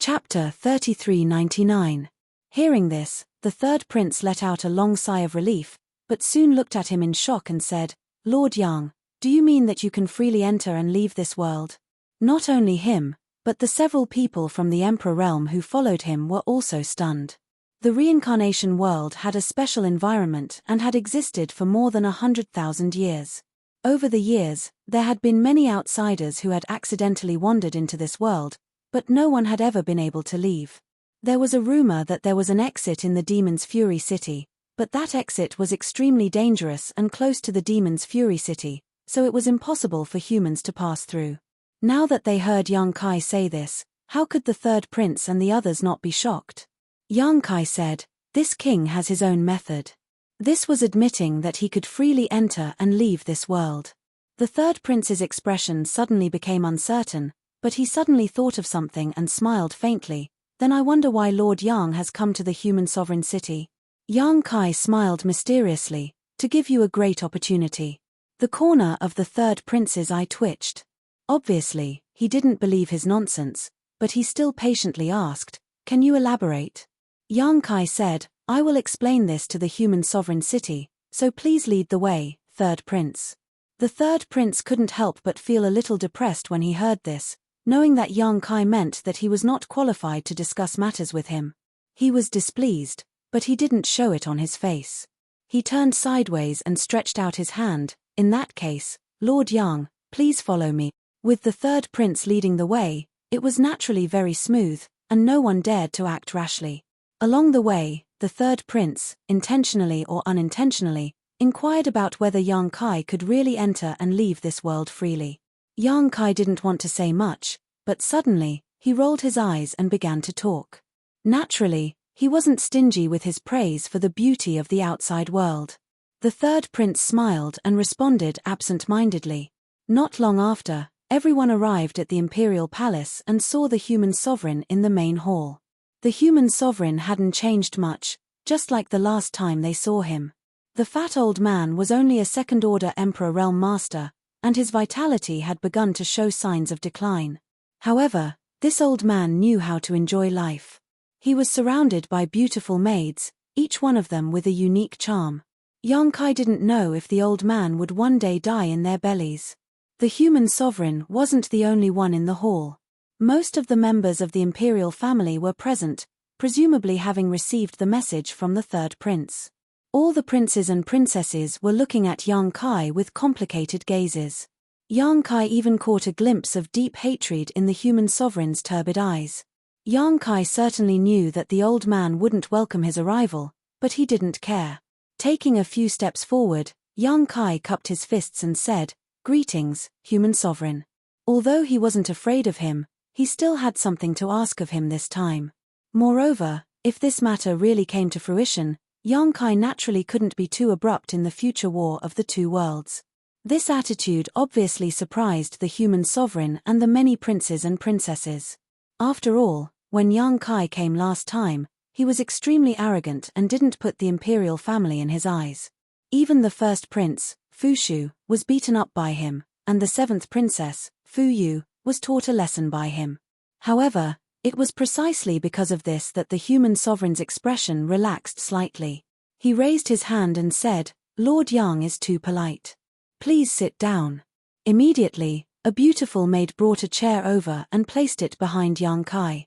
Chapter 3399. Hearing this, the third prince let out a long sigh of relief, but soon looked at him in shock and said, "Lord Yang, do you mean that you can freely enter and leave this world?" Not only him, but the several people from the Emperor realm who followed him were also stunned. The reincarnation world had a special environment and had existed for more than 100,000 years. Over the years, there had been many outsiders who had accidentally wandered into this world, but no one had ever been able to leave. There was a rumor that there was an exit in the Demon's Fury City, but that exit was extremely dangerous and close to the Demon's Fury City, so it was impossible for humans to pass through. Now that they heard Yang Kai say this, how could the third prince and the others not be shocked? Yang Kai said, "This king has his own method." This was admitting that he could freely enter and leave this world. The third prince's expression suddenly became uncertain, but he suddenly thought of something and smiled faintly. "Then I wonder why Lord Yang has come to the human sovereign city." Yang Kai smiled mysteriously, "To give you a great opportunity." The corner of the third prince's eye twitched. Obviously, he didn't believe his nonsense, but he still patiently asked, "Can you elaborate?" Yang Kai said, "I will explain this to the human sovereign city, so please lead the way, third prince." The third prince couldn't help but feel a little depressed when he heard this, knowing that Yang Kai meant that he was not qualified to discuss matters with him. He was displeased, but he didn't show it on his face. He turned sideways and stretched out his hand. "In that case, Lord Yang, please follow me." With the third prince leading the way, it was naturally very smooth, and no one dared to act rashly. Along the way, the third prince, intentionally or unintentionally, inquired about whether Yang Kai could really enter and leave this world freely. Yang Kai didn't want to say much, but suddenly, he rolled his eyes and began to talk. Naturally, he wasn't stingy with his praise for the beauty of the outside world. The third prince smiled and responded absent-mindedly. Not long after, everyone arrived at the imperial palace and saw the human sovereign in the main hall. The human sovereign hadn't changed much, just like the last time they saw him. The fat old man was only a second-order Emperor realm master, and his vitality had begun to show signs of decline. However, this old man knew how to enjoy life. He was surrounded by beautiful maids, each one of them with a unique charm. Yang Kai didn't know if the old man would one day die in their bellies. The human sovereign wasn't the only one in the hall. Most of the members of the imperial family were present, presumably having received the message from the third prince. All the princes and princesses were looking at Yang Kai with complicated gazes. Yang Kai even caught a glimpse of deep hatred in the human sovereign's turbid eyes. Yang Kai certainly knew that the old man wouldn't welcome his arrival, but he didn't care. Taking a few steps forward, Yang Kai cupped his fists and said, "Greetings, human sovereign." Although he wasn't afraid of him, he still had something to ask of him this time. Moreover, if this matter really came to fruition, Yang Kai naturally couldn't be too abrupt in the future war of the two worlds. This attitude obviously surprised the human sovereign and the many princes and princesses. After all, when Yang Kai came last time, he was extremely arrogant and didn't put the imperial family in his eyes. Even the first prince, Fu Shu, was beaten up by him, and the seventh princess, Fu Yu, was taught a lesson by him. However, it was precisely because of this that the human sovereign's expression relaxed slightly. He raised his hand and said, "Lord Yang is too polite. Please sit down." Immediately, a beautiful maid brought a chair over and placed it behind Yang Kai.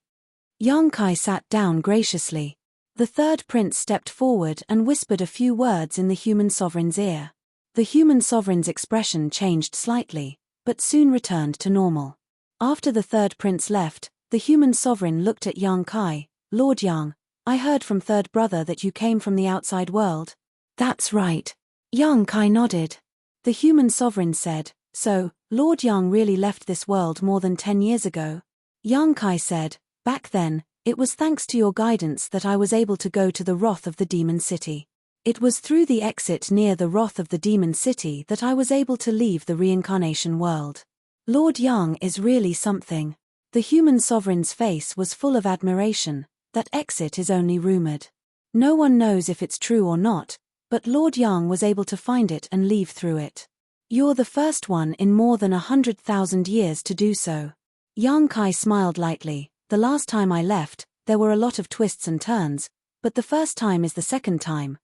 Yang Kai sat down graciously. The third prince stepped forward and whispered a few words in the human sovereign's ear. The human sovereign's expression changed slightly, but soon returned to normal. After the third prince left, the human sovereign looked at Yang Kai. "Lord Yang, I heard from third brother that you came from the outside world." "That's right." Yang Kai nodded. The human sovereign said, "So, Lord Yang really left this world more than 10 years ago?" Yang Kai said, "Back then, it was thanks to your guidance that I was able to go to the wrath of the demon city. It was through the exit near the wrath of the demon city that I was able to leave the reincarnation world. Lord Yang is really something." The human sovereign's face was full of admiration. That exit is only rumored. No one knows if it's true or not, but Lord Yang was able to find it and leave through it. "You're the first one in more than 100,000 years to do so." Yang Kai smiled lightly. The last time I left, there were a lot of twists and turns, but the first time is the second time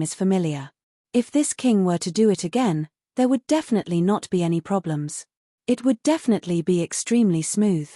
is familiar. If this king were to do it again, there would definitely not be any problems. It would definitely be extremely smooth.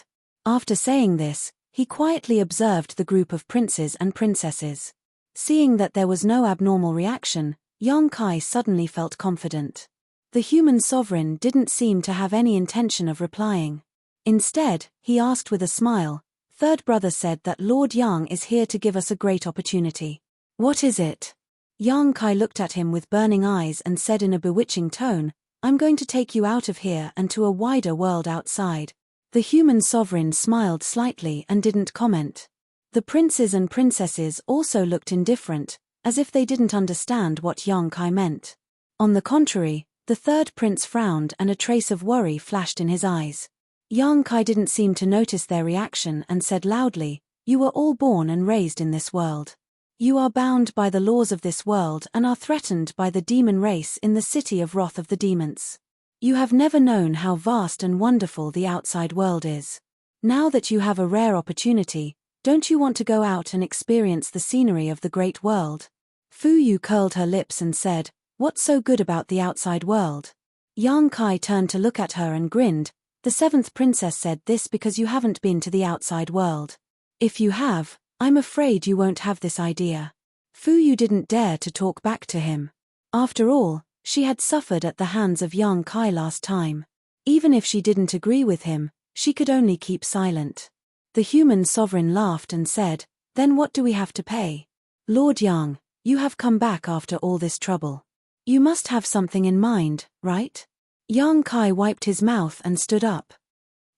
After saying this, he quietly observed the group of princes and princesses. Seeing that there was no abnormal reaction, Yang Kai suddenly felt confident. The human sovereign didn't seem to have any intention of replying. Instead, he asked with a smile, "Third brother said that Lord Yang is here to give us a great opportunity. What is it?" Yang Kai looked at him with burning eyes and said in a bewitching tone, "I'm going to take you out of here and to a wider world outside." The human sovereign smiled slightly and didn't comment. The princes and princesses also looked indifferent, as if they didn't understand what Yang Kai meant. On the contrary, the third prince frowned and a trace of worry flashed in his eyes. Yang Kai didn't seem to notice their reaction and said loudly, "You were all born and raised in this world. You are bound by the laws of this world and are threatened by the demon race in the city of Wrath of the Demons. You have never known how vast and wonderful the outside world is. Now that you have a rare opportunity, don't you want to go out and experience the scenery of the great world?" Fu Yu curled her lips and said, "What's so good about the outside world?" Yang Kai turned to look at her and grinned. "The seventh princess said this because you haven't been to the outside world. If you have, I'm afraid you won't have this idea." Fu Yu didn't dare to talk back to him. After all, she had suffered at the hands of Yang Kai last time. Even if she didn't agree with him, she could only keep silent. The human sovereign laughed and said, "Then what do we have to pay? Lord Yang, you have come back after all this trouble. You must have something in mind, right?" Yang Kai wiped his mouth and stood up.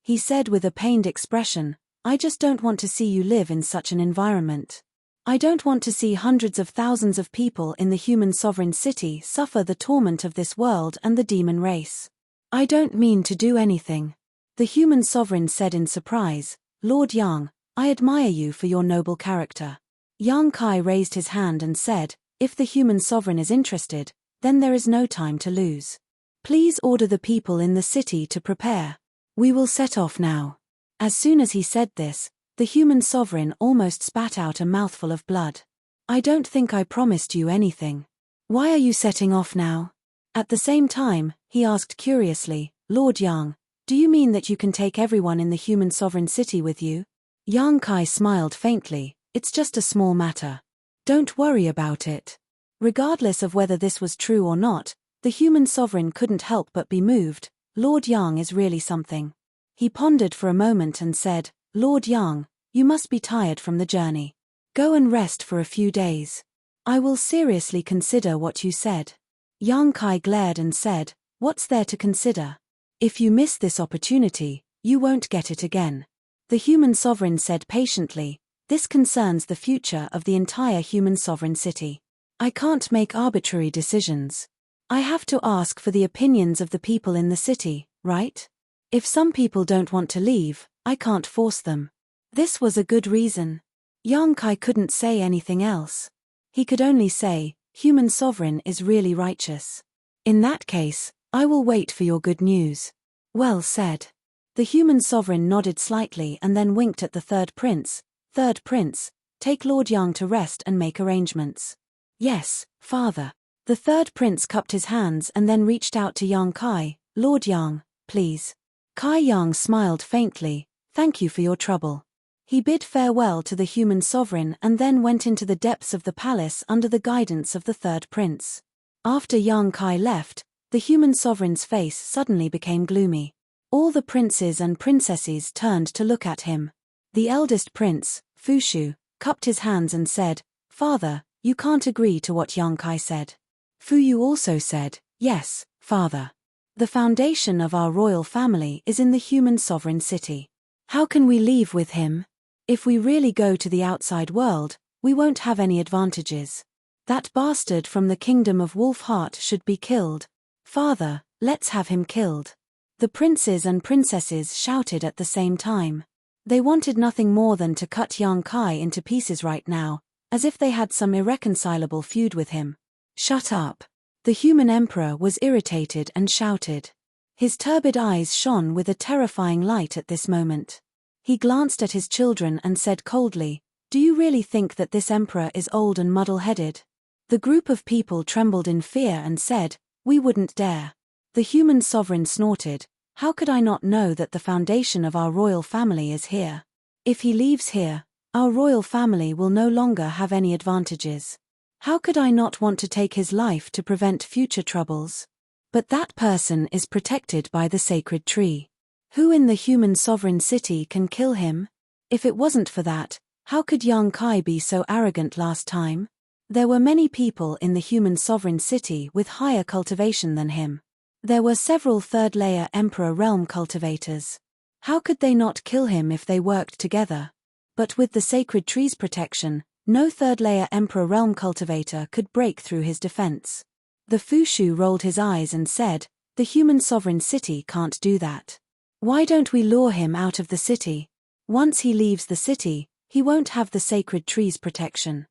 He said with a pained expression, "I just don't want to see you live in such an environment. I don't want to see hundreds of thousands of people in the human sovereign city suffer the torment of this world and the demon race. I don't mean to do anything." The human sovereign said in surprise, "Lord Yang, I admire you for your noble character." Yang Kai raised his hand and said, "If the human sovereign is interested, then there is no time to lose. Please order the people in the city to prepare. We will set off now." As soon as he said this, the human sovereign almost spat out a mouthful of blood. "I don't think I promised you anything. Why are you setting off now?" At the same time, he asked curiously, "Lord Yang, do you mean that you can take everyone in the human sovereign city with you?" Yang Kai smiled faintly, "It's just a small matter. Don't worry about it." Regardless of whether this was true or not, the human sovereign couldn't help but be moved. Lord Yang is really something. He pondered for a moment and said, "Lord Yang, you must be tired from the journey. Go and rest for a few days. I will seriously consider what you said." Yang Kai glared and said, "What's there to consider? If you miss this opportunity, you won't get it again." The human sovereign said patiently, "This concerns the future of the entire human sovereign city. I can't make arbitrary decisions. I have to ask for the opinions of the people in the city, right? If some people don't want to leave, I can't force them." This was a good reason. Yang Kai couldn't say anything else. He could only say, "Human sovereign is really righteous. In that case, I will wait for your good news." "Well said." The human sovereign nodded slightly and then winked at the third prince. "Third prince, take Lord Yang to rest and make arrangements." "Yes, father." The third prince cupped his hands and then reached out to Yang Kai. "Lord Yang, please." Kai Yang smiled faintly, "Thank you for your trouble." He bid farewell to the human sovereign and then went into the depths of the palace under the guidance of the third prince. After Yang Kai left, the human sovereign's face suddenly became gloomy. All the princes and princesses turned to look at him. The eldest prince, Fu Shu, cupped his hands and said, "Father, you can't agree to what Yang Kai said." Fu Yu also said, "Yes, father. The foundation of our royal family is in the human sovereign city. How can we leave with him? If we really go to the outside world, we won't have any advantages. That bastard from the kingdom of Wolf Heart should be killed. Father, let's have him killed." The princes and princesses shouted at the same time. They wanted nothing more than to cut Yang Kai into pieces right now, as if they had some irreconcilable feud with him. "Shut up." The human emperor was irritated and shouted. His turbid eyes shone with a terrifying light at this moment. He glanced at his children and said coldly, "Do you really think that this emperor is old and muddle-headed?" The group of people trembled in fear and said, "We wouldn't dare." The human sovereign snorted, "How could I not know that the foundation of our royal family is here? If he leaves here, our royal family will no longer have any advantages. How could I not want to take his life to prevent future troubles? But that person is protected by the sacred tree. Who in the human sovereign city can kill him? If it wasn't for that, how could Yang Kai be so arrogant last time?" There were many people in the human sovereign city with higher cultivation than him. There were several third-layer Emperor realm cultivators. How could they not kill him if they worked together? But with the sacred tree's protection, no third-layer Emperor realm cultivator could break through his defense. The Fushu rolled his eyes and said, "The human sovereign city can't do that. Why don't we lure him out of the city? Once he leaves the city, he won't have the sacred tree's protection."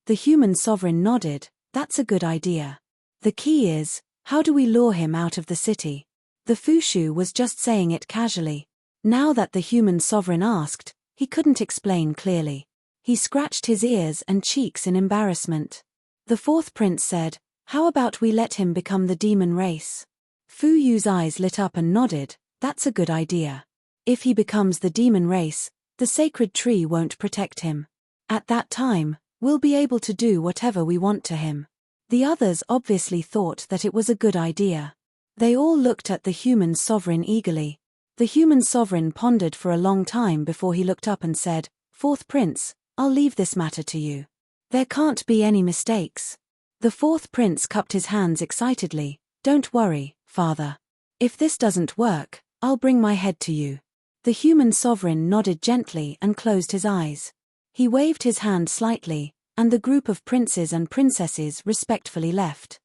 The human sovereign nodded, "That's a good idea. The key is, how do we lure him out of the city?" The Fushu was just saying it casually. Now that the human sovereign asked, he couldn't explain clearly. He scratched his ears and cheeks in embarrassment. The fourth prince said, "How about we let him become the demon race?" Fu Yu's eyes lit up and nodded, "That's a good idea. If he becomes the demon race, the sacred tree won't protect him. At that time, we'll be able to do whatever we want to him." The others obviously thought that it was a good idea. They all looked at the human sovereign eagerly. The human sovereign pondered for a long time before he looked up and said, "Fourth prince, I'll leave this matter to you. There can't be any mistakes." The fourth prince cupped his hands excitedly, "Don't worry, father. If this doesn't work, I'll bring my head to you." The human sovereign nodded gently and closed his eyes. He waved his hand slightly, and the group of princes and princesses respectfully left.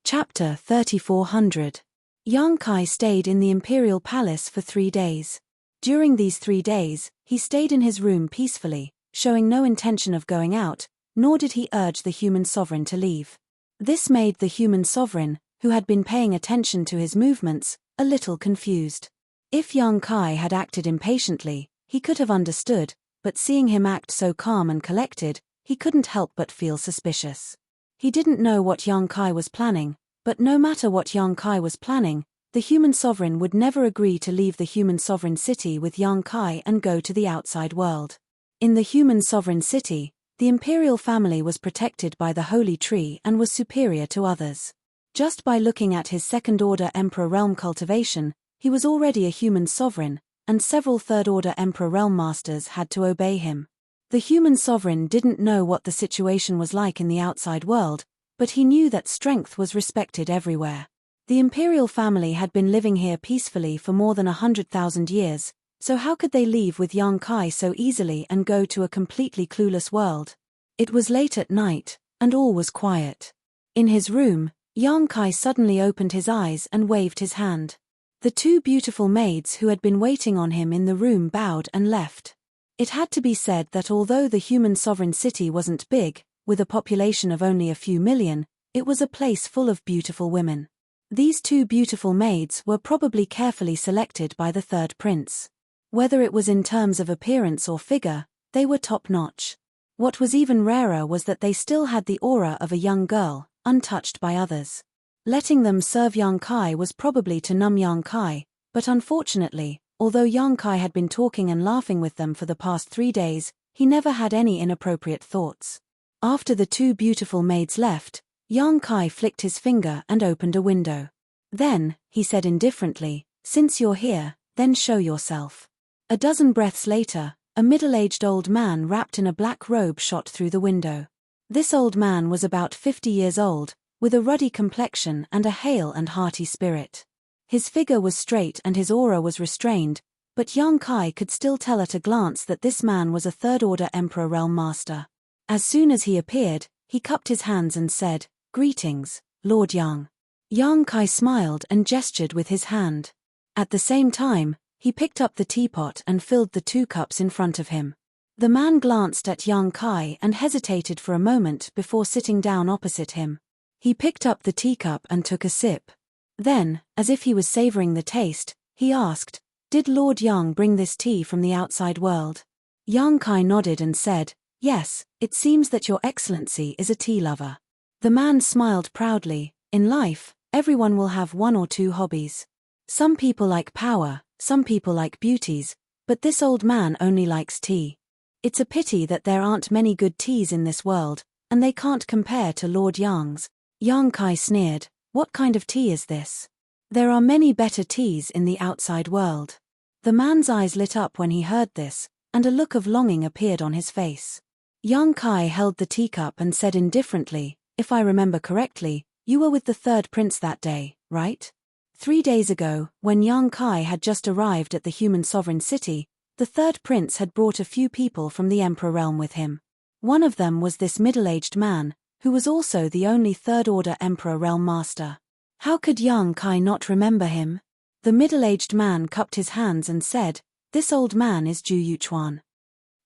Chapter 3400. Yang Kai stayed in the imperial palace for 3 days. During these 3 days, he stayed in his room peacefully, showing no intention of going out, nor did he urge the human sovereign to leave. This made the human sovereign, who had been paying attention to his movements, a little confused. If Yang Kai had acted impatiently, he could have understood, but seeing him act so calm and collected, he couldn't help but feel suspicious. He didn't know what Yang Kai was planning, but no matter what Yang Kai was planning, the human sovereign would never agree to leave the human sovereign city with Yang Kai and go to the outside world. In the human sovereign city, the imperial family was protected by the holy tree and was superior to others. Just by looking at his second-order Emperor realm cultivation, he was already a human sovereign, and several third-order Emperor realm masters had to obey him. The human sovereign didn't know what the situation was like in the outside world, but he knew that strength was respected everywhere. The imperial family had been living here peacefully for more than 100,000 years, so how could they leave with Yang Kai so easily and go to a completely clueless world? It was late at night, and all was quiet. In his room, Yang Kai suddenly opened his eyes and waved his hand. The 2 beautiful maids who had been waiting on him in the room bowed and left. It had to be said that although the human sovereign city wasn't big, with a population of only a few million, it was a place full of beautiful women. These 2 beautiful maids were probably carefully selected by the third prince. Whether it was in terms of appearance or figure, they were top-notch. What was even rarer was that they still had the aura of a young girl, untouched by others. Letting them serve Yang Kai was probably to numb Yang Kai, but unfortunately, although Yang Kai had been talking and laughing with them for the past 3 days, he never had any inappropriate thoughts. After the 2 beautiful maids left, Yang Kai flicked his finger and opened a window. Then, he said indifferently, "Since you're here, then show yourself." A dozen breaths later, a middle-aged old man wrapped in a black robe shot through the window. This old man was about 50 years old, with a ruddy complexion and a hale and hearty spirit. His figure was straight and his aura was restrained, but Yang Kai could still tell at a glance that this man was a third-order Emperor realm master. As soon as he appeared, he cupped his hands and said, "Greetings, Lord Yang." Yang Kai smiled and gestured with his hand. At the same time, he picked up the teapot and filled the 2 cups in front of him. The man glanced at Yang Kai and hesitated for a moment before sitting down opposite him. He picked up the teacup and took a sip. Then, as if he was savoring the taste, he asked, Did Lord Yang bring this tea from the outside world? Yang Kai nodded and said, Yes, it seems that your excellency is a tea lover. The man smiled proudly. In life, everyone will have one or two hobbies. Some people like power, some people like beauties, but this old man only likes tea. It's a pity that there aren't many good teas in this world, and they can't compare to Lord Yang's. Yang Kai sneered, What kind of tea is this? There are many better teas in the outside world. The man's eyes lit up when he heard this, and a look of longing appeared on his face. Yang Kai held the teacup and said indifferently, If I remember correctly, you were with the third prince that day, right? 3 days ago, when Yang Kai had just arrived at the human sovereign city, the third prince had brought a few people from the emperor realm with him. One of them was this middle-aged man, who was also the only third-order emperor realm master. How could Yang Kai not remember him? The middle-aged man cupped his hands and said, This old man is Ju Yuchuan.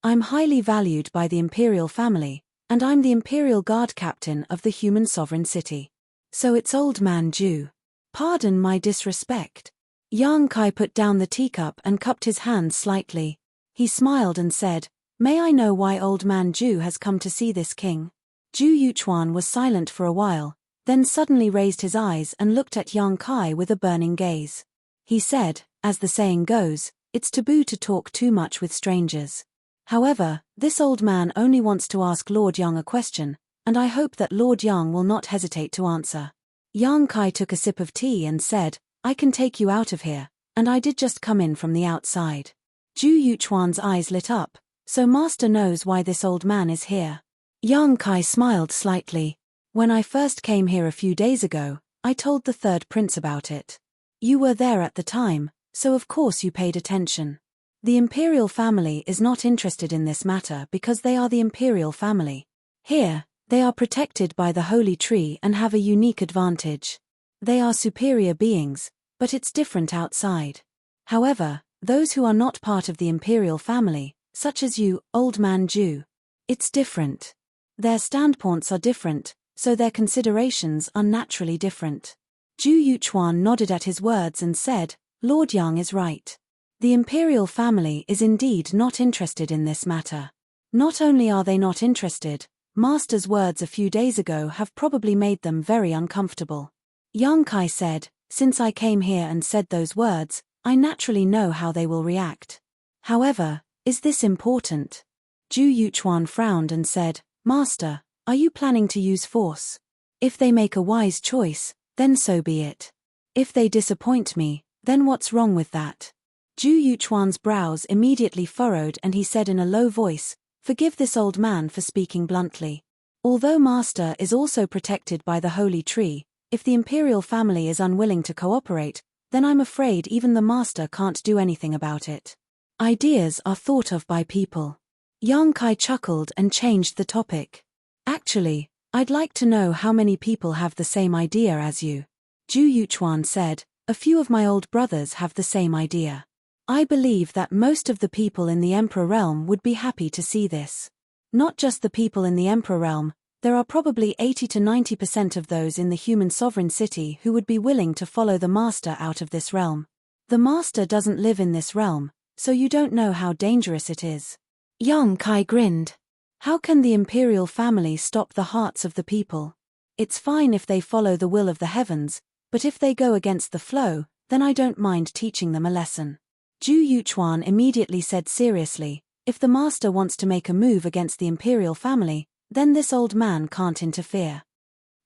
I'm highly valued by the imperial family, and I'm the imperial guard captain of the human sovereign city. So it's old man Ju. Pardon my disrespect. Yang Kai put down the teacup and cupped his hands slightly. He smiled and said, May I know why old man Ju has come to see this king? Ju Yuchuan was silent for a while, then suddenly raised his eyes and looked at Yang Kai with a burning gaze. He said, As the saying goes, it's taboo to talk too much with strangers. However, this old man only wants to ask Lord Yang a question, and I hope that Lord Yang will not hesitate to answer. Yang Kai took a sip of tea and said, I can take you out of here, and I did just come in from the outside. Ju Yuchuan's eyes lit up, so master knows why this old man is here. Yang Kai smiled slightly. When I first came here a few days ago, I told the third prince about it. You were there at the time, so of course you paid attention. The imperial family is not interested in this matter because they are the imperial family. Here, they are protected by the holy tree and have a unique advantage. They are superior beings, but it's different outside. However, those who are not part of the imperial family, such as you, old man Ju, it's different. Their standpoints are different, so their considerations are naturally different. Ju Yuchuan nodded at his words and said, Lord Yang is right. The imperial family is indeed not interested in this matter. Not only are they not interested, master's words a few days ago have probably made them very uncomfortable. Yang Kai said, Since I came here and said those words, I naturally know how they will react. However, is this important? Ju Yuchuan frowned and said, Master, are you planning to use force? If they make a wise choice, then so be it. If they disappoint me, then what's wrong with that? Ju Yuchuan's brows immediately furrowed and he said in a low voice, Forgive this old man for speaking bluntly. Although master is also protected by the holy tree, if the imperial family is unwilling to cooperate, then I'm afraid even the master can't do anything about it. Ideas are thought of by people. Yang Kai chuckled and changed the topic. Actually, I'd like to know how many people have the same idea as you. Ju Yuchuan said, A few of my old brothers have the same idea. I believe that most of the people in the Emperor realm would be happy to see this. Not just the people in the Emperor realm, there are probably 80 to 90% of those in the human sovereign city who would be willing to follow the master out of this realm. The master doesn't live in this realm, so you don't know how dangerous it is. Yang Kai grinned. How can the imperial family stop the hearts of the people? It's fine if they follow the will of the heavens, but if they go against the flow, then I don't mind teaching them a lesson. Ju Yuchuan immediately said seriously, If the master wants to make a move against the imperial family, then this old man can't interfere.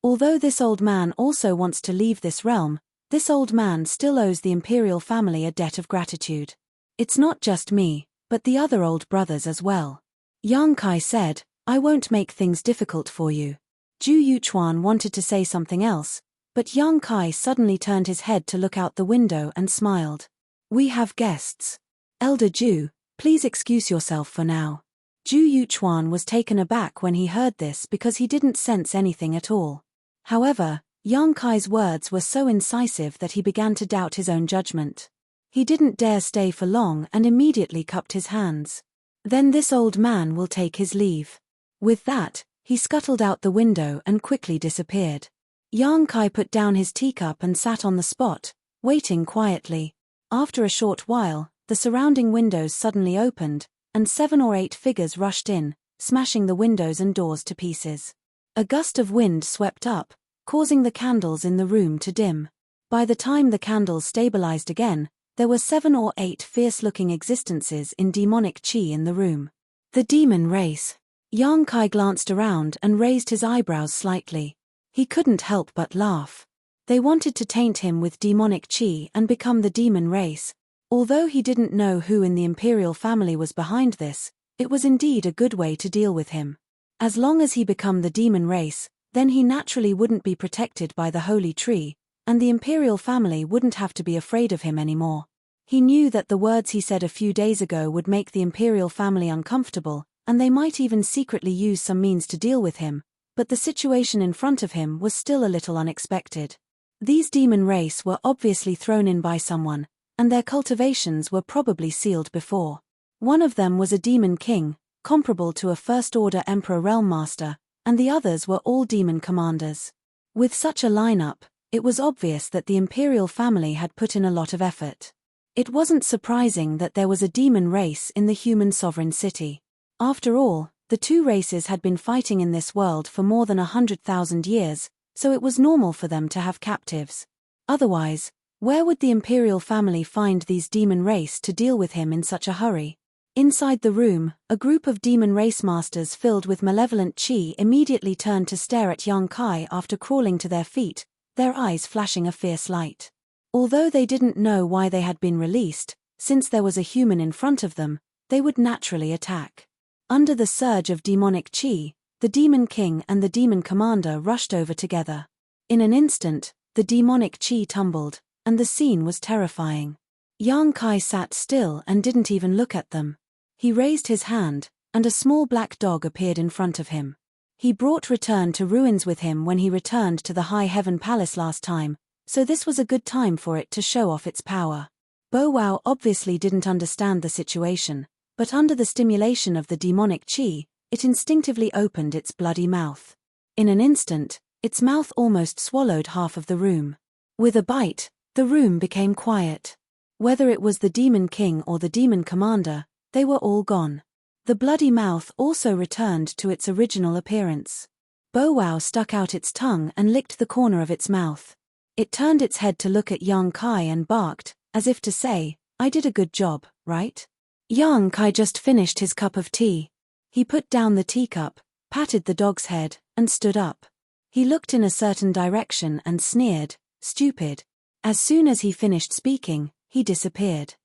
Although this old man also wants to leave this realm, this old man still owes the imperial family a debt of gratitude. It's not just me, but the other old brothers as well. Yang Kai said, I won't make things difficult for you. Ju Yuchuan wanted to say something else, but Yang Kai suddenly turned his head to look out the window and smiled. We have guests. Elder Ju, please excuse yourself for now. Ju Yuchuan was taken aback when he heard this because he didn't sense anything at all. However, Yang Kai's words were so incisive that he began to doubt his own judgment. He didn't dare stay for long and immediately cupped his hands. Then this old man will take his leave. With that, he scuttled out the window and quickly disappeared. Yang Kai put down his teacup and sat on the spot, waiting quietly. After a short while, the surrounding windows suddenly opened, and 7 or 8 figures rushed in, smashing the windows and doors to pieces. A gust of wind swept up, causing the candles in the room to dim. By the time the candles stabilized again, there were 7 or 8 fierce-looking existences in demonic chi in the room. The demon race. Yang Kai glanced around and raised his eyebrows slightly. He couldn't help but laugh. They wanted to taint him with demonic chi and become the demon race. Although he didn't know who in the imperial family was behind this, it was indeed a good way to deal with him. As long as he became the demon race, then he naturally wouldn't be protected by the holy tree, and the imperial family wouldn't have to be afraid of him anymore. He knew that the words he said a few days ago would make the imperial family uncomfortable, and they might even secretly use some means to deal with him, but the situation in front of him was still a little unexpected. These demon race were obviously thrown in by someone, and their cultivations were probably sealed before. One of them was a demon king, comparable to a first-order emperor realm master, and the others were all demon commanders. With such a lineup, it was obvious that the imperial family had put in a lot of effort. It wasn't surprising that there was a demon race in the human sovereign city. After all, the two races had been fighting in this world for more than 100,000 years, so it was normal for them to have captives. Otherwise, where would the imperial family find these demon race to deal with him in such a hurry? Inside the room, a group of demon race masters filled with malevolent chi immediately turned to stare at Yang Kai after crawling to their feet, their eyes flashing a fierce light. Although they didn't know why they had been released, since there was a human in front of them, they would naturally attack. Under the surge of demonic chi, the demon king and the demon commander rushed over together. In an instant, the demonic chi tumbled, and the scene was terrifying. Yang Kai sat still and didn't even look at them. He raised his hand, and a small black dog appeared in front of him. He brought return to ruins with him when he returned to the High Heaven Palace last time, so this was a good time for it to show off its power. Bo Wow obviously didn't understand the situation, but under the stimulation of the demonic chi, it instinctively opened its bloody mouth. In an instant, its mouth almost swallowed half of the room. With a bite, the room became quiet. Whether it was the demon king or the demon commander, they were all gone. The bloody mouth also returned to its original appearance. Bo Wow stuck out its tongue and licked the corner of its mouth. It turned its head to look at Yang Kai and barked, as if to say, "I did a good job, right?" Yang Kai just finished his cup of tea. He put down the teacup, patted the dog's head, and stood up. He looked in a certain direction and sneered, "Stupid." As soon as he finished speaking, he disappeared.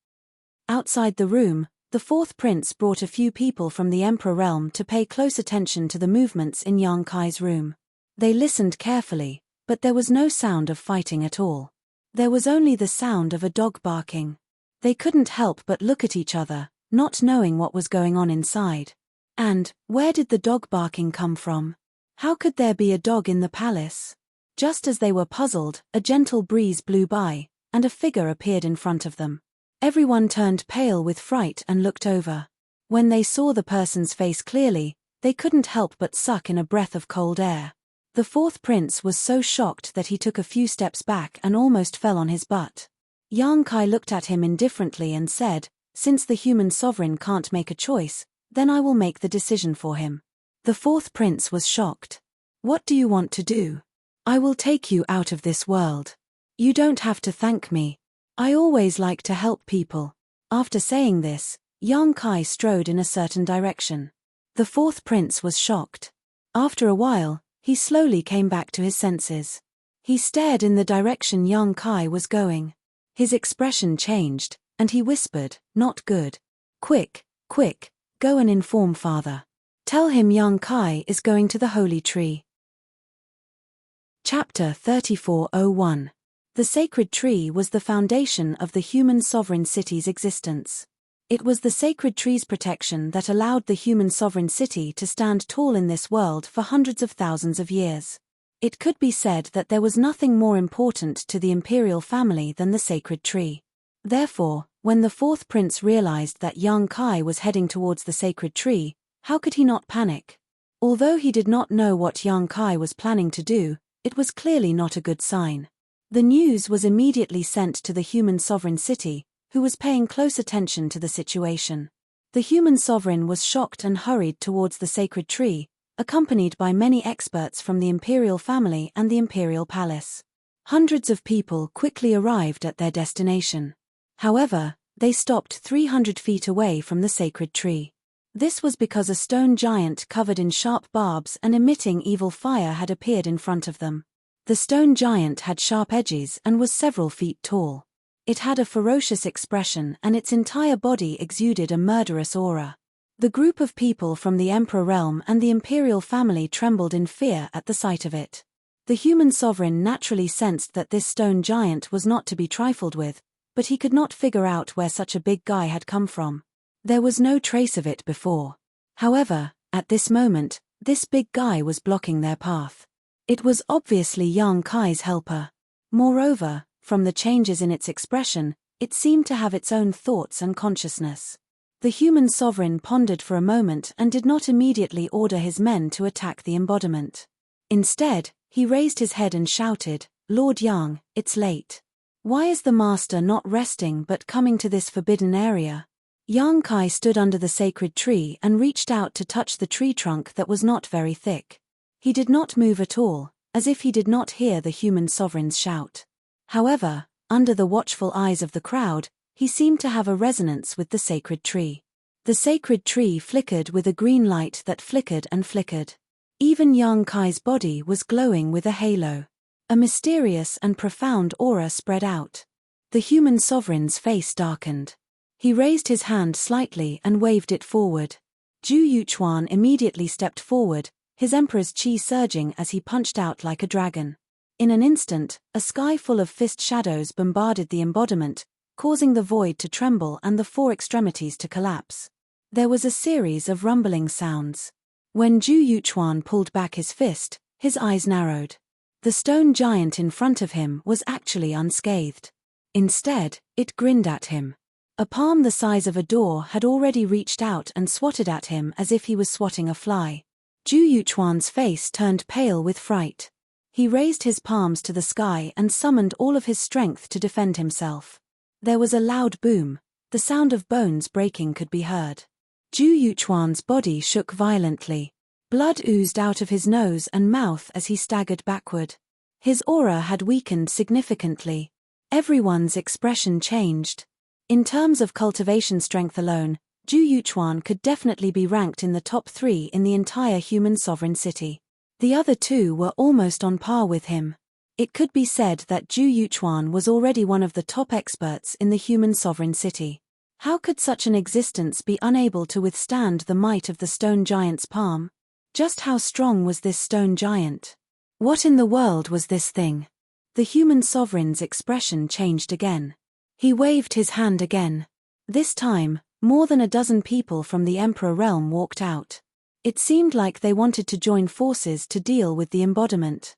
Outside the room, the fourth prince brought a few people from the Emperor realm to pay close attention to the movements in Yang Kai's room. They listened carefully, but there was no sound of fighting at all. There was only the sound of a dog barking. They couldn't help but look at each other, not knowing what was going on inside. And, where did the dog barking come from? How could there be a dog in the palace? Just as they were puzzled, a gentle breeze blew by, and a figure appeared in front of them. Everyone turned pale with fright and looked over. When they saw the person's face clearly, they couldn't help but suck in a breath of cold air. The fourth prince was so shocked that he took a few steps back and almost fell on his butt. Yang Kai looked at him indifferently and said, "Since the human sovereign can't make a choice, then I will make the decision for him." The fourth prince was shocked. "What do you want to do?" "I will take you out of this world. You don't have to thank me. I always like to help people." After saying this, Yang Kai strode in a certain direction. The fourth prince was shocked. After a while, he slowly came back to his senses. He stared in the direction Yang Kai was going. His expression changed, and he whispered, "Not good. Quick, quick, go and inform father. Tell him Yang Kai is going to the holy tree." Chapter 3401. The sacred tree was the foundation of the human sovereign city's existence. It was the sacred tree's protection that allowed the human sovereign city to stand tall in this world for hundreds of thousands of years. It could be said that there was nothing more important to the imperial family than the sacred tree. Therefore, when the fourth prince realized that Yang Kai was heading towards the sacred tree, how could he not panic? Although he did not know what Yang Kai was planning to do, it was clearly not a good sign. The news was immediately sent to the human sovereign city, who was paying close attention to the situation. The human sovereign was shocked and hurried towards the sacred tree, accompanied by many experts from the imperial family and the imperial palace. Hundreds of people quickly arrived at their destination. However, they stopped 300 feet away from the sacred tree. This was because a stone giant covered in sharp barbs and emitting evil fire had appeared in front of them. The stone giant had sharp edges and was several feet tall. It had a ferocious expression and its entire body exuded a murderous aura. The group of people from the Emperor realm and the imperial family trembled in fear at the sight of it. The human sovereign naturally sensed that this stone giant was not to be trifled with, but he could not figure out where such a big guy had come from. There was no trace of it before. However, at this moment, this big guy was blocking their path. It was obviously Yang Kai's helper. Moreover, from the changes in its expression, it seemed to have its own thoughts and consciousness. The human sovereign pondered for a moment and did not immediately order his men to attack the embodiment. Instead, he raised his head and shouted, "Lord Yang, it's late. Why is the master not resting but coming to this forbidden area?" Yang Kai stood under the sacred tree and reached out to touch the tree trunk that was not very thick. He did not move at all, as if he did not hear the human sovereign's shout. However, under the watchful eyes of the crowd, he seemed to have a resonance with the sacred tree. The sacred tree flickered with a green light that flickered and flickered. Even Yang Kai's body was glowing with a halo. A mysterious and profound aura spread out. The human sovereign's face darkened. He raised his hand slightly and waved it forward. Zhu Yuchuan immediately stepped forward, his emperor's chi surging as he punched out like a dragon. In an instant, a sky full of fist shadows bombarded the embodiment, causing the void to tremble and the four extremities to collapse. There was a series of rumbling sounds. When Zhu Yuchuan pulled back his fist, his eyes narrowed. The stone giant in front of him was actually unscathed. Instead, it grinned at him. A palm the size of a door had already reached out and swatted at him as if he was swatting a fly. Zhu Yuchuan's face turned pale with fright. He raised his palms to the sky and summoned all of his strength to defend himself. There was a loud boom. The sound of bones breaking could be heard. Zhu Yuchuan's body shook violently. Blood oozed out of his nose and mouth as he staggered backward. His aura had weakened significantly. Everyone's expression changed. In terms of cultivation strength alone, Zhu Yuchuan could definitely be ranked in the top 3 in the entire human sovereign city. The other two were almost on par with him. It could be said that Zhu Yuchuan was already one of the top experts in the human sovereign city. How could such an existence be unable to withstand the might of the stone giant's palm? Just how strong was this stone giant? What in the world was this thing? The human sovereign's expression changed again. He waved his hand again. This time, more than a dozen people from the Emperor realm walked out. It seemed like they wanted to join forces to deal with the embodiment.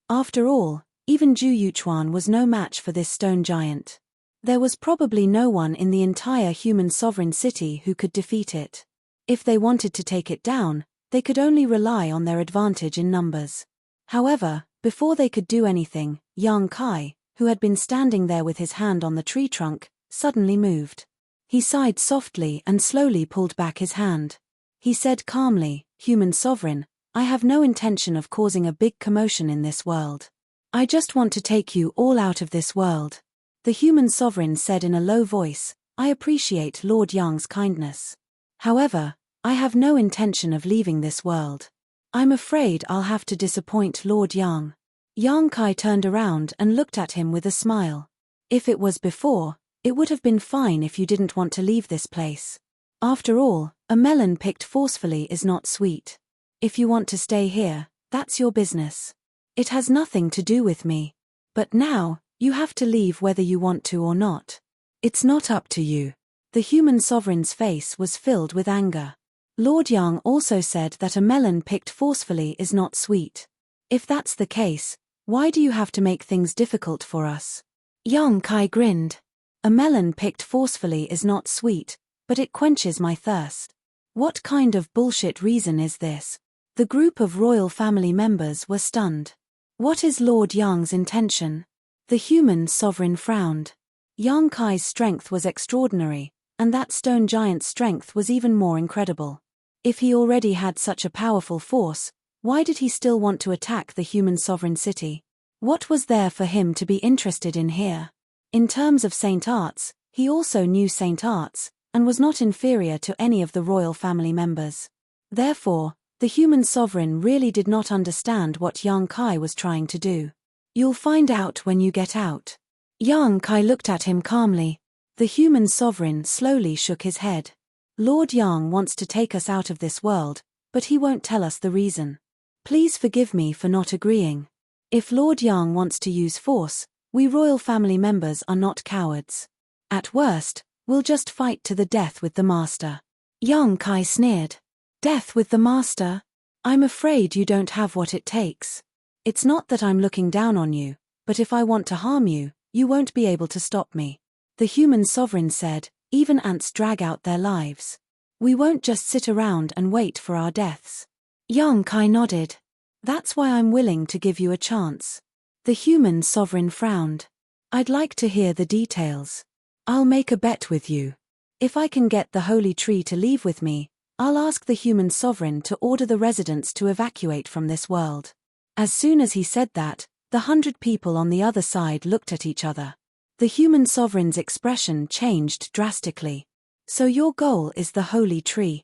After all, even Zhu Yuchuan was no match for this stone giant. There was probably no one in the entire human sovereign city who could defeat it. If they wanted to take it down, they could only rely on their advantage in numbers. However, before they could do anything, Yang Kai, who had been standing there with his hand on the tree trunk, suddenly moved. He sighed softly and slowly pulled back his hand. He said calmly, "Human sovereign, I have no intention of causing a big commotion in this world. I just want to take you all out of this world." The human sovereign said in a low voice, "I appreciate Lord Yang's kindness. However, I have no intention of leaving this world. I'm afraid I'll have to disappoint Lord Yang." Yang Kai turned around and looked at him with a smile. "If it was before, it would have been fine if you didn't want to leave this place. After all, a melon picked forcefully is not sweet. If you want to stay here, that's your business. It has nothing to do with me. But now, you have to leave whether you want to or not. It's not up to you." The human sovereign's face was filled with anger. Lord Yang also said that a melon picked forcefully is not sweet. If that's the case, why do you have to make things difficult for us? Yang Kai grinned. "A melon picked forcefully is not sweet, but it quenches my thirst. What kind of bullshit reason is this?" The group of royal family members were stunned. What is Lord Yang's intention? The human sovereign frowned. Yang Kai's strength was extraordinary, and that stone giant's strength was even more incredible. If he already had such a powerful force, why did he still want to attack the human sovereign city? What was there for him to be interested in here? In terms of Saint Arts, he also knew Saint Arts, and was not inferior to any of the royal family members. Therefore, the human sovereign really did not understand what Yang Kai was trying to do. You'll find out when you get out. Yang Kai looked at him calmly. The human sovereign slowly shook his head. Lord Yang wants to take us out of this world, but he won't tell us the reason. Please forgive me for not agreeing. If Lord Yang wants to use force, we royal family members are not cowards. At worst, we'll just fight to the death with the master. Yang Kai sneered. Death with the master? I'm afraid you don't have what it takes. It's not that I'm looking down on you, but if I want to harm you, you won't be able to stop me. The human sovereign said, even ants drag out their lives. We won't just sit around and wait for our deaths. Yang Kai nodded. That's why I'm willing to give you a chance. The human sovereign frowned. I'd like to hear the details. I'll make a bet with you. If I can get the holy tree to leave with me, I'll ask the human sovereign to order the residents to evacuate from this world. As soon as he said that, the 100 people on the other side looked at each other. The human sovereign's expression changed drastically. So your goal is the holy tree.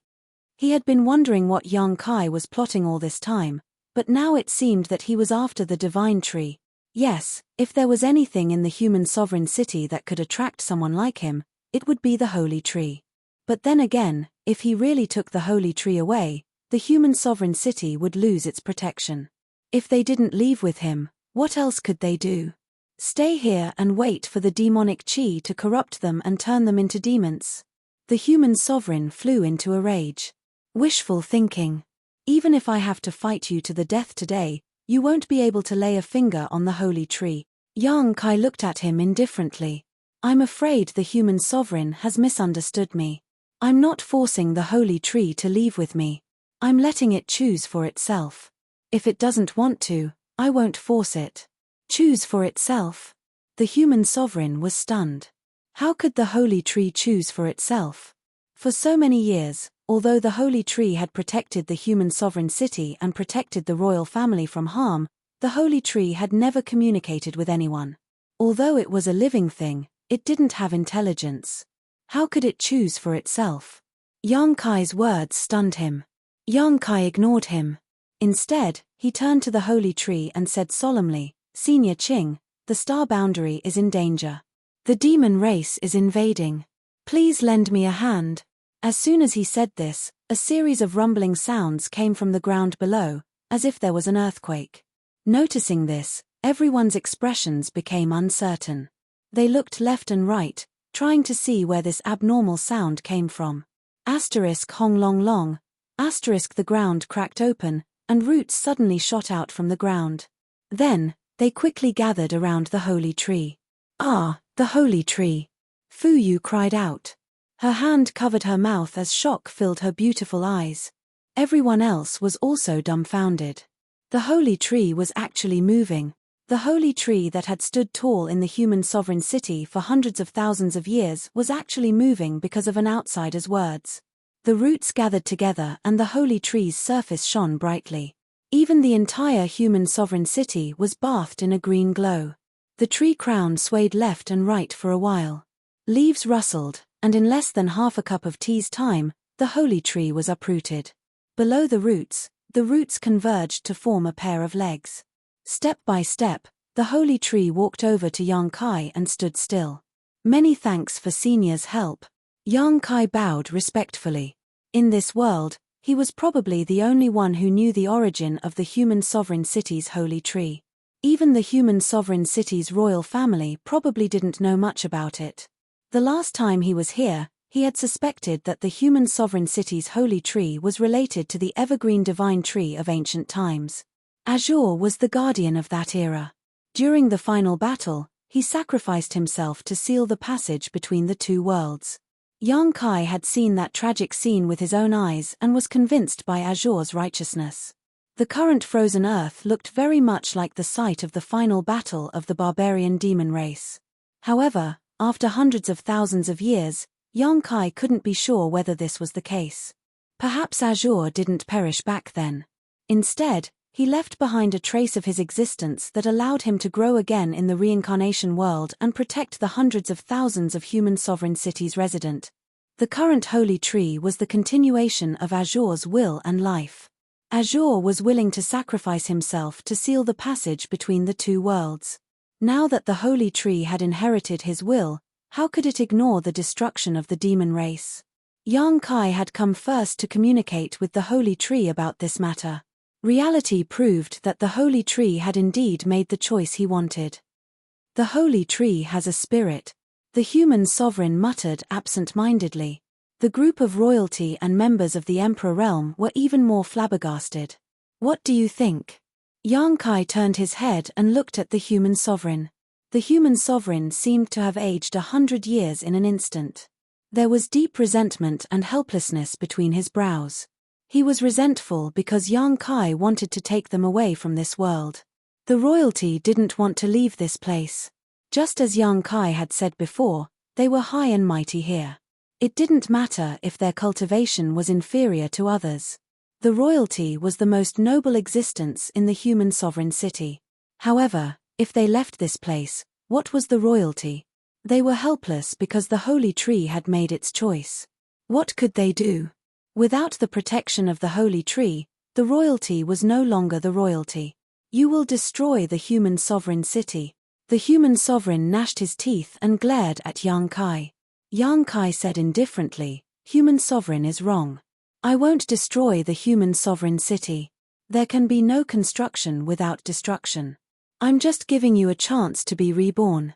He had been wondering what Yang Kai was plotting all this time, but now it seemed that he was after the divine tree. Yes, if there was anything in the human sovereign city that could attract someone like him, it would be the holy tree. But then again, if he really took the holy tree away, the human sovereign city would lose its protection. If they didn't leave with him, what else could they do? Stay here and wait for the demonic chi to corrupt them and turn them into demons. The human sovereign flew into a rage. Wishful thinking. Even if I have to fight you to the death today, you won't be able to lay a finger on the holy tree. Yang Kai looked at him indifferently. I'm afraid the human sovereign has misunderstood me. I'm not forcing the holy tree to leave with me. I'm letting it choose for itself. If it doesn't want to, I won't force it. Choose for itself? The human sovereign was stunned. How could the holy tree choose for itself? For so many years, although the holy tree had protected the human sovereign city and protected the royal family from harm, the holy tree had never communicated with anyone. Although it was a living thing, it didn't have intelligence. How could it choose for itself? Yang Kai's words stunned him. Yang Kai ignored him. Instead, he turned to the holy tree and said solemnly, Senior Qing, the star boundary is in danger. The demon race is invading. Please lend me a hand. As soon as he said this, a series of rumbling sounds came from the ground below, as if there was an earthquake. Noticing this, everyone's expressions became uncertain. They looked left and right, trying to see where this abnormal sound came from. Asterisk Hong Long Long. Asterisk the ground cracked open, and roots suddenly shot out from the ground. Then, they quickly gathered around the holy tree. Ah, the holy tree! Fu Yu cried out. Her hand covered her mouth as shock filled her beautiful eyes. Everyone else was also dumbfounded. The holy tree was actually moving. The holy tree that had stood tall in the human sovereign city for hundreds of thousands of years was actually moving because of an outsider's words. The roots gathered together and the holy tree's surface shone brightly. Even the entire human sovereign city was bathed in a green glow. The tree crown swayed left and right for a while. Leaves rustled, and in less than half a cup of tea's time, the holy tree was uprooted. Below the roots converged to form a pair of legs. Step by step, the holy tree walked over to Yang Kai and stood still. Many thanks for Senior's help. Yang Kai bowed respectfully. In this world, he was probably the only one who knew the origin of the human sovereign city's holy tree. Even the human sovereign city's royal family probably didn't know much about it. The last time he was here, he had suspected that the human sovereign city's holy tree was related to the evergreen divine tree of ancient times. Azure was the guardian of that era. During the final battle, he sacrificed himself to seal the passage between the two worlds. Yang Kai had seen that tragic scene with his own eyes and was convinced by Azure's righteousness. The current frozen earth looked very much like the site of the final battle of the barbarian demon race. However, After hundreds of thousands of years, Yang Kai couldn't be sure whether this was the case. Perhaps Azure didn't perish back then. Instead, he left behind a trace of his existence that allowed him to grow again in the reincarnation world and protect the hundreds of thousands of human sovereign cities resident. The current holy tree was the continuation of Azure's will and life. Azure was willing to sacrifice himself to seal the passage between the two worlds. Now that the holy tree had inherited his will, how could it ignore the destruction of the demon race? Yang Kai had come first to communicate with the holy tree about this matter. Reality proved that the holy tree had indeed made the choice he wanted. The holy tree has a spirit, the human sovereign muttered absent-mindedly. The group of royalty and members of the emperor realm were even more flabbergasted. What do you think? Yang Kai turned his head and looked at the human sovereign. The human sovereign seemed to have aged 100 years in an instant. There was deep resentment and helplessness between his brows. He was resentful because Yang Kai wanted to take them away from this world. The royalty didn't want to leave this place. Just as Yang Kai had said before, they were high and mighty here. It didn't matter if their cultivation was inferior to others. The royalty was the most noble existence in the human sovereign city. However, if they left this place, what was the royalty? They were helpless because the holy tree had made its choice. What could they do? Without the protection of the holy tree, the royalty was no longer the royalty. You will destroy the human sovereign city. The human sovereign gnashed his teeth and glared at Yang Kai. Yang Kai said indifferently, "Human sovereign is wrong. I won't destroy the human sovereign city. There can be no construction without destruction. I'm just giving you a chance to be reborn."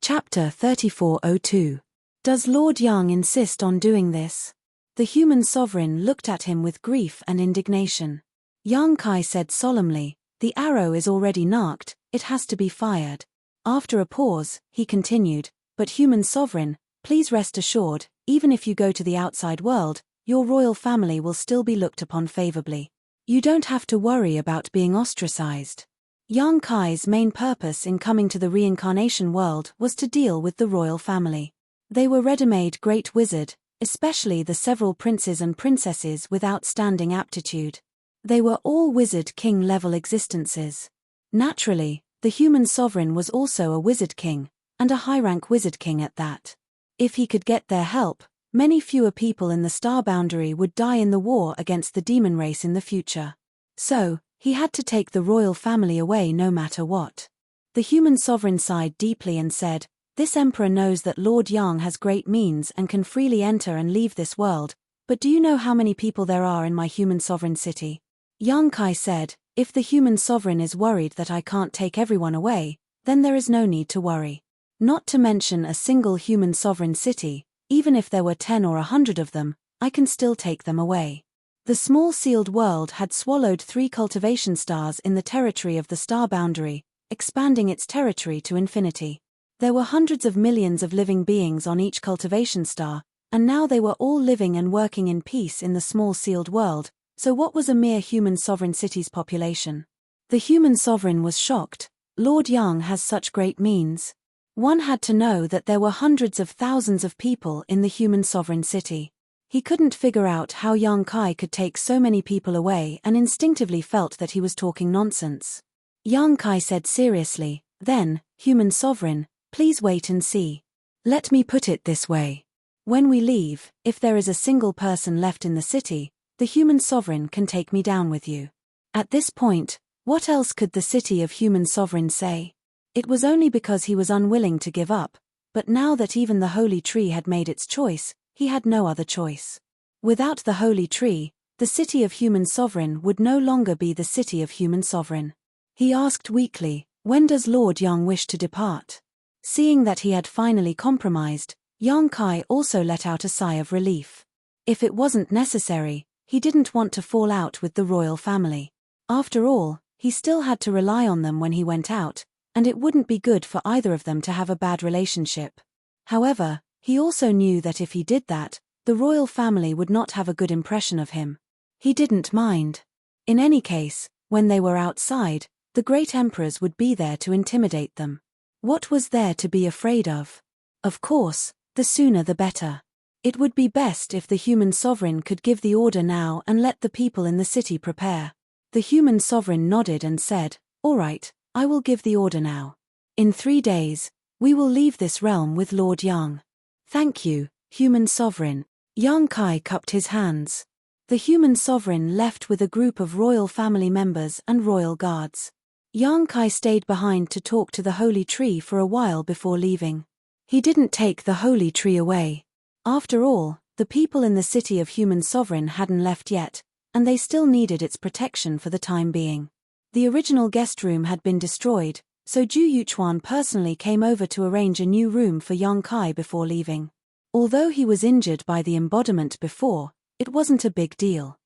Chapter 3402. Does Lord Yang insist on doing this? The human sovereign looked at him with grief and indignation. Yang Kai said solemnly, "The arrow is already marked, it has to be fired." After a pause, he continued, "But human sovereign, please rest assured, even if you go to the outside world, your royal family will still be looked upon favorably. You don't have to worry about being ostracized." Yang Kai's main purpose in coming to the reincarnation world was to deal with the royal family. They were ready-made great wizard, especially the several princes and princesses with outstanding aptitude. They were all wizard king-level existences. Naturally, the human sovereign was also a wizard king, and a high-rank wizard king at that. If he could get their help, many fewer people in the star boundary would die in the war against the demon race in the future. So, he had to take the royal family away no matter what. The human sovereign sighed deeply and said, "This emperor knows that Lord Yang has great means and can freely enter and leave this world, but do you know how many people there are in my human sovereign city?" Yang Kai said, "If the human sovereign is worried that I can't take everyone away, then there is no need to worry. Not to mention a single human sovereign city, even if there were 10 or 100 of them, I can still take them away." The small sealed world had swallowed 3 cultivation stars in the territory of the star boundary, expanding its territory to infinity. There were hundreds of millions of living beings on each cultivation star, and now they were all living and working in peace in the small sealed world, so what was a mere human sovereign city's population? The human sovereign was shocked. Lord Yang has such great means. One had to know that there were hundreds of thousands of people in the human sovereign city. He couldn't figure out how Yang Kai could take so many people away and instinctively felt that he was talking nonsense. Yang Kai said seriously, "Then, human sovereign, please wait and see. Let me put it this way. When we leave, if there is a single person left in the city, the human sovereign can take me down with you." At this point, what else could the city of human sovereign say? It was only because he was unwilling to give up, but now that even the holy tree had made its choice, he had no other choice. Without the holy tree, the city of human sovereign would no longer be the city of human sovereign. He asked weakly, "When does Lord Yang wish to depart?" Seeing that he had finally compromised, Yang Kai also let out a sigh of relief. If it wasn't necessary, he didn't want to fall out with the royal family. After all, he still had to rely on them when he went out, and it wouldn't be good for either of them to have a bad relationship. However, he also knew that if he did that, the royal family would not have a good impression of him. He didn't mind. In any case, when they were outside, the great emperors would be there to intimidate them. What was there to be afraid of? Of course, the sooner the better. It would be best if the human sovereign could give the order now and let the people in the city prepare. The human sovereign nodded and said, "All right, I will give the order now. In 3 days, we will leave this realm with Lord Yang." "Thank you, human sovereign." Yang Kai cupped his hands. The human sovereign left with a group of royal family members and royal guards. Yang Kai stayed behind to talk to the holy tree for a while before leaving. He didn't take the holy tree away. After all, the people in the city of human sovereign hadn't left yet, and they still needed its protection for the time being. The original guest room had been destroyed, so Ju Yuchuan personally came over to arrange a new room for Yang Kai before leaving. Although he was injured by the embodiment before, it wasn't a big deal.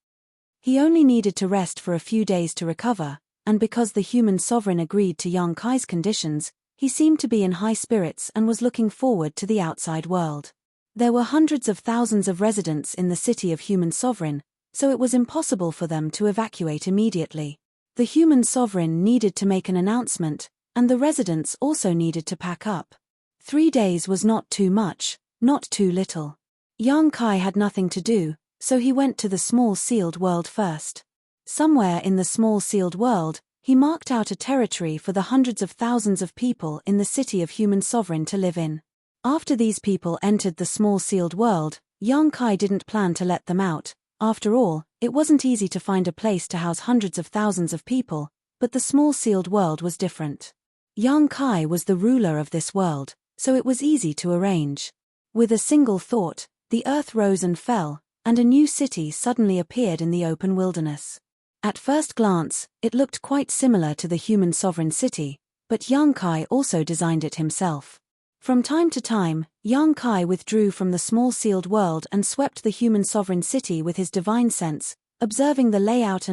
He only needed to rest for a few days to recover, and because the human sovereign agreed to Yang Kai's conditions, he seemed to be in high spirits and was looking forward to the outside world. There were hundreds of thousands of residents in the city of human sovereign, so it was impossible for them to evacuate immediately. The human sovereign needed to make an announcement, and the residents also needed to pack up. 3 days was not too much, not too little. Yang Kai had nothing to do, so he went to the small sealed world first. Somewhere in the small sealed world, he marked out a territory for the hundreds of thousands of people in the city of human sovereign to live in. After these people entered the small sealed world, Yang Kai didn't plan to let them out. After all, it wasn't easy to find a place to house hundreds of thousands of people, but the small sealed world was different. Yang Kai was the ruler of this world, so it was easy to arrange. With a single thought, the earth rose and fell, and a new city suddenly appeared in the open wilderness. At first glance, it looked quite similar to the human sovereign city, but Yang Kai also designed it himself. From time to time, Yang Kai withdrew from the small sealed world and swept the human sovereign city with his divine sense, observing the layout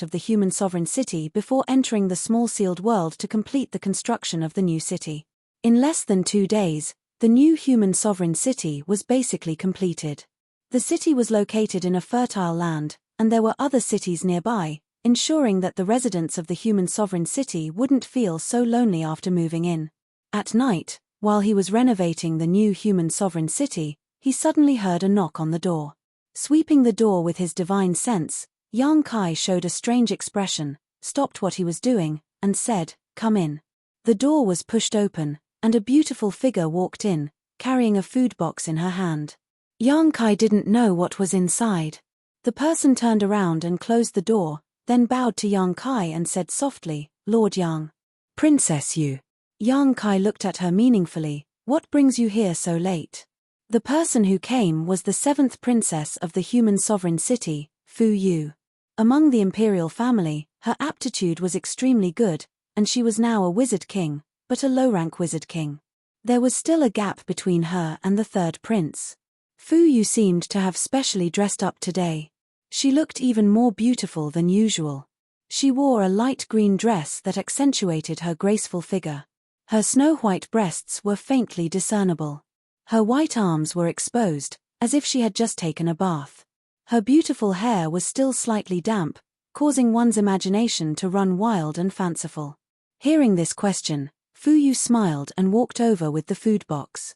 of the human sovereign city before entering the small sealed world to complete the construction of the new city. In less than 2 days, the new human sovereign city was basically completed. The city was located in a fertile land, and there were other cities nearby, ensuring that the residents of the human sovereign city wouldn't feel so lonely after moving in. At night, while he was renovating the new human sovereign city, he suddenly heard a knock on the door. Sweeping the door with his divine sense, Yang Kai showed a strange expression, stopped what he was doing, and said, "Come in." The door was pushed open, and a beautiful figure walked in, carrying a food box in her hand. Yang Kai didn't know what was inside. The person turned around and closed the door, then bowed to Yang Kai and said softly, "Lord Yang." "Princess Yu." Yang Kai looked at her meaningfully, "What brings you here so late?" The person who came was the 7th princess of the human sovereign city, Fu Yu. Among the imperial family, her aptitude was extremely good, and she was now a wizard king, but a low-rank wizard king. There was still a gap between her and the 3rd prince. Fu Yu seemed to have specially dressed up today. She looked even more beautiful than usual. She wore a light green dress that accentuated her graceful figure. Her snow-white breasts were faintly discernible. Her white arms were exposed, as if she had just taken a bath. Her beautiful hair was still slightly damp, causing one's imagination to run wild and fanciful. Hearing this question, Fu Yu smiled and walked over with the food box.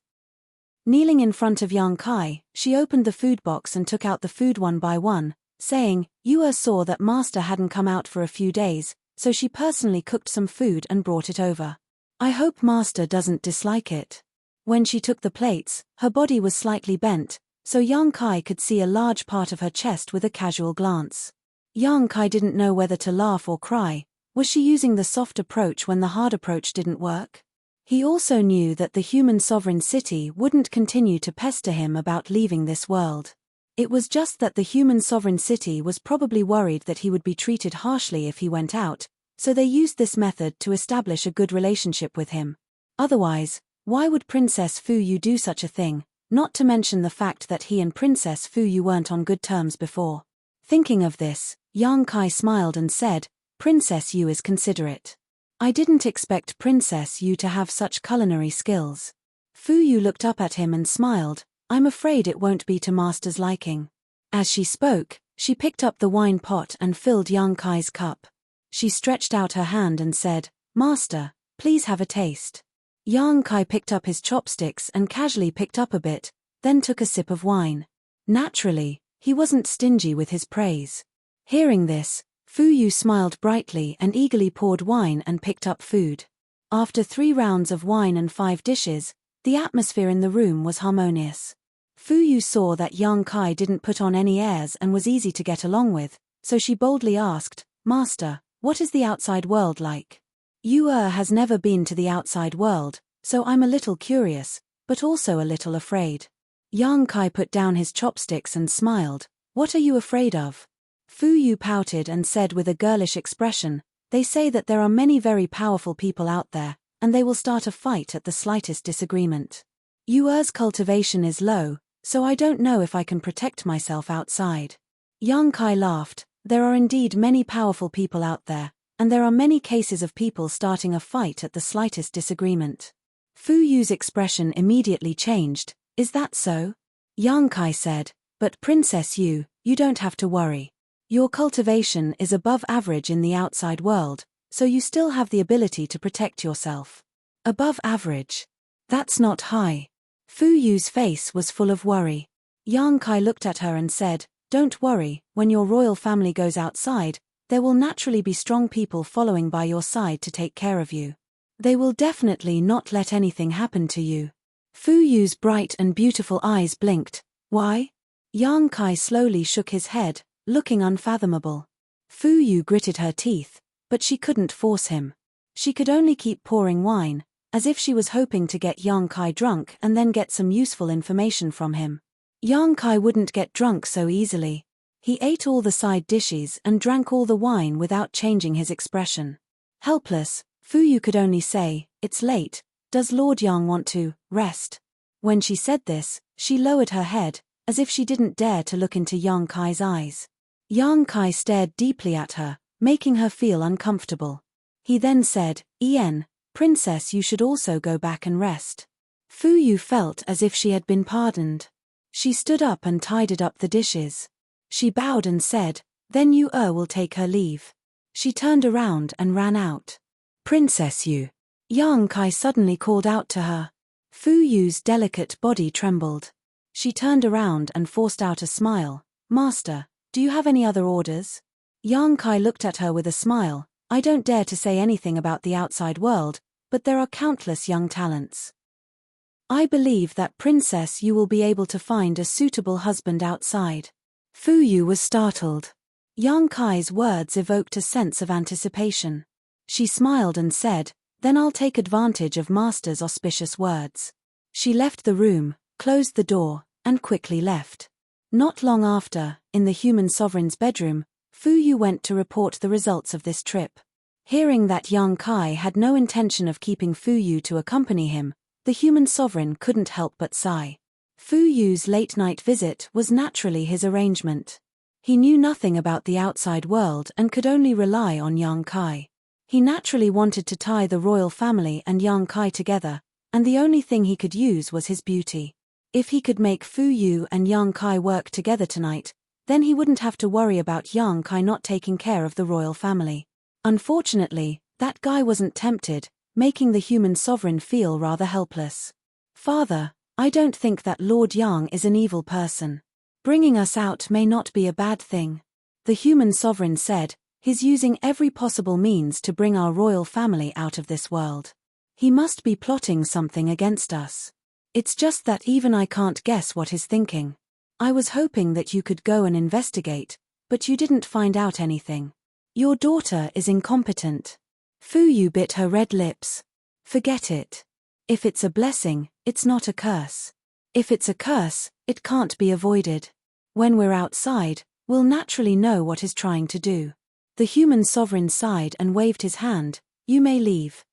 Kneeling in front of Yang Kai, she opened the food box and took out the food one by one, saying, "You saw that master hadn't come out for a few days, so she personally cooked some food and brought it over. I hope master doesn't dislike it." When she took the plates, her body was slightly bent, so Yang Kai could see a large part of her chest with a casual glance. Yang Kai didn't know whether to laugh or cry. Was she using the soft approach when the hard approach didn't work? He also knew that the human sovereign city wouldn't continue to pester him about leaving this world. It was just that the human sovereign city was probably worried that he would be treated harshly if he went out, so they used this method to establish a good relationship with him. Otherwise, why would Princess Fu Yu do such a thing, not to mention the fact that he and Princess Fu Yu weren't on good terms before? Thinking of this, Yang Kai smiled and said, "Princess Yu is considerate. I didn't expect Princess Yu to have such culinary skills." Fu Yu looked up at him and smiled, "I'm afraid it won't be to master's liking." As she spoke, she picked up the wine pot and filled Yang Kai's cup. She stretched out her hand and said, "Master, please have a taste." Yang Kai picked up his chopsticks and casually picked up a bit, then took a sip of wine. Naturally, he wasn't stingy with his praise. Hearing this, Fu Yu smiled brightly and eagerly poured wine and picked up food. After 3 rounds of wine and 5 dishes, the atmosphere in the room was harmonious. Fu Yu saw that Yang Kai didn't put on any airs and was easy to get along with, so she boldly asked, "Master, what is the outside world like?" Yu has never been to the outside world, so I'm a little curious, but also a little afraid. Yang Kai put down his chopsticks and smiled. "What are you afraid of?" Fu Yu pouted and said with a girlish expression, "They say that there are many very powerful people out there, and they will start a fight at the slightest disagreement. Yu's cultivation is low, so I don't know if I can protect myself outside." Yang Kai laughed. "There are indeed many powerful people out there, and there are many cases of people starting a fight at the slightest disagreement." Fu Yu's expression immediately changed. "Is that so?" Yang Kai said, "But Princess Yu, you don't have to worry. Your cultivation is above average in the outside world, so you still have the ability to protect yourself." "Above average? That's not high." Fu Yu's face was full of worry. Yang Kai looked at her and said, "Don't worry, when your royal family goes outside, there will naturally be strong people following by your side to take care of you. They will definitely not let anything happen to you." Fu Yu's bright and beautiful eyes blinked. "Why?" Yang Kai slowly shook his head, looking unfathomable. Fu Yu gritted her teeth, but she couldn't force him. She could only keep pouring wine, as if she was hoping to get Yang Kai drunk and then get some useful information from him. Yang Kai wouldn't get drunk so easily. He ate all the side dishes and drank all the wine without changing his expression. Helpless, Fu Yu could only say, "It's late. Does Lord Yang want to rest?" When she said this, she lowered her head, as if she didn't dare to look into Yang Kai's eyes. Yang Kai stared deeply at her, making her feel uncomfortable. He then said, "Princess, you should also go back and rest." Fu Yu felt as if she had been pardoned. She stood up and tidied up the dishes. She bowed and said, "Then Yu will take her leave." She turned around and ran out. "Princess Yu!" Yang Kai suddenly called out to her. Fu Yu's delicate body trembled. She turned around and forced out a smile. "Master, do you have any other orders?" Yang Kai looked at her with a smile. "I don't dare to say anything about the outside world, but there are countless young talents. I believe that Princess Yu will be able to find a suitable husband outside." Fu Yu was startled. Yang Kai's words evoked a sense of anticipation. She smiled and said, "Then I'll take advantage of Master's auspicious words." She left the room, closed the door, and quickly left. Not long after, in the human sovereign's bedroom, Fu Yu went to report the results of this trip. Hearing that Yang Kai had no intention of keeping Fu Yu to accompany him, the human sovereign couldn't help but sigh. Fu Yu's late-night visit was naturally his arrangement. He knew nothing about the outside world and could only rely on Yang Kai. He naturally wanted to tie the royal family and Yang Kai together, and the only thing he could use was his beauty. If he could make Fu Yu and Yang Kai work together tonight, then he wouldn't have to worry about Yang Kai not taking care of the royal family. Unfortunately, that guy wasn't tempted, making the human sovereign feel rather helpless. "Father, I don't think that Lord Yang is an evil person. Bringing us out may not be a bad thing," the human sovereign said. "He's using every possible means to bring our royal family out of this world. He must be plotting something against us. It's just that even I can't guess what he's thinking. I was hoping that you could go and investigate, but you didn't find out anything. Your daughter is incompetent." Fu Yu bit her red lips. "Forget it. If it's a blessing, it's not a curse. If it's a curse, it can't be avoided. When we're outside, we'll naturally know what he's trying to do." The human sovereign sighed and waved his hand. "You may leave."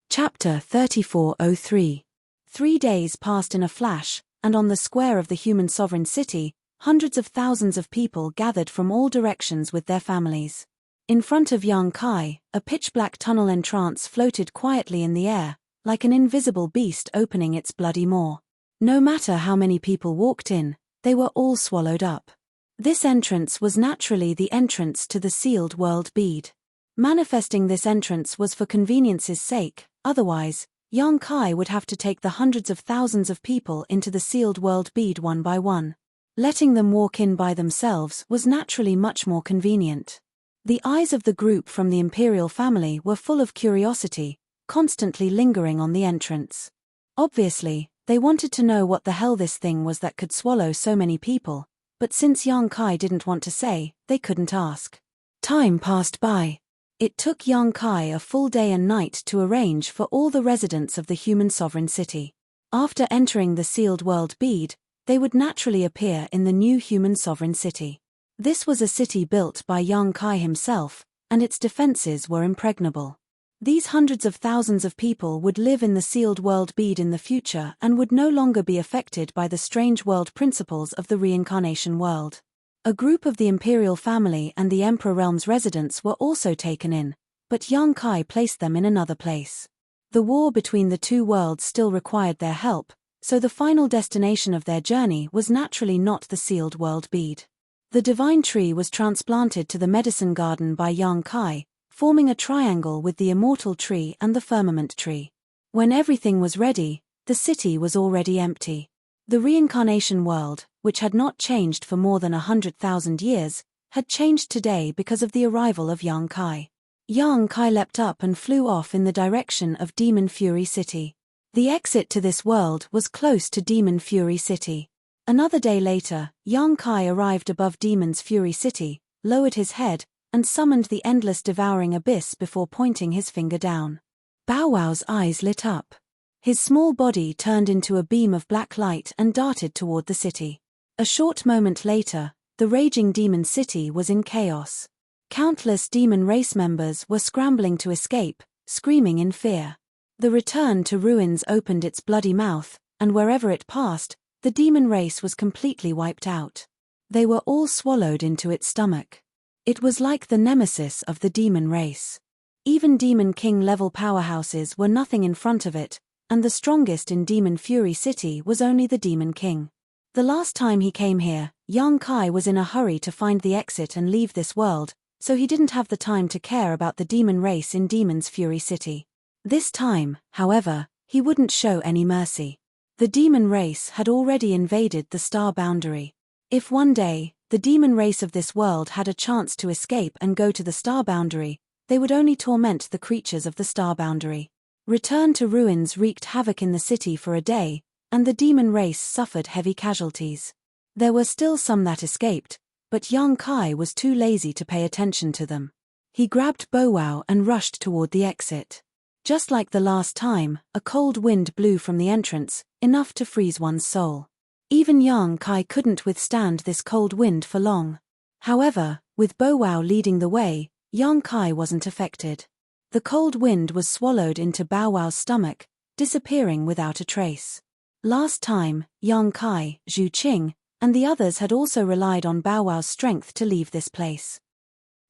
Chapter 3403. 3 days passed in a flash, and on the square of the human sovereign city, hundreds of thousands of people gathered from all directions with their families. In front of Yang Kai, a pitch-black tunnel entrance floated quietly in the air, like an invisible beast opening its bloody maw. No matter how many people walked in, they were all swallowed up. This entrance was naturally the entrance to the sealed world bead. Manifesting this entrance was for convenience's sake, Otherwise, Yang Kai would have to take the hundreds of thousands of people into the sealed world bead one by one. Letting them walk in by themselves was naturally much more convenient. The eyes of the group from the imperial family were full of curiosity, constantly lingering on the entrance. Obviously, they wanted to know what the hell this thing was that could swallow so many people, but since Yang Kai didn't want to say, they couldn't ask. Time passed by. It took Yang Kai a full day and night to arrange for all the residents of the human sovereign city. After entering the sealed world bead, they would naturally appear in the new human sovereign city. This was a city built by Yang Kai himself, and its defenses were impregnable. These hundreds of thousands of people would live in the sealed world bead in the future and would no longer be affected by the strange world principles of the reincarnation world. A group of the imperial family and the emperor realm's residents were also taken in, but Yang Kai placed them in another place. The war between the two worlds still required their help, so the final destination of their journey was naturally not the sealed world bead. The divine tree was transplanted to the medicine garden by Yang Kai, forming a triangle with the immortal tree and the firmament tree. When everything was ready, the city was already empty. The reincarnation world, which had not changed for more than 100,000 years, had changed today because of the arrival of Yang Kai. Yang Kai leapt up and flew off in the direction of Demon Fury City. The exit to this world was close to Demon Fury City. Another day later, Yang Kai arrived above Demon's Fury City, lowered his head, and summoned the endless devouring abyss before pointing his finger down. Bow Wow's eyes lit up. His small body turned into a beam of black light and darted toward the city. A short moment later, the raging demon city was in chaos. Countless demon race members were scrambling to escape, screaming in fear. The return to ruins opened its bloody mouth, and wherever it passed, the demon race was completely wiped out. They were all swallowed into its stomach. It was like the nemesis of the demon race. Even Demon King level powerhouses were nothing in front of it, and the strongest in Demon Fury City was only the Demon King. The last time he came here, Yang Kai was in a hurry to find the exit and leave this world, so he didn't have the time to care about the demon race in Demon's Fury City. This time, however, he wouldn't show any mercy. The demon race had already invaded the star boundary. If one day, the demon race of this world had a chance to escape and go to the star boundary, they would only torment the creatures of the star boundary. Return to ruins wreaked havoc in the city for a day, and the demon race suffered heavy casualties. There were still some that escaped, but Yang Kai was too lazy to pay attention to them. He grabbed Bow Wow and rushed toward the exit. Just like the last time, a cold wind blew from the entrance, enough to freeze one's soul. Even Yang Kai couldn't withstand this cold wind for long. However, with Bow Wow leading the way, Yang Kai wasn't affected. The cold wind was swallowed into Bow Wow's stomach, disappearing without a trace. Last time, Yang Kai, Zhu Qing, and the others had also relied on Bow Wow's strength to leave this place.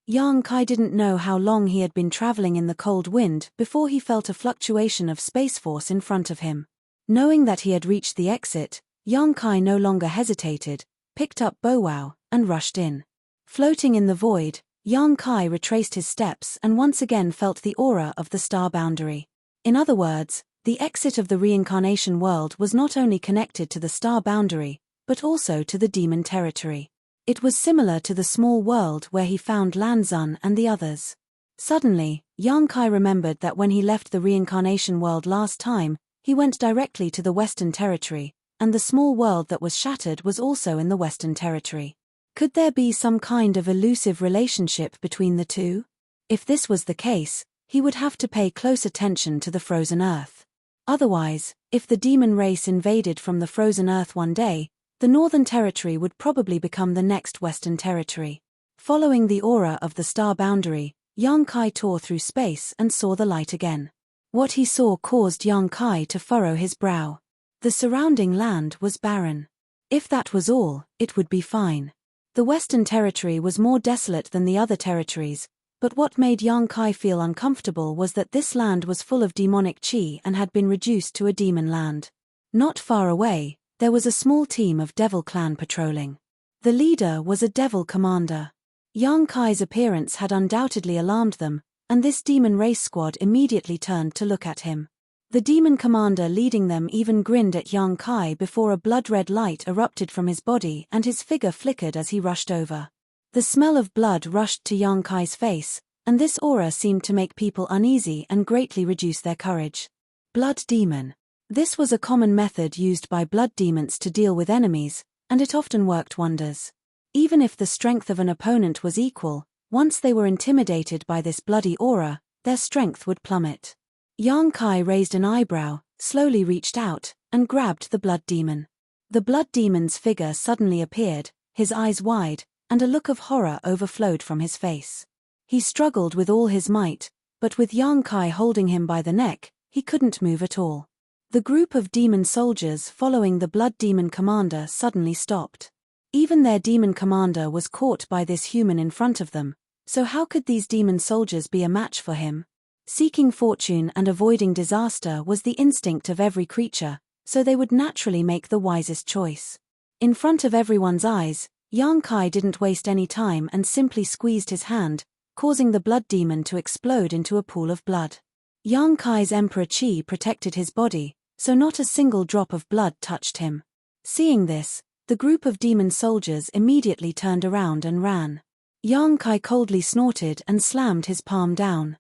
Yang Kai didn't know how long he had been traveling in the cold wind before he felt a fluctuation of space force in front of him. Knowing that he had reached the exit, Yang Kai no longer hesitated, picked up Bow Wow, and rushed in. Floating in the void, Yang Kai retraced his steps and once again felt the aura of the star boundary. In other words, the exit of the reincarnation world was not only connected to the star boundary, but also to the demon territory. It was similar to the small world where he found Lan Xun and the others. Suddenly, Yang Kai remembered that when he left the reincarnation world last time, he went directly to the Western Territory, and the small world that was shattered was also in the Western Territory. Could there be some kind of elusive relationship between the two? If this was the case, he would have to pay close attention to the frozen earth. Otherwise, if the demon race invaded from the frozen earth one day, the Northern Territory would probably become the next Western Territory. Following the aura of the star boundary, Yang Kai tore through space and saw the light again. What he saw caused Yang Kai to furrow his brow. The surrounding land was barren. If that was all, it would be fine. The Western Territory was more desolate than the other territories, but what made Yang Kai feel uncomfortable was that this land was full of demonic chi and had been reduced to a demon land. Not far away, there was a small team of Devil Clan patrolling. The leader was a Devil commander. Yang Kai's appearance had undoubtedly alarmed them, and this demon race squad immediately turned to look at him. The demon commander leading them even grinned at Yang Kai before a blood-red light erupted from his body and his figure flickered as he rushed over. The smell of blood rushed to Yang Kai's face, and this aura seemed to make people uneasy and greatly reduce their courage. Blood demon. This was a common method used by blood demons to deal with enemies, and it often worked wonders. Even if the strength of an opponent was equal, once they were intimidated by this bloody aura, their strength would plummet. Yang Kai raised an eyebrow, slowly reached out, and grabbed the blood demon. The blood demon's figure suddenly appeared, his eyes wide, and a look of horror overflowed from his face. He struggled with all his might, but with Yang Kai holding him by the neck, he couldn't move at all. The group of demon soldiers following the blood demon commander suddenly stopped. Even their demon commander was caught by this human in front of them, so how could these demon soldiers be a match for him? Seeking fortune and avoiding disaster was the instinct of every creature, so they would naturally make the wisest choice. In front of everyone's eyes, Yang Kai didn't waste any time and simply squeezed his hand, causing the blood demon to explode into a pool of blood. Yang Kai's Emperor Qi protected his body, so not a single drop of blood touched him. Seeing this, the group of demon soldiers immediately turned around and ran. Yang Kai coldly snorted and slammed his palm down.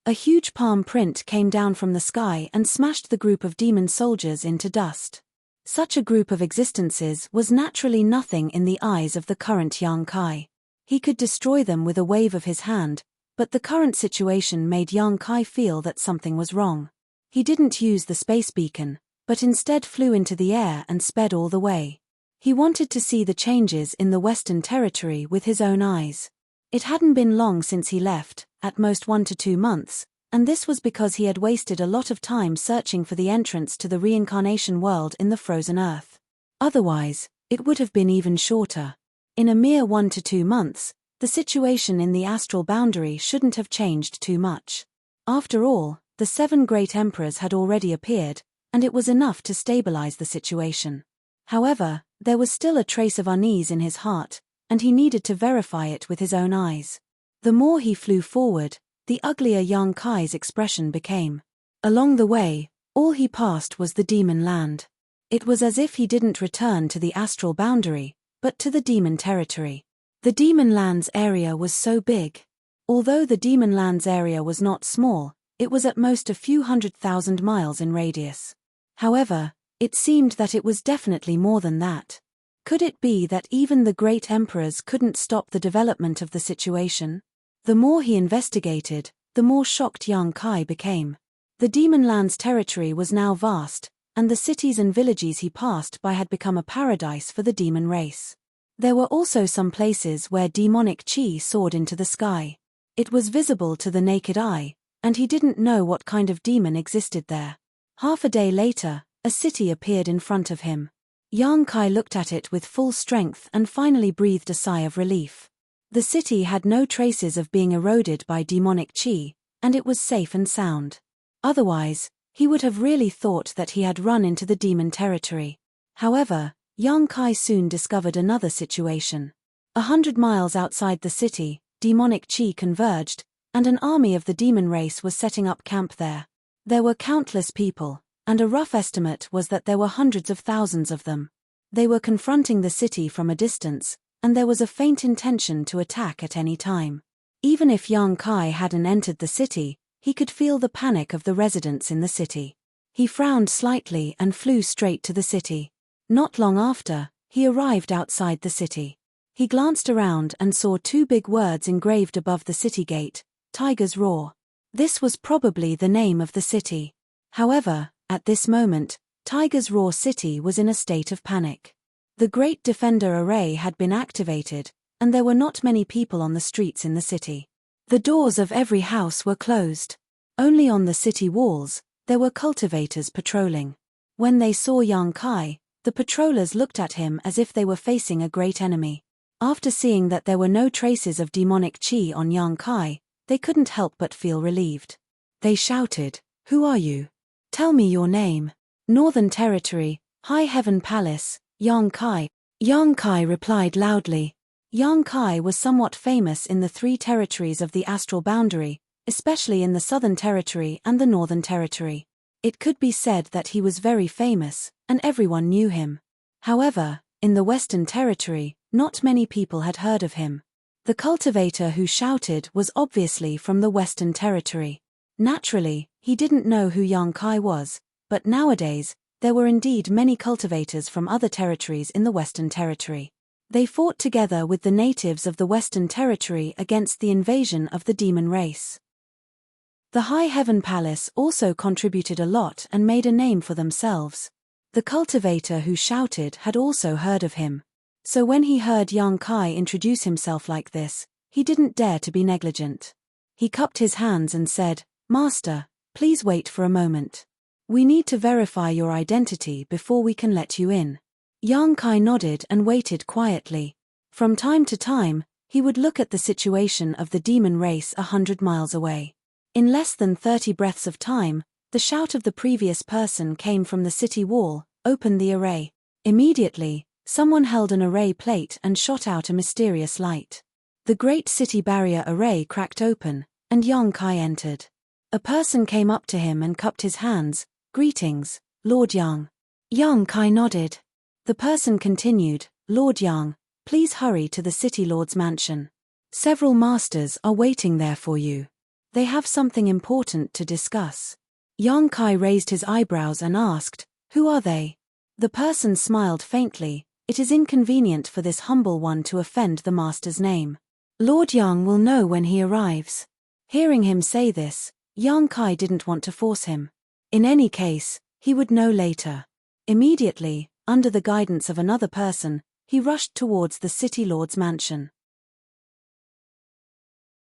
A huge palm print came down from the sky and smashed the group of demon soldiers into dust. Such a group of existences was naturally nothing in the eyes of the current Yang Kai. He could destroy them with a wave of his hand, but the current situation made Yang Kai feel that something was wrong. He didn't use the space beacon, but instead flew into the air and sped all the way. He wanted to see the changes in the Western Territory with his own eyes. It hadn't been long since he left, at most 1 to 2 months, and this was because he had wasted a lot of time searching for the entrance to the reincarnation world in the frozen earth. Otherwise, it would have been even shorter. In a mere 1 to 2 months, the situation in the astral boundary shouldn't have changed too much. After all, the 7 great emperors had already appeared, and it was enough to stabilize the situation. However, there was still a trace of unease in his heart, and he needed to verify it with his own eyes. The more he flew forward, the uglier Yang Kai's expression became. Along the way, all he passed was the demon land. It was as if he didn't return to the astral boundary, but to the demon territory. The demon land's area was so big. Although the demon land's area was not small, it was at most a few 100,000 miles in radius. However, it seemed that it was definitely more than that. Could it be that even the great emperors couldn't stop the development of the situation? The more he investigated, the more shocked Yang Kai became. The demon land's territory was now vast, and the cities and villages he passed by had become a paradise for the demon race. There were also some places where demonic qi soared into the sky. It was visible to the naked eye, and he didn't know what kind of demon existed there. Half a day later, a city appeared in front of him. Yang Kai looked at it with full strength and finally breathed a sigh of relief. The city had no traces of being eroded by demonic qi, and it was safe and sound. Otherwise, he would have really thought that he had run into the demon territory. However, Yang Kai soon discovered another situation. 100 miles outside the city, demonic qi converged, and an army of the demon race was setting up camp there. There were countless people, and a rough estimate was that there were hundreds of thousands of them. They were confronting the city from a distance, and there was a faint intention to attack at any time. Even if Yang Kai hadn't entered the city, he could feel the panic of the residents in the city. He frowned slightly and flew straight to the city. Not long after, he arrived outside the city. He glanced around and saw 2 big words engraved above the city gate, Tiger's Roar. This was probably the name of the city. However, at this moment, Tiger's Roar City was in a state of panic. The Great Defender Array had been activated, and there were not many people on the streets in the city. The doors of every house were closed. Only on the city walls, there were cultivators patrolling. When they saw Yang Kai, the patrollers looked at him as if they were facing a great enemy. After seeing that there were no traces of demonic qi on Yang Kai, they couldn't help but feel relieved. They shouted, "Who are you? Tell me your name." "Northern Territory, High Heaven Palace, Yang Kai." Yang Kai replied loudly. Yang Kai was somewhat famous in the three territories of the astral boundary, especially in the Southern Territory and the Northern Territory. It could be said that he was very famous, and everyone knew him. However, in the Western Territory, not many people had heard of him. The cultivator who shouted was obviously from the Western Territory. Naturally, he didn't know who Yang Kai was, but nowadays, there were indeed many cultivators from other territories in the Western Territory. They fought together with the natives of the Western Territory against the invasion of the demon race. The High Heaven Palace also contributed a lot and made a name for themselves. The cultivator who shouted had also heard of him. So when he heard Yang Kai introduce himself like this, he didn't dare to be negligent. He cupped his hands and said, "Master, please wait for a moment. We need to verify your identity before we can let you in." Yang Kai nodded and waited quietly. From time to time, he would look at the situation of the demon race 100 miles away. In less than 30 breaths of time, the shout of the previous person came from the city wall, "Open the array." Immediately, someone held an array plate and shot out a mysterious light. The great city barrier array cracked open, and Yang Kai entered. A person came up to him and cupped his hands. "Greetings, Lord Yang." Yang Kai nodded. The person continued, "Lord Yang, please hurry to the city lord's mansion. Several masters are waiting there for you. They have something important to discuss." Yang Kai raised his eyebrows and asked, "Who are they?" The person smiled faintly. "It is inconvenient for this humble one to offend the master's name. Lord Yang will know when he arrives." Hearing him say this, Yang Kai didn't want to force him. In any case, he would know later. Immediately, under the guidance of another person, he rushed towards the city lord's mansion.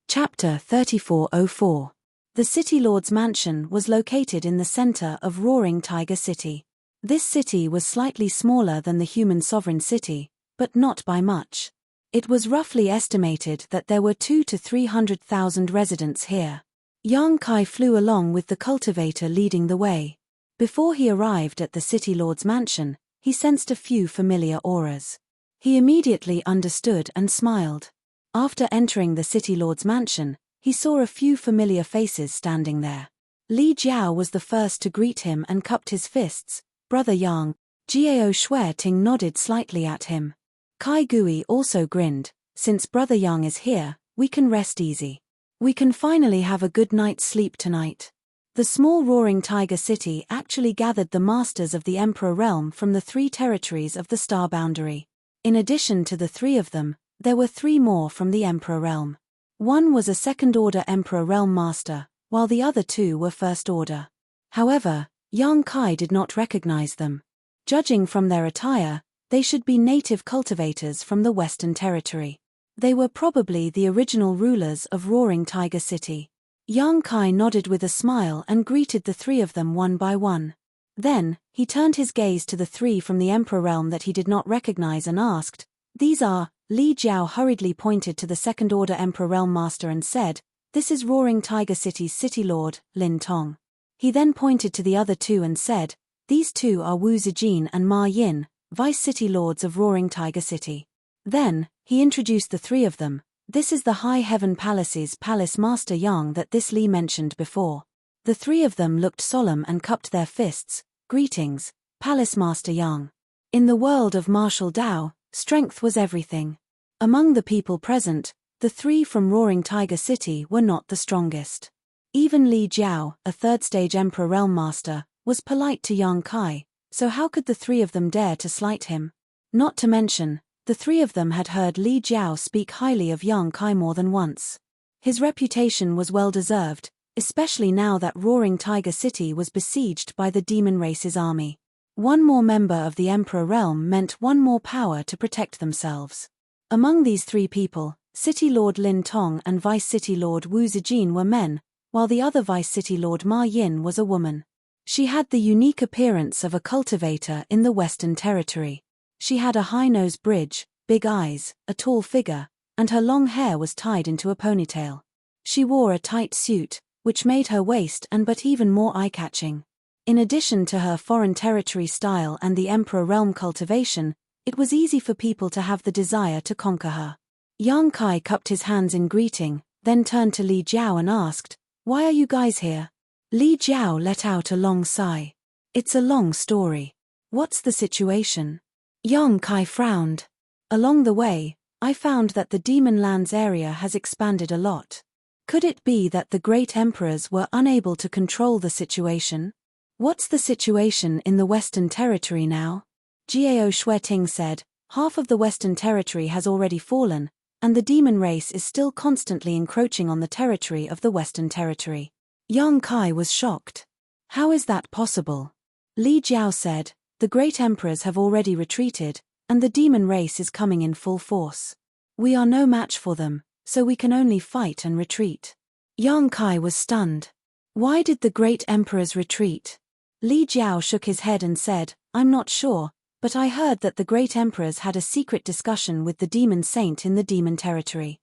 Chapter 3404. The city lord's mansion was located in the center of Roaring Tiger City. This city was slightly smaller than the human sovereign city, but not by much. It was roughly estimated that there were 200,000 to 300,000 residents here. Yang Kai flew along with the cultivator leading the way. Before he arrived at the city lord's mansion, he sensed a few familiar auras. He immediately understood and smiled. After entering the city lord's mansion, he saw a few familiar faces standing there. Li Jiao was the first to greet him and cupped his fists. "Brother Yang." Jiao Shueting nodded slightly at him. Kai Gui also grinned. "Since Brother Yang is here, we can rest easy. We can finally have a good night's sleep tonight." The small Roaring Tiger City actually gathered the masters of the Emperor Realm from the three territories of the Star Boundary. In addition to the three of them, there were three more from the Emperor Realm. One was a second-order Emperor Realm Master, while the other two were first-order. However, Yang Kai did not recognize them. Judging from their attire, they should be native cultivators from the Western Territory. They were probably the original rulers of Roaring Tiger City. Yang Kai nodded with a smile and greeted the three of them one by one. Then, he turned his gaze to the three from the Emperor Realm that he did not recognize and asked, "These are..." Li Jiao hurriedly pointed to the second-order Emperor Realm Master and said, "This is Roaring Tiger City's City Lord, Lin Tong." He then pointed to the other two and said, "These two are Wu Zijin and Ma Yin, Vice City Lords of Roaring Tiger City." Then, he introduced the three of them. "This is the High Heaven Palace's Palace Master Yang that this Li mentioned before." The three of them looked solemn and cupped their fists. "Greetings, Palace Master Yang." In the world of martial Dao, strength was everything. Among the people present, the three from Roaring Tiger City were not the strongest. Even Li Jiao, a third-stage Emperor Realm Master, was polite to Yang Kai, so how could the three of them dare to slight him? Not to mention, the three of them had heard Li Jiao speak highly of Yang Kai more than once. His reputation was well-deserved, especially now that Roaring Tiger City was besieged by the demon race's army. One more member of the Emperor Realm meant one more power to protect themselves. Among these three people, City Lord Lin Tong and Vice City Lord Wu Zijin were men, while the other Vice City Lord Ma Yin was a woman. She had the unique appearance of a cultivator in the Western Territory. She had a high-nose bridge, big eyes, a tall figure, and her long hair was tied into a ponytail. She wore a tight suit, which made her waist and but even more eye-catching. In addition to her foreign territory style and the Emperor Realm cultivation, it was easy for people to have the desire to conquer her. Yang Kai cupped his hands in greeting, then turned to Li Jiao and asked, "Why are you guys here?" Li Jiao let out a long sigh. "It's a long story. What's the situation?" Yang Kai frowned. "Along the way, I found that the Demon Lands area has expanded a lot. Could it be that the great emperors were unable to control the situation? What's the situation in the Western Territory now?" Gao Shueting said, "Half of the Western Territory has already fallen, and the demon race is still constantly encroaching on the territory of the Western Territory." Yang Kai was shocked. "How is that possible?" Li Jiao said, "The great emperors have already retreated, and the demon race is coming in full force. We are no match for them, so we can only fight and retreat." Yang Kai was stunned. "Why did the great emperors retreat?" Li Jiao shook his head and said, "I'm not sure, but I heard that the great emperors had a secret discussion with the demon saint in the demon territory.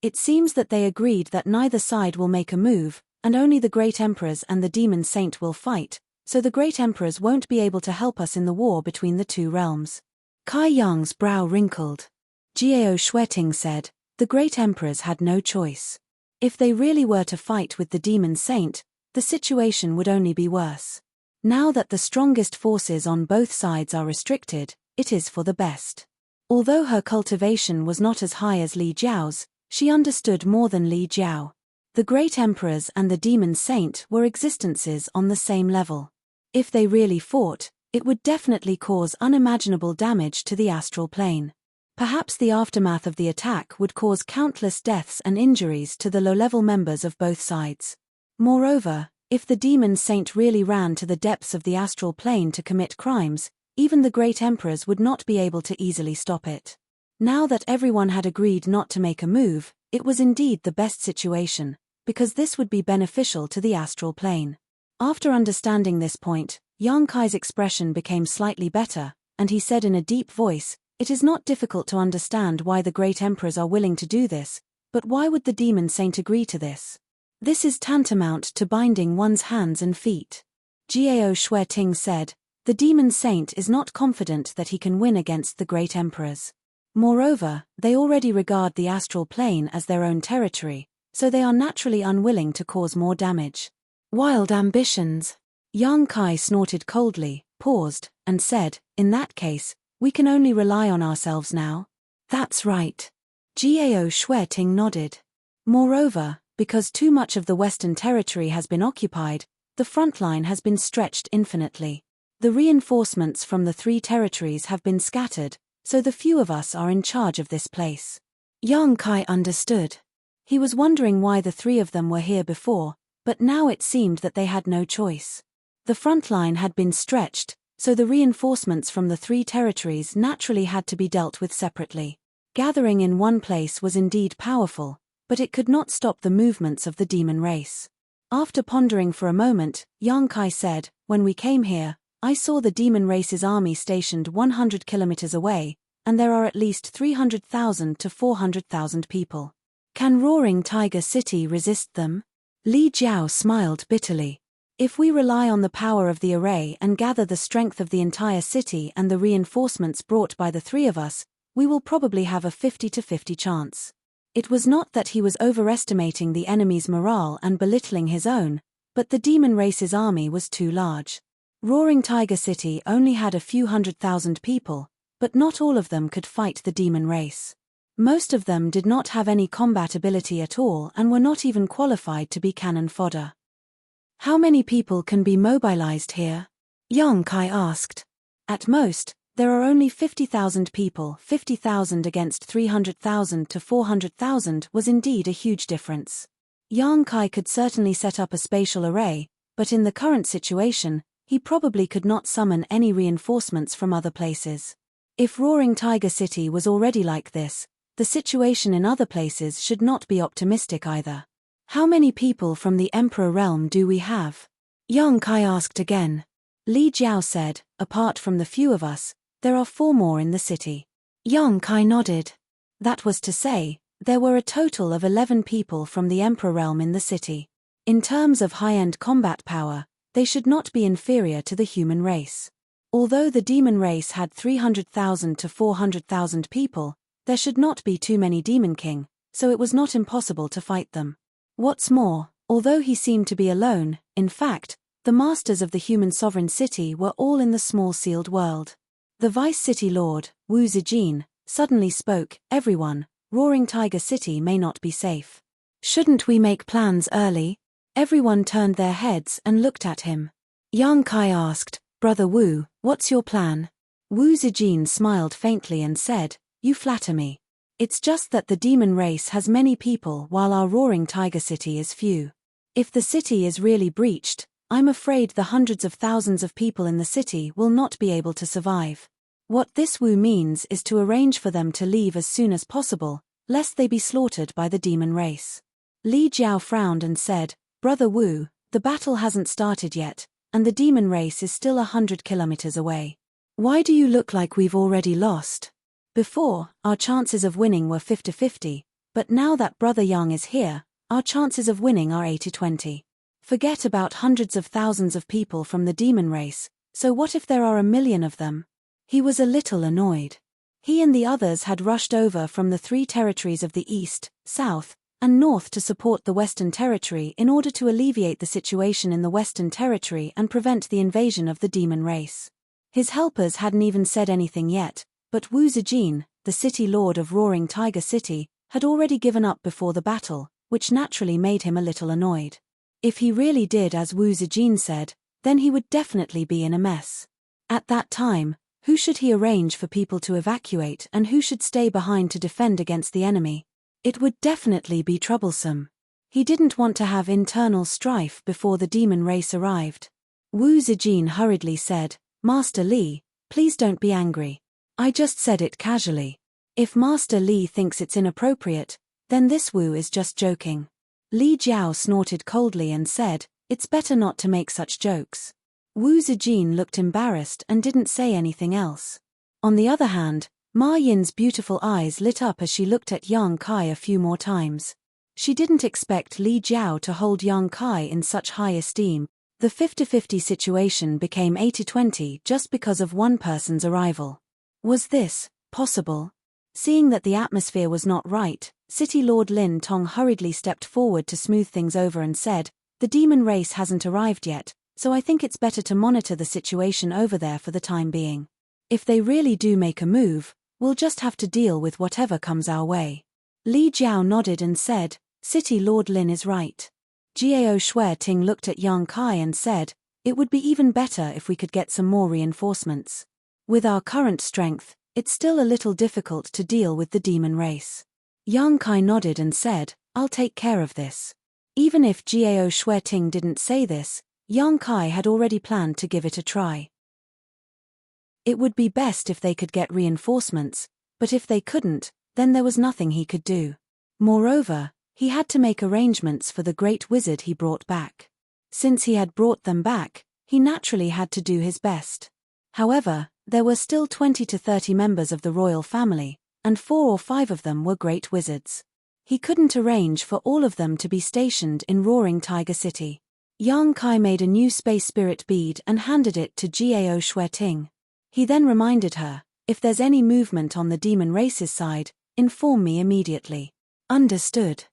It seems that they agreed that neither side will make a move, and only the great emperors and the demon saint will fight, so the great emperors won't be able to help us in the war between the two realms." Kai Yang's brow wrinkled. Gao Shueting said, "The great emperors had no choice. If they really were to fight with the demon saint, the situation would only be worse. Now that the strongest forces on both sides are restricted, it is for the best." Although her cultivation was not as high as Li Jiao's, she understood more than Li Jiao. The great emperors and the demon saint were existences on the same level. If they really fought, it would definitely cause unimaginable damage to the astral plane. Perhaps the aftermath of the attack would cause countless deaths and injuries to the low-level members of both sides. Moreover, if the demon saint really ran to the depths of the astral plane to commit crimes, even the great emperors would not be able to easily stop it. Now that everyone had agreed not to make a move, it was indeed the best situation, because this would be beneficial to the astral plane. After understanding this point, Yang Kai's expression became slightly better, and he said in a deep voice, "It is not difficult to understand why the great emperors are willing to do this, but why would the demon saint agree to this? This is tantamount to binding one's hands and feet." Gao Shueting said, "The demon saint is not confident that he can win against the great emperors. Moreover, they already regard the astral plane as their own territory, so they are naturally unwilling to cause more damage." "Wild ambitions." Yang Kai snorted coldly, paused, and said, "In that case, we can only rely on ourselves now." "That's right." Gao Shueting nodded. "Moreover, because too much of the Western Territory has been occupied, the front line has been stretched infinitely. The reinforcements from the three territories have been scattered, so the few of us are in charge of this place." Yang Kai understood. He was wondering why the three of them were here before, but now it seemed that they had no choice. The front line had been stretched, so the reinforcements from the three territories naturally had to be dealt with separately. Gathering in one place was indeed powerful, but it could not stop the movements of the demon race. After pondering for a moment, Yang Kai said, "When we came here, I saw the demon race's army stationed 100 kilometers away, and there are at least 300,000 to 400,000 people. Can Roaring Tiger City resist them?" Li Jiao smiled bitterly. "If we rely on the power of the array and gather the strength of the entire city and the reinforcements brought by the three of us, we will probably have a 50-50 chance." It was not that he was overestimating the enemy's morale and belittling his own, but the demon race's army was too large. Roaring Tiger City only had a few 100,000 people, but not all of them could fight the demon race. Most of them did not have any combat ability at all and were not even qualified to be cannon fodder. "How many people can be mobilized here?" Yang Kai asked. "At most, there are only 50,000 people. 50,000 against 300,000 to 400,000 was indeed a huge difference. Yang Kai could certainly set up a spatial array, but in the current situation, he probably could not summon any reinforcements from other places. If Roaring Tiger City was already like this, the situation in other places should not be optimistic either. "How many people from the Emperor realm do we have?" Yang Kai asked again. Li Jiao said, "Apart from the few of us, there are 4 more in the city." Yang Kai nodded. That was to say, there were a total of 11 people from the Emperor realm in the city. In terms of high-end combat power, they should not be inferior to the human race. Although the demon race had 300,000 to 400,000 people, There should not be too many Demon King, so it was not impossible to fight them. What's more, although he seemed to be alone, in fact, the masters of the human sovereign city were all in the small sealed world. The vice city lord, Wu Zijin, suddenly spoke, "Everyone, Roaring Tiger City may not be safe. Shouldn't we make plans early?" Everyone turned their heads and looked at him. Yang Kai asked, "Brother Wu, what's your plan?" Wu Zijin smiled faintly and said, "You flatter me. It's just that the demon race has many people while our Roaring Tiger City is few. If the city is really breached, I'm afraid the hundreds of thousands of people in the city will not be able to survive. What this Wu means is to arrange for them to leave as soon as possible, lest they be slaughtered by the demon race." Li Jiao frowned and said, "Brother Wu, the battle hasn't started yet, and the demon race is still 100 kilometers away. Why do you look like we've already lost? Before, our chances of winning were 50-50, but now that Brother Yang is here, our chances of winning are 80-20. Forget about hundreds of thousands of people from the demon race, so what if there are 1 million of them?" He was a little annoyed. He and the others had rushed over from the 3 territories of the east, south, and north to support the Western Territory in order to alleviate the situation in the Western Territory and prevent the invasion of the demon race. His helpers hadn't even said anything yet, but Wu Zijin, the city lord of Roaring Tiger City, had already given up before the battle, which naturally made him a little annoyed. If he really did as Wu Zijin said, then he would definitely be in a mess. At that time, who should he arrange for people to evacuate and who should stay behind to defend against the enemy? It would definitely be troublesome. He didn't want to have internal strife before the demon race arrived. Wu Zijin hurriedly said, "Master Li, please don't be angry. I just said it casually. If Master Li thinks it's inappropriate, then this Wu is just joking." Li Jiao snorted coldly and said, "It's better not to make such jokes." Wu Zijin looked embarrassed and didn't say anything else. On the other hand, Ma Yin's beautiful eyes lit up as she looked at Yang Kai a few more times. She didn't expect Li Jiao to hold Yang Kai in such high esteem. The 50-50 situation became 80-20 just because of one person's arrival. Was this possible? Seeing that the atmosphere was not right, City Lord Lin Tong hurriedly stepped forward to smooth things over and said, "The demon race hasn't arrived yet, so I think it's better to monitor the situation over there for the time being. If they really do make a move, we'll just have to deal with whatever comes our way." Li Jiao nodded and said, "City Lord Lin is right." Jiao Shueting looked at Yang Kai and said, "It would be even better if we could get some more reinforcements. With our current strength, it's still a little difficult to deal with the demon race." Yang Kai nodded and said, "I'll take care of this." Even if Jiao Shueting didn't say this, Yang Kai had already planned to give it a try. It would be best if they could get reinforcements, but if they couldn't, then there was nothing he could do. Moreover, he had to make arrangements for the great wizard he brought back. Since he had brought them back, he naturally had to do his best. However, there were still 20 to 30 members of the royal family, and 4 or 5 of them were great wizards. He couldn't arrange for all of them to be stationed in Roaring Tiger City. Yang Kai made a new space spirit bead and handed it to Jiao Shueting. He then reminded her, "If there's any movement on the demon race's side, inform me immediately." "Understood."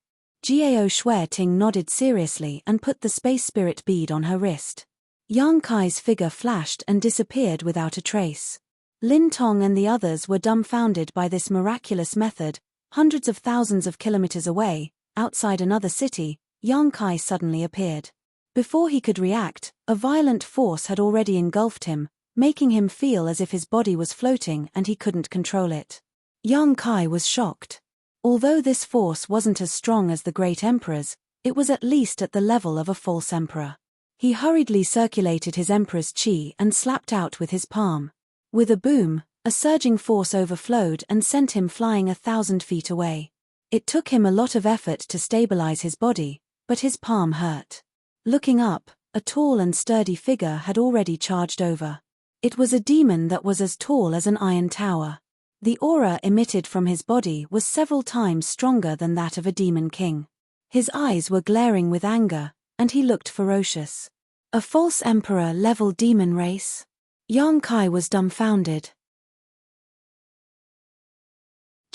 Jiao Shueting nodded seriously and put the space spirit bead on her wrist. Yang Kai's figure flashed and disappeared without a trace. Lin Tong and the others were dumbfounded by this miraculous method. Hundreds of thousands of kilometers away, outside another city, Yang Kai suddenly appeared. Before he could react, a violent force had already engulfed him, making him feel as if his body was floating and he couldn't control it. Yang Kai was shocked. Although this force wasn't as strong as the great emperor's, it was at least at the level of a false emperor. He hurriedly circulated his emperor's chi and slapped out with his palm. With a boom, a surging force overflowed and sent him flying 1,000 feet away. It took him a lot of effort to stabilize his body, but his palm hurt. Looking up, a tall and sturdy figure had already charged over. It was a demon that was as tall as an iron tower. The aura emitted from his body was several times stronger than that of a demon king. His eyes were glaring with anger, and he looked ferocious. A false emperor-level demon race? Yang Kai was dumbfounded.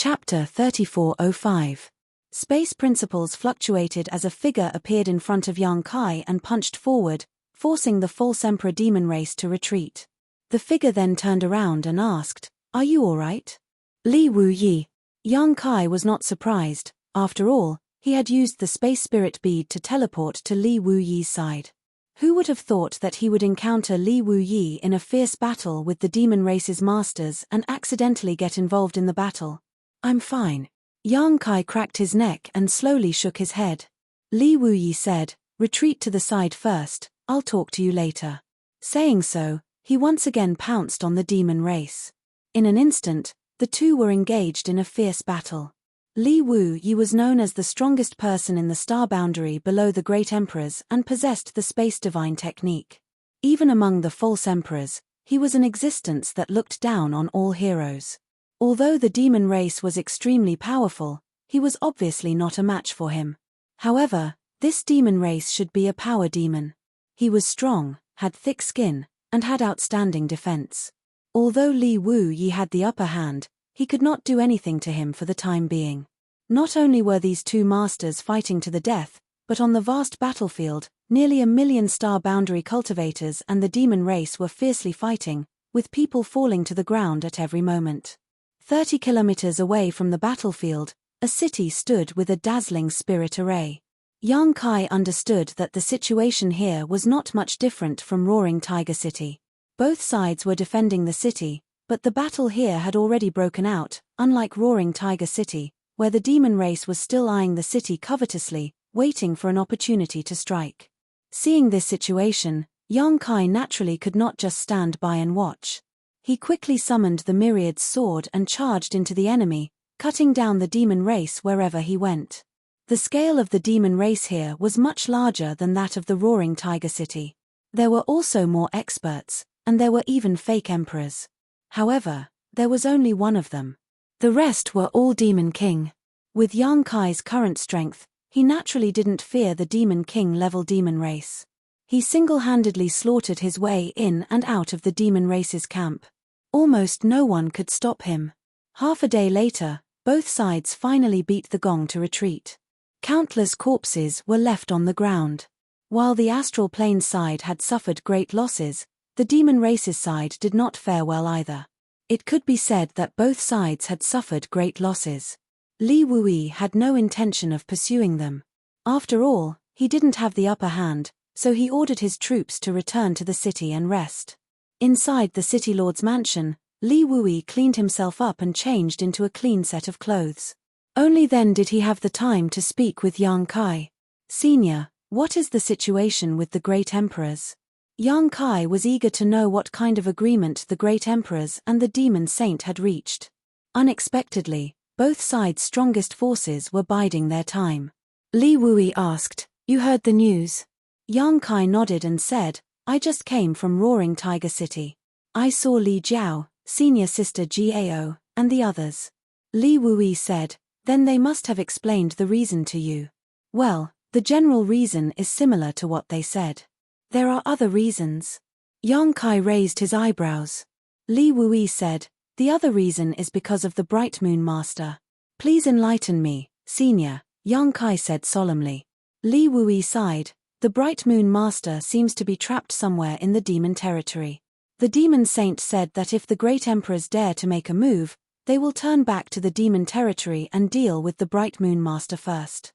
Chapter 3405. Space principles fluctuated as a figure appeared in front of Yang Kai and punched forward, forcing the false Emperor demon race to retreat. The figure then turned around and asked, "Are you all right?" Li Wu Yi. Yang Kai was not surprised. After all, he had used the space spirit bead to teleport to Li Wu Yi's side. Who would have thought that he would encounter Li Wu Yi in a fierce battle with the demon race's masters and accidentally get involved in the battle? "I'm fine." Yang Kai cracked his neck and slowly shook his head. Li Wu Yi said, "Retreat to the side first, I'll talk to you later." Saying so, he once again pounced on the demon race. In an instant, the two were engaged in a fierce battle. Li Wu Yi was known as the strongest person in the star boundary below the great emperors and possessed the space divine technique. Even among the false emperors, he was an existence that looked down on all heroes. Although the demon race was extremely powerful, he was obviously not a match for him. However, this demon race should be a power demon. He was strong, had thick skin, and had outstanding defense. Although Li Wu Yi had the upper hand, he could not do anything to him for the time being. Not only were these two masters fighting to the death, but on the vast battlefield, nearly 1,000,000 star boundary cultivators and the demon race were fiercely fighting, with people falling to the ground at every moment. 30 kilometers away from the battlefield, a city stood with a dazzling spirit array. Yang Kai understood that the situation here was not much different from Roaring Tiger City. Both sides were defending the city, but the battle here had already broken out, unlike Roaring Tiger City, where the demon race was still eyeing the city covetously, waiting for an opportunity to strike. Seeing this situation, Yang Kai naturally could not just stand by and watch. He quickly summoned the Myriad's sword and charged into the enemy, cutting down the demon race wherever he went. The scale of the demon race here was much larger than that of the Roaring Tiger City. There were also more experts, and there were even fake emperors. However, there was only one of them. The rest were all Demon King. With Yang Kai's current strength, he naturally didn't fear the Demon King level demon race. He single-handedly slaughtered his way in and out of the demon race's camp. Almost no one could stop him. Half a day later, both sides finally beat the gong to retreat. Countless corpses were left on the ground. While the astral plane side had suffered great losses, the demon race's side did not fare well either. It could be said that both sides had suffered great losses. Li Wu Yi had no intention of pursuing them. After all, he didn't have the upper hand, so he ordered his troops to return to the city and rest. Inside the city lord's mansion, Li Wu Yi cleaned himself up and changed into a clean set of clothes. Only then did he have the time to speak with Yang Kai. "Senior, what is the situation with the great emperors?" Yang Kai was eager to know what kind of agreement the great emperors and the demon saint had reached. Unexpectedly, both sides' strongest forces were biding their time. Li Wu Yi asked, "You heard the news?" Yang Kai nodded and said, "I just came from Roaring Tiger City. I saw Li Jiao, senior sister Gao, and the others." Li Wu Yi said, "Then they must have explained the reason to you." "Well, the general reason is similar to what they said. There are other reasons." Yang Kai raised his eyebrows. Li Wu Yi said, "The other reason is because of the Bright Moon Master." "Please enlighten me, senior," Yang Kai said solemnly. Li Wu Yi sighed. "The Bright Moon Master seems to be trapped somewhere in the demon territory. The demon saint said that if the great emperors dare to make a move, they will turn back to the demon territory and deal with the Bright Moon Master first.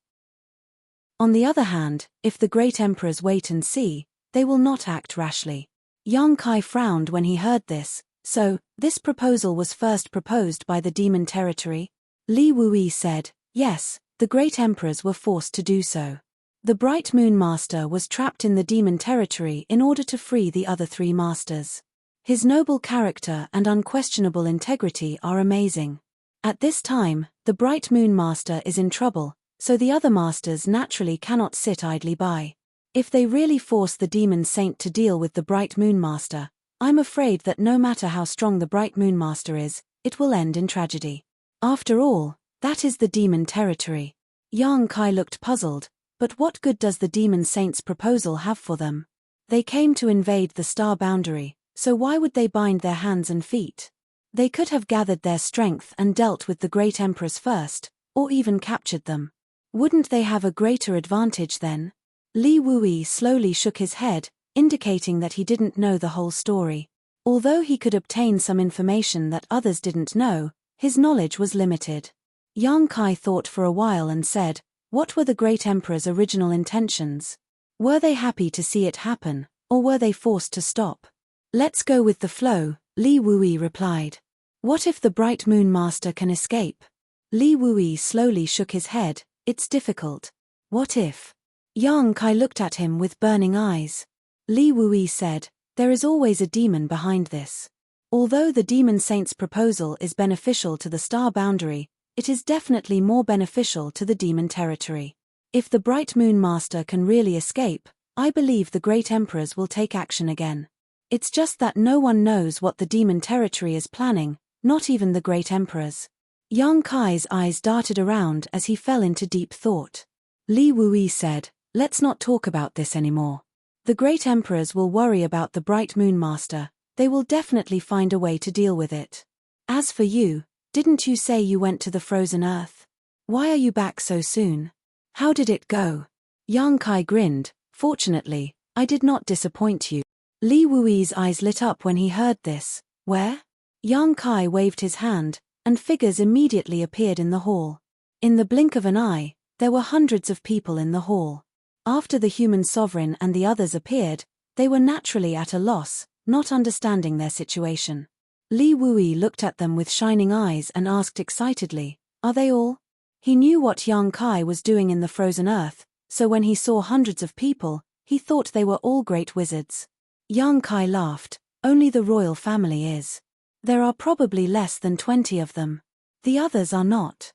On the other hand, if the great emperors wait and see, they will not act rashly." Yang Kai frowned when he heard this. "So, this proposal was first proposed by the demon territory?" Li Wu Yi said, "Yes, the great emperors were forced to do so. The Bright Moon Master was trapped in the demon territory in order to free the other three masters. His noble character and unquestionable integrity are amazing. At this time, the Bright Moon Master is in trouble, so the other masters naturally cannot sit idly by. If they really force the demon saint to deal with the Bright Moon Master, I'm afraid that no matter how strong the Bright Moon Master is, it will end in tragedy. After all, that is the demon territory." Yang Kai looked puzzled. But what good does the demon saint's proposal have for them? They came to invade the star boundary, so why would they bind their hands and feet? They could have gathered their strength and dealt with the great emperors first, or even captured them. Wouldn't they have a greater advantage then? Li Wui slowly shook his head, indicating that he didn't know the whole story. Although he could obtain some information that others didn't know, his knowledge was limited. Yang Kai thought for a while and said, "What were the great emperor's original intentions? Were they happy to see it happen, or were they forced to stop?" "Let's go with the flow," Li Wui replied. "What if the bright moon master can escape?" Li Wui slowly shook his head. "It's difficult." "What if?" Yang Kai looked at him with burning eyes. Li Wui said, "There is always a demon behind this. Although the demon saint's proposal is beneficial to the star boundary, it is definitely more beneficial to the demon territory. If the bright moon master can really escape, I believe the great emperors will take action again. It's just that no one knows what the demon territory is planning, not even the great emperors." Yang Kai's eyes darted around as he fell into deep thought. Li Wui said, "Let's not talk about this anymore. The great emperors will worry about the bright moon master. They will definitely find a way to deal with it. As for you, didn't you say you went to the frozen earth? Why are you back so soon? How did it go?" Yang Kai grinned. "Fortunately, I did not disappoint you." Li Wui's eyes lit up when he heard this. "Where?" Yang Kai waved his hand, and figures immediately appeared in the hall. In the blink of an eye, there were hundreds of people in the hall. After the human sovereign and the others appeared, they were naturally at a loss, not understanding their situation. Li Wui looked at them with shining eyes and asked excitedly, "Are they all?" He knew what Yang Kai was doing in the frozen earth, so when he saw hundreds of people, he thought they were all great wizards. Yang Kai laughed. "Only the royal family is. There are probably less than 20 of them. The others are not."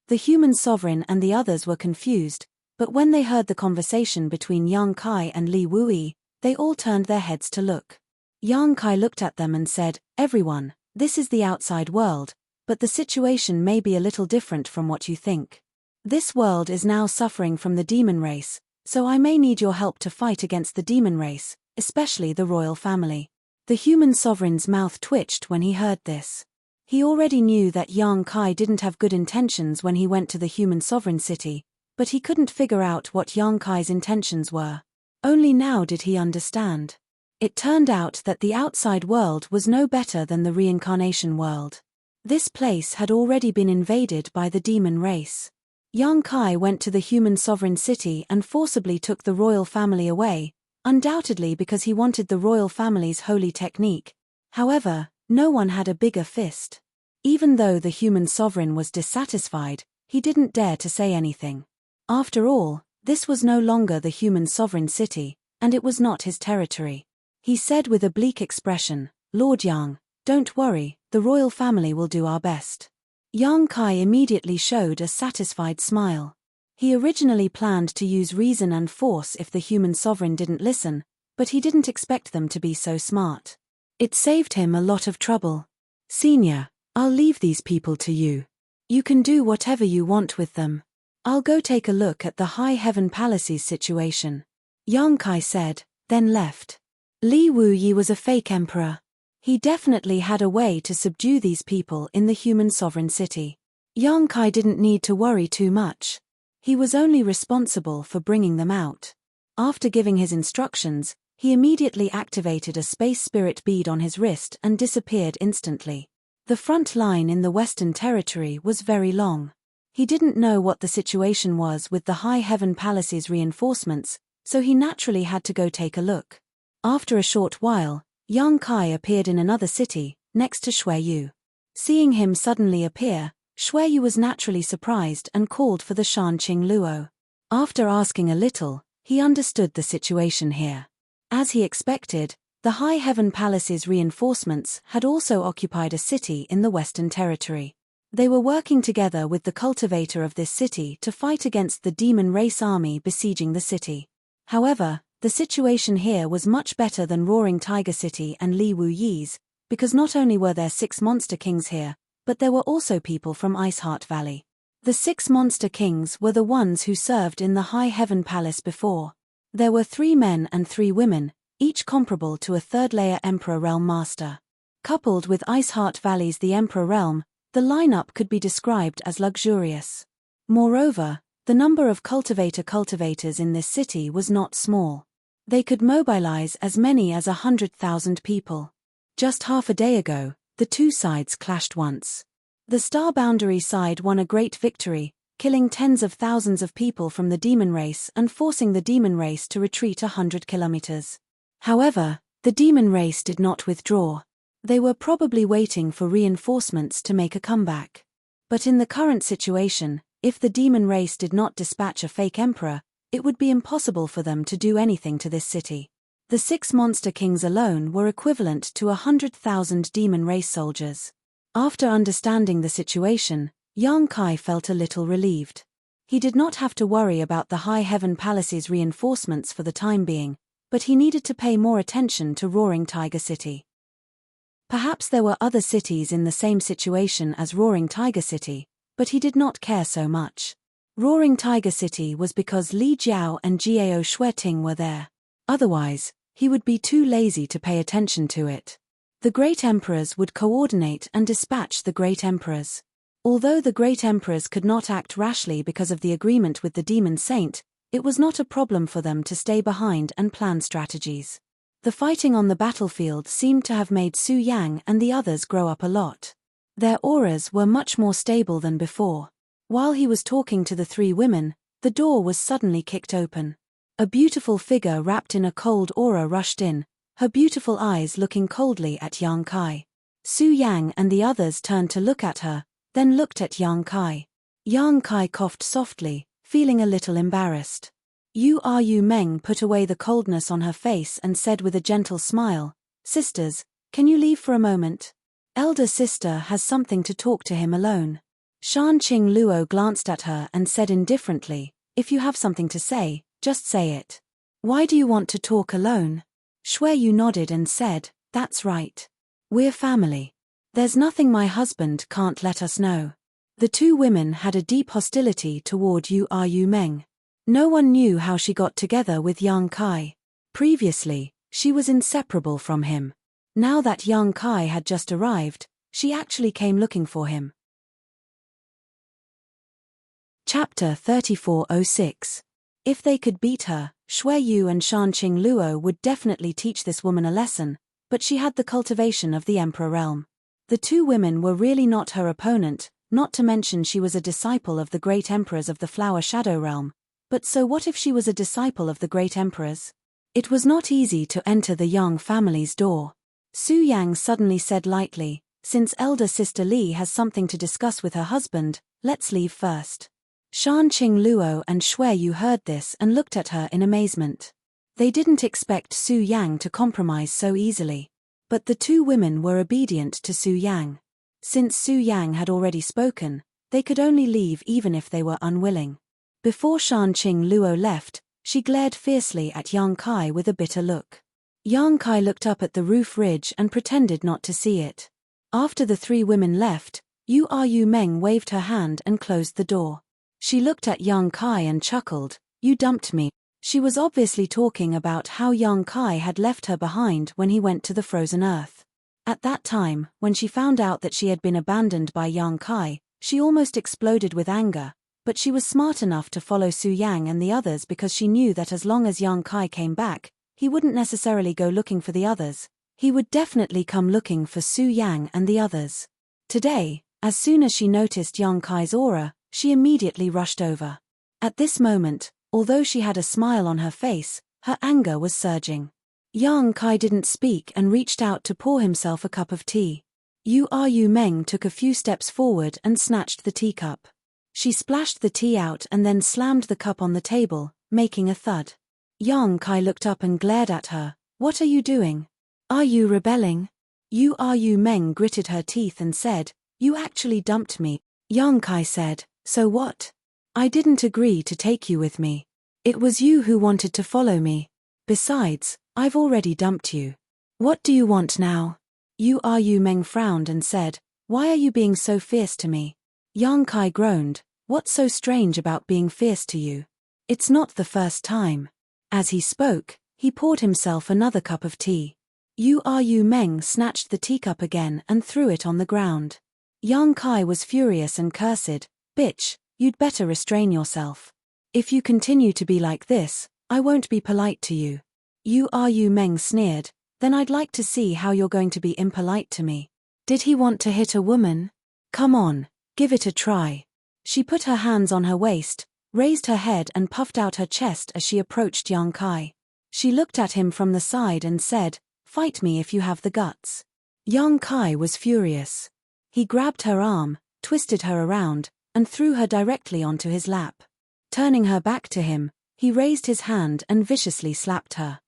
The human sovereign and the others were confused, but when they heard the conversation between Yang Kai and Li Wui, they all turned their heads to look. Yang Kai looked at them and said, "Everyone, this is the outside world, but the situation may be a little different from what you think. This world is now suffering from the demon race, so I may need your help to fight against the demon race, especially the royal family." The human sovereign's mouth twitched when he heard this. He already knew that Yang Kai didn't have good intentions when he went to the human sovereign city, but he couldn't figure out what Yang Kai's intentions were. Only now did he understand. It turned out that the outside world was no better than the reincarnation world. This place had already been invaded by the demon race. Yang Kai went to the human sovereign city and forcibly took the royal family away, undoubtedly because he wanted the royal family's holy technique. However, no one had a bigger fist. Even though the human sovereign was dissatisfied, he didn't dare to say anything. After all, this was no longer the human sovereign city, and it was not his territory. He said with a bleak expression, "Lord Yang, don't worry, the royal family will do our best." Yang Kai immediately showed a satisfied smile. He originally planned to use reason and force if the human sovereign didn't listen, but he didn't expect them to be so smart. It saved him a lot of trouble. "Senior, I'll leave these people to you. You can do whatever you want with them. I'll go take a look at the High Heaven Palace's situation," Yang Kai said, then left. Li Wuyi was a fake emperor. He definitely had a way to subdue these people in the human sovereign city. Yang Kai didn't need to worry too much. He was only responsible for bringing them out. After giving his instructions, he immediately activated a space spirit bead on his wrist and disappeared instantly. The front line in the Western Territory was very long. He didn't know what the situation was with the High Heaven Palace's reinforcements, so he naturally had to go take a look. After a short while, Yang Kai appeared in another city, next to Shuiyu. Seeing him suddenly appear, Shuiyu was naturally surprised and called for the Shan Qing Luo. After asking a little, he understood the situation here. As he expected, the High Heaven Palace's reinforcements had also occupied a city in the Western Territory. They were working together with the cultivator of this city to fight against the demon race army besieging the city. However, the situation here was much better than Roaring Tiger City and Li Wuyi's, because not only were there 6 monster kings here, but there were also people from Iceheart Valley. The 6 monster kings were the ones who served in the High Heaven Palace before. There were 3 men and 3 women, each comparable to a third-layer Emperor Realm Master. Coupled with Ice Heart Valley's The Emperor realm, the lineup could be described as luxurious. Moreover, the number of cultivators in this city was not small. They could mobilize as many as 100,000 people. Just half a day ago, the two sides clashed once. The Star Boundary side won a great victory, killing tens of thousands of people from the demon race and forcing the demon race to retreat 100 kilometers. However, the demon race did not withdraw. They were probably waiting for reinforcements to make a comeback. But in the current situation, if the demon race did not dispatch a fake emperor, it would be impossible for them to do anything to this city. The 6 monster kings alone were equivalent to 100,000 demon race soldiers. After understanding the situation, Yang Kai felt a little relieved. He did not have to worry about the High Heaven Palace's reinforcements for the time being, but he needed to pay more attention to Roaring Tiger City. Perhaps there were other cities in the same situation as Roaring Tiger City, but he did not care so much. Roaring Tiger City was because Li Jiao and Jiao Shueting were there. Otherwise, he would be too lazy to pay attention to it. The Great Emperors would coordinate and dispatch the Great Emperors. Although the Great Emperors could not act rashly because of the agreement with the Demon Saint, it was not a problem for them to stay behind and plan strategies. The fighting on the battlefield seemed to have made Su Yang and the others grow up a lot. Their auras were much more stable than before. While he was talking to the three women, the door was suddenly kicked open. A beautiful figure wrapped in a cold aura rushed in, her beautiful eyes looking coldly at Yang Kai. Su Yang and the others turned to look at her, then looked at Yang Kai. Yang Kai coughed softly, feeling a little embarrassed. Yu Meng put away the coldness on her face and said with a gentle smile, "Sisters, can you leave for a moment? Elder sister has something to talk to him alone." Shan Qing Luo glanced at her and said indifferently, "If you have something to say, just say it. Why do you want to talk alone?" Shui Yu nodded and said, "That's right. We're family. There's nothing my husband can't let us know." The two women had a deep hostility toward Yu Meng. No one knew how she got together with Yang Kai. Previously, she was inseparable from him. Now that Yang Kai had just arrived, she actually came looking for him. Chapter 3406. If they could beat her, Shui Yu and Shan Qing Luo would definitely teach this woman a lesson, but she had the cultivation of the Emperor realm. The two women were really not her opponent, not to mention she was a disciple of the great emperors of the Flower Shadow realm. But so what if she was a disciple of the great emperors? It was not easy to enter the Yang family's door. Su Yang suddenly said lightly, "Since elder sister Li has something to discuss with her husband, let's leave first." Shan Qing Luo and Shui Yu heard this and looked at her in amazement. They didn't expect Su Yang to compromise so easily. But the two women were obedient to Su Yang. Since Su Yang had already spoken, they could only leave even if they were unwilling. Before Shan Qing Luo left, she glared fiercely at Yang Kai with a bitter look. Yang Kai looked up at the roof ridge and pretended not to see it. After the three women left, Yu Meng waved her hand and closed the door. She looked at Yang Kai and chuckled, "You dumped me." She was obviously talking about how Yang Kai had left her behind when he went to the frozen earth. At that time, when she found out that she had been abandoned by Yang Kai, she almost exploded with anger. But she was smart enough to follow Su Yang and the others because she knew that as long as Yang Kai came back, he wouldn't necessarily go looking for the others. He would definitely come looking for Su Yang and the others. Today, as soon as she noticed Yang Kai's aura, she immediately rushed over. At this moment, although she had a smile on her face, her anger was surging. Yang Kai didn't speak and reached out to pour himself a cup of tea. Yu Meng took a few steps forward and snatched the teacup. She splashed the tea out and then slammed the cup on the table, making a thud. Yang Kai looked up and glared at her. "What are you doing? Are you rebelling?" Yu Meng gritted her teeth and said, "You actually dumped me." Yang Kai said, "So what? I didn't agree to take you with me. It was you who wanted to follow me. Besides, I've already dumped you. What do you want now?" Yu Meng frowned and said, "Why are you being so fierce to me?" Yang Kai groaned, "What's so strange about being fierce to you? It's not the first time." As he spoke, he poured himself another cup of tea. Yu Meng snatched the teacup again and threw it on the ground. Yang Kai was furious and cursed, "Bitch, you'd better restrain yourself. If you continue to be like this, I won't be polite to you." Yu Meng sneered, "Then I'd like to see how you're going to be impolite to me." Did he want to hit a woman? Come on, give it a try. She put her hands on her waist, raised her head and puffed out her chest as she approached Yang Kai. She looked at him from the side and said, "Fight me if you have the guts." Yang Kai was furious. He grabbed her arm, twisted her around, and threw her directly onto his lap. Turning her back to him, he raised his hand and viciously slapped her.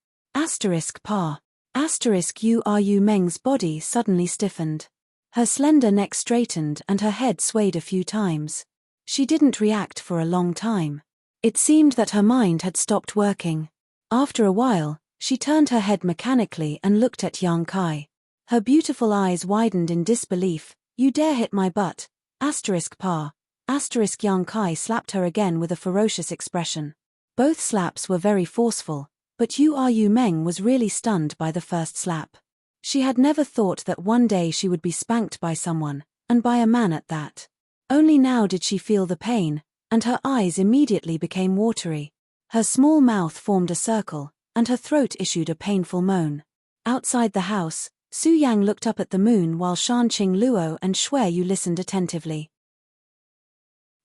Pa. Yu Meng's body suddenly stiffened. Her slender neck straightened and her head swayed a few times. She didn't react for a long time. It seemed that her mind had stopped working. After a while, she turned her head mechanically and looked at Yang Kai. Her beautiful eyes widened in disbelief. "You dare hit my butt? Pa. Yang Kai slapped her again with a ferocious expression. Both slaps were very forceful, but Yu Meng was really stunned by the first slap. She had never thought that one day she would be spanked by someone, and by a man at that. Only now did she feel the pain, and her eyes immediately became watery. Her small mouth formed a circle, and her throat issued a painful moan. Outside the house, Su Yang looked up at the moon while Shanqing Luo and Shui Yu listened attentively.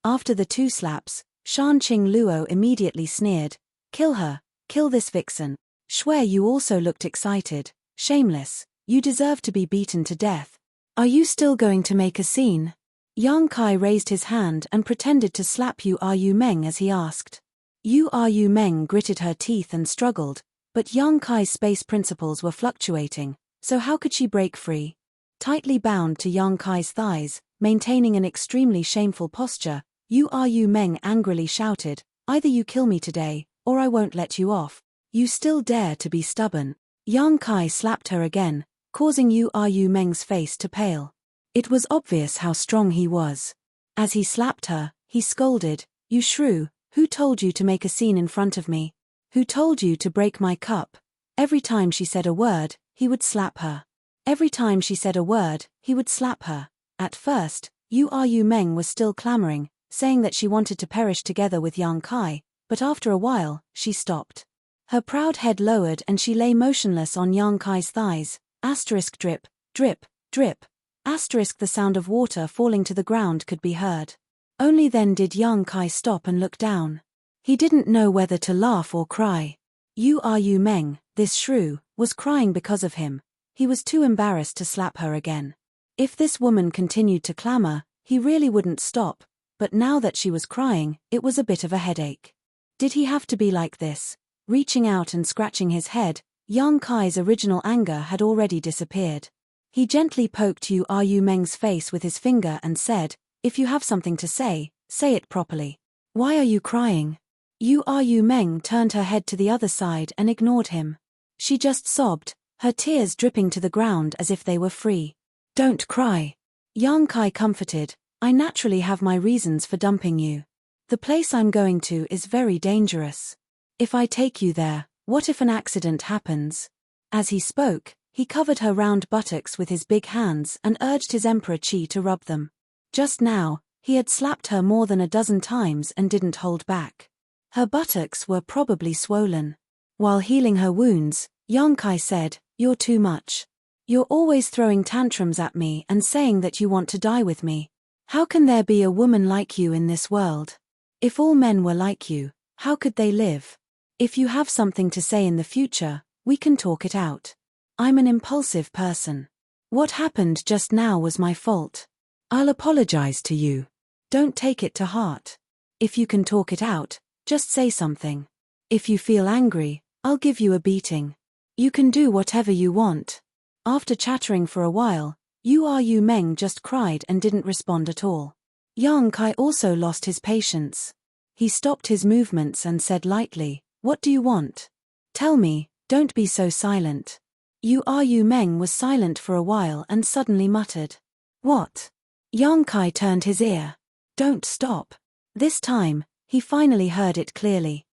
After the two slaps, Shanqing Luo immediately sneered, "Kill her, kill this vixen." Shui Yu also looked excited. "Shameless, you deserve to be beaten to death. Are you still going to make a scene?" Yang Kai raised his hand and pretended to slap Yu Meng as he asked. Yu Meng gritted her teeth and struggled, but Yang Kai's space principles were fluctuating, so how could she break free? Tightly bound to Yang Kai's thighs, maintaining an extremely shameful posture, Yu Meng angrily shouted, "Either you kill me today, or I won't let you off. You still dare to be stubborn." Yang Kai slapped her again, causing Yu Meng's face to pale. It was obvious how strong he was. As he slapped her, he scolded, "You shrew, who told you to make a scene in front of me? Who told you to break my cup?" Every time she said a word, he would slap her. Every time she said a word, he would slap her. At first, Yu Meng was still clamoring, saying that she wanted to perish together with Yang Kai, but after a while, she stopped. Her proud head lowered and she lay motionless on Yang Kai's thighs. Drip, drip, drip. The sound of water falling to the ground could be heard. Only then did Yang Kai stop and look down. He didn't know whether to laugh or cry. Yu Meng, this shrew, was crying because of him. He was too embarrassed to slap her again. If this woman continued to clamor, he really wouldn't stop, but now that she was crying, it was a bit of a headache. Did he have to be like this? Reaching out and scratching his head, Yang Kai's original anger had already disappeared. He gently poked Yu Meng's face with his finger and said, "If you have something to say it properly. Why are you crying?" Yu Meng turned her head to the other side and ignored him. She just sobbed, her tears dripping to the ground as if they were free. "Don't cry." Yang Kai comforted, "I naturally have my reasons for dumping you. The place I'm going to is very dangerous. If I take you there, what if an accident happens?" As he spoke, he covered her round buttocks with his big hands and urged his emperor Qi to rub them. Just now, he had slapped her more than a dozen times and didn't hold back. Her buttocks were probably swollen. While healing her wounds, Yang Kai said, "You're too much. You're always throwing tantrums at me and saying that you want to die with me. How can there be a woman like you in this world? If all men were like you, how could they live? If you have something to say in the future, we can talk it out. I'm an impulsive person. What happened just now was my fault. I'll apologize to you. Don't take it to heart. If you can talk it out, just say something. If you feel angry, I'll give you a beating. You can do whatever you want." After chattering for a while, Yu Meng just cried and didn't respond at all. Yang Kai also lost his patience. He stopped his movements and said lightly, "What do you want? Tell me, don't be so silent." Yu Meng was silent for a while and suddenly muttered, "What?" Yang Kai turned his ear. "Don't stop." This time, he finally heard it clearly.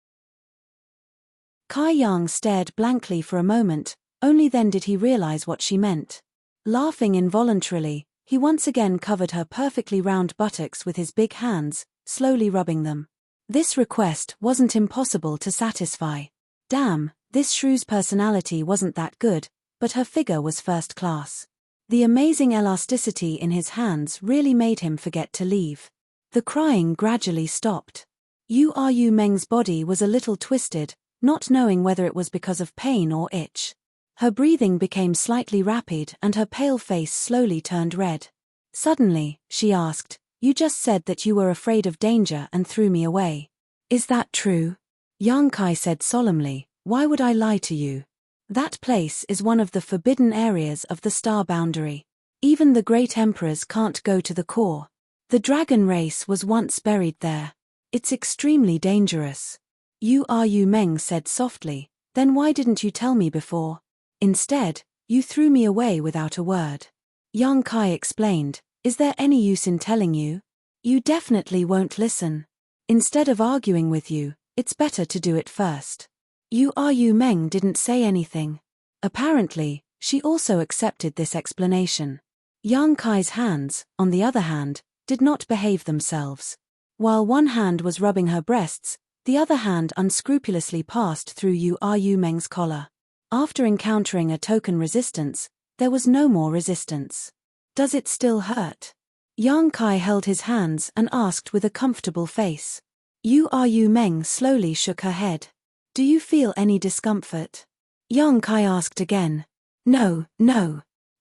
Kai Yang stared blankly for a moment, Only then did he realize what she meant. Laughing involuntarily, he once again covered her perfectly round buttocks with his big hands, slowly rubbing them. This request wasn't impossible to satisfy. Damn, this shrew's personality wasn't that good, but her figure was first class. The amazing elasticity in his hands really made him forget to leave. The crying gradually stopped. Yu Meng's body was a little twisted, not knowing whether it was because of pain or itch. Her breathing became slightly rapid and her pale face slowly turned red. Suddenly, she asked, "You just said that you were afraid of danger and threw me away. Is that true?" Yang Kai said solemnly, "Why would I lie to you? That place is one of the forbidden areas of the star boundary. Even the great emperors can't go to the core. The dragon race was once buried there. It's extremely dangerous." Yu Meng said softly, "Then why didn't you tell me before? Instead, you threw me away without a word." Yang Kai explained, "Is there any use in telling you? You definitely won't listen. Instead of arguing with you, it's better to do it first." Yu Meng didn't say anything. Apparently, she also accepted this explanation. Yang Kai's hands, on the other hand, did not behave themselves. While one hand was rubbing her breasts, the other hand unscrupulously passed through Yu Meng's collar. After encountering a token resistance, there was no more resistance. "Does it still hurt?" Yang Kai held his hands and asked with a comfortable face. Yu Meng slowly shook her head. "Do you feel any discomfort?" Yang Kai asked again. No.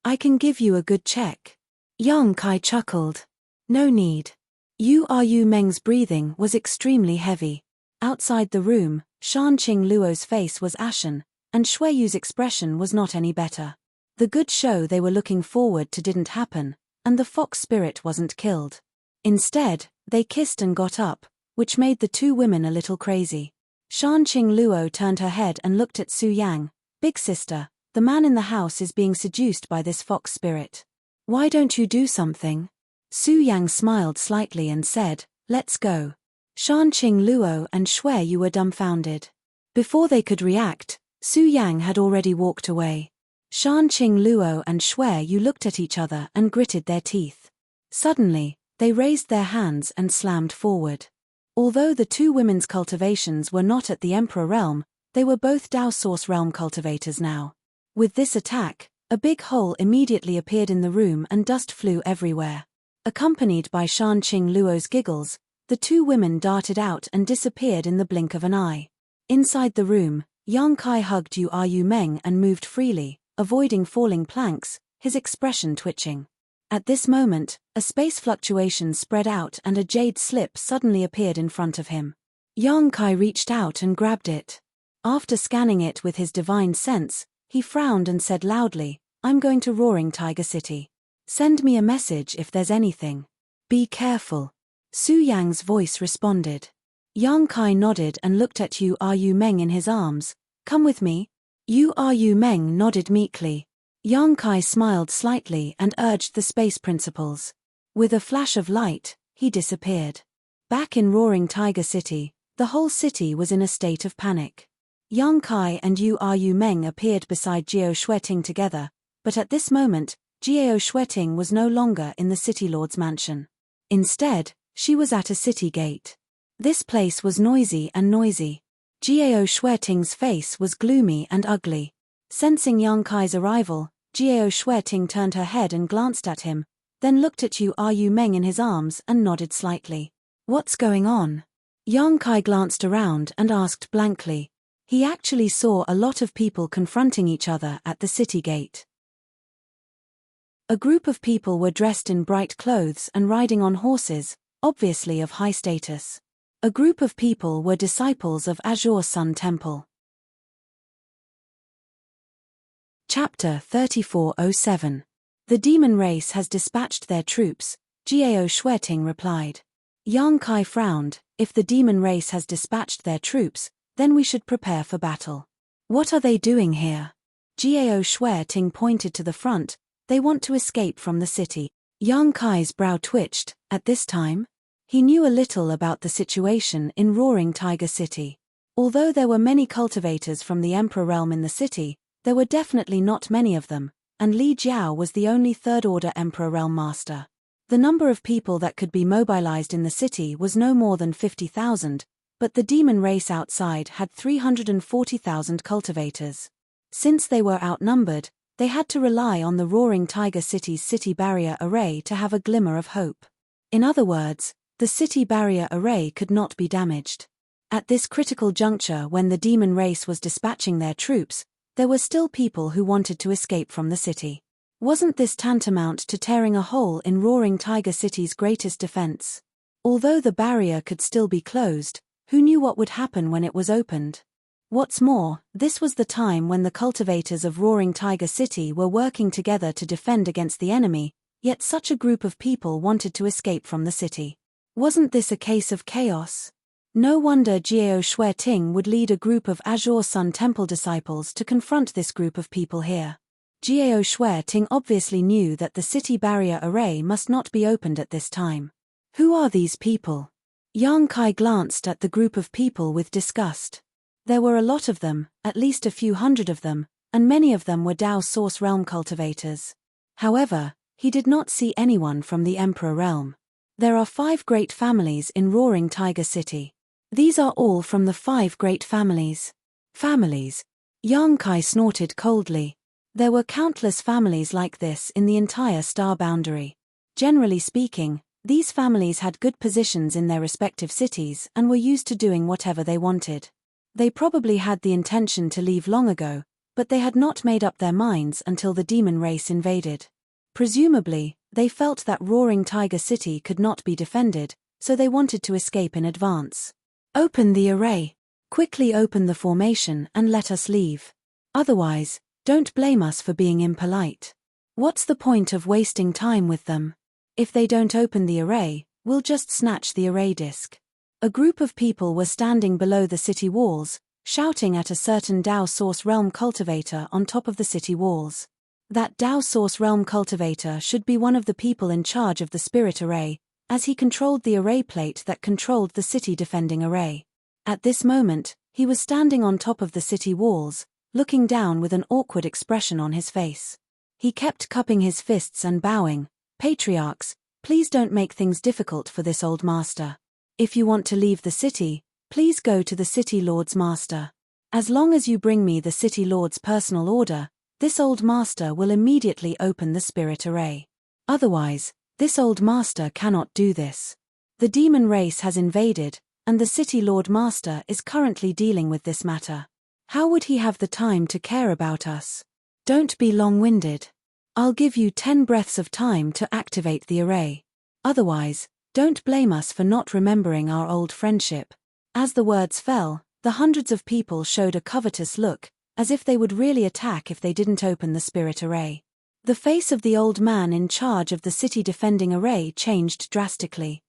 I can give you a good check." Yang Kai chuckled. "No need." Yu Meng's breathing was extremely heavy. Outside the room, Shanqing Luo's face was ashen, and Shui Yu's expression was not any better. The good show they were looking forward to didn't happen, and the fox spirit wasn't killed. Instead, they kissed and got up, which made the two women a little crazy. Shanqing Luo turned her head and looked at Su Yang. "Big sister, the man in the house is being seduced by this fox spirit. Why don't you do something?" Su Yang smiled slightly and said, "Let's go." Shanqing Luo and Shui Yu were dumbfounded. Before they could react, Su Yang had already walked away. Shanqing Luo and Shui Yu looked at each other and gritted their teeth. Suddenly, they raised their hands and slammed forward. Although the two women's cultivations were not at the Emperor realm, they were both Dao Source realm cultivators now. With this attack, a big hole immediately appeared in the room and dust flew everywhere. Accompanied by Shanqing Luo's giggles, the two women darted out and disappeared in the blink of an eye. Inside the room, Yang Kai hugged Yu Meng and moved freely, avoiding falling planks, his expression twitching. At this moment, a space fluctuation spread out and a jade slip suddenly appeared in front of him. Yang Kai reached out and grabbed it. After scanning it with his divine sense, he frowned and said loudly, "I'm going to Roaring Tiger City. Send me a message if there's anything. Be careful." Su Yang's voice responded. Yang Kai nodded and looked at Yu Meng in his arms. "Come with me." Yu Meng nodded meekly. Yang Kai smiled slightly and urged the space principles. With a flash of light, he disappeared. Back in Roaring Tiger City, the whole city was in a state of panic. Yang Kai and Yu Meng appeared beside Jiao Shueting together, but at this moment, Jiao Shueting was no longer in the city lord's mansion. Instead, she was at a city gate. This place was noisy. Jiao Shueting's face was gloomy and ugly. Sensing Yang Kai's arrival, Jiao Shueting turned her head and glanced at him, then looked at Yu Meng in his arms and nodded slightly. "What's going on?" Yang Kai glanced around and asked blankly. He actually saw a lot of people confronting each other at the city gate. A group of people were dressed in bright clothes and riding on horses, obviously of high status. A group of people were disciples of Azure Sun Temple. Chapter 3407. The demon race has dispatched their troops, Jiao Shueting replied. Yang Kai frowned. If the demon race has dispatched their troops, then we should prepare for battle. What are they doing here? Jiao Shueting pointed to the front. They want to escape from the city. Yang Kai's brow twitched. At this time? He knew a little about the situation in Roaring Tiger City. Although there were many cultivators from the Emperor realm in the city, There were definitely not many of them, and Li Jiao was the only third-order Emperor Realm Master. The number of people that could be mobilized in the city was no more than 50,000, but the demon race outside had 340,000 cultivators. Since they were outnumbered, they had to rely on the Roaring Tiger City's city barrier array to have a glimmer of hope. In other words, the city barrier array could not be damaged. At this critical juncture, when the demon race was dispatching their troops, there were still people who wanted to escape from the city. Wasn't this tantamount to tearing a hole in Roaring Tiger City's greatest defense? Although the barrier could still be closed, who knew what would happen when it was opened? What's more, this was the time when the cultivators of Roaring Tiger City were working together to defend against the enemy, yet such a group of people wanted to escape from the city. Wasn't this a case of chaos? No wonder Jiao Shueting would lead a group of Azure Sun Temple disciples to confront this group of people here. Jiao Shueting obviously knew that the city barrier array must not be opened at this time. Who are these people? Yang Kai glanced at the group of people with disgust. There were a lot of them, at least a few hundred of them, and many of them were Dao Source Realm cultivators. However, he did not see anyone from the Emperor Realm. There are 5 great families in Roaring Tiger City. These are all from the 5 great families. Families? Yang Kai snorted coldly. There were countless families like this in the entire star boundary. Generally speaking, these families had good positions in their respective cities and were used to doing whatever they wanted. They probably had the intention to leave long ago, but they had not made up their minds until the demon race invaded. Presumably, they felt that Roaring Tiger City could not be defended, so they wanted to escape in advance. Open the array. Quickly open the formation and let us leave. Otherwise, don't blame us for being impolite. What's the point of wasting time with them? If they don't open the array, we'll just snatch the array disk. A group of people were standing below the city walls, shouting at a certain Dao Source Realm cultivator on top of the city walls. That Dao Source Realm cultivator should be one of the people in charge of the spirit array, as he controlled the array plate that controlled the city defending array. At this moment, he was standing on top of the city walls, looking down with an awkward expression on his face. He kept cupping his fists and bowing. Patriarchs, please don't make things difficult for this old master. If you want to leave the city, please go to the city lord's master. As long as you bring me the city lord's personal order, this old master will immediately open the spirit array. Otherwise, this old master cannot do this. The demon race has invaded, and the city lord master is currently dealing with this matter. How would he have the time to care about us? Don't be long-winded. I'll give you 10 breaths of time to activate the array. Otherwise, don't blame us for not remembering our old friendship. As the words fell, the hundreds of people showed a covetous look, as if they would really attack if they didn't open the spirit array. The face of the old man in charge of the city defending array changed drastically.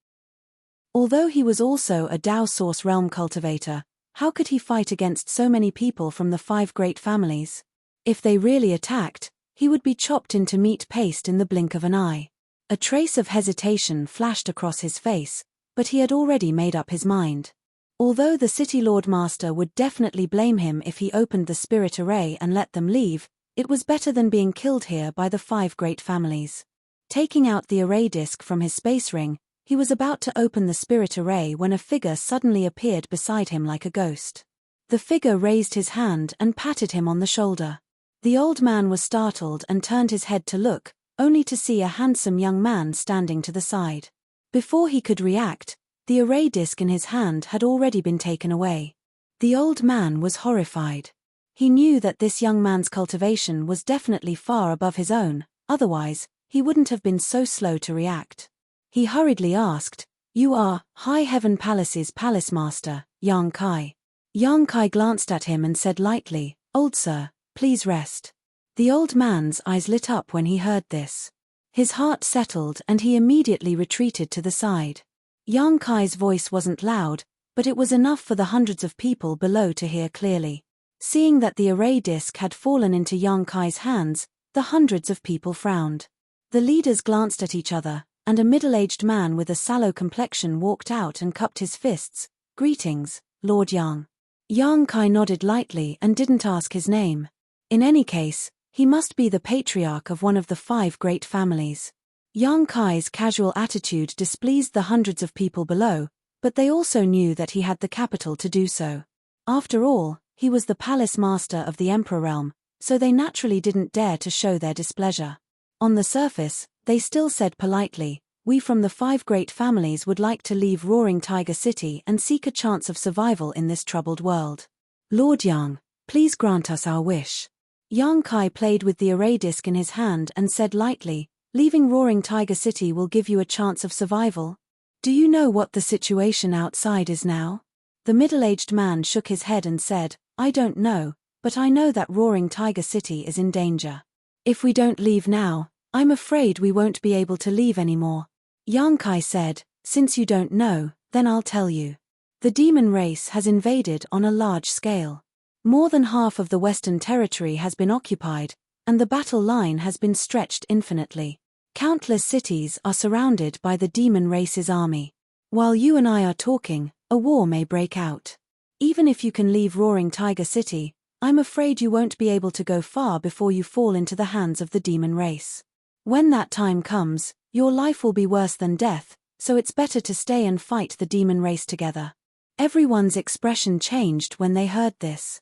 Although he was also a Dao Source Realm cultivator, how could he fight against so many people from the 5 great families? If they really attacked, he would be chopped into meat paste in the blink of an eye. A trace of hesitation flashed across his face, but he had already made up his mind. Although the City Lord Master would definitely blame him if he opened the spirit array and let them leave, it was better than being killed here by the 5 great families. Taking out the array disk from his space ring, he was about to open the spirit array when a figure suddenly appeared beside him like a ghost. The figure raised his hand and patted him on the shoulder. The old man was startled and turned his head to look, only to see a handsome young man standing to the side. Before he could react, the array disk in his hand had already been taken away. The old man was horrified. He knew that this young man's cultivation was definitely far above his own, otherwise, he wouldn't have been so slow to react. He hurriedly asked, "You are High Heaven Palace's Palace Master, Yang Kai." Yang Kai glanced at him and said lightly, "Old sir, please rest." The old man's eyes lit up when he heard this. His heart settled and he immediately retreated to the side. Yang Kai's voice wasn't loud, but it was enough for the hundreds of people below to hear clearly. Seeing that the array disk had fallen into Yang Kai's hands, the hundreds of people frowned. The leaders glanced at each other, and a middle-aged man with a sallow complexion walked out and cupped his fists. "Greetings, Lord Yang." Yang Kai nodded lightly and didn't ask his name. In any case, he must be the patriarch of one of the 5 great families. Yang Kai's casual attitude displeased the hundreds of people below, but they also knew that he had the capital to do so. After all, he was the palace master of the Emperor realm, so they naturally didn't dare to show their displeasure. On the surface, they still said politely, "We from the 5 great families would like to leave Roaring Tiger City and seek a chance of survival in this troubled world. Lord Yang, please grant us our wish." Yang Kai played with the array disc in his hand and said lightly, "Leaving Roaring Tiger City will give you a chance of survival? Do you know what the situation outside is now?" The middle-aged man shook his head and said, "I don't know, but I know that Roaring Tiger City is in danger. If we don't leave now, I'm afraid we won't be able to leave anymore." Yang Kai said, "Since you don't know, then I'll tell you. The demon race has invaded on a large scale. More than half of the Western Territory has been occupied, and the battle line has been stretched infinitely. Countless cities are surrounded by the demon race's army. While you and I are talking, a war may break out. Even if you can leave Roaring Tiger City, I'm afraid you won't be able to go far before you fall into the hands of the demon race. When that time comes, your life will be worse than death, so it's better to stay and fight the demon race together." Everyone's expression changed when they heard this.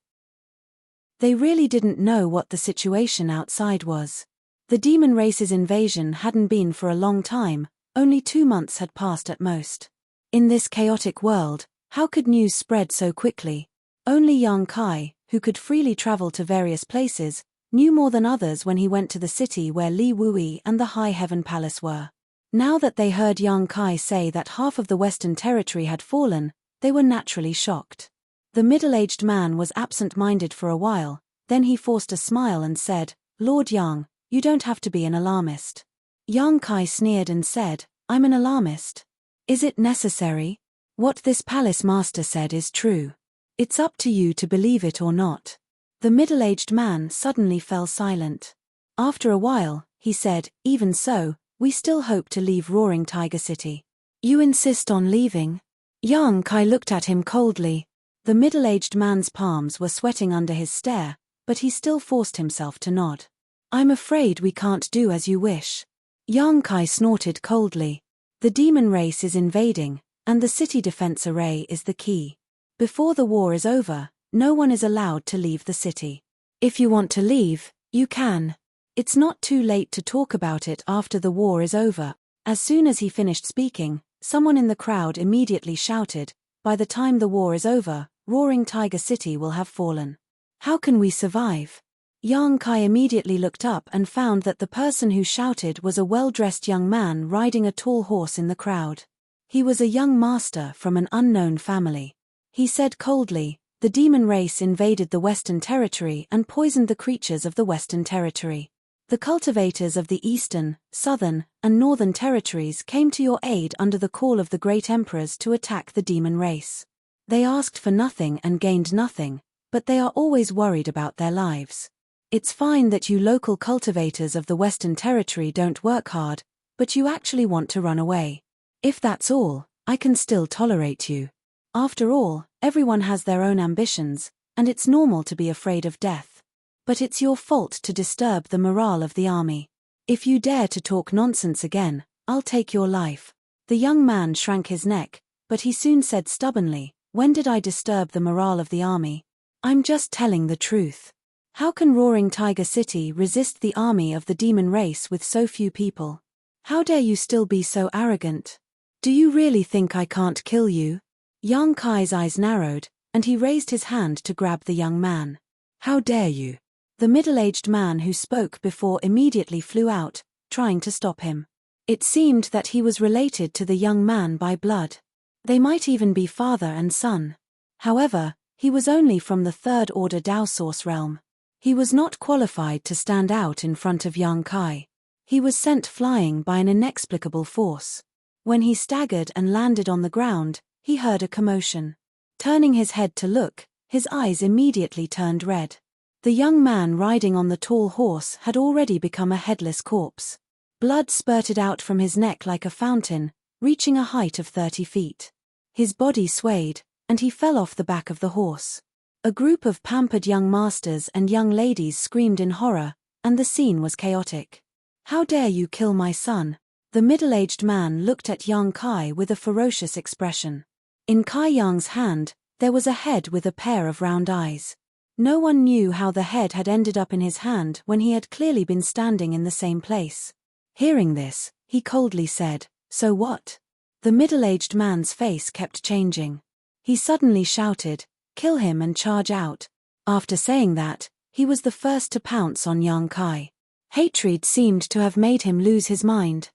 They really didn't know what the situation outside was. The demon race's invasion hadn't been for a long time, only 2 months had passed at most. In this chaotic world, how could news spread so quickly? Only Yang Kai, who could freely travel to various places, knew more than others when he went to the city where Li Wui and the High Heaven Palace were. Now that they heard Yang Kai say that half of the Western Territory had fallen, they were naturally shocked. The middle-aged man was absent-minded for a while, then he forced a smile and said, "Lord Yang, you don't have to be an alarmist." Yang Kai sneered and said, "I'm an alarmist. Is it necessary? What this palace master said is true. It's up to you to believe it or not." The middle-aged man suddenly fell silent. After a while, he said, "Even so, we still hope to leave Roaring Tiger City." "You insist on leaving?" Yang Kai looked at him coldly. The middle-aged man's palms were sweating under his stare, but he still forced himself to nod. "I'm afraid we can't do as you wish." Yang Kai snorted coldly. "The demon race is invading, and the city defense array is the key. Before the war is over, no one is allowed to leave the city. If you want to leave, you can. It's not too late to talk about it after the war is over." As soon as he finished speaking, someone in the crowd immediately shouted, "By the time the war is over, Roaring Tiger City will have fallen. How can we survive?" Yang Kai immediately looked up and found that the person who shouted was a well-dressed young man riding a tall horse in the crowd. He was a young master from an unknown family. He said coldly, "The demon race invaded the Western Territory and poisoned the creatures of the Western Territory. The cultivators of the Eastern, Southern, and Northern Territories came to your aid under the call of the great emperors to attack the demon race. They asked for nothing and gained nothing, but they are always worried about their lives. It's fine that you local cultivators of the Western Territory don't work hard, but you actually want to run away. If that's all, I can still tolerate you. After all, everyone has their own ambitions, and it's normal to be afraid of death. But it's your fault to disturb the morale of the army. If you dare to talk nonsense again, I'll take your life." The young man shrank his neck, but he soon said stubbornly, "When did I disturb the morale of the army? I'm just telling the truth. How can Roaring Tiger City resist the army of the demon race with so few people? How dare you still be so arrogant? Do you really think I can't kill you?" Yang Kai's eyes narrowed, and he raised his hand to grab the young man. "How dare you?" The middle-aged man who spoke before immediately flew out, trying to stop him. It seemed that he was related to the young man by blood. They might even be father and son. However, he was only from the third-order Dao Source realm. He was not qualified to stand out in front of Yang Kai. He was sent flying by an inexplicable force. When he staggered and landed on the ground, he heard a commotion. Turning his head to look, his eyes immediately turned red. The young man riding on the tall horse had already become a headless corpse. Blood spurted out from his neck like a fountain, reaching a height of 30 feet. His body swayed, and he fell off the back of the horse. A group of pampered young masters and young ladies screamed in horror, and the scene was chaotic. "How dare you kill my son?" The middle-aged man looked at Yang Kai with a ferocious expression. In Kai Yang's hand, there was a head with a pair of round eyes. No one knew how the head had ended up in his hand when he had clearly been standing in the same place. Hearing this, he coldly said, "So what?" The middle-aged man's face kept changing. He suddenly shouted, "Kill him and charge out." After saying that, he was the first to pounce on Yang Kai. Hatred seemed to have made him lose his mind.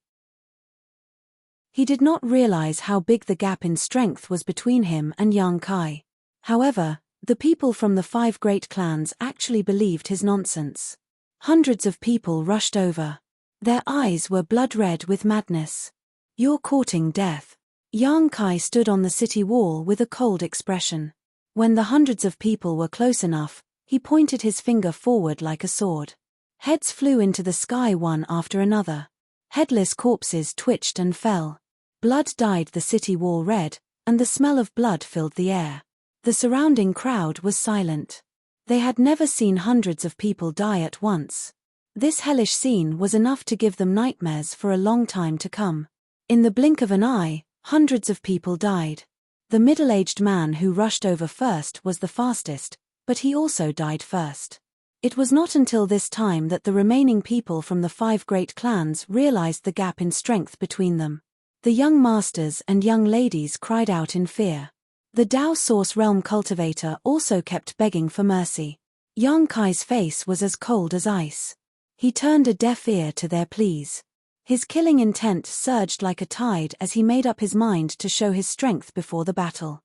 He did not realize how big the gap in strength was between him and Yang Kai. However, the people from the 5 great clans actually believed his nonsense. Hundreds of people rushed over. Their eyes were blood-red with madness. "You're courting death." Yang Kai stood on the city wall with a cold expression. When the hundreds of people were close enough, he pointed his finger forward like a sword. Heads flew into the sky one after another. Headless corpses twitched and fell. Blood dyed the city wall red, and the smell of blood filled the air. The surrounding crowd was silent. They had never seen hundreds of people die at once. This hellish scene was enough to give them nightmares for a long time to come. In the blink of an eye, hundreds of people died. The middle-aged man who rushed over first was the fastest, but he also died first. It was not until this time that the remaining people from the 5 great clans realized the gap in strength between them. The young masters and young ladies cried out in fear. The Dao Source Realm cultivator also kept begging for mercy. Yang Kai's face was as cold as ice. He turned a deaf ear to their pleas. His killing intent surged like a tide as he made up his mind to show his strength before the battle.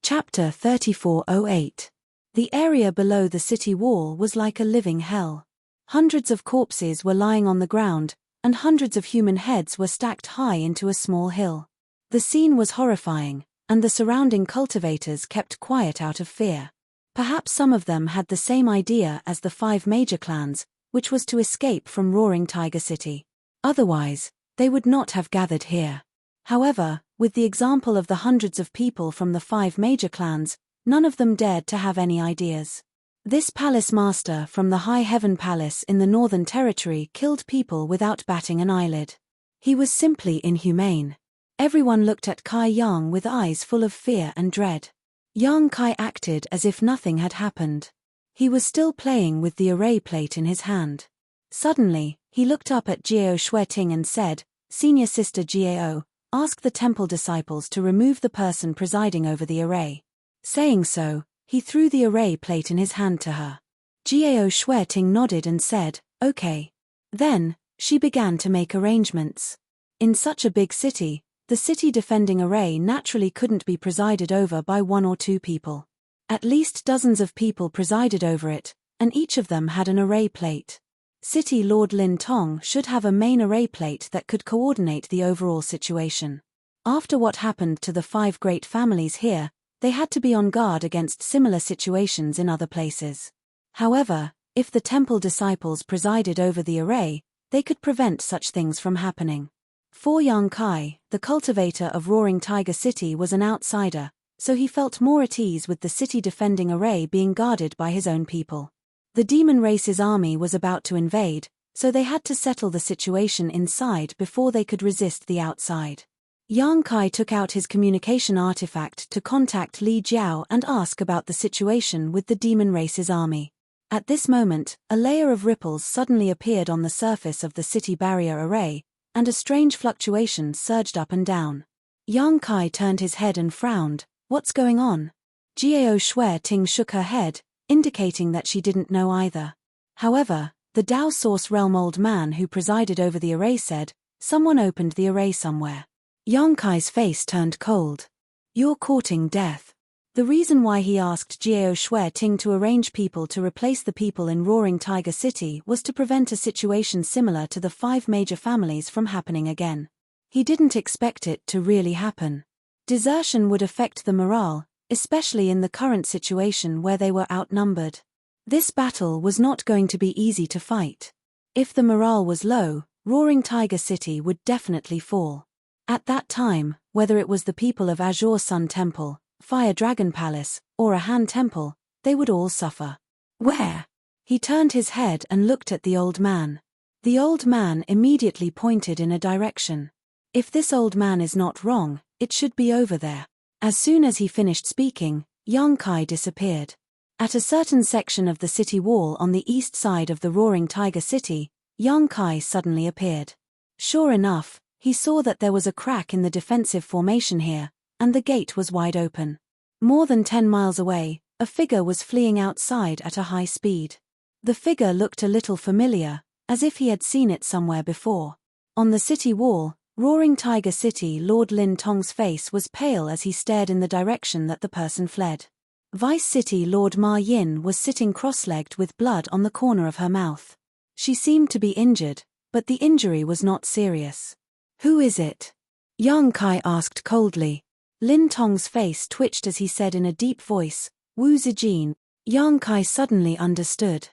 Chapter 3408. The area below the city wall was like a living hell. Hundreds of corpses were lying on the ground, and hundreds of human heads were stacked high into a small hill. The scene was horrifying, and the surrounding cultivators kept quiet out of fear. Perhaps some of them had the same idea as the 5 major clans, which was to escape from Roaring Tiger City. Otherwise, they would not have gathered here. However, with the example of the hundreds of people from the 5 major clans, none of them dared to have any ideas. This palace master from the High Heaven Palace in the Northern Territory killed people without batting an eyelid. He was simply inhumane. Everyone looked at Kai Yang with eyes full of fear and dread. Yang Kai acted as if nothing had happened. He was still playing with the array plate in his hand. Suddenly, he looked up at Jiao Shueting and said, "Senior Sister Jiao, ask the temple disciples to remove the person presiding over the array." Saying so, he threw the array plate in his hand to her. Jiao Shueting nodded and said, "Okay." Then, she began to make arrangements. In such a big city, the city defending array naturally couldn't be presided over by 1 or 2 people. At least dozens of people presided over it, and each of them had an array plate. City Lord Lin Tong should have a main array plate that could coordinate the overall situation. After what happened to the 5 great families here, they had to be on guard against similar situations in other places. However, if the temple disciples presided over the array, they could prevent such things from happening. For Yang Kai, the cultivator of Roaring Tiger City was an outsider, so he felt more at ease with the city defending array being guarded by his own people. The demon race's army was about to invade, so they had to settle the situation inside before they could resist the outside. Yang Kai took out his communication artifact to contact Li Jiao and ask about the situation with the demon race's army. At this moment, a layer of ripples suddenly appeared on the surface of the city barrier array, and a strange fluctuation surged up and down. Yang Kai turned his head and frowned. "What's going on?" Jiao Shueting shook her head, indicating that she didn't know either. However, the Dao Source Realm old man who presided over the array said, "Someone opened the array somewhere." Yang Kai's face turned cold. "You're courting death." The reason why he asked Jiao Shueting to arrange people to replace the people in Roaring Tiger City was to prevent a situation similar to the 5 major families from happening again. He didn't expect it to really happen. Desertion would affect the morale, especially in the current situation where they were outnumbered. This battle was not going to be easy to fight. If the morale was low, Roaring Tiger City would definitely fall. At that time, whether it was the people of Azure Sun Temple, Fire Dragon Palace, or a Han Temple, they would all suffer. Where? He turned his head and looked at the old man. The old man immediately pointed in a direction. If this old man is not wrong, it should be over there. As soon as he finished speaking, Yang Kai disappeared. At a certain section of the city wall on the east side of the Roaring Tiger City, Yang Kai suddenly appeared. Sure enough, he saw that there was a crack in the defensive formation here, and the gate was wide open. More than 10 miles away, a figure was fleeing outside at a high speed. The figure looked a little familiar, as if he had seen it somewhere before. On the city wall, Roaring Tiger City Lord Lin Tong's face was pale as he stared in the direction that the person fled. Vice City Lord Ma Yin was sitting cross-legged with blood on the corner of her mouth. She seemed to be injured, but the injury was not serious. Who is it? Yang Kai asked coldly. Lin Tong's face twitched as he said in a deep voice, Wu Zijin. Yang Kai suddenly understood.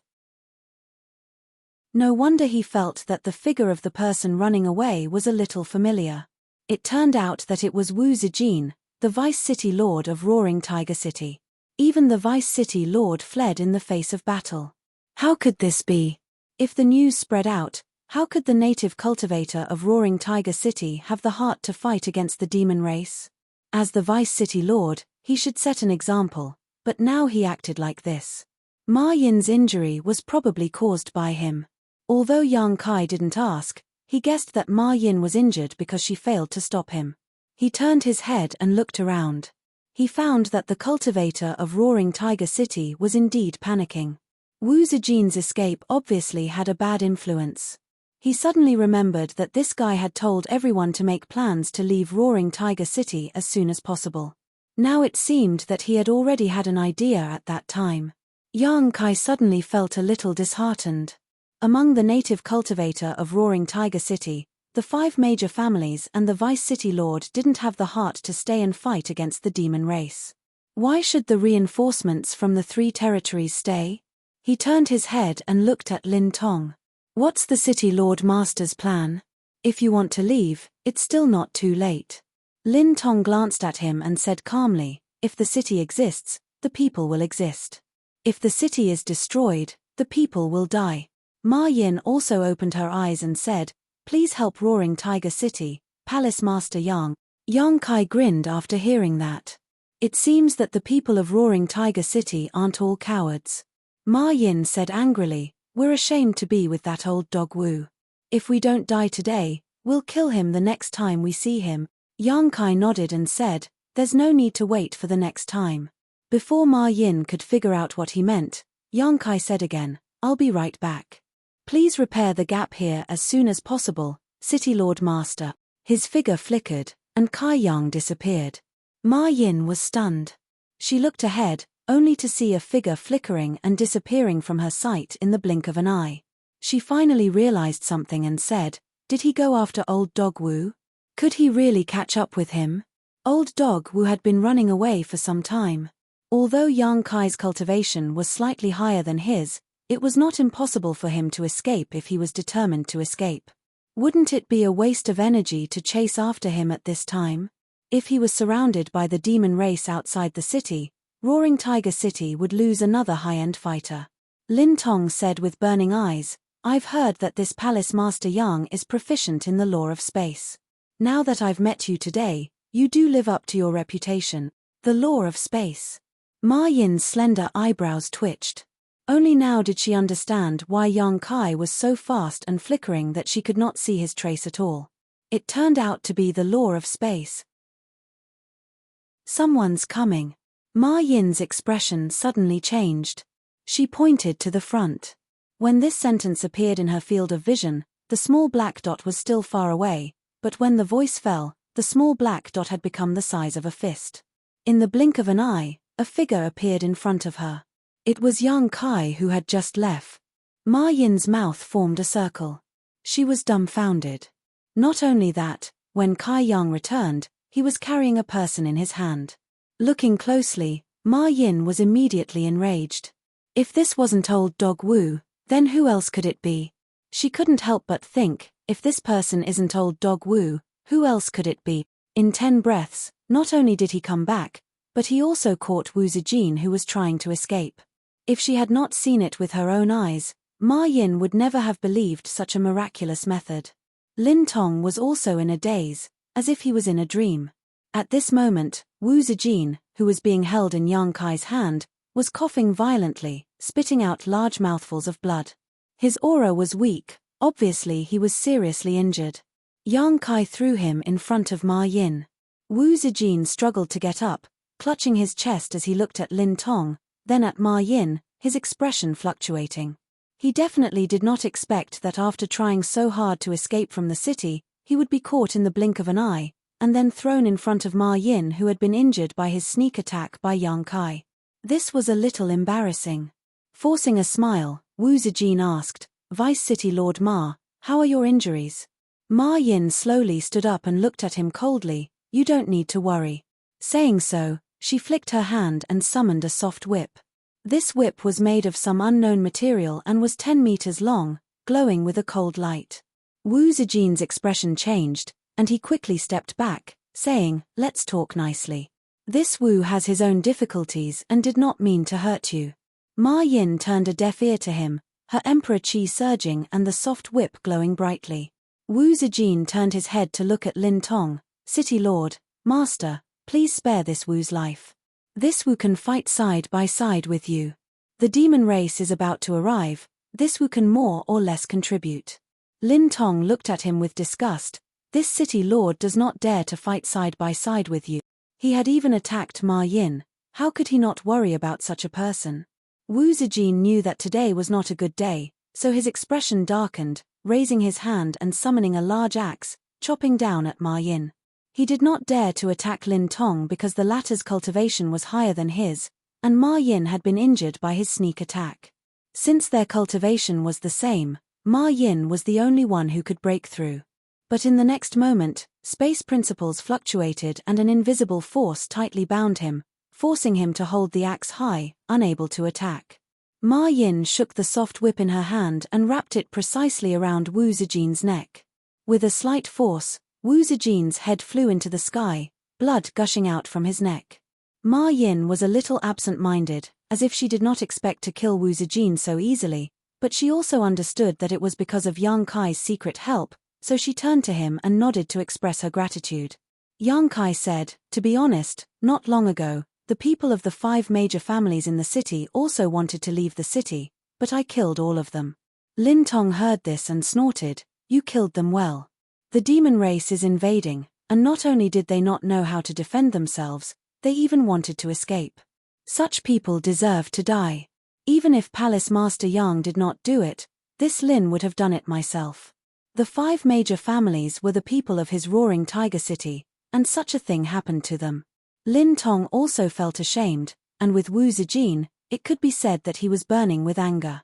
No wonder he felt that the figure of the person running away was a little familiar. It turned out that it was Wu Zijin, the Vice City Lord of Roaring Tiger City. Even the Vice City Lord fled in the face of battle. How could this be? If the news spread out, how could the native cultivator of Roaring Tiger City have the heart to fight against the demon race? As the Vice City Lord, he should set an example, but now he acted like this. Ma Yin's injury was probably caused by him. Although Yang Kai didn't ask, he guessed that Ma Yin was injured because she failed to stop him. He turned his head and looked around. He found that the cultivator of Roaring Tiger City was indeed panicking. Wu Zijin's escape obviously had a bad influence. He suddenly remembered that this guy had told everyone to make plans to leave Roaring Tiger City as soon as possible. Now it seemed that he had already had an idea at that time. Yang Kai suddenly felt a little disheartened. Among the native cultivator of Roaring Tiger City, the 5 major families and the Vice City Lord didn't have the heart to stay and fight against the demon race. Why should the reinforcements from the 3 territories stay? He turned his head and looked at Lin Tong. What's the City Lord Master's plan? If you want to leave, it's still not too late. Lin Tong glanced at him and said calmly, if the city exists, the people will exist. If the city is destroyed, the people will die. Ma Yin also opened her eyes and said, please help Roaring Tiger City, Palace Master Yang. Yang Kai grinned after hearing that. It seems that the people of Roaring Tiger City aren't all cowards. Ma Yin said angrily, we're ashamed to be with that old dog Wu. If we don't die today, we'll kill him the next time we see him. Yang Kai nodded and said, there's no need to wait for the next time. Before Ma Yin could figure out what he meant, Yang Kai said again, I'll be right back. Please repair the gap here as soon as possible, City Lord Master. His figure flickered, and Kai Yang disappeared. Ma Yin was stunned. She looked ahead, only to see a figure flickering and disappearing from her sight in the blink of an eye. She finally realized something and said, did he go after old dog Wu? Could he really catch up with him? Old dog Wu had been running away for some time. Although Yang Kai's cultivation was slightly higher than his, it was not impossible for him to escape if he was determined to escape. Wouldn't it be a waste of energy to chase after him at this time? If he was surrounded by the demon race outside the city, Roaring Tiger City would lose another high-end fighter. Lin Tong said with burning eyes, I've heard that this Palace Master Yang is proficient in the law of space. Now that I've met you today, you do live up to your reputation. The law of space. Ma Yin's slender eyebrows twitched. Only now did she understand why Yang Kai was so fast and flickering that she could not see his trace at all. It turned out to be the law of space. Someone's coming. Ma Yin's expression suddenly changed. She pointed to the front. When this sentence appeared in her field of vision, the small black dot was still far away, but when the voice fell, the small black dot had become the size of a fist. In the blink of an eye, a figure appeared in front of her. It was Yang Kai who had just left. Ma Yin's mouth formed a circle. She was dumbfounded. Not only that, when Kai Yang returned, he was carrying a person in his hand. Looking closely, Ma Yin was immediately enraged. If this wasn't old dog Wu, then who else could it be? She couldn't help but think, if this person isn't old dog Wu, Who else could it be? In 10 breaths, not only did he come back, but he also caught Wu Zijin, who was trying to escape. If she had not seen it with her own eyes, Ma Yin would never have believed such a miraculous method. Lin Tong was also in a daze, as if he was in a dream. At this moment, Wu Zijin, who was being held in Yang Kai's hand, was coughing violently, spitting out large mouthfuls of blood. His aura was weak, obviously he was seriously injured. Yang Kai threw him in front of Ma Yin. Wu Zijin struggled to get up, clutching his chest as he looked at Lin Tong, then at Ma Yin, his expression fluctuating. He definitely did not expect that after trying so hard to escape from the city, he would be caught in the blink of an eye, and then thrown in front of Ma Yin, who had been injured by his sneak attack by Yang Kai. This was a little embarrassing. Forcing a smile, Wu Zijin asked, "Vice City Lord Ma, how are your injuries?" Ma Yin slowly stood up and looked at him coldly. "You don't need to worry." Saying so, she flicked her hand and summoned a soft whip. This whip was made of some unknown material and was 10 meters long, glowing with a cold light. Wu Zijin's expression changed, and he quickly stepped back, saying, "Let's talk nicely. This Wu has his own difficulties and did not mean to hurt you." Ma Yin turned a deaf ear to him, her emperor chi surging and the soft whip glowing brightly. Wu Zijin turned his head to look at Lin Tong. "City Lord, Master, please spare this Wu's life. This Wu can fight side by side with you. The demon race is about to arrive, this Wu can more or less contribute." Lin Tong looked at him with disgust. "This city lord does not dare to fight side by side with you." He had even attacked Ma Yin, how could he not worry about such a person? Wu Zijin knew that today was not a good day, so his expression darkened, raising his hand and summoning a large axe, chopping down at Ma Yin. He did not dare to attack Lin Tong because the latter's cultivation was higher than his, and Ma Yin had been injured by his sneak attack. Since their cultivation was the same, Ma Yin was the only one who could break through. But in the next moment, space principles fluctuated and an invisible force tightly bound him, forcing him to hold the axe high, unable to attack. Ma Yin shook the soft whip in her hand and wrapped it precisely around Wu Zijin's neck. With a slight force, Wu Zijin's head flew into the sky, blood gushing out from his neck. Ma Yin was a little absent-minded, as if she did not expect to kill Wu Zijin so easily, but she also understood that it was because of Yang Kai's secret help, so she turned to him and nodded to express her gratitude. Yang Kai said, "To be honest, not long ago, the people of the 5 major families in the city also wanted to leave the city, but I killed all of them." Lin Tong heard this and snorted, "You killed them well. The demon race is invading, and not only did they not know how to defend themselves, they even wanted to escape. Such people deserve to die. Even if Palace Master Yang did not do it, this Lin would have done it myself." The 5 major families were the people of his roaring tiger city, and such a thing happened to them. Lin Tong also felt ashamed, and with Wu Zijin, it could be said that he was burning with anger.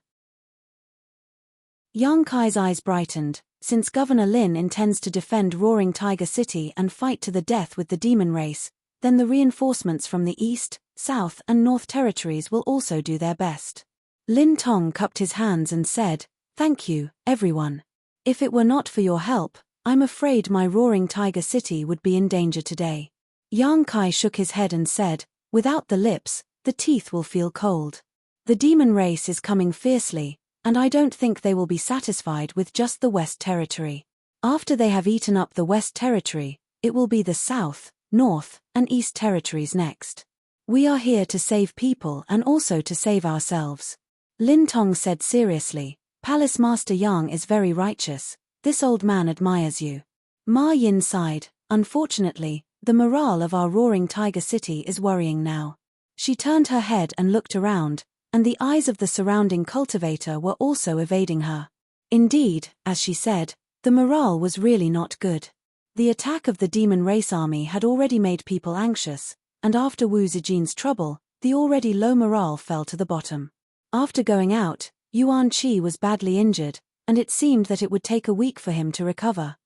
Yang Kai's eyes brightened. Since Governor Lin intends to defend Roaring Tiger City and fight to the death with the demon race, then the reinforcements from the East, South and North territories will also do their best. Lin Tong cupped his hands and said, "Thank you, everyone. If it were not for your help, I'm afraid my Roaring Tiger City would be in danger today." Yang Kai shook his head and said, "Without the lips, the teeth will feel cold. The demon race is coming fiercely, and I don't think they will be satisfied with just the West Territory. After they have eaten up the West Territory, it will be the South, North, and East Territories next. We are here to save people and also to save ourselves." Lin Tong said seriously, "Palace Master Yang is very righteous, this old man admires you." Ma Yin sighed, "Unfortunately, the morale of our Roaring Tiger City is worrying now." She turned her head and looked around, and the eyes of the surrounding cultivator were also evading her. Indeed, as she said, the morale was really not good. The attack of the demon race army had already made people anxious, and after Wu Zijin's trouble, the already low morale fell to the bottom. After going out, Yuan Qi was badly injured, and it seemed that it would take a week for him to recover.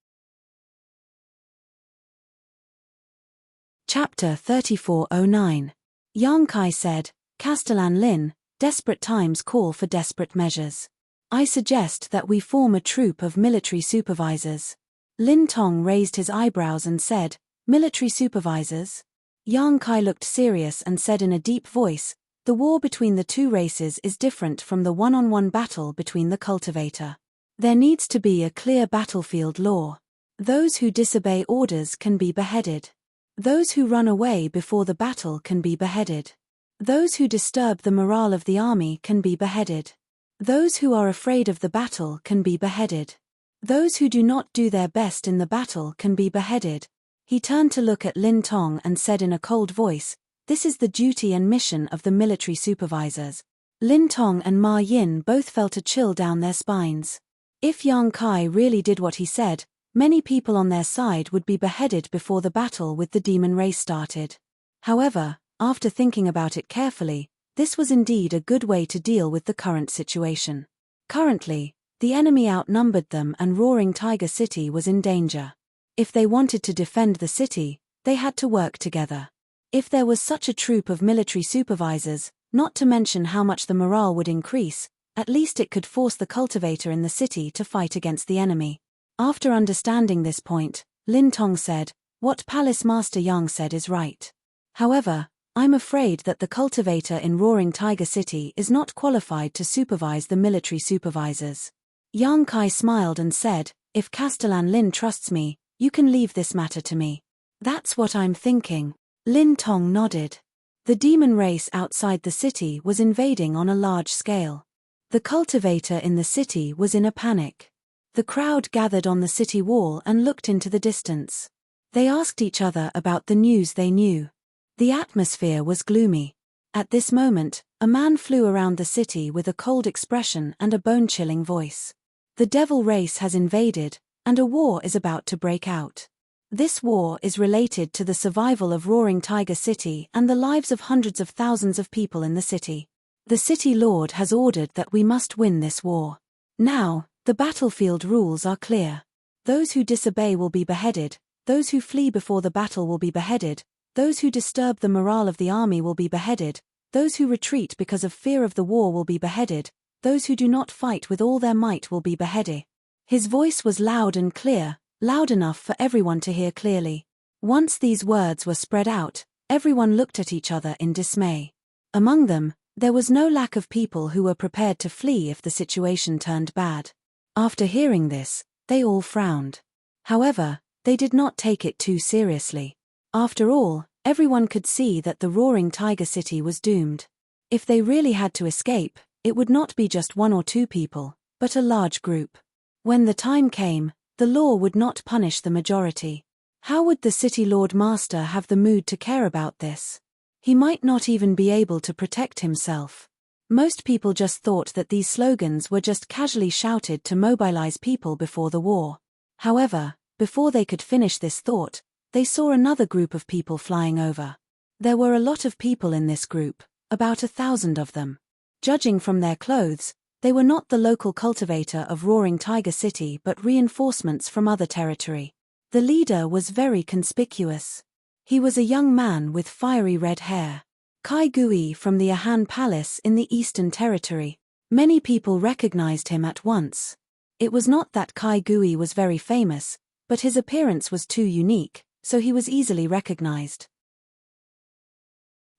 Chapter 3409. Yang Kai said, "Castellan Lin, desperate times call for desperate measures. I suggest that we form a troop of military supervisors. Lin Tong raised his eyebrows and said, "Military supervisors?" Yang Kai looked serious and said in a deep voice, "The war between the two races is different from the one-on-one battle between the cultivator. There needs to be a clear battlefield law. Those who disobey orders can be beheaded. Those who run away before the battle can be beheaded. Those who disturb the morale of the army can be beheaded. Those who are afraid of the battle can be beheaded. Those who do not do their best in the battle can be beheaded." He turned to look at Lin Tong and said in a cold voice, "This is the duty and mission of the military supervisors." Lin Tong and Ma Yin both felt a chill down their spines. If Yang Kai really did what he said, many people on their side would be beheaded before the battle with the demon race started. However, after thinking about it carefully, this was indeed a good way to deal with the current situation. Currently, the enemy outnumbered them and Roaring Tiger City was in danger. If they wanted to defend the city, they had to work together. If there was such a troop of military supervisors, not to mention how much the morale would increase, at least it could force the cultivator in the city to fight against the enemy. After understanding this point, Lin Tong said, "What Palace Master Yang said is right. However, I'm afraid that the cultivator in Roaring Tiger City is not qualified to supervise the military supervisors." Yang Kai smiled and said, "If Castellan Lin trusts me, you can leave this matter to me." "That's what I'm thinking." Lin Tong nodded. The demon race outside the city was invading on a large scale. The cultivator in the city was in a panic. The crowd gathered on the city wall and looked into the distance. They asked each other about the news they knew. The atmosphere was gloomy. At this moment, a man flew around the city with a cold expression and a bone-chilling voice. "The devil race has invaded, and a war is about to break out. This war is related to the survival of Roaring Tiger City and the lives of hundreds of thousands of people in the city. The city lord has ordered that we must win this war. Now, the battlefield rules are clear. Those who disobey will be beheaded, those who flee before the battle will be beheaded, those who disturb the morale of the army will be beheaded, those who retreat because of fear of the war will be beheaded, those who do not fight with all their might will be beheaded." His voice was loud and clear, loud enough for everyone to hear clearly. Once these words were spread out, everyone looked at each other in dismay. Among them, there was no lack of people who were prepared to flee if the situation turned bad. After hearing this, they all frowned. However, they did not take it too seriously. After all, everyone could see that the Roaring Tiger City was doomed. If they really had to escape, it would not be just one or two people, but a large group. When the time came, the law would not punish the majority. How would the city lord master have the mood to care about this? He might not even be able to protect himself. Most people just thought that these slogans were just casually shouted to mobilize people before the war. However, before they could finish this thought, they saw another group of people flying over. There were a lot of people in this group, about 1,000 of them. Judging from their clothes, they were not the local cultivator of Roaring Tiger City but reinforcements from other territory. The leader was very conspicuous. He was a young man with fiery red hair. Kai Gui from the Ahan Palace in the Eastern Territory. Many people recognized him at once. It was not that Kai Gui was very famous, but his appearance was too unique, so he was easily recognized.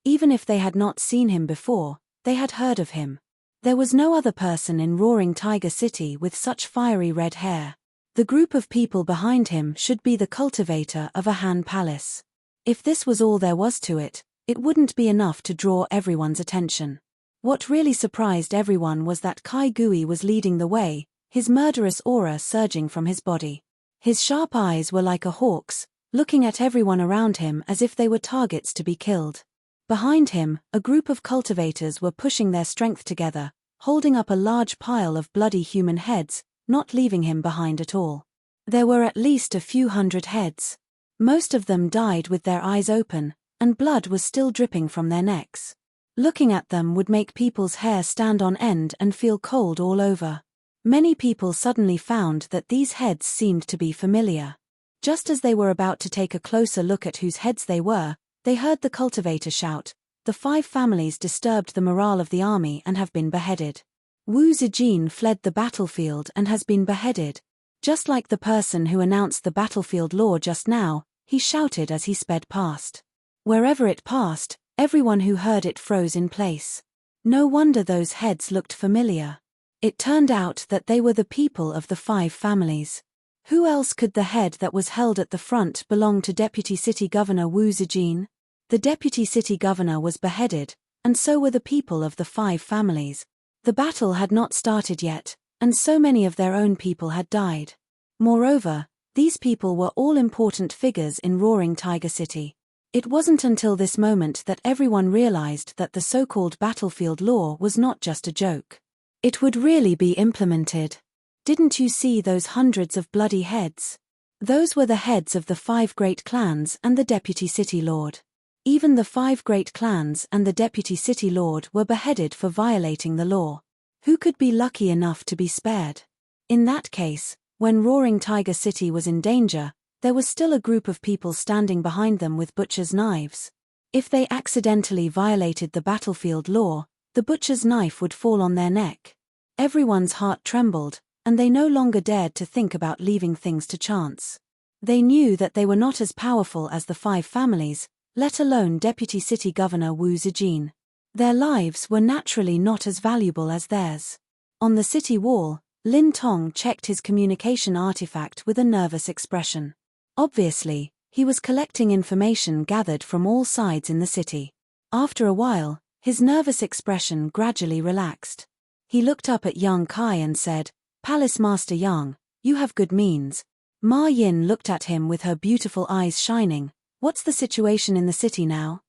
Even if they had not seen him before, they had heard of him. There was no other person in Roaring Tiger City with such fiery red hair. The group of people behind him should be the cultivator of Ahan Palace. If this was all there was to it, it wouldn't be enough to draw everyone's attention. What really surprised everyone was that Kai Gui was leading the way, his murderous aura surging from his body. His sharp eyes were like a hawk's, looking at everyone around him as if they were targets to be killed. Behind him, a group of cultivators were pushing their strength together, holding up a large pile of bloody human heads, not leaving him behind at all. There were at least a few hundred heads. Most of them died with their eyes open, and blood was still dripping from their necks. Looking at them would make people's hair stand on end and feel cold all over. Many people suddenly found that these heads seemed to be familiar. Just as they were about to take a closer look at whose heads they were, they heard the cultivator shout, "The 5 families disturbed the morale of the army and have been beheaded. Wu Zijin fled the battlefield and has been beheaded. Just like the person who announced the battlefield law just now, he shouted as he sped past. Wherever it passed, everyone who heard it froze in place. No wonder those heads looked familiar. It turned out that they were the people of the 5 families. Who else could the head that was held at the front belong to Deputy City Governor Wu Zijin? The Deputy City Governor was beheaded, and so were the people of the 5 families. The battle had not started yet, and so many of their own people had died. Moreover, these people were all important figures in Roaring Tiger City. It wasn't until this moment that everyone realized that the so-called battlefield law was not just a joke. It would really be implemented. Didn't you see those hundreds of bloody heads? Those were the heads of the 5 great clans and the Deputy City Lord. Even the 5 great clans and the Deputy City Lord were beheaded for violating the law. Who could be lucky enough to be spared? In that case, when Roaring Tiger City was in danger, there was still a group of people standing behind them with butcher's knives. If they accidentally violated the battlefield law, the butcher's knife would fall on their neck. Everyone's heart trembled, and they no longer dared to think about leaving things to chance. They knew that they were not as powerful as the 5 families, let alone Deputy City Governor Wu Zijin. Their lives were naturally not as valuable as theirs. On the city wall, Lin Tong checked his communication artifact with a nervous expression. Obviously, he was collecting information gathered from all sides in the city. After a while, his nervous expression gradually relaxed. He looked up at Yang Kai and said, "Palace Master Yang, you have good means." Ma Yin looked at him with her beautiful eyes shining. "What's the situation in the city now?"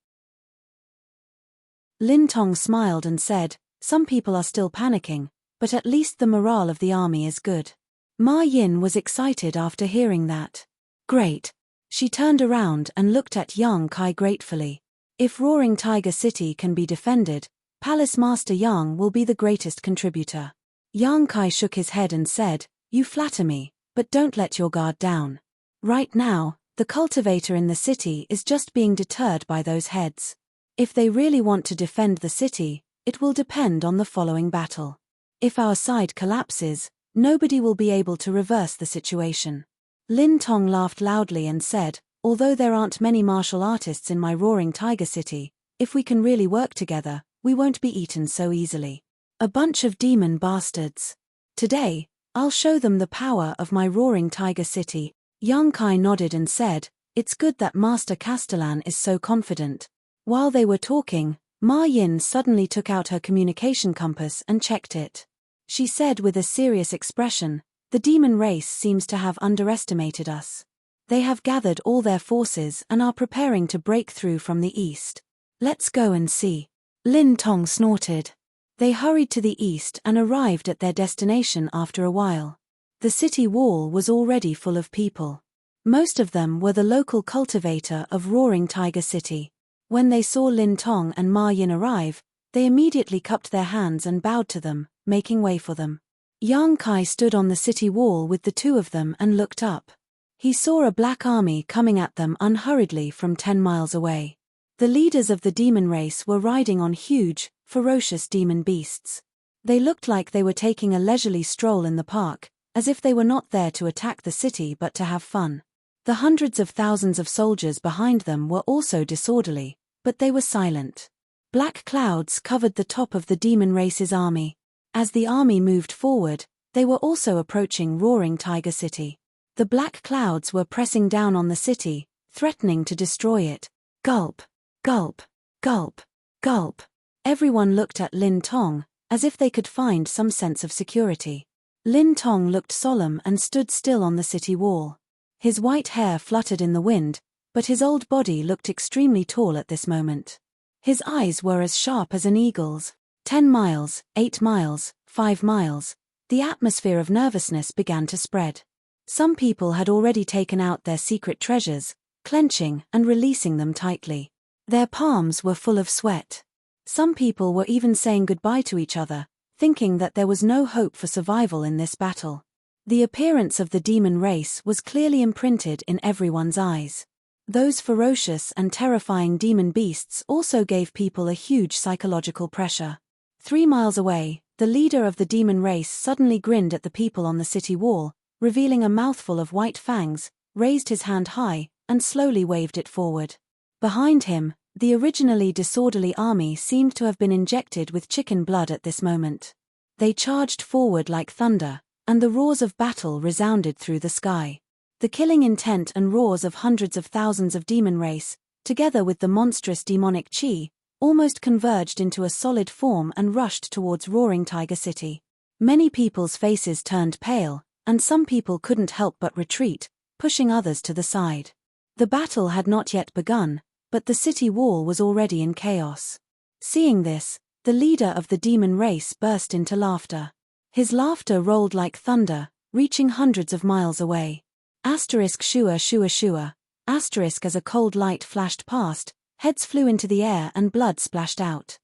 Lin Tong smiled and said, "Some people are still panicking, but at least the morale of the army is good." Ma Yin was excited after hearing that. Great. She turned around and looked at Yang Kai gratefully. If Roaring Tiger City can be defended, Palace Master Yang will be the greatest contributor. Yang Kai shook his head and said, "You flatter me, but don't let your guard down. Right now, the cultivator in the city is just being deterred by those heads. If they really want to defend the city, it will depend on the following battle. If our side collapses, nobody will be able to reverse the situation." Lin Tong laughed loudly and said, "Although there aren't many martial artists in my Roaring Tiger City, if we can really work together, we won't be eaten so easily. A bunch of demon bastards. Today, I'll show them the power of my Roaring Tiger City." Yang Kai nodded and said, "It's good that Master Castellan is so confident." While they were talking, Ma Yin suddenly took out her communication compass and checked it. She said with a serious expression, "The demon race seems to have underestimated us. They have gathered all their forces and are preparing to break through from the east. Let's go and see." Lin Tong snorted. They hurried to the east and arrived at their destination after a while. The city wall was already full of people. Most of them were the local cultivator of Roaring Tiger City. When they saw Lin Tong and Ma Yin arrive, they immediately cupped their hands and bowed to them, making way for them. Yang Kai stood on the city wall with the 2 of them and looked up. He saw a black army coming at them unhurriedly from 10 miles away. The leaders of the demon race were riding on huge, ferocious demon beasts. They looked like they were taking a leisurely stroll in the park, as if they were not there to attack the city but to have fun. The hundreds of thousands of soldiers behind them were also disorderly, but they were silent. Black clouds covered the top of the demon race's army. As the army moved forward, they were also approaching Roaring Tiger City. The black clouds were pressing down on the city, threatening to destroy it. Gulp, gulp, gulp, gulp. Everyone looked at Lin Tong, as if they could find some sense of security. Lin Tong looked solemn and stood still on the city wall. His white hair fluttered in the wind, but his old body looked extremely tall at this moment. His eyes were as sharp as an eagle's. 10 miles, 8 miles, 5 miles. The atmosphere of nervousness began to spread. Some people had already taken out their secret treasures, clenching and releasing them tightly. Their palms were full of sweat. Some people were even saying goodbye to each other, thinking that there was no hope for survival in this battle. The appearance of the demon race was clearly imprinted in everyone's eyes. Those ferocious and terrifying demon beasts also gave people a huge psychological pressure. 3 miles away, the leader of the demon race suddenly grinned at the people on the city wall, revealing a mouthful of white fangs, raised his hand high, and slowly waved it forward. Behind him, the originally disorderly army seemed to have been injected with chicken blood at this moment. They charged forward like thunder, and the roars of battle resounded through the sky. The killing intent and roars of hundreds of thousands of demon race, together with the monstrous demonic chi, almost converged into a solid form and rushed towards roaring Tiger City. Many people's faces turned pale, and some people couldn't help but retreat, pushing others to the side. The battle had not yet begun, but the city wall was already in chaos. Seeing this, the leader of the demon race burst into laughter. His laughter rolled like thunder, reaching hundreds of miles away. Asterisk shua shua shua. Asterisk as a cold light flashed past, heads flew into the air and blood splashed out.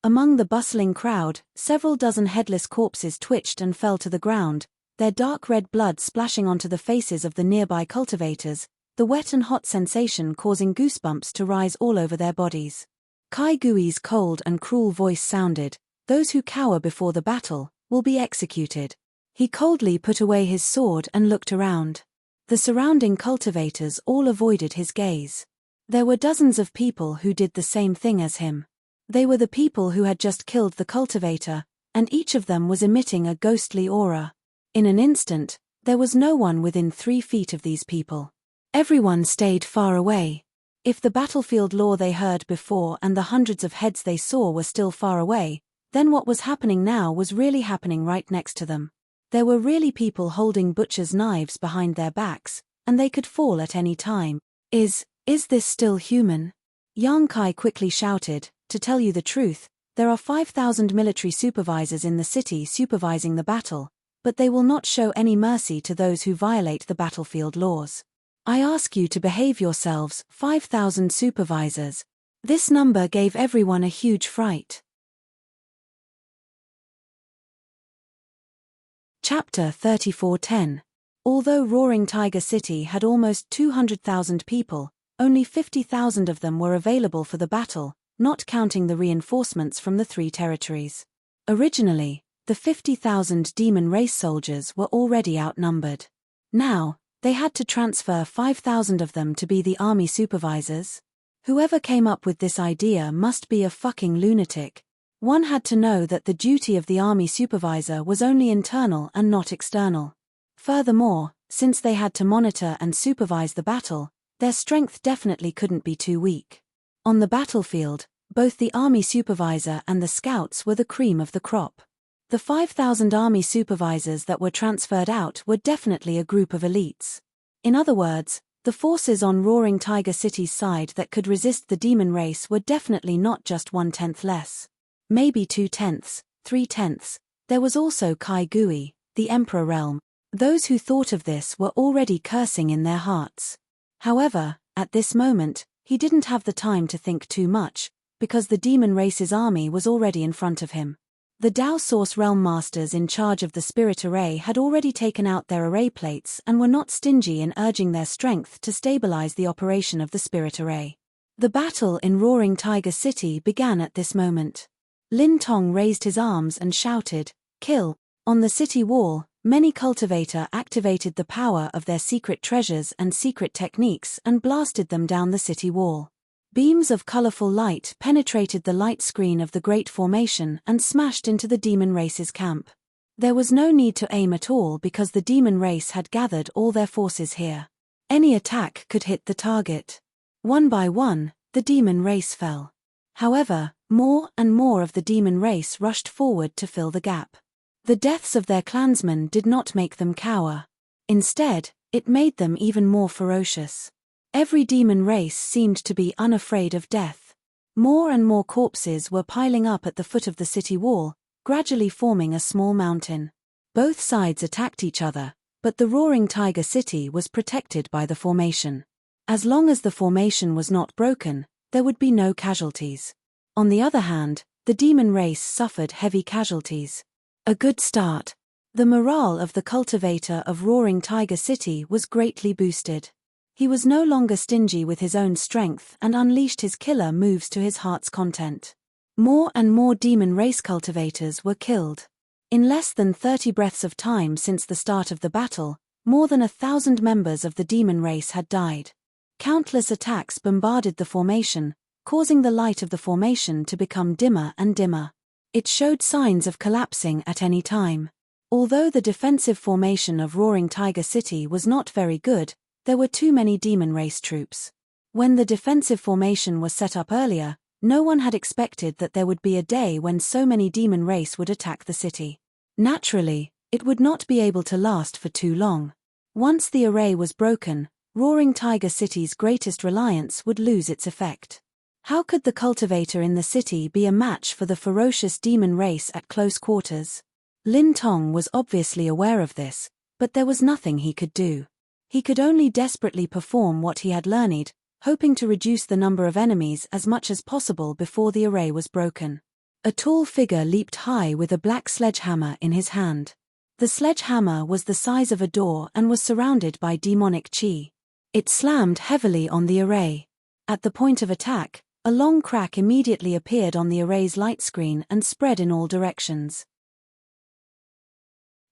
Among the bustling crowd, several dozen headless corpses twitched and fell to the ground, their dark red blood splashing onto the faces of the nearby cultivators, the wet and hot sensation causing goosebumps to rise all over their bodies. Kai Gui's cold and cruel voice sounded, "Those who cower before the battle will be executed." He coldly put away his sword and looked around. The surrounding cultivators all avoided his gaze. There were dozens of people who did the same thing as him. They were the people who had just killed the cultivator, and each of them was emitting a ghostly aura. In an instant, there was no one within 3 feet of these people. Everyone stayed far away. If the battlefield lore they heard before and the hundreds of heads they saw were still far away, then what was happening now was really happening right next to them. There were really people holding butchers' knives behind their backs, and they could fall at any time. Is this still human? Yang Kai quickly shouted, "To tell you the truth, there are 5,000 military supervisors in the city supervising the battle, but they will not show any mercy to those who violate the battlefield laws. I ask you to behave yourselves, 5,000 supervisors." This number gave everyone a huge fright. Chapter 34:10. Although Roaring Tiger City had almost 200,000 people, only 50,000 of them were available for the battle, not counting the reinforcements from the 3 territories. Originally, the 50,000 demon race soldiers were already outnumbered. Now, they had to transfer 5,000 of them to be the army supervisors. Whoever came up with this idea must be a fucking lunatic. One had to know that the duty of the army supervisor was only internal and not external. Furthermore, since they had to monitor and supervise the battle, their strength definitely couldn't be too weak. On the battlefield, both the army supervisor and the scouts were the cream of the crop. The 5,000 army supervisors that were transferred out were definitely a group of elites. In other words, the forces on Roaring Tiger City's side that could resist the demon race were definitely not just 1/10 less. Maybe 2/10, 3/10. There was also Kai Gui, the Emperor realm. Those who thought of this were already cursing in their hearts. However, at this moment, he didn't have the time to think too much, because the demon race's army was already in front of him. The Dao Source Realm Masters in charge of the Spirit Array had already taken out their array plates and were not stingy in urging their strength to stabilize the operation of the Spirit Array. The battle in Roaring Tiger City began at this moment. Lin Tong raised his arms and shouted, "Kill!" On the city wall, many cultivator activated the power of their secret treasures and secret techniques and blasted them down the city wall. Beams of colorful light penetrated the light screen of the Great Formation and smashed into the demon race's camp. There was no need to aim at all because the demon race had gathered all their forces here. Any attack could hit the target. One by one, the demon race fell. However, more and more of the demon race rushed forward to fill the gap. The deaths of their clansmen did not make them cower. Instead, it made them even more ferocious. Every demon race seemed to be unafraid of death. More and more corpses were piling up at the foot of the city wall, gradually forming a small mountain. Both sides attacked each other, but the Roaring Tiger City was protected by the formation. As long as the formation was not broken, there would be no casualties. On the other hand, the demon race suffered heavy casualties. A good start. The morale of the cultivator of Roaring Tiger City was greatly boosted. He was no longer stingy with his own strength and unleashed his killer moves to his heart's content. More and more demon race cultivators were killed. In less than 30 breaths of time since the start of the battle, more than 1,000 members of the demon race had died. Countless attacks bombarded the formation, causing the light of the formation to become dimmer and dimmer. It showed signs of collapsing at any time. Although the defensive formation of Roaring Tiger City was not very good, there were too many demon race troops. When the defensive formation was set up earlier, no one had expected that there would be a day when so many demon race would attack the city. Naturally, it would not be able to last for too long. Once the array was broken, Roaring Tiger City's greatest reliance would lose its effect. How could the cultivator in the city be a match for the ferocious demon race at close quarters? Lin Tong was obviously aware of this, but there was nothing he could do. He could only desperately perform what he had learned, hoping to reduce the number of enemies as much as possible before the array was broken. A tall figure leaped high with a black sledgehammer in his hand. The sledgehammer was the size of a door and was surrounded by demonic chi. It slammed heavily on the array. At the point of attack, a long crack immediately appeared on the array's light screen and spread in all directions.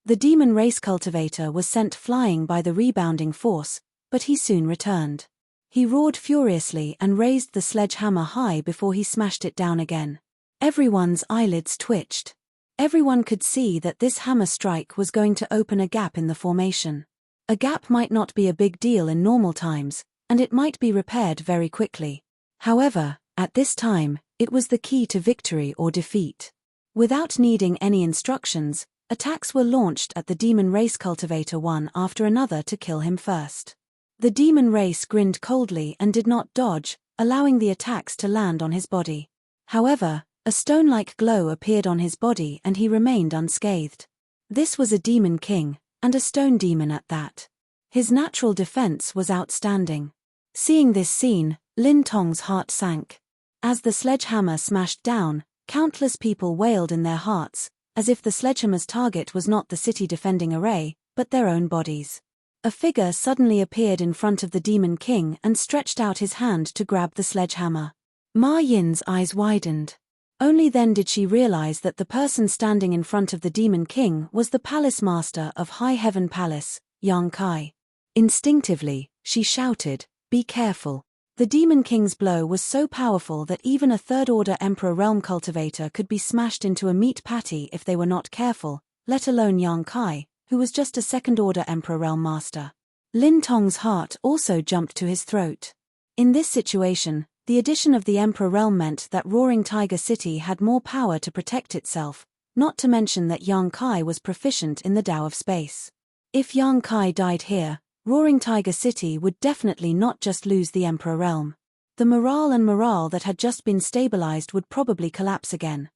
The demon race cultivator was sent flying by the rebounding force, but he soon returned. He roared furiously and raised the sledgehammer high before he smashed it down again. Everyone's eyelids twitched. Everyone could see that this hammer strike was going to open a gap in the formation. A gap might not be a big deal in normal times, and it might be repaired very quickly. However, at this time, it was the key to victory or defeat. Without needing any instructions, attacks were launched at the demon race cultivator one after another to kill him first. The demon race grinned coldly and did not dodge, allowing the attacks to land on his body. However, a stone-like glow appeared on his body and he remained unscathed. This was a demon king, and a stone demon at that. His natural defense was outstanding. Seeing this scene, Lin Tong's heart sank. As the sledgehammer smashed down, countless people wailed in their hearts, as if the sledgehammer's target was not the city defending array, but their own bodies. A figure suddenly appeared in front of the demon king and stretched out his hand to grab the sledgehammer. Ma Yin's eyes widened. Only then did she realize that the person standing in front of the demon king was the palace master of High Heaven Palace, Yang Kai. Instinctively, she shouted, "Be careful." The demon king's blow was so powerful that even a third-order Emperor Realm cultivator could be smashed into a meat patty if they were not careful, let alone Yang Kai, who was just a second-order Emperor Realm master. Lin Tong's heart also jumped to his throat. In this situation, the addition of the Emperor Realm meant that Roaring Tiger City had more power to protect itself, not to mention that Yang Kai was proficient in the Tao of Space. If Yang Kai died here, Roaring Tiger City would definitely not just lose the Emperor Realm. The morale that had just been stabilized would probably collapse again.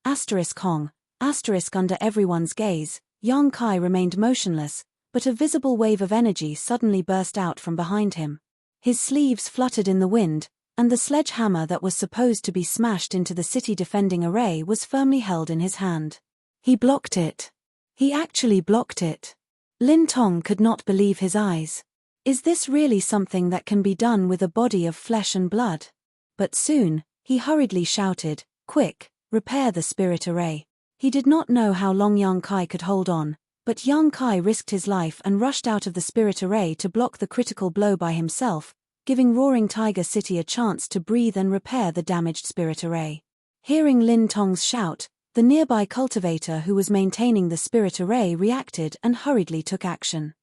Hong. Under everyone's gaze, Yang Kai remained motionless, but a visible wave of energy suddenly burst out from behind him. His sleeves fluttered in the wind, and the sledgehammer that was supposed to be smashed into the city defending array was firmly held in his hand. He blocked it. He actually blocked it. Lin Tong could not believe his eyes. Is this really something that can be done with a body of flesh and blood? But soon, he hurriedly shouted, "Quick, repair the spirit array." He did not know how long Yang Kai could hold on, but Yang Kai risked his life and rushed out of the spirit array to block the critical blow by himself, giving Roaring Tiger City a chance to breathe and repair the damaged spirit array. Hearing Lin Tong's shout, the nearby cultivator who was maintaining the spirit array reacted and hurriedly took action.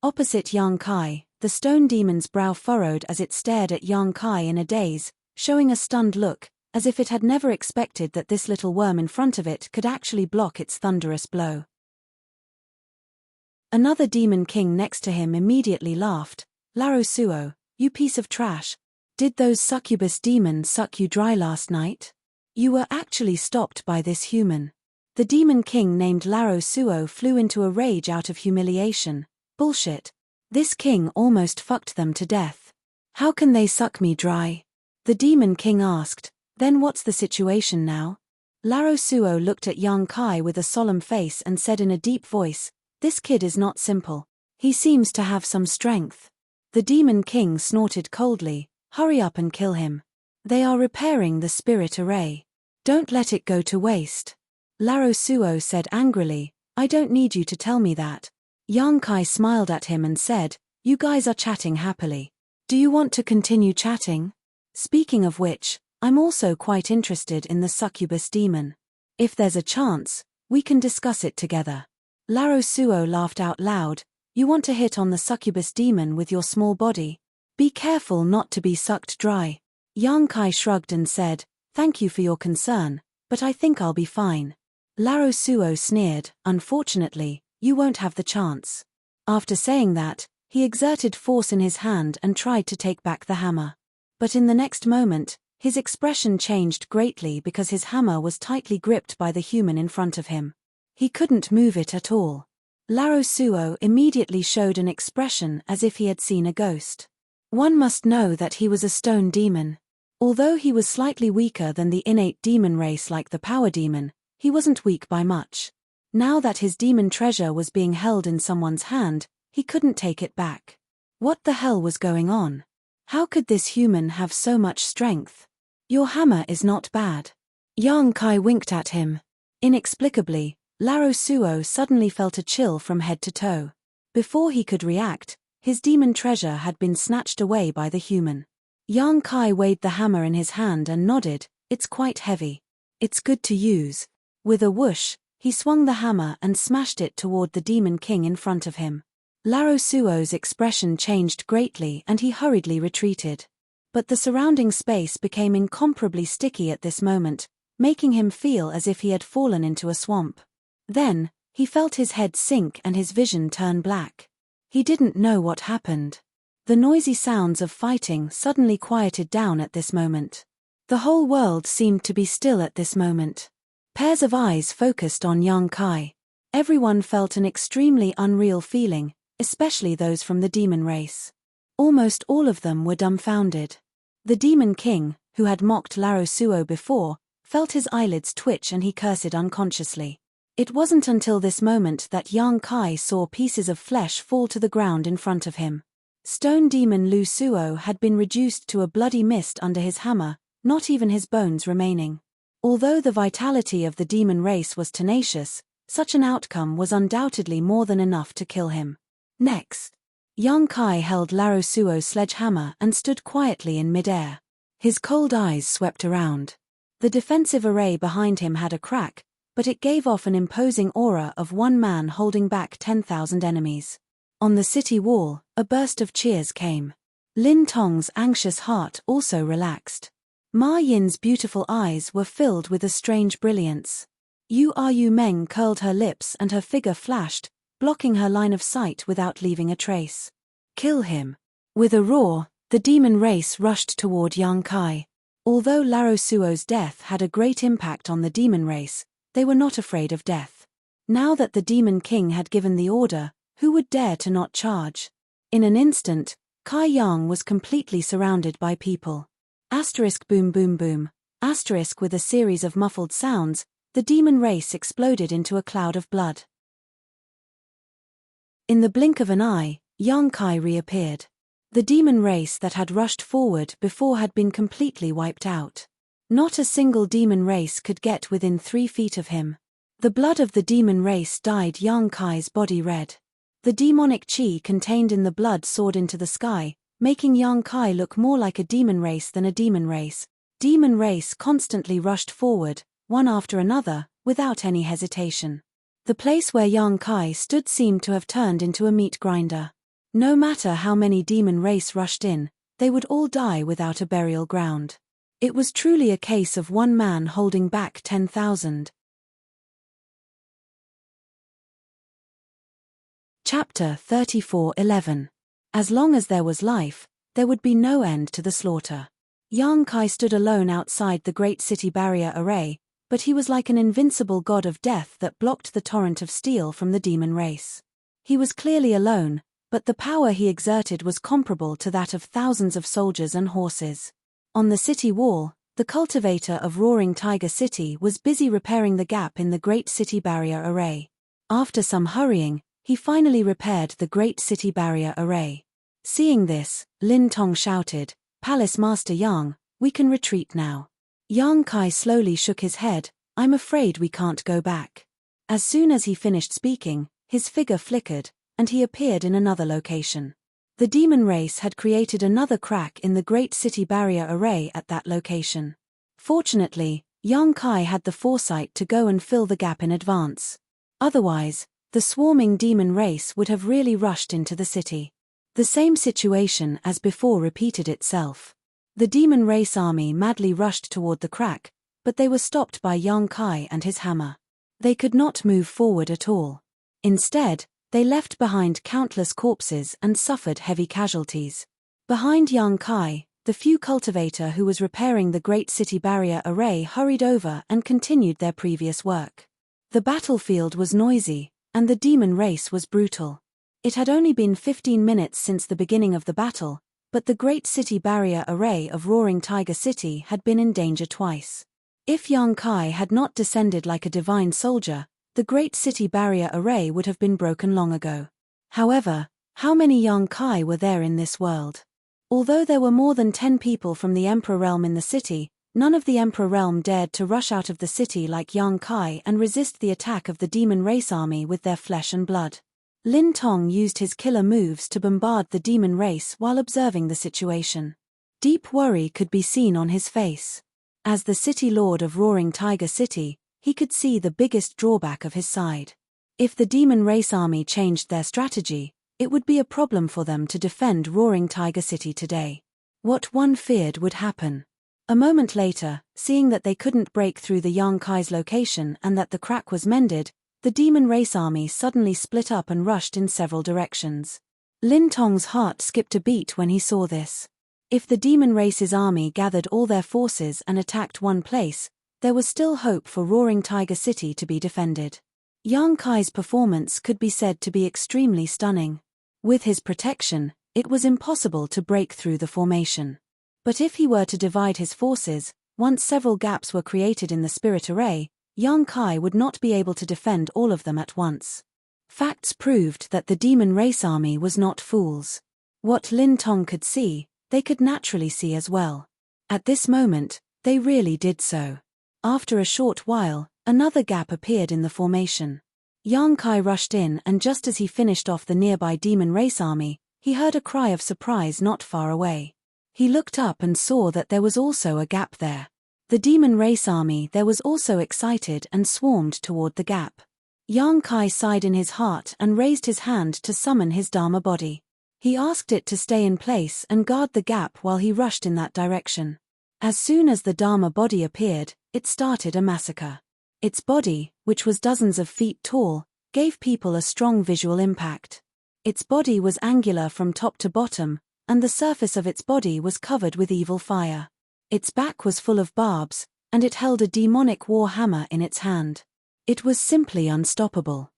Opposite Yang Kai, the stone demon's brow furrowed as it stared at Yang Kai in a daze, showing a stunned look, as if it had never expected that this little worm in front of it could actually block its thunderous blow. Another demon king next to him immediately laughed. "Laro Suo, you piece of trash. Did those succubus demons suck you dry last night? You were actually stopped by this human." The demon king named Laro Suo flew into a rage out of humiliation. "Bullshit. This king almost fucked them to death. How can they suck me dry?" The demon king asked, "Then what's the situation now?" Laro Suo looked at Yang Kai with a solemn face and said in a deep voice, "This kid is not simple. He seems to have some strength." The demon king snorted coldly, "Hurry up and kill him. They are repairing the spirit array. Don't let it go to waste." Laro Suo said angrily, I don't need you to tell me that. Yang Kai smiled at him and said, you guys are chatting happily. Do you want to continue chatting? Speaking of which, I'm also quite interested in the succubus demon. If there's a chance, we can discuss it together. Laro Suo laughed out loud, you want to hit on the succubus demon with your small body? Be careful not to be sucked dry. Yang Kai shrugged and said, thank you for your concern, but I think I'll be fine. Laro Suo sneered, unfortunately, you won't have the chance. After saying that, he exerted force in his hand and tried to take back the hammer. But in the next moment, his expression changed greatly because his hammer was tightly gripped by the human in front of him. He couldn't move it at all. Laro Suo immediately showed an expression as if he had seen a ghost. One must know that he was a stone demon. Although he was slightly weaker than the innate demon race like the power demon, he wasn't weak by much. Now that his demon treasure was being held in someone's hand, he couldn't take it back. What the hell was going on? How could this human have so much strength? Your hammer is not bad. Yang Kai winked at him. Inexplicably, Laro Suo suddenly felt a chill from head to toe. Before he could react, his demon treasure had been snatched away by the human. Yang Kai weighed the hammer in his hand and nodded, it's quite heavy. It's good to use. With a whoosh, he swung the hammer and smashed it toward the demon king in front of him. Laro Suo's expression changed greatly and he hurriedly retreated. But the surrounding space became incomparably sticky at this moment, making him feel as if he had fallen into a swamp. Then, he felt his head sink and his vision turn black. He didn't know what happened. The noisy sounds of fighting suddenly quieted down at this moment. The whole world seemed to be still at this moment. Pairs of eyes focused on Yang Kai. Everyone felt an extremely unreal feeling, especially those from the demon race. Almost all of them were dumbfounded. The demon king, who had mocked Laro Suo before, felt his eyelids twitch and he cursed unconsciously. It wasn't until this moment that Yang Kai saw pieces of flesh fall to the ground in front of him. Stone demon Lu Suo had been reduced to a bloody mist under his hammer, not even his bones remaining. Although the vitality of the demon race was tenacious, such an outcome was undoubtedly more than enough to kill him. Next, Yang Kai held Laro Suo's sledgehammer and stood quietly in midair. His cold eyes swept around. The defensive array behind him had a crack, but it gave off an imposing aura of one man holding back 10,000 enemies. On the city wall, a burst of cheers came. Lin Tong's anxious heart also relaxed. Ma Yin's beautiful eyes were filled with a strange brilliance. Yu Meng curled her lips and her figure flashed, blocking her line of sight without leaving a trace. Kill him. With a roar, the demon race rushed toward Yang Kai. Although Laro Suo's death had a great impact on the demon race, they were not afraid of death. Now that the demon king had given the order, who would dare to not charge? In an instant, Kai Yang was completely surrounded by people. Asterisk boom boom boom. Asterisk with a series of muffled sounds, the demon race exploded into a cloud of blood. In the blink of an eye, Yang Kai reappeared. The demon race that had rushed forward before had been completely wiped out. Not a single demon race could get within 3 feet of him. The blood of the demon race dyed Yang Kai's body red. The demonic chi contained in the blood soared into the sky, making Yang Kai look more like a demon race than a demon race. Demon race constantly rushed forward, one after another, without any hesitation. The place where Yang Kai stood seemed to have turned into a meat grinder. No matter how many demon race rushed in, they would all die without a burial ground. It was truly a case of one man holding back 10,000. Chapter 34:11. As long as there was life, there would be no end to the slaughter. Yang Kai stood alone outside the great city barrier array, but he was like an invincible god of death that blocked the torrent of steel from the demon race. He was clearly alone, but the power he exerted was comparable to that of thousands of soldiers and horses. On the city wall, the cultivator of Roaring Tiger City was busy repairing the gap in the great city barrier array. After some hurrying, he finally repaired the great city barrier array. Seeing this, Lin Tong shouted, "Palace Master Yang, we can retreat now." Yang Kai slowly shook his head, I'm afraid we can't go back. As soon as he finished speaking, his figure flickered, and he appeared in another location. The demon race had created another crack in the great city barrier array at that location. Fortunately, Yang Kai had the foresight to go and fill the gap in advance. Otherwise, the swarming demon race would have really rushed into the city. The same situation as before repeated itself. The demon race army madly rushed toward the crack, but they were stopped by Yang Kai and his hammer. They could not move forward at all. Instead, they left behind countless corpses and suffered heavy casualties. Behind Yang Kai, the few cultivator who was repairing the great city barrier array hurried over and continued their previous work. The battlefield was noisy, and the demon race was brutal. It had only been 15 minutes since the beginning of the battle, but the great city barrier array of Roaring Tiger City had been in danger twice. If Yang Kai had not descended like a divine soldier, the great city barrier array would have been broken long ago. However, how many Yang Kai were there in this world? Although there were more than 10 people from the Emperor Realm in the city, none of the Emperor Realm dared to rush out of the city like Yang Kai and resist the attack of the demon race army with their flesh and blood. Lin Tong used his killer moves to bombard the demon race while observing the situation. Deep worry could be seen on his face. As the city lord of Roaring Tiger City, he could see the biggest drawback of his side. If the demon race army changed their strategy, it would be a problem for them to defend Roaring Tiger City today. What one feared would happen. A moment later, seeing that they couldn't break through the Yang Kai's location and that the crack was mended, the demon race army suddenly split up and rushed in several directions. Lin Tong's heart skipped a beat when he saw this. If the demon race's army gathered all their forces and attacked one place, there was still hope for Roaring Tiger City to be defended. Yang Kai's performance could be said to be extremely stunning. With his protection, it was impossible to break through the formation. But if he were to divide his forces, once several gaps were created in the spirit array, Yang Kai would not be able to defend all of them at once. Facts proved that the demon race army was not fools. What Lin Tong could see, they could naturally see as well. At this moment, they really did so. After a short while, another gap appeared in the formation. Yang Kai rushed in, and just as he finished off the nearby demon race army, he heard a cry of surprise not far away. He looked up and saw that there was also a gap there. The demon race army there was also excited and swarmed toward the gap. Yang Kai sighed in his heart and raised his hand to summon his Dharma body. He asked it to stay in place and guard the gap while he rushed in that direction. As soon as the Dharma body appeared, it started a massacre. Its body, which was dozens of feet tall, gave people a strong visual impact. Its body was angular from top to bottom, and the surface of its body was covered with evil fire. Its back was full of barbs, and it held a demonic war hammer in its hand. It was simply unstoppable.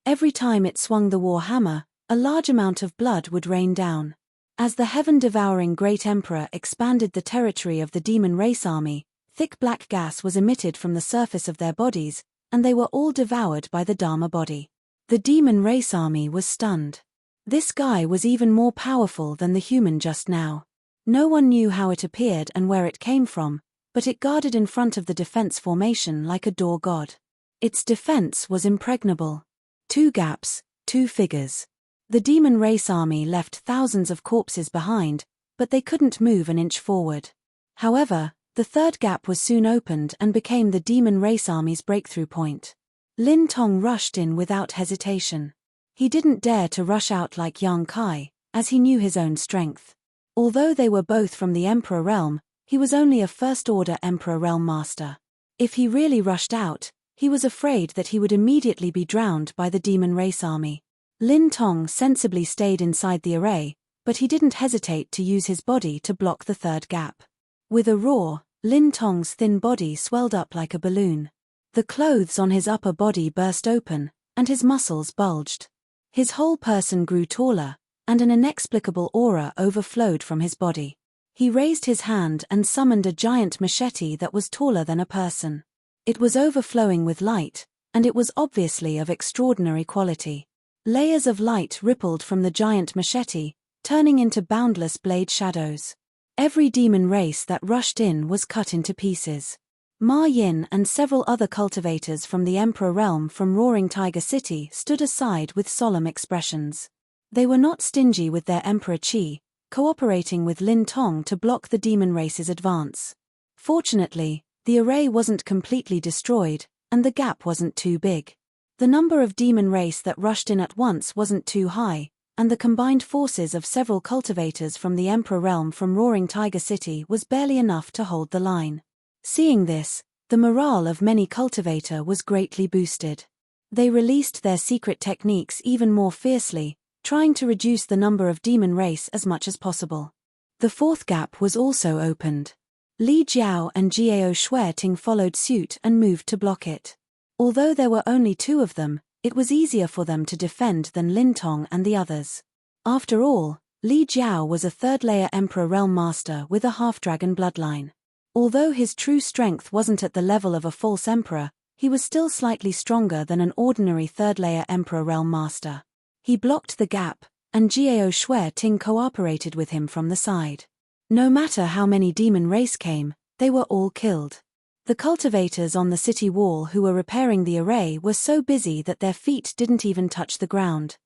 Every time it swung the war hammer, a large amount of blood would rain down. As the heaven-devouring Great Emperor expanded the territory of the demon race army, thick black gas was emitted from the surface of their bodies, and they were all devoured by the Dharma body. The demon race army was stunned. This guy was even more powerful than the human just now. No one knew how it appeared and where it came from, but it guarded in front of the defense formation like a door god. Its defense was impregnable. 2 gaps, 2 figures. The demon race army left thousands of corpses behind, but they couldn't move an inch forward. However, the third gap was soon opened and became the demon race army's breakthrough point. Lin Tong rushed in without hesitation. He didn't dare to rush out like Yang Kai, as he knew his own strength. Although they were both from the Emperor Realm, he was only a first-order Emperor Realm master. If he really rushed out, he was afraid that he would immediately be drowned by the demon race army. Lin Tong sensibly stayed inside the array, but he didn't hesitate to use his body to block the third gap. With a roar, Lin Tong's thin body swelled up like a balloon. The clothes on his upper body burst open, and his muscles bulged. His whole person grew taller, and an inexplicable aura overflowed from his body. He raised his hand and summoned a giant machete that was taller than a person. It was overflowing with light, and it was obviously of extraordinary quality. Layers of light rippled from the giant machete, turning into boundless blade shadows. Every demon race that rushed in was cut into pieces. Ma Yin and several other cultivators from the Emperor realm from Roaring Tiger City stood aside with solemn expressions. They were not stingy with their Emperor Qi, cooperating with Lin Tong to block the demon race's advance. Fortunately, the array wasn't completely destroyed, and the gap wasn't too big. The number of demon race that rushed in at once wasn't too high, and the combined forces of several cultivators from the Emperor realm from Roaring Tiger City was barely enough to hold the line. Seeing this, the morale of many cultivator was greatly boosted. They released their secret techniques even more fiercely, trying to reduce the number of demon race as much as possible. The fourth gap was also opened. Li Jiao and Jiao Xueting followed suit and moved to block it. Although there were only two of them, it was easier for them to defend than Lin Tong and the others. After all, Li Jiao was a third-layer Emperor Realm Master with a half-dragon bloodline. Although his true strength wasn't at the level of a false emperor, he was still slightly stronger than an ordinary third-layer Emperor Realm Master. He blocked the gap, and Jiao Xueting cooperated with him from the side. No matter how many demon race came, they were all killed. The cultivators on the city wall who were repairing the array were so busy that their feet didn't even touch the ground.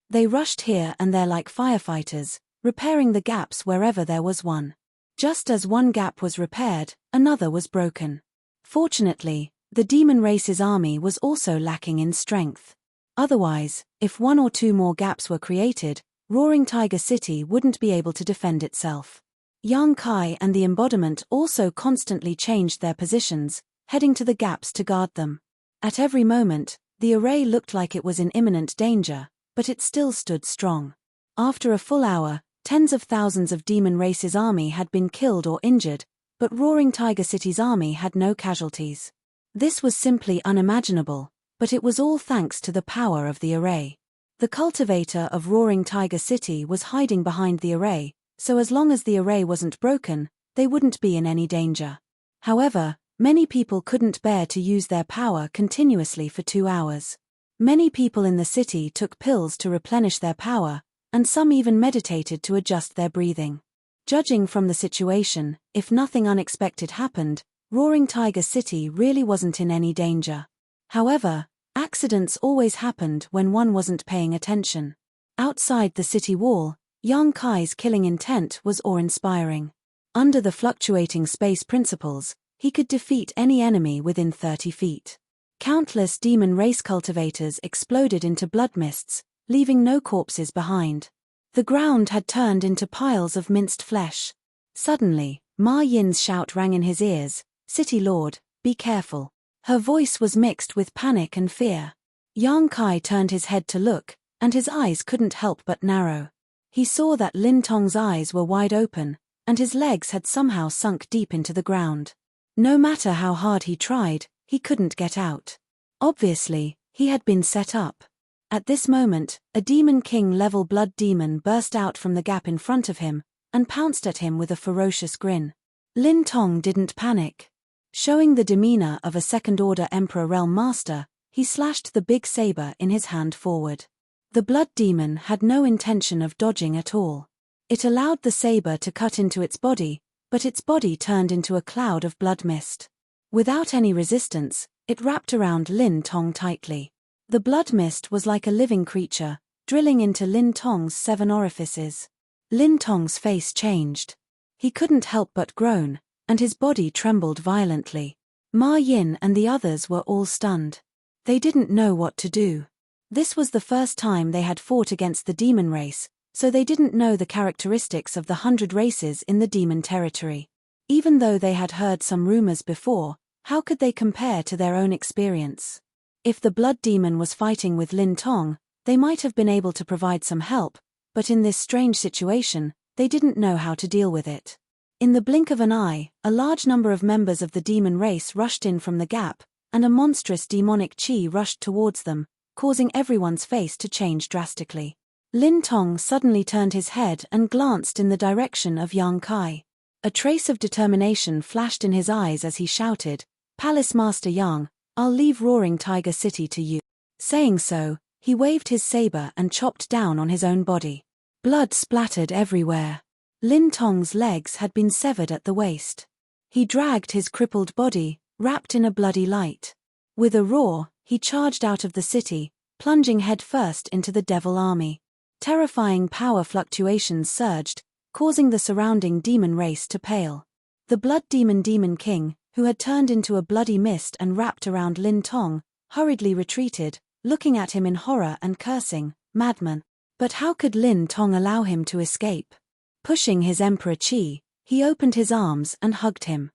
They rushed here and there like firefighters, repairing the gaps wherever there was one. Just as one gap was repaired, another was broken. Fortunately, the demon race's army was also lacking in strength. Otherwise, if one or two more gaps were created, Roaring Tiger City wouldn't be able to defend itself. Yang Kai and the embodiment also constantly changed their positions, heading to the gaps to guard them. At every moment, the array looked like it was in imminent danger, but it still stood strong. After a full hour, tens of thousands of demon race's army had been killed or injured, but Roaring Tiger City's army had no casualties. This was simply unimaginable, but it was all thanks to the power of the array. The cultivator of Roaring Tiger City was hiding behind the array, so as long as the array wasn't broken, they wouldn't be in any danger. However, many people couldn't bear to use their power continuously for 2 hours. Many people in the city took pills to replenish their power, and some even meditated to adjust their breathing. Judging from the situation, if nothing unexpected happened, Roaring Tiger City really wasn't in any danger. However, accidents always happened when one wasn't paying attention. Outside the city wall, Yang Kai's killing intent was awe-inspiring. Under the fluctuating space principles, he could defeat any enemy within 30 feet. Countless demon race cultivators exploded into blood mists, leaving no corpses behind. The ground had turned into piles of minced flesh. Suddenly, Ma Yin's shout rang in his ears, "City Lord, be careful." Her voice was mixed with panic and fear. Yang Kai turned his head to look, and his eyes couldn't help but narrow. He saw that Lin Tong's eyes were wide open, and his legs had somehow sunk deep into the ground. No matter how hard he tried, he couldn't get out. Obviously, he had been set up. At this moment, a Demon King-level blood demon burst out from the gap in front of him, and pounced at him with a ferocious grin. Lin Tong didn't panic. Showing the demeanor of a second-order Emperor Realm Master, he slashed the big saber in his hand forward. The blood demon had no intention of dodging at all. It allowed the saber to cut into its body, but its body turned into a cloud of blood mist. Without any resistance, it wrapped around Lin Tong tightly. The blood mist was like a living creature, drilling into Lin Tong's 7 orifices. Lin Tong's face changed. He couldn't help but groan, and his body trembled violently. Ma Yin and the others were all stunned. They didn't know what to do. This was the first time they had fought against the demon race, so they didn't know the characteristics of the 100 races in the demon territory. Even though they had heard some rumors before, how could they compare to their own experience? If the blood demon was fighting with Lin Tong, they might have been able to provide some help, but in this strange situation, they didn't know how to deal with it. In the blink of an eye, a large number of members of the demon race rushed in from the gap, and a monstrous demonic chi rushed towards them, causing everyone's face to change drastically. Lin Tong suddenly turned his head and glanced in the direction of Yang Kai. A trace of determination flashed in his eyes as he shouted, "Palace Master Yang, I'll leave Roaring Tiger City to you." Saying so, he waved his saber and chopped down on his own body. Blood splattered everywhere. Lin Tong's legs had been severed at the waist. He dragged his crippled body, wrapped in a bloody light. With a roar, he charged out of the city, plunging headfirst into the devil army. Terrifying power fluctuations surged, causing the surrounding demon race to pale. The blood demon king, who had turned into a bloody mist and wrapped around Lin Tong, hurriedly retreated, looking at him in horror and cursing, "Madman." But how could Lin Tong allow him to escape? Pushing his Emperor Qi, he opened his arms and hugged him.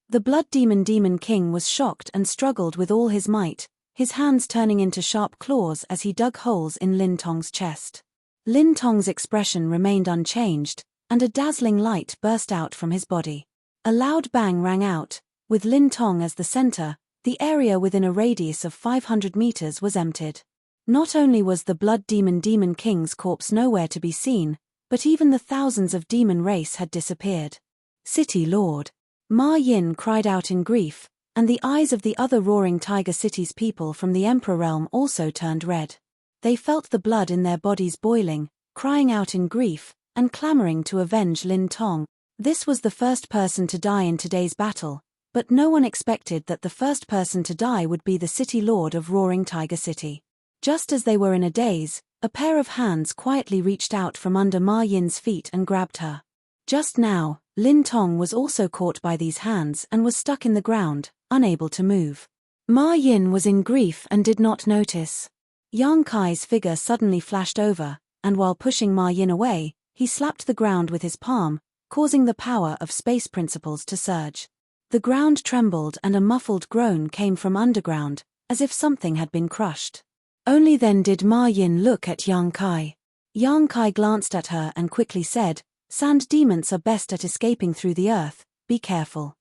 The blood demon king was shocked and struggled with all his might, his hands turning into sharp claws as he dug holes in Lin Tong's chest. Lin Tong's expression remained unchanged, and a dazzling light burst out from his body. A loud bang rang out, with Lin Tong as the center. The area within a radius of 500 meters was emptied. Not only was the blood demon king's corpse nowhere to be seen, but even the thousands of demon race had disappeared. "City Lord!" Ma Yin cried out in grief, and the eyes of the other Roaring Tiger City's people from the Emperor realm also turned red. They felt the blood in their bodies boiling, crying out in grief, and clamoring to avenge Lin Tong. This was the first person to die in today's battle, but no one expected that the first person to die would be the City Lord of Roaring Tiger City. Just as they were in a daze, a pair of hands quietly reached out from under Ma Yin's feet and grabbed her. Just now, Lin Tong was also caught by these hands and was stuck in the ground, unable to move. Ma Yin was in grief and did not notice. Yang Kai's figure suddenly flashed over, and while pushing Ma Yin away, he slapped the ground with his palm, causing the power of space principles to surge. The ground trembled and a muffled groan came from underground, as if something had been crushed. Only then did Ma Yin look at Yang Kai. Yang Kai glanced at her and quickly said, "Sand demons are best at escaping through the earth, be careful."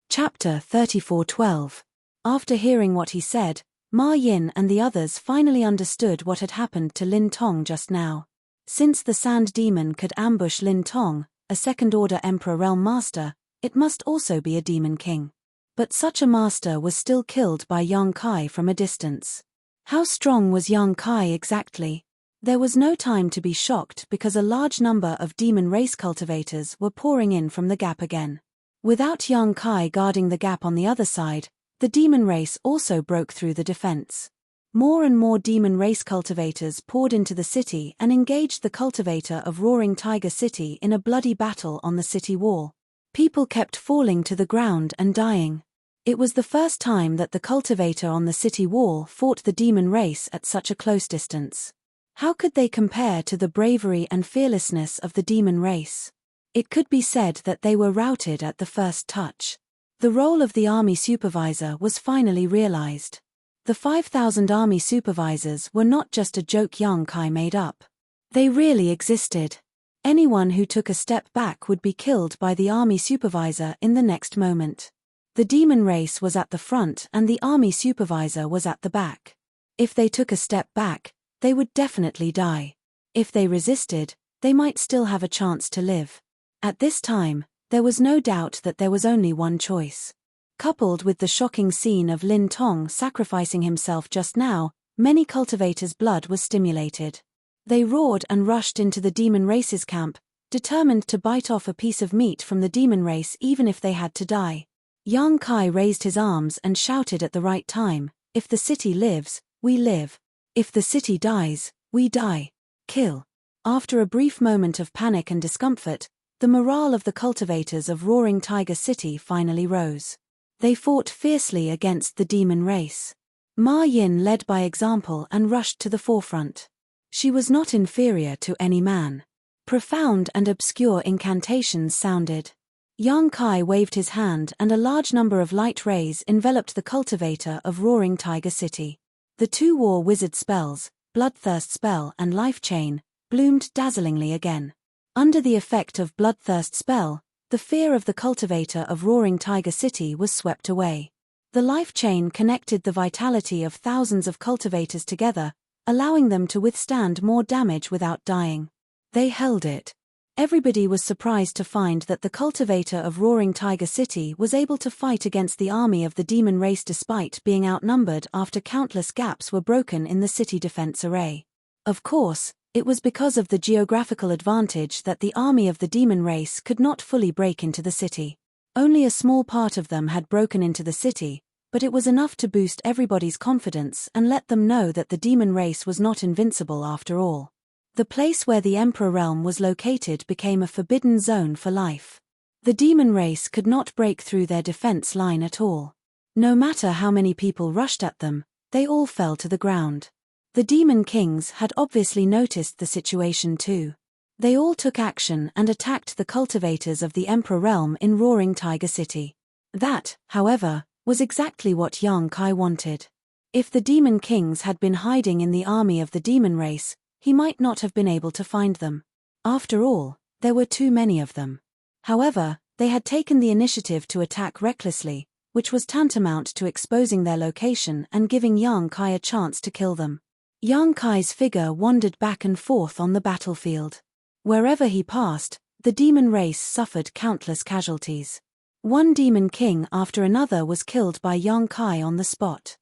Chapter 34:12. After hearing what he said, Ma Yin and the others finally understood what had happened to Lin Tong just now. Since the sand demon could ambush Lin Tong, a second-order Emperor Realm Master, it must also be a demon king. But such a master was still killed by Yang Kai from a distance. How strong was Yang Kai exactly? There was no time to be shocked because a large number of demon race cultivators were pouring in from the gap again. Without Yang Kai guarding the gap on the other side, the demon race also broke through the defense. More and more demon race cultivators poured into the city and engaged the cultivator of Roaring Tiger City in a bloody battle on the city wall. People kept falling to the ground and dying. It was the first time that the cultivator on the city wall fought the demon race at such a close distance. How could they compare to the bravery and fearlessness of the demon race? It could be said that they were routed at the first touch. The role of the army supervisor was finally realized. The 5,000 army supervisors were not just a joke Yang Kai made up. They really existed. Anyone who took a step back would be killed by the army supervisor in the next moment. The demon race was at the front and the army supervisor was at the back. If they took a step back, they would definitely die. If they resisted, they might still have a chance to live. At this time, there was no doubt that there was only one choice. Coupled with the shocking scene of Lin Tong sacrificing himself just now, many cultivators' blood was stimulated. They roared and rushed into the demon race's camp, determined to bite off a piece of meat from the demon race even if they had to die. Yang Kai raised his arms and shouted at the right time, "If the city lives, we live. If the city dies, we die. Kill." After a brief moment of panic and discomfort, the morale of the cultivators of Roaring Tiger City finally rose. They fought fiercely against the demon race. Ma Yin led by example and rushed to the forefront. She was not inferior to any man. Profound and obscure incantations sounded. Yang Kai waved his hand and a large number of light rays enveloped the cultivator of Roaring Tiger City. The two war wizard spells, Bloodthirst Spell and Life Chain, bloomed dazzlingly again. Under the effect of Bloodthirst Spell, the fear of the cultivator of Roaring Tiger City was swept away. The Life Chain connected the vitality of thousands of cultivators together, allowing them to withstand more damage without dying. They held it. Everybody was surprised to find that the cultivator of Roaring Tiger City was able to fight against the army of the demon race despite being outnumbered after countless gaps were broken in the city defense array. Of course, it was because of the geographical advantage that the army of the demon race could not fully break into the city. Only a small part of them had broken into the city, but it was enough to boost everybody's confidence and let them know that the demon race was not invincible after all. The place where the Emperor realm was located became a forbidden zone for life. The demon race could not break through their defense line at all. No matter how many people rushed at them, they all fell to the ground. The demon kings had obviously noticed the situation too. They all took action and attacked the cultivators of the Emperor realm in Roaring Tiger City. That, however, was exactly what Yang Kai wanted. If the demon kings had been hiding in the army of the demon race, he might not have been able to find them. After all, there were too many of them. However, they had taken the initiative to attack recklessly, which was tantamount to exposing their location and giving Yang Kai a chance to kill them. Yang Kai's figure wandered back and forth on the battlefield. Wherever he passed, the demon race suffered countless casualties. One demon king after another was killed by Yang Kai on the spot.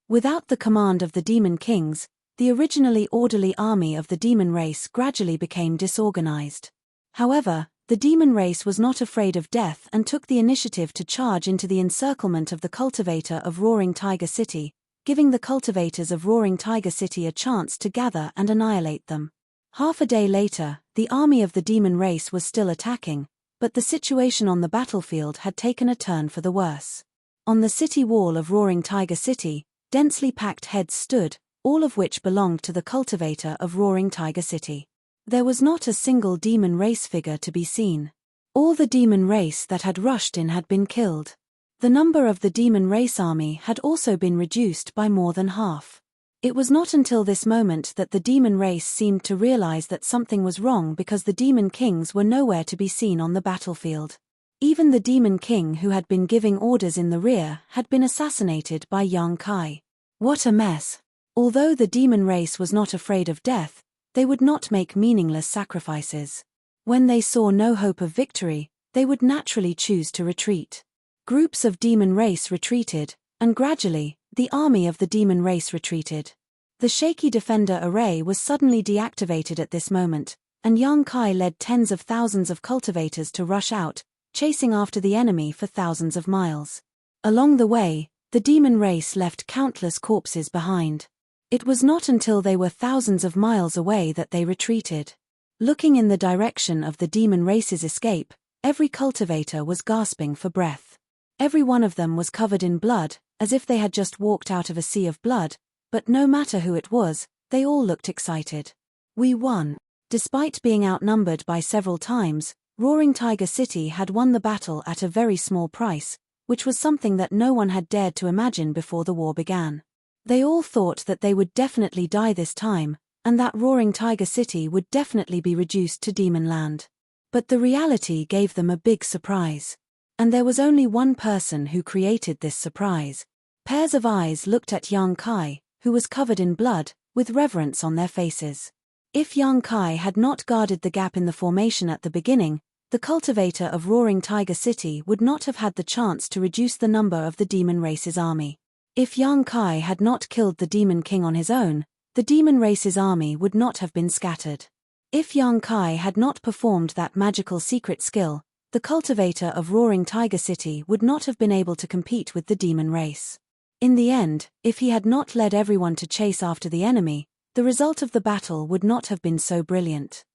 Without the command of the demon kings, the originally orderly army of the demon race gradually became disorganized. However, the demon race was not afraid of death and took the initiative to charge into the encirclement of the cultivator of Roaring Tiger City, giving the cultivators of Roaring Tiger City a chance to gather and annihilate them. Half a day later, the army of the demon race was still attacking, but the situation on the battlefield had taken a turn for the worse. On the city wall of Roaring Tiger City, densely packed heads stood, all of which belonged to the cultivator of Roaring Tiger City. There was not a single demon race figure to be seen. All the demon race that had rushed in had been killed. The number of the demon race army had also been reduced by more than half. It was not until this moment that the demon race seemed to realize that something was wrong because the demon kings were nowhere to be seen on the battlefield. Even the demon king who had been giving orders in the rear had been assassinated by Yang Kai. What a mess! Although the demon race was not afraid of death, they would not make meaningless sacrifices. When they saw no hope of victory, they would naturally choose to retreat. Groups of demon race retreated, and gradually, the army of the demon race retreated. The shaky defender array was suddenly deactivated at this moment, and Yang Kai led tens of thousands of cultivators to rush out, chasing after the enemy for thousands of miles. Along the way, the demon race left countless corpses behind. It was not until they were thousands of miles away that they retreated. Looking in the direction of the demon race's escape, every cultivator was gasping for breath. Every one of them was covered in blood, as if they had just walked out of a sea of blood, but no matter who it was, they all looked excited. We won. Despite being outnumbered by several times, Roaring Tiger City had won the battle at a very small price, which was something that no one had dared to imagine before the war began. They all thought that they would definitely die this time, and that Roaring Tiger City would definitely be reduced to Demon Land. But the reality gave them a big surprise. And there was only one person who created this surprise. Pairs of eyes looked at Yang Kai, who was covered in blood, with reverence on their faces. If Yang Kai had not guarded the gap in the formation at the beginning, the cultivator of Roaring Tiger City would not have had the chance to reduce the number of the demon race's army. If Yang Kai had not killed the demon king on his own, the demon race's army would not have been scattered. If Yang Kai had not performed that magical secret skill, the cultivator of Roaring Tiger City would not have been able to compete with the demon race. In the end, if he had not led everyone to chase after the enemy, the result of the battle would not have been so brilliant.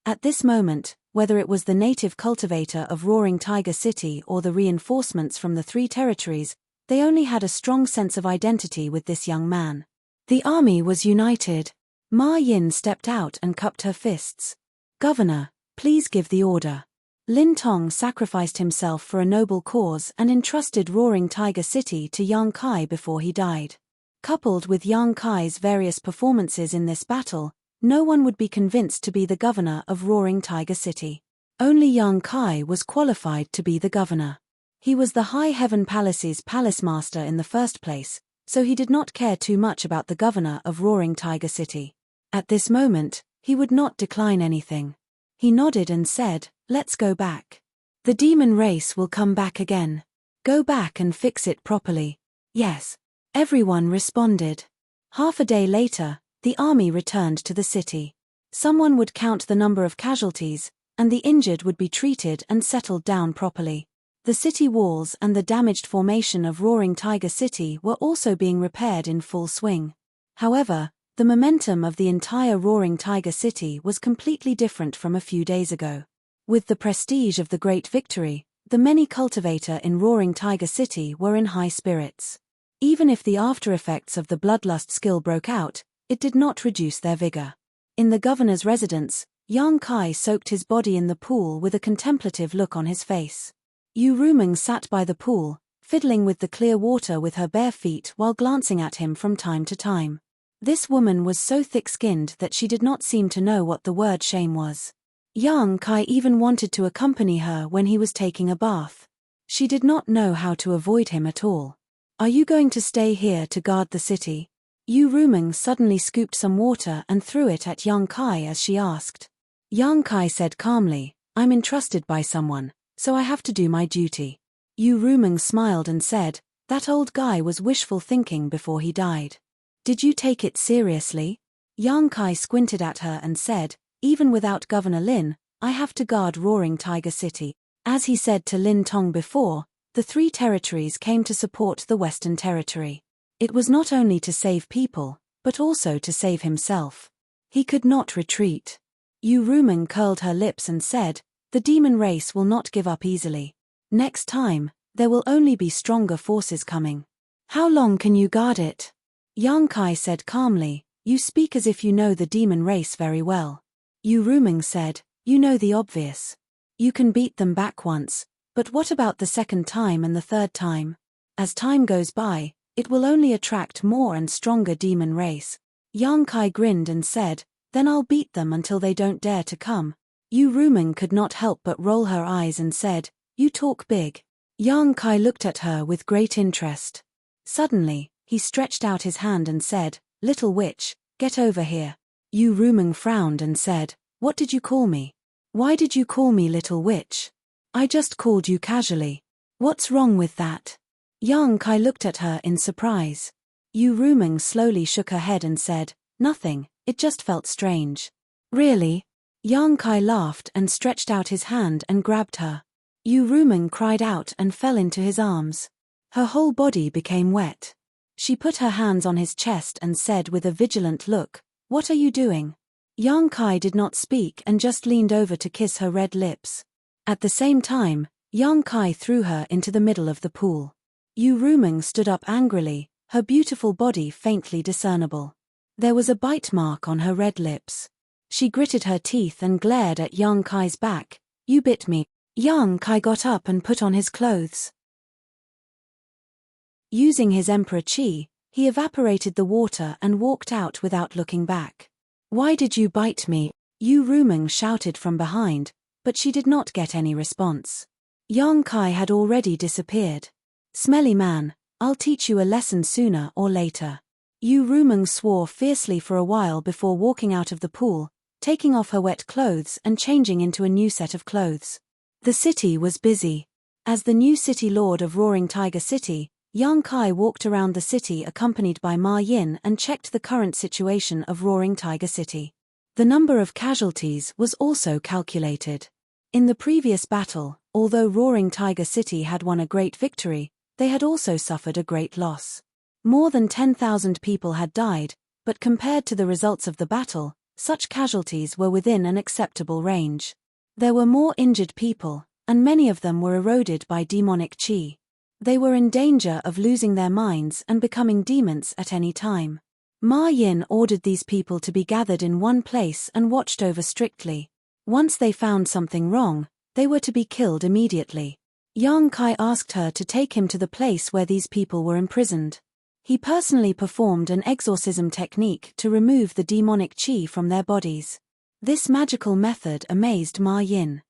At this moment, whether it was the native cultivator of Roaring Tiger City or the reinforcements from the three territories, they only had a strong sense of identity with this young man. The army was united. Ma Yin stepped out and cupped her fists. "Governor, please give the order." Lin Tong sacrificed himself for a noble cause and entrusted Roaring Tiger City to Yang Kai before he died. Coupled with Yang Kai's various performances in this battle, no one would be convinced to be the governor of Roaring Tiger City. Only Yang Kai was qualified to be the governor. He was the High Heaven Palace's palace master in the first place, so he did not care too much about the governor of Roaring Tiger City. At this moment, he would not decline anything. He nodded and said, "Let's go back. The demon race will come back again. Go back and fix it properly." "Yes." Everyone responded. Half a day later, the army returned to the city. Someone would count the number of casualties, and the injured would be treated and settled down properly. The city walls and the damaged formation of Roaring Tiger City were also being repaired in full swing. However, the momentum of the entire Roaring Tiger City was completely different from a few days ago. With the prestige of the great victory, the many cultivator in Roaring Tiger City were in high spirits. Even if the after-effects of the bloodlust skill broke out, it did not reduce their vigor. In the governor's residence, Yang Kai soaked his body in the pool with a contemplative look on his face. Yu Rumeng sat by the pool, fiddling with the clear water with her bare feet while glancing at him from time to time. This woman was so thick-skinned that she did not seem to know what the word shame was. Yang Kai even wanted to accompany her when he was taking a bath. She did not know how to avoid him at all. "Are you going to stay here to guard the city?" Yu Rumeng suddenly scooped some water and threw it at Yang Kai as she asked. Yang Kai said calmly, "I'm entrusted by someone, so I have to do my duty." Yu Rumeng smiled and said, "That old guy was wishful thinking before he died. Did you take it seriously?" Yang Kai squinted at her and said, "Even without Governor Lin, I have to guard Roaring Tiger City." As he said to Lin Tong before, the 3 territories came to support the Western Territory. It was not only to save people, but also to save himself. He could not retreat. Yu Rumeng curled her lips and said, "The demon race will not give up easily. Next time, there will only be stronger forces coming." "How long can you guard it?" Yang Kai said calmly, "You speak as if you know the demon race very well." Yu Rumeng said, "You know the obvious. You can beat them back once, but what about the second time and the third time? As time goes by, it will only attract more and stronger demon race." Yang Kai grinned and said, "Then I'll beat them until they don't dare to come." Yu Rumeng could not help but roll her eyes and said, "You talk big." Yang Kai looked at her with great interest. Suddenly, he stretched out his hand and said, "Little witch, get over here." Yu Rumeng frowned and said, "What did you call me? Why did you call me little witch? I just called you casually. What's wrong with that?" Yang Kai looked at her in surprise. Yu Rumeng slowly shook her head and said, "Nothing, it just felt strange." "Really?" Yang Kai laughed and stretched out his hand and grabbed her. Yu Rumeng cried out and fell into his arms. Her whole body became wet. She put her hands on his chest and said with a vigilant look, "What are you doing?" Yang Kai did not speak and just leaned over to kiss her red lips. At the same time, Yang Kai threw her into the middle of the pool. Yu Rumeng stood up angrily, her beautiful body faintly discernible. There was a bite mark on her red lips. She gritted her teeth and glared at Yang Kai's back. "You bit me." Yang Kai got up and put on his clothes. Using his Emperor Qi, he evaporated the water and walked out without looking back. "Why did you bite me?" Yu Rumeng shouted from behind, but she did not get any response. Yang Kai had already disappeared. "Smelly man, I'll teach you a lesson sooner or later." Yu Rumeng swore fiercely for a while before walking out of the pool, taking off her wet clothes and changing into a new set of clothes. The city was busy. As the new city lord of Roaring Tiger City, Yang Kai walked around the city accompanied by Ma Yin and checked the current situation of Roaring Tiger City. The number of casualties was also calculated. In the previous battle, although Roaring Tiger City had won a great victory, they had also suffered a great loss. More than 10,000 people had died, but compared to the results of the battle, such casualties were within an acceptable range. There were more injured people, and many of them were eroded by demonic qi. They were in danger of losing their minds and becoming demons at any time. Ma Yin ordered these people to be gathered in one place and watched over strictly. Once they found something wrong, they were to be killed immediately. Yang Kai asked her to take him to the place where these people were imprisoned. He personally performed an exorcism technique to remove the demonic qi from their bodies. This magical method amazed Ma Yin.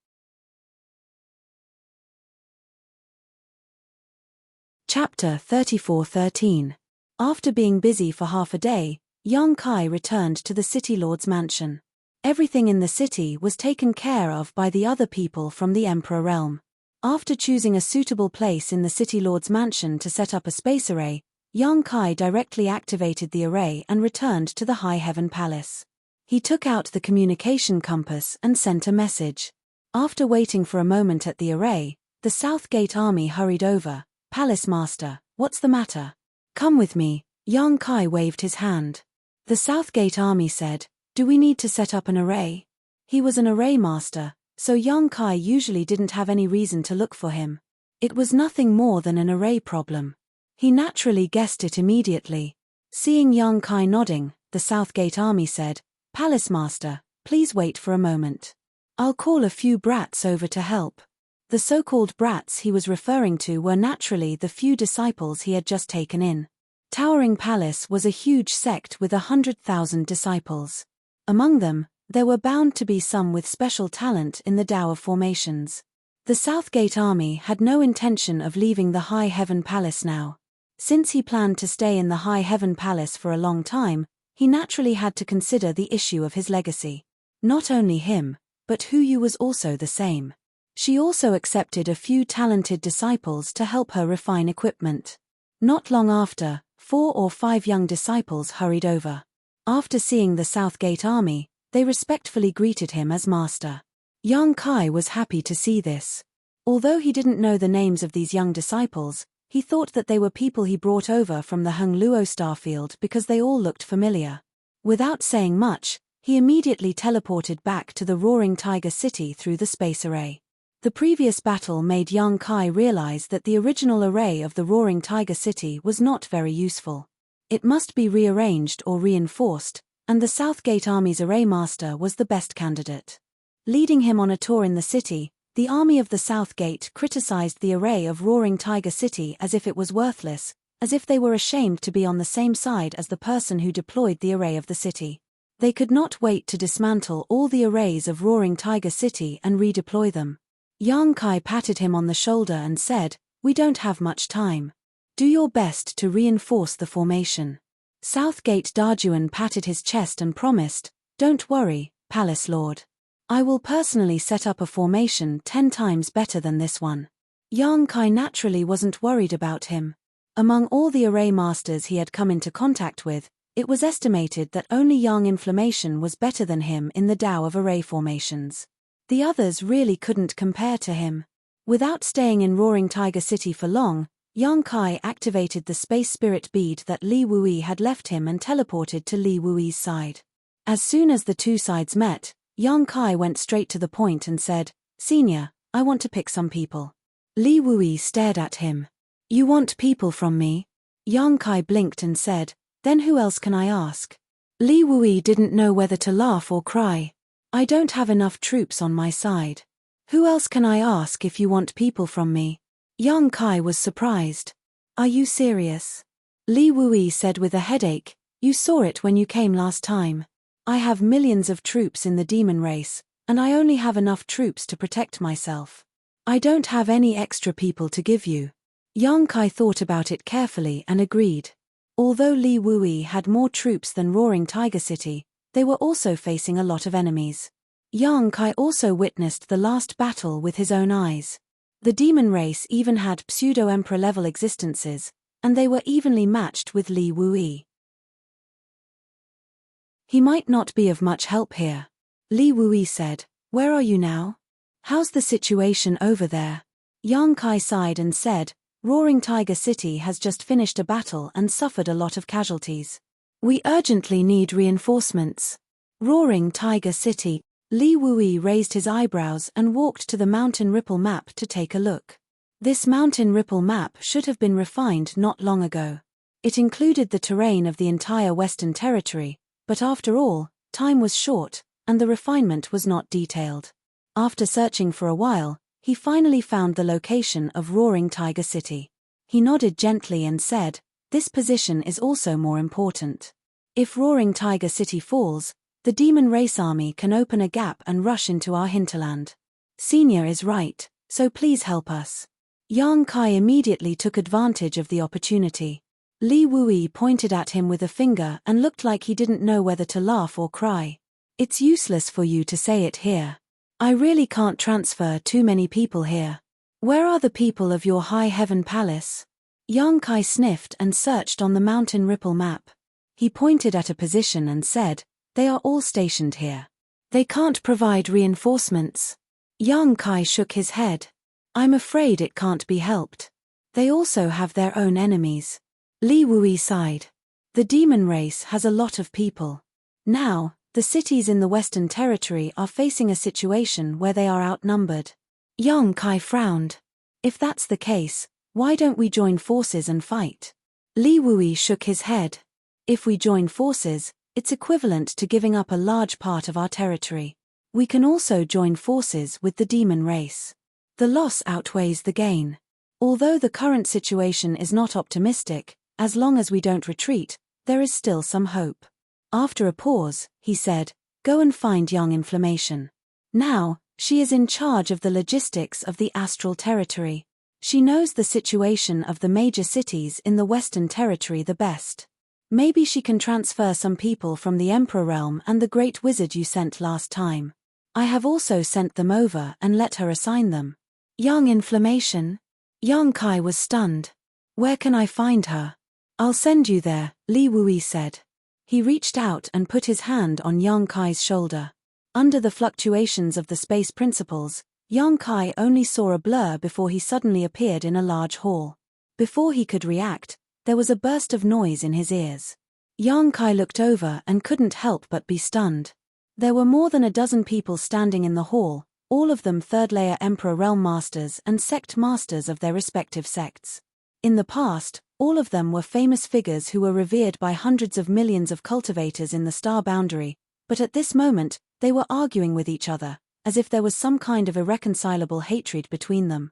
Chapter 34:13. After being busy for half a day, Yang Kai returned to the city lord's mansion. Everything in the city was taken care of by the other people from the Emperor realm. After choosing a suitable place in the city lord's mansion to set up a space array, Yang Kai directly activated the array and returned to the High Heaven Palace. He took out the communication compass and sent a message. After waiting for a moment at the array, the South Gate army hurried over. "Palace Master, what's the matter? Come with me." Yang Kai waved his hand. The South Gate army said, "Do we need to set up an array?" He was an array master, so Yang Kai usually didn't have any reason to look for him. It was nothing more than an array problem. He naturally guessed it immediately. Seeing Yang Kai nodding, the South Gate army said, "Palace Master, please wait for a moment. I'll call a few brats over to help." The so-called brats he was referring to were naturally the few disciples he had just taken in. Towering Palace was a huge sect with 100,000 disciples. Among them, there were bound to be some with special talent in the Tao of formations. The Southgate army had no intention of leaving the High Heaven Palace now. Since he planned to stay in the High Heaven Palace for a long time, he naturally had to consider the issue of his legacy. Not only him, but Hu Yu was also the same. She also accepted a few talented disciples to help her refine equipment. Not long after, 4 or 5 young disciples hurried over. After seeing the Southgate army, they respectfully greeted him as master. Yang Kai was happy to see this. Although he didn't know the names of these young disciples, he thought that they were people he brought over from the Heng Luo starfield because they all looked familiar. Without saying much, he immediately teleported back to the Roaring Tiger City through the space array. The previous battle made Yang Kai realize that the original array of the Roaring Tiger City was not very useful. It must be rearranged or reinforced, and the Southgate Army's array master was the best candidate. Leading him on a tour in the city, the army of the Southgate criticized the array of Roaring Tiger City as if it was worthless, as if they were ashamed to be on the same side as the person who deployed the array of the city. They could not wait to dismantle all the arrays of Roaring Tiger City and redeploy them. Yang Kai patted him on the shoulder and said, "We don't have much time. Do your best to reinforce the formation." Southgate Darjuan patted his chest and promised, "Don't worry, Palace Lord. I will personally set up a formation 10 times better than this one." Yang Kai naturally wasn't worried about him. Among all the array masters he had come into contact with, it was estimated that only Yang Inflammation was better than him in the Tao of array formations. The others really couldn't compare to him. Without staying in Roaring Tiger City for long, Yang Kai activated the space spirit bead that Li Wui had left him and teleported to Li Wui's side. As soon as the two sides met, Yang Kai went straight to the point and said, "Senior, I want to pick some people." Li Wui stared at him. "You want people from me?" Yang Kai blinked and said, "Then who else can I ask?" Li Wui didn't know whether to laugh or cry. "I don't have enough troops on my side. Who else can I ask if you want people from me?" Yang Kai was surprised. "Are you serious?" Li Wui said with a headache, "You saw it when you came last time. I have millions of troops in the demon race, and I only have enough troops to protect myself. I don't have any extra people to give you." Yang Kai thought about it carefully and agreed. Although Li Wui had more troops than Roaring Tiger City, they were also facing a lot of enemies. Yang Kai also witnessed the last battle with his own eyes. The demon race even had pseudo-emperor level existences, and they were evenly matched with Li Wui. "He might not be of much help here," Li Wui said. "Where are you now? How's the situation over there?" Yang Kai sighed and said, "Roaring Tiger City has just finished a battle and suffered a lot of casualties. We urgently need reinforcements." Roaring Tiger City. Li Wui raised his eyebrows and walked to the mountain ripple map to take a look. This mountain ripple map should have been refined not long ago. It included the terrain of the entire Western Territory, but after all, time was short, and the refinement was not detailed. After searching for a while, he finally found the location of Roaring Tiger City. He nodded gently and said, "This position is also more important. If Roaring Tiger City falls, the demon race army can open a gap and rush into our hinterland. Senior is right, so please help us." Yang Kai immediately took advantage of the opportunity. Li Wui pointed at him with a finger and looked like he didn't know whether to laugh or cry. It's useless for you to say it here. I really can't transfer too many people here. Where are the people of your high heaven palace? Yang Kai sniffed and searched on the mountain ripple map. He pointed at a position and said, they are all stationed here. They can't provide reinforcements. Yang Kai shook his head. I'm afraid it can't be helped. They also have their own enemies. Li Wui sighed. The demon race has a lot of people. Now, the cities in the Western Territory are facing a situation where they are outnumbered. Yang Kai frowned. If that's the case, why don't we join forces and fight? Li Wui shook his head. If we join forces, it's equivalent to giving up a large part of our territory. We can also join forces with the demon race. The loss outweighs the gain. Although the current situation is not optimistic, as long as we don't retreat, there is still some hope. After a pause, he said, go and find young Inflammation. Now, she is in charge of the logistics of the Astral Territory. She knows the situation of the major cities in the Western Territory the best. Maybe she can transfer some people from the Emperor Realm and the Great Wizard you sent last time. I have also sent them over and let her assign them. Young Inflammation? Yang Kai was stunned. Where can I find her? I'll send you there, Li Wui said. He reached out and put his hand on Yang Kai's shoulder. Under the fluctuations of the space principles, Yang Kai only saw a blur before he suddenly appeared in a large hall. Before he could react, there was a burst of noise in his ears. Yang Kai looked over and couldn't help but be stunned. There were more than a dozen people standing in the hall, all of them third-layer Emperor Realm Masters and Sect Masters of their respective sects. In the past, all of them were famous figures who were revered by hundreds of millions of cultivators in the star boundary, but at this moment, they were arguing with each other, as if there was some kind of irreconcilable hatred between them.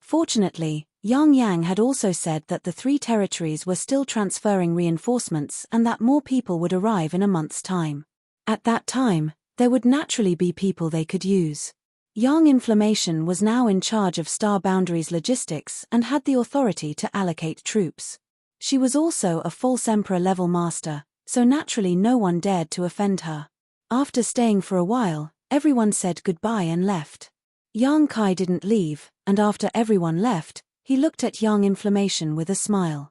Fortunately, Yang Yang had also said that the 3 territories were still transferring reinforcements and that more people would arrive in a month's time. At that time, there would naturally be people they could use. Yang Inflammation was now in charge of Star Boundary's logistics and had the authority to allocate troops. She was also a false Emperor-level master, so naturally no one dared to offend her. After staying for a while, everyone said goodbye and left. Yang Kai didn't leave, and after everyone left, he looked at Yang Inflammation with a smile.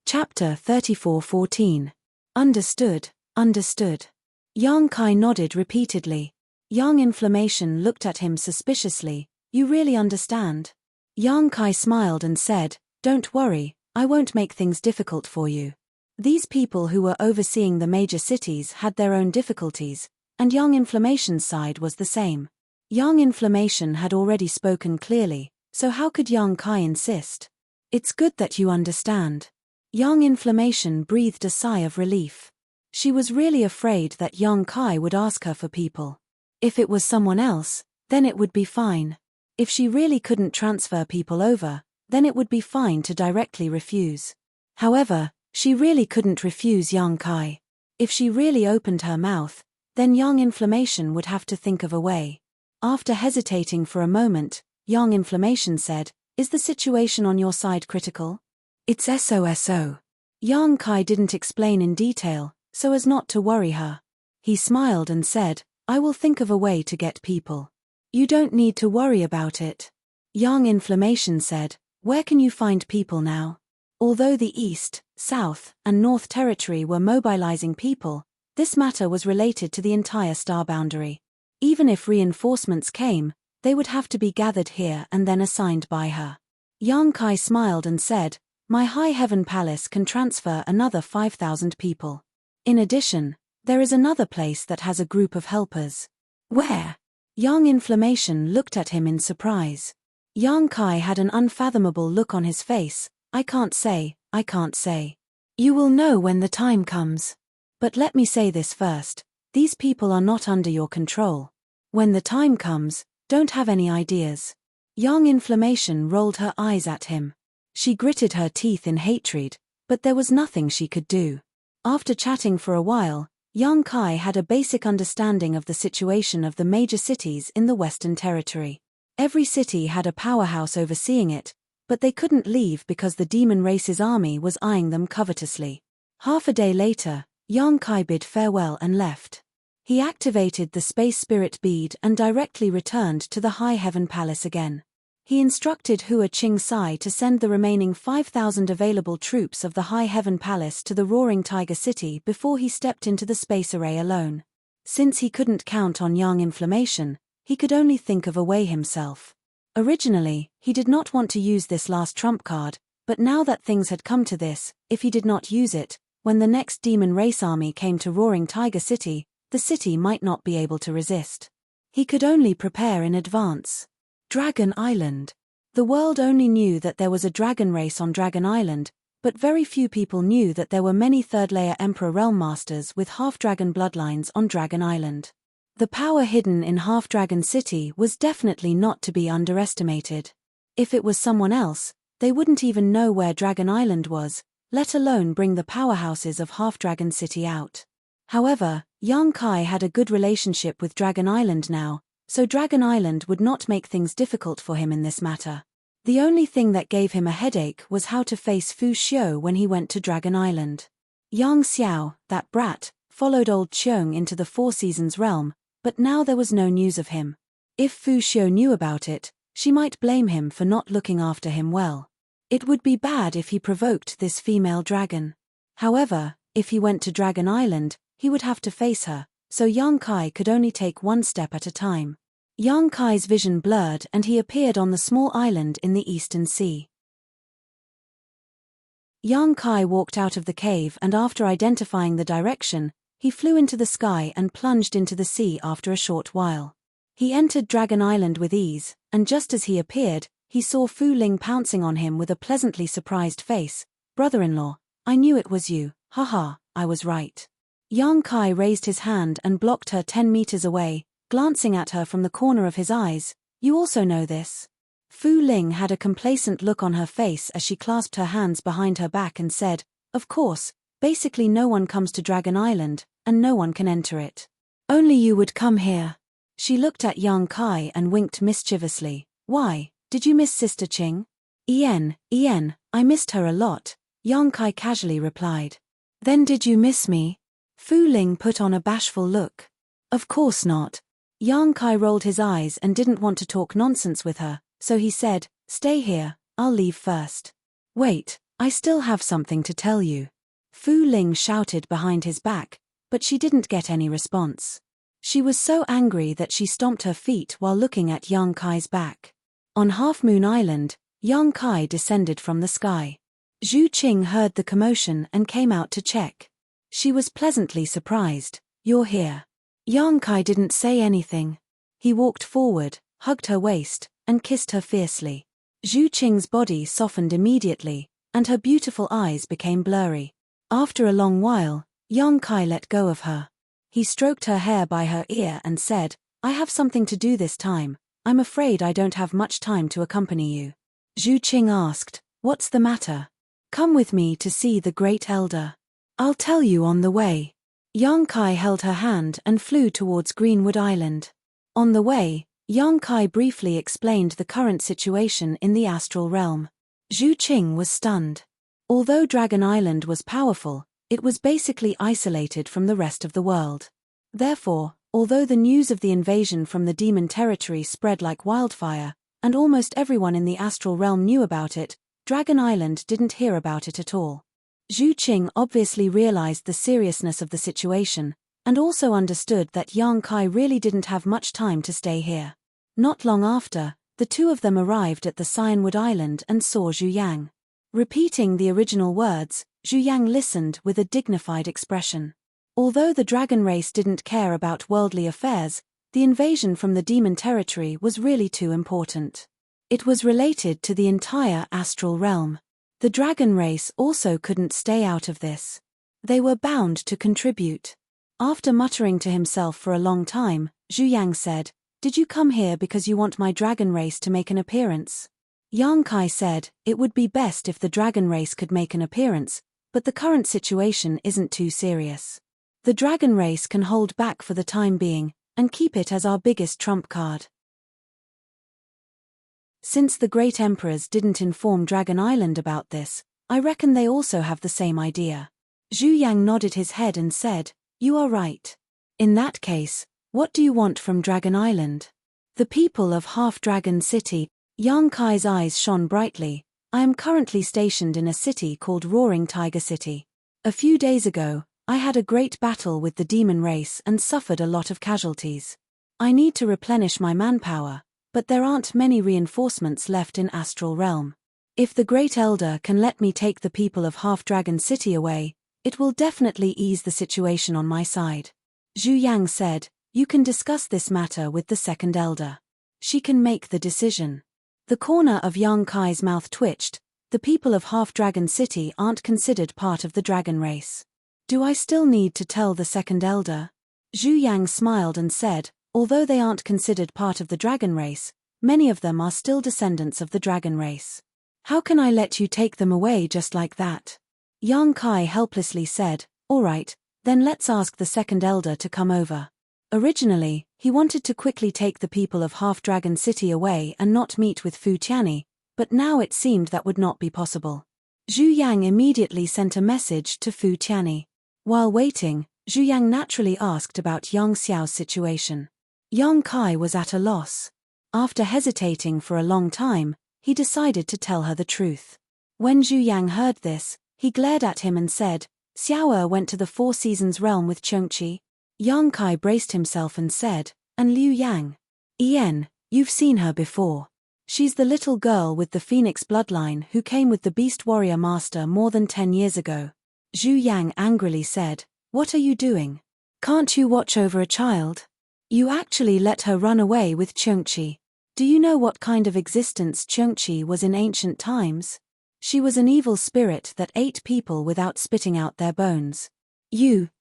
Chapter 34:14. Understood, understood. Yang Kai nodded repeatedly. Yang Inflammation looked at him suspiciously. You really understand? Yang Kai smiled and said, don't worry, I won't make things difficult for you. These people who were overseeing the major cities had their own difficulties, and Yang Inflammation's side was the same. Yang Inflammation had already spoken clearly, so how could Yang Kai insist? It's good that you understand. Yang Inflammation breathed a sigh of relief. She was really afraid that Yang Kai would ask her for people. If it was someone else, then it would be fine. If she really couldn't transfer people over, then it would be fine to directly refuse. However, she really couldn't refuse Yang Kai. If she really opened her mouth, then Yang Inflammation would have to think of a way. After hesitating for a moment, Yang Inflammation said, is the situation on your side critical? It's SOSO. Yang Kai didn't explain in detail, so as not to worry her. He smiled and said, I will think of a way to get people. You don't need to worry about it. Yang Inflammation said, where can you find people now? Although the East, South, and North Territory were mobilizing people, this matter was related to the entire star boundary. Even if reinforcements came, they would have to be gathered here and then assigned by her. Yang Kai smiled and said, my High Heaven Palace can transfer another 5,000 people. In addition, there is another place that has a group of helpers. Where? Yang Inflammation looked at him in surprise. Yang Kai had an unfathomable look on his face. I can't say, I can't say. You will know when the time comes. But let me say this first, these people are not under your control. When the time comes, don't have any ideas. Yang Inflammation rolled her eyes at him. She gritted her teeth in hatred, but there was nothing she could do. After chatting for a while, Yang Kai had a basic understanding of the situation of the major cities in the Western Territory. Every city had a powerhouse overseeing it, but they couldn't leave because the demon race's army was eyeing them covetously. Half a day later, Yang Kai bid farewell and left. He activated the Space Spirit Bead and directly returned to the High Heaven Palace again. He instructed Hua Qing Sai to send the remaining 5,000 available troops of the High Heaven Palace to the Roaring Tiger City before he stepped into the space array alone. Since he couldn't count on Yang Inflammation, he could only think of a way himself. Originally, he did not want to use this last trump card, but now that things had come to this, if he did not use it, when the next demon race army came to Roaring Tiger City, the city might not be able to resist. He could only prepare in advance. Dragon Island. The world only knew that there was a dragon race on Dragon Island, but very few people knew that there were many third-layer Emperor Realm Masters with half-dragon bloodlines on Dragon Island. The power hidden in Half-Dragon City was definitely not to be underestimated. If it was someone else, they wouldn't even know where Dragon Island was, let alone bring the powerhouses of Half-Dragon City out. However, Yang Kai had a good relationship with Dragon Island now, so Dragon Island would not make things difficult for him in this matter. The only thing that gave him a headache was how to face Fu Xiu when he went to Dragon Island. Yang Xiao, that brat, followed old Cheung into the Four Seasons realm, but now there was no news of him. If Fu Xiu knew about it, she might blame him for not looking after him well. It would be bad if he provoked this female dragon. However, if he went to Dragon Island, he would have to face her, so Yang Kai could only take one step at a time. Yang Kai's vision blurred and he appeared on the small island in the Eastern Sea. Yang Kai walked out of the cave and after identifying the direction, he flew into the sky and plunged into the sea after a short while. He entered Dragon Island with ease, and just as he appeared, he saw Fu Ling pouncing on him with a pleasantly surprised face. "Brother-in-law, I knew it was you, haha, I was right." Yang Kai raised his hand and blocked her 10 meters away, glancing at her from the corner of his eyes. "You also know this?" Fu Ling had a complacent look on her face as she clasped her hands behind her back and said, "Of course, basically no one comes to Dragon Island, and no one can enter it. Only you would come here." She looked at Yang Kai and winked mischievously. "Why, did you miss Sister Qing?" Ien, I missed her a lot," Yang Kai casually replied. "Then did you miss me?" Fu Ling put on a bashful look. "Of course not." Yang Kai rolled his eyes and didn't want to talk nonsense with her, so he said, "Stay here, I'll leave first." "Wait, I still have something to tell you." Fu Ling shouted behind his back, but she didn't get any response. She was so angry that she stomped her feet while looking at Yang Kai's back. On Half Moon Island, Yang Kai descended from the sky. Zhu Qing heard the commotion and came out to check. She was pleasantly surprised. "You're here." Yang Kai didn't say anything. He walked forward, hugged her waist, and kissed her fiercely. Zhu Qing's body softened immediately, and her beautiful eyes became blurry. After a long while, Yang Kai let go of her. He stroked her hair by her ear and said, "I have something to do this time. I'm afraid I don't have much time to accompany you." Zhu Qing asked, "What's the matter?" "Come with me to see the Great Elder. I'll tell you on the way." Yang Kai held her hand and flew towards Greenwood Island. On the way, Yang Kai briefly explained the current situation in the astral realm. Zhu Qing was stunned. Although Dragon Island was powerful, it was basically isolated from the rest of the world. Therefore, although the news of the invasion from the demon territory spread like wildfire, and almost everyone in the astral realm knew about it, Dragon Island didn't hear about it at all. Zhu Qing obviously realized the seriousness of the situation, and also understood that Yang Kai really didn't have much time to stay here. Not long after, the two of them arrived at the Cyanwood Island and saw Zhu Yang. Repeating the original words, Zhu Yang listened with a dignified expression. Although the dragon race didn't care about worldly affairs, the invasion from the demon territory was really too important. It was related to the entire astral realm. The dragon race also couldn't stay out of this. They were bound to contribute. After muttering to himself for a long time, Zhu Yang said, "Did you come here because you want my dragon race to make an appearance?" Yang Kai said, "It would be best if the dragon race could make an appearance, but the current situation isn't too serious." The dragon race can hold back for the time being, and keep it as our biggest trump card. Since the great emperors didn't inform Dragon Island about this, I reckon they also have the same idea. Zhu Yang nodded his head and said, "You are right. In that case, what do you want from Dragon Island?" The people of Half-Dragon City. Yang Kai's eyes shone brightly. "I am currently stationed in a city called Roaring Tiger City. A few days ago, I had a great battle with the demon race and suffered a lot of casualties. I need to replenish my manpower, but there aren't many reinforcements left in Astral Realm. If the Great Elder can let me take the people of Half-Dragon City away, it will definitely ease the situation on my side." Zhu Yang said, "You can discuss this matter with the second elder. She can make the decision." The corner of Yang Kai's mouth twitched. The people of Half-Dragon City aren't considered part of the dragon race. Do I still need to tell the second elder? Zhu Yang smiled and said, "Although they aren't considered part of the dragon race, many of them are still descendants of the dragon race. How can I let you take them away just like that?" Yang Kai helplessly said, "All right, then let's ask the second elder to come over." Originally, he wanted to quickly take the people of Half-Dragon City away and not meet with Fu Tianyi, but now it seemed that would not be possible. Zhu Yang immediately sent a message to Fu Tianyi. While waiting, Zhu Yang naturally asked about Yang Xiao's situation. Yang Kai was at a loss. After hesitating for a long time, he decided to tell her the truth. When Zhu Yang heard this, he glared at him and said, "Xiao went to the Four Seasons realm with Chengqi." Yang Kai braced himself and said, "And Liu Yang? Ian, you've seen her before. She's the little girl with the Phoenix bloodline who came with the Beast Warrior Master more than 10 years ago." Zhu Yang angrily said, "What are you doing? Can't you watch over a child? You actually let her run away with Chengqi. Do you know what kind of existence Chengqi was in ancient times? She was an evil spirit that ate people without spitting out their bones. You're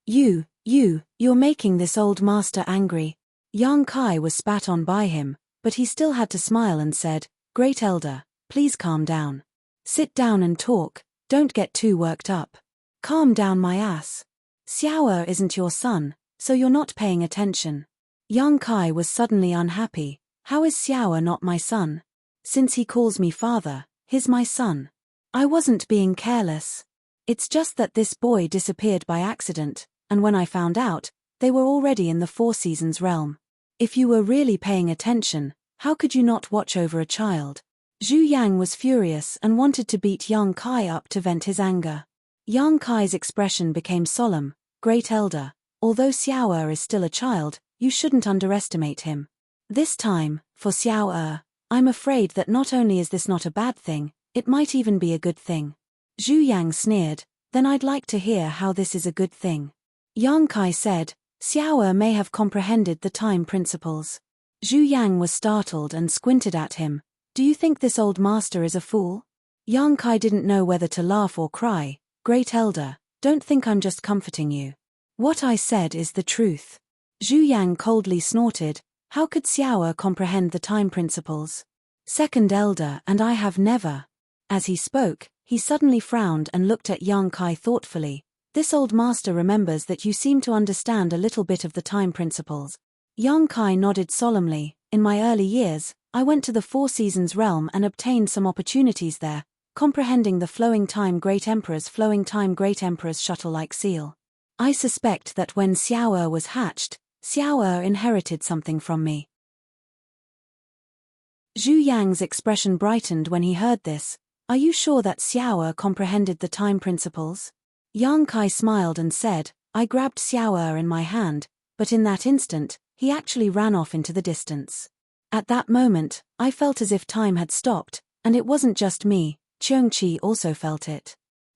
making this old master angry." Yang Kai was spat on by him, but he still had to smile and said, "Great Elder, please calm down. Sit down and talk, don't get too worked up." "Calm down my ass. Xiao isn't your son, so you're not paying attention." Yang Kai was suddenly unhappy. "How is Xiao not my son? Since he calls me father, he's my son. I wasn't being careless. It's just that this boy disappeared by accident, and when I found out, they were already in the Four Seasons realm. If you were really paying attention, how could you not watch over a child?" Zhu Yang was furious and wanted to beat Yang Kai up to vent his anger. Yang Kai's expression became solemn. "Great Elder, although Xiao is still a child, you shouldn't underestimate him. This time, for Xiao, I'm afraid that not only is this not a bad thing, it might even be a good thing." Zhu Yang sneered, "Then I'd like to hear how this is a good thing." Yang Kai said, "Xiao may have comprehended the time principles." Zhu Yang was startled and squinted at him. "Do you think this old master is a fool?" Yang Kai didn't know whether to laugh or cry. "Great Elder, don't think I'm just comforting you. What I said is the truth." Zhu Yang coldly snorted, "How could Xiao comprehend the time principles? Second Elder and I have never." As he spoke, he suddenly frowned and looked at Yang Kai thoughtfully. "This old master remembers that you seem to understand a little bit of the time principles." Yang Kai nodded solemnly. "In my early years, I went to the Four Seasons realm and obtained some opportunities there, comprehending the flowing time Great Emperor's shuttle-like seal. I suspect that when Xiao was hatched, Xiao inherited something from me." Zhu Yang's expression brightened when he heard this. "Are you sure that Xiao comprehended the time principles?" Yang Kai smiled and said, "I grabbed Xiao in my hand, but in that instant, he actually ran off into the distance. At that moment, I felt as if time had stopped, and it wasn't just me, Chengqi also felt it."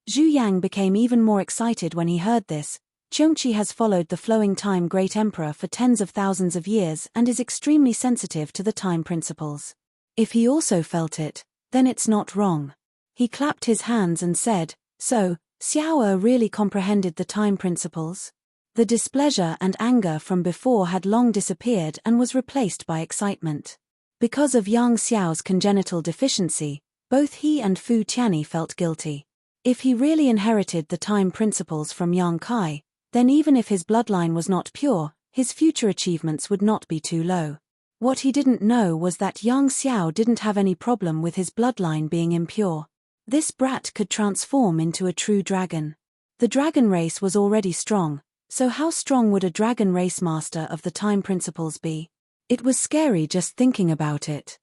Zhu Yang became even more excited when he heard this. Chengqi has followed the flowing time Great Emperor for tens of thousands of years and is extremely sensitive to the time principles. If he also felt it, then it's not wrong. He clapped his hands and said, "So, Xiao really comprehended the time principles?" The displeasure and anger from before had long disappeared and was replaced by excitement. Because of Yang Xiao's congenital deficiency, both he and Fu Tianyi felt guilty. If he really inherited the time principles from Yang Kai, then even if his bloodline was not pure, his future achievements would not be too low. What he didn't know was that Yang Xiao didn't have any problem with his bloodline being impure. This brat could transform into a true dragon. The dragon race was already strong, so how strong would a dragon race master of the time principles be? It was scary just thinking about it.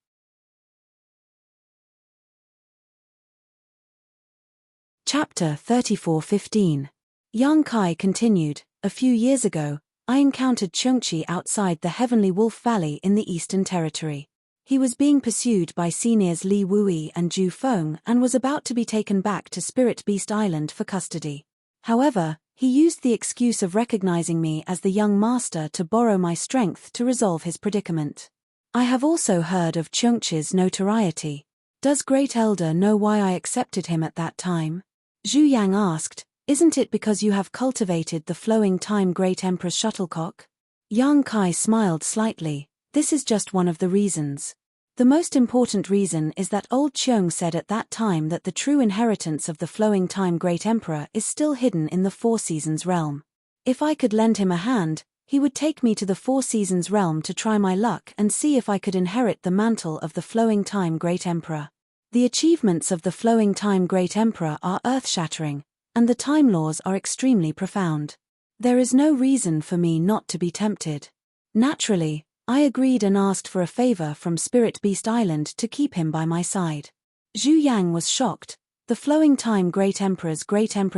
Chapter 34:15. Yang Kai continued, a few years ago, I encountered Chengqi outside the Heavenly Wolf Valley in the Eastern Territory. He was being pursued by seniors Li Wui and Zhu Feng and was about to be taken back to Spirit Beast Island for custody. However, he used the excuse of recognizing me as the young master to borrow my strength to resolve his predicament. I have also heard of Chengqi's notoriety. Does Great Elder know why I accepted him at that time? Zhu Yang asked, isn't it because you have cultivated the flowing time Great Emperor's shuttlecock? Yang Kai smiled slightly, this is just one of the reasons. The most important reason is that old Cheung said at that time that the true inheritance of the flowing time Great Emperor is still hidden in the Four Seasons realm. If I could lend him a hand, he would take me to the Four Seasons realm to try my luck and see if I could inherit the mantle of the flowing time Great Emperor. The achievements of the flowing time Great Emperor are earth-shattering, and the time laws are extremely profound. There is no reason for me not to be tempted. Naturally, I agreed and asked for a favor from Spirit Beast Island to keep him by my side. Zhu Yang was shocked. The flowing time Great Emperor's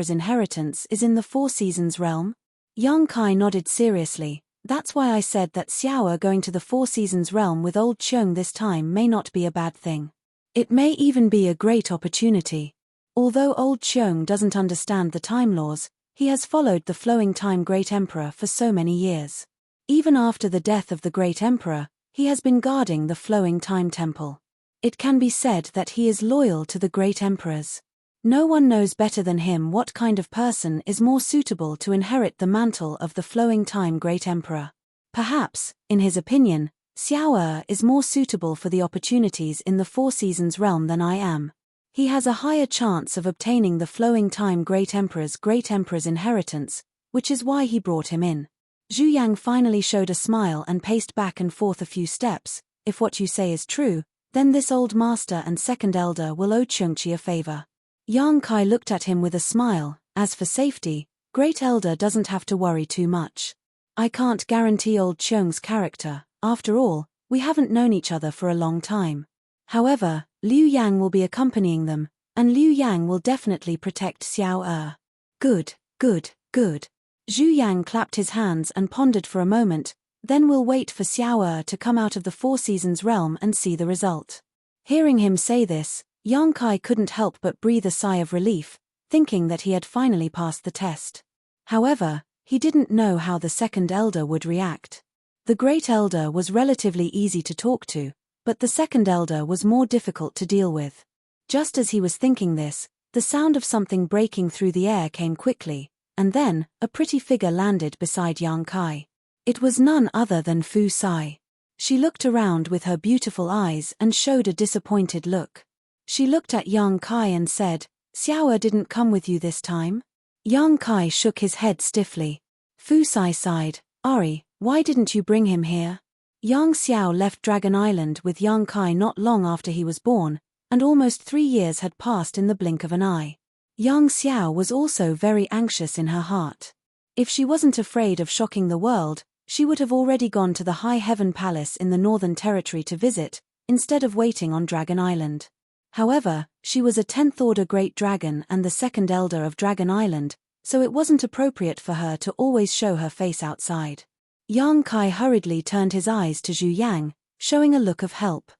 inheritance is in the Four Seasons realm? Yang Kai nodded seriously. That's why I said that Xiao going to the Four Seasons realm with old Cheung this time may not be a bad thing. It may even be a great opportunity. Although old Cheung doesn't understand the time laws, he has followed the flowing time Great Emperor for so many years. Even after the death of the Great Emperor, he has been guarding the flowing time temple. It can be said that he is loyal to the Great Emperors. No one knows better than him what kind of person is more suitable to inherit the mantle of the flowing time Great Emperor. Perhaps, in his opinion, Xiao is more suitable for the opportunities in the Four Seasons realm than I am. He has a higher chance of obtaining the flowing time Great Emperor's inheritance, which is why he brought him in. Zhu Yang finally showed a smile and paced back and forth a few steps. If what you say is true, then this old master and second elder will owe Chengqi a favor. Yang Kai looked at him with a smile. As for safety, Great Elder doesn't have to worry too much. I can't guarantee old Cheung's character. After all, we haven't known each other for a long time. However, Liu Yang will be accompanying them, and Liu Yang will definitely protect Xiao. Good, good, good. Zhu Yang clapped his hands and pondered for a moment, then we'll wait for Xiao to come out of the Four Seasons realm and see the result. Hearing him say this, Yang Kai couldn't help but breathe a sigh of relief, thinking that he had finally passed the test. However, he didn't know how the second elder would react. The Great Elder was relatively easy to talk to, but the second elder was more difficult to deal with. Just as he was thinking this, the sound of something breaking through the air came quickly, and then, a pretty figure landed beside Yang Kai. It was none other than Fu Sai. She looked around with her beautiful eyes and showed a disappointed look. She looked at Yang Kai and said, Xiao didn't come with you this time? Yang Kai shook his head stiffly. Fu Sai sighed, Ari, why didn't you bring him here? Yang Xiao left Dragon Island with Yang Kai not long after he was born, and almost 3 years had passed in the blink of an eye. Yang Xiao was also very anxious in her heart. If she wasn't afraid of shocking the world, she would have already gone to the High Heaven Palace in the Northern Territory to visit, instead of waiting on Dragon Island. However, she was a 10th Order Great Dragon and the second Elder of Dragon Island, so it wasn't appropriate for her to always show her face outside. Yang Kai hurriedly turned his eyes to Zhu Yang, showing a look of help.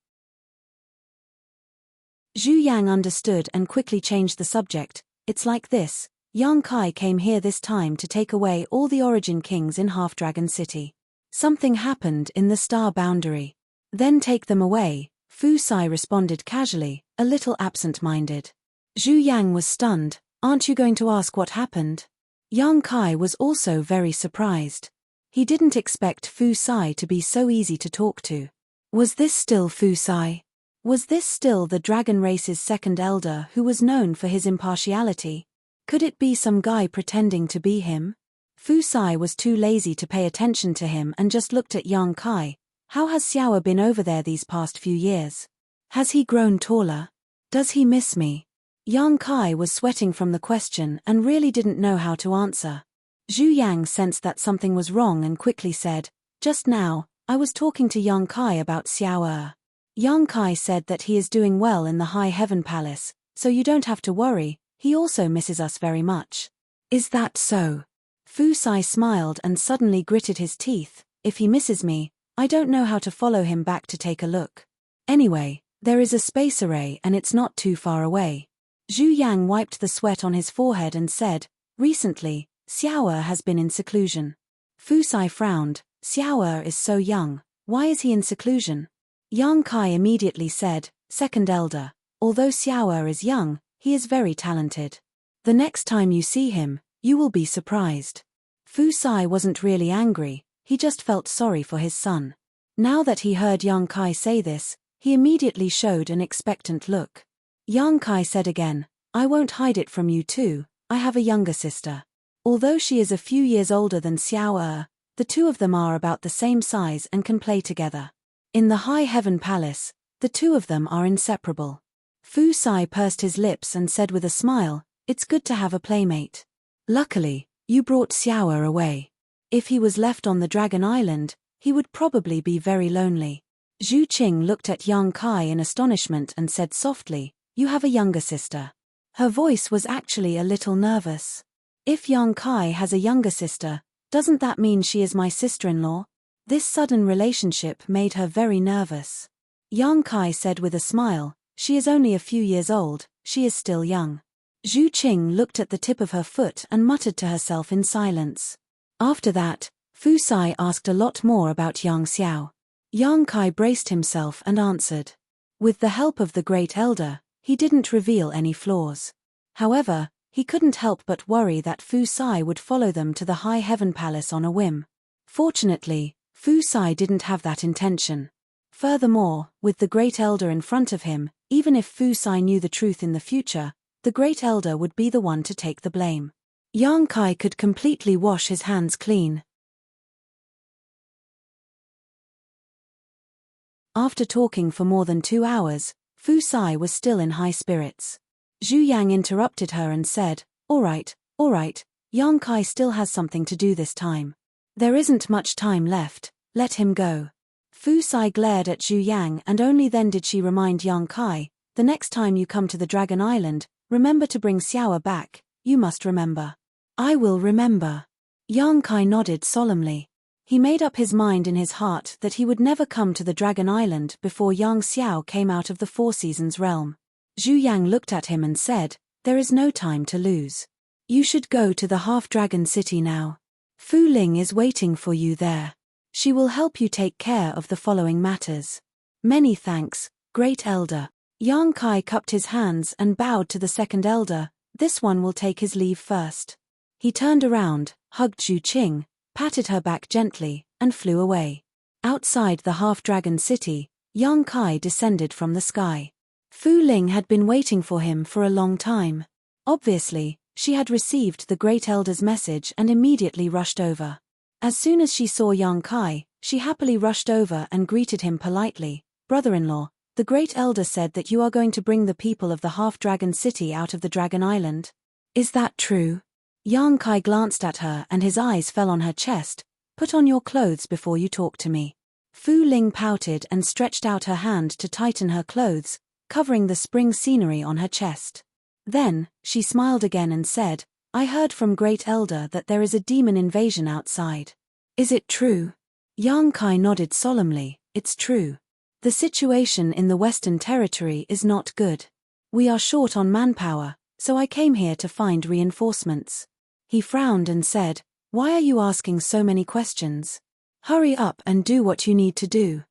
Zhu Yang understood and quickly changed the subject. It's like this, Yang Kai came here this time to take away all the Origin Kings in Half-Dragon City. Something happened in the star boundary. Then take them away, Fu Sai responded casually, a little absent-minded. Zhu Yang was stunned. Aren't you going to ask what happened? Yang Kai was also very surprised. He didn't expect Fu Sai to be so easy to talk to. Was this still Fu Sai? Was this still the dragon race's second elder who was known for his impartiality? Could it be some guy pretending to be him? Fu Sai was too lazy to pay attention to him and just looked at Yang Kai. How has Xiao been over there these past few years? Has he grown taller? Does he miss me? Yang Kai was sweating from the question and really didn't know how to answer. Zhu Yang sensed that something was wrong and quickly said, "Just now, I was talking to Yang Kai about Xiao. Yang Kai said that he is doing well in the High Heaven Palace, so you don't have to worry, he also misses us very much." "Is that so?" Fu Sai smiled and suddenly gritted his teeth. "If he misses me, I don't know how to follow him back to take a look. Anyway, there is a space array and it's not too far away." Zhu Yang wiped the sweat on his forehead and said, "Recently, Xiao has been in seclusion." Fu Sai frowned. "Xiao is so young, why is he in seclusion?" Yang Kai immediately said, "Second elder, although Xiao is young, he is very talented. The next time you see him, you will be surprised." Fu Sai wasn't really angry, he just felt sorry for his son. Now that he heard Yang Kai say this, he immediately showed an expectant look. Yang Kai said again, "I won't hide it from you too, I have a younger sister. Although she is a few years older than Xiao, the two of them are about the same size and can play together. In the High Heaven Palace, the two of them are inseparable." Fu Sai pursed his lips and said with a smile, "It's good to have a playmate. Luckily, you brought Xiao away. If he was left on the Dragon Island, he would probably be very lonely." Zhu Qing looked at Yang Kai in astonishment and said softly, "You have a younger sister." Her voice was actually a little nervous. "If Yang Kai has a younger sister, doesn't that mean she is my sister-in-law?" This sudden relationship made her very nervous. Yang Kai said with a smile, "She is only a few years old, she is still young." Zhu Qing looked at the tip of her foot and muttered to herself in silence. After that, Fu Sai asked a lot more about Yang Xiao. Yang Kai braced himself and answered. With the help of the Great Elder, he didn't reveal any flaws. However, he couldn't help but worry that Fu Sai would follow them to the High Heaven Palace on a whim. Fortunately, Fu Sai didn't have that intention. Furthermore, with the Great Elder in front of him, even if Fu Sai knew the truth in the future, the Great Elder would be the one to take the blame. Yang Kai could completely wash his hands clean. After talking for more than 2 hours, Fu Sai was still in high spirits. Zhu Yang interrupted her and said, all right, Yang Kai still has something to do this time. There isn't much time left, let him go." Fu Sai glared at Zhu Yang and only then did she remind Yang Kai, "The next time you come to the Dragon Island, remember to bring Xiao back, you must remember." "I will remember." Yang Kai nodded solemnly. He made up his mind in his heart that he would never come to the Dragon Island before Yang Xiao came out of the Four Seasons realm. Zhu Yang looked at him and said, "There is no time to lose. You should go to the Half-Dragon City now. Fu Ling is waiting for you there. She will help you take care of the following matters." "Many thanks, Great Elder." Yang Kai cupped his hands and bowed to the second elder. "This one will take his leave first." He turned around, hugged Zhu Qing, patted her back gently, and flew away. Outside the Half-Dragon City, Yang Kai descended from the sky. Fu Ling had been waiting for him for a long time. Obviously, she had received the Great Elder's message and immediately rushed over. As soon as she saw Yang Kai, she happily rushed over and greeted him politely. "Brother-in-law, the Great Elder said that you are going to bring the people of the Half-Dragon City out of the Dragon Island. Is that true?" Yang Kai glanced at her and his eyes fell on her chest. "Put on your clothes before you talk to me." Fu Ling pouted and stretched out her hand to tighten her clothes, covering the spring scenery on her chest. Then, she smiled again and said, "I heard from Great Elder that there is a demon invasion outside. Is it true?" Yang Kai nodded solemnly. "It's true. The situation in the Western Territory is not good. We are short on manpower, so I came here to find reinforcements." He frowned and said, "Why are you asking so many questions? Hurry up and do what you need to do."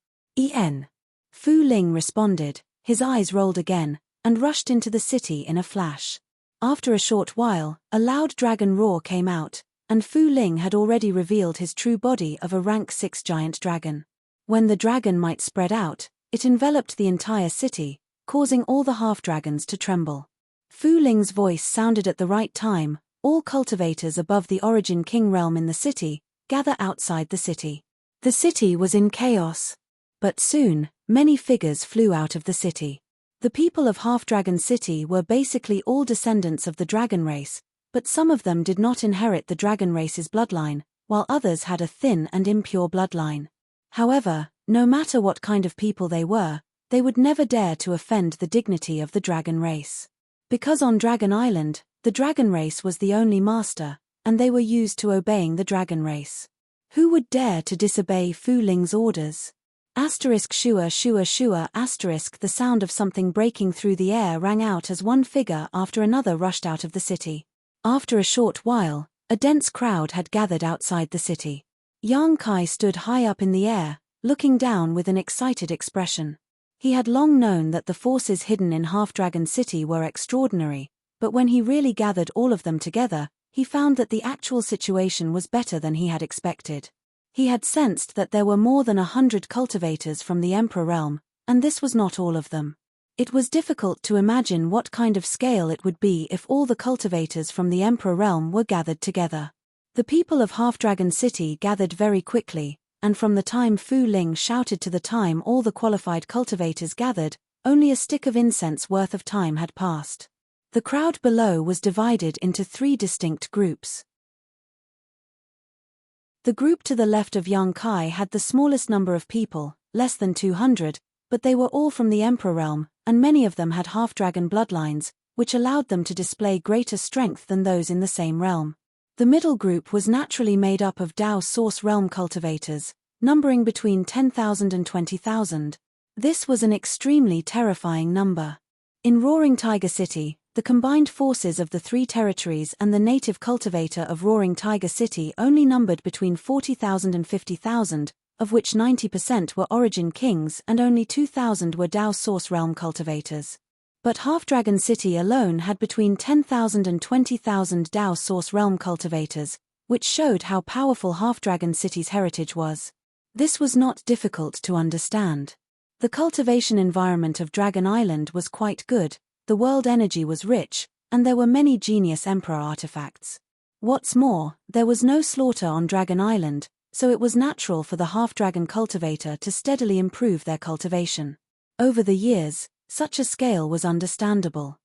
Fu Ling responded, his eyes rolled again, and rushed into the city in a flash. After a short while, a loud dragon roar came out, and Fu Ling had already revealed his true body of a rank 6 giant dragon. When the dragon might spread out, it enveloped the entire city, causing all the half-dragons to tremble. Fu Ling's voice sounded at the right time. all cultivators above the Origin King realm in the city, gather outside the city. The city was in chaos. But soon, many figures flew out of the city. The people of Half-Dragon City were basically all descendants of the dragon race, but some of them did not inherit the dragon race's bloodline, while others had a thin and impure bloodline. However, no matter what kind of people they were, they would never dare to offend the dignity of the dragon race. Because on Dragon Island, the dragon race was the only master, and they were used to obeying the dragon race. Who would dare to disobey Fu Ling's orders? Shua shua shua *. The sound of something breaking through the air rang out as one figure after another rushed out of the city. After a short while, a dense crowd had gathered outside the city. Yang Kai stood high up in the air, looking down with an excited expression. He had long known that the forces hidden in Half-Dragon City were extraordinary, but when he really gathered all of them together, he found that the actual situation was better than he had expected. He had sensed that there were more than 100 cultivators from the Emperor realm, and this was not all of them. It was difficult to imagine what kind of scale it would be if all the cultivators from the Emperor realm were gathered together. The people of Half-Dragon City gathered very quickly, and from the time Fu Ling shouted to the time all the qualified cultivators gathered, only a stick of incense worth of time had passed. The crowd below was divided into 3 distinct groups. The group to the left of Yang Kai had the smallest number of people, less than 200, but they were all from the Emperor realm, and many of them had half-dragon bloodlines, which allowed them to display greater strength than those in the same realm. The middle group was naturally made up of Dao Source realm cultivators, numbering between 10,000 and 20,000. This was an extremely terrifying number. In Roaring Tiger City, the combined forces of the 3 territories and the native cultivator of Roaring Tiger City only numbered between 40,000 and 50,000, of which 90% were Origin Kings and only 2,000 were Dao Source realm cultivators. But Half-Dragon City alone had between 10,000 and 20,000 Dao Source realm cultivators, which showed how powerful Half-Dragon City's heritage was. This was not difficult to understand. The cultivation environment of Dragon Island was quite good, the world energy was rich, and there were many genius emperor artifacts. What's more, there was no slaughter on Dragon Island, so it was natural for the half-dragon cultivator to steadily improve their cultivation. Over the years, such a scale was understandable.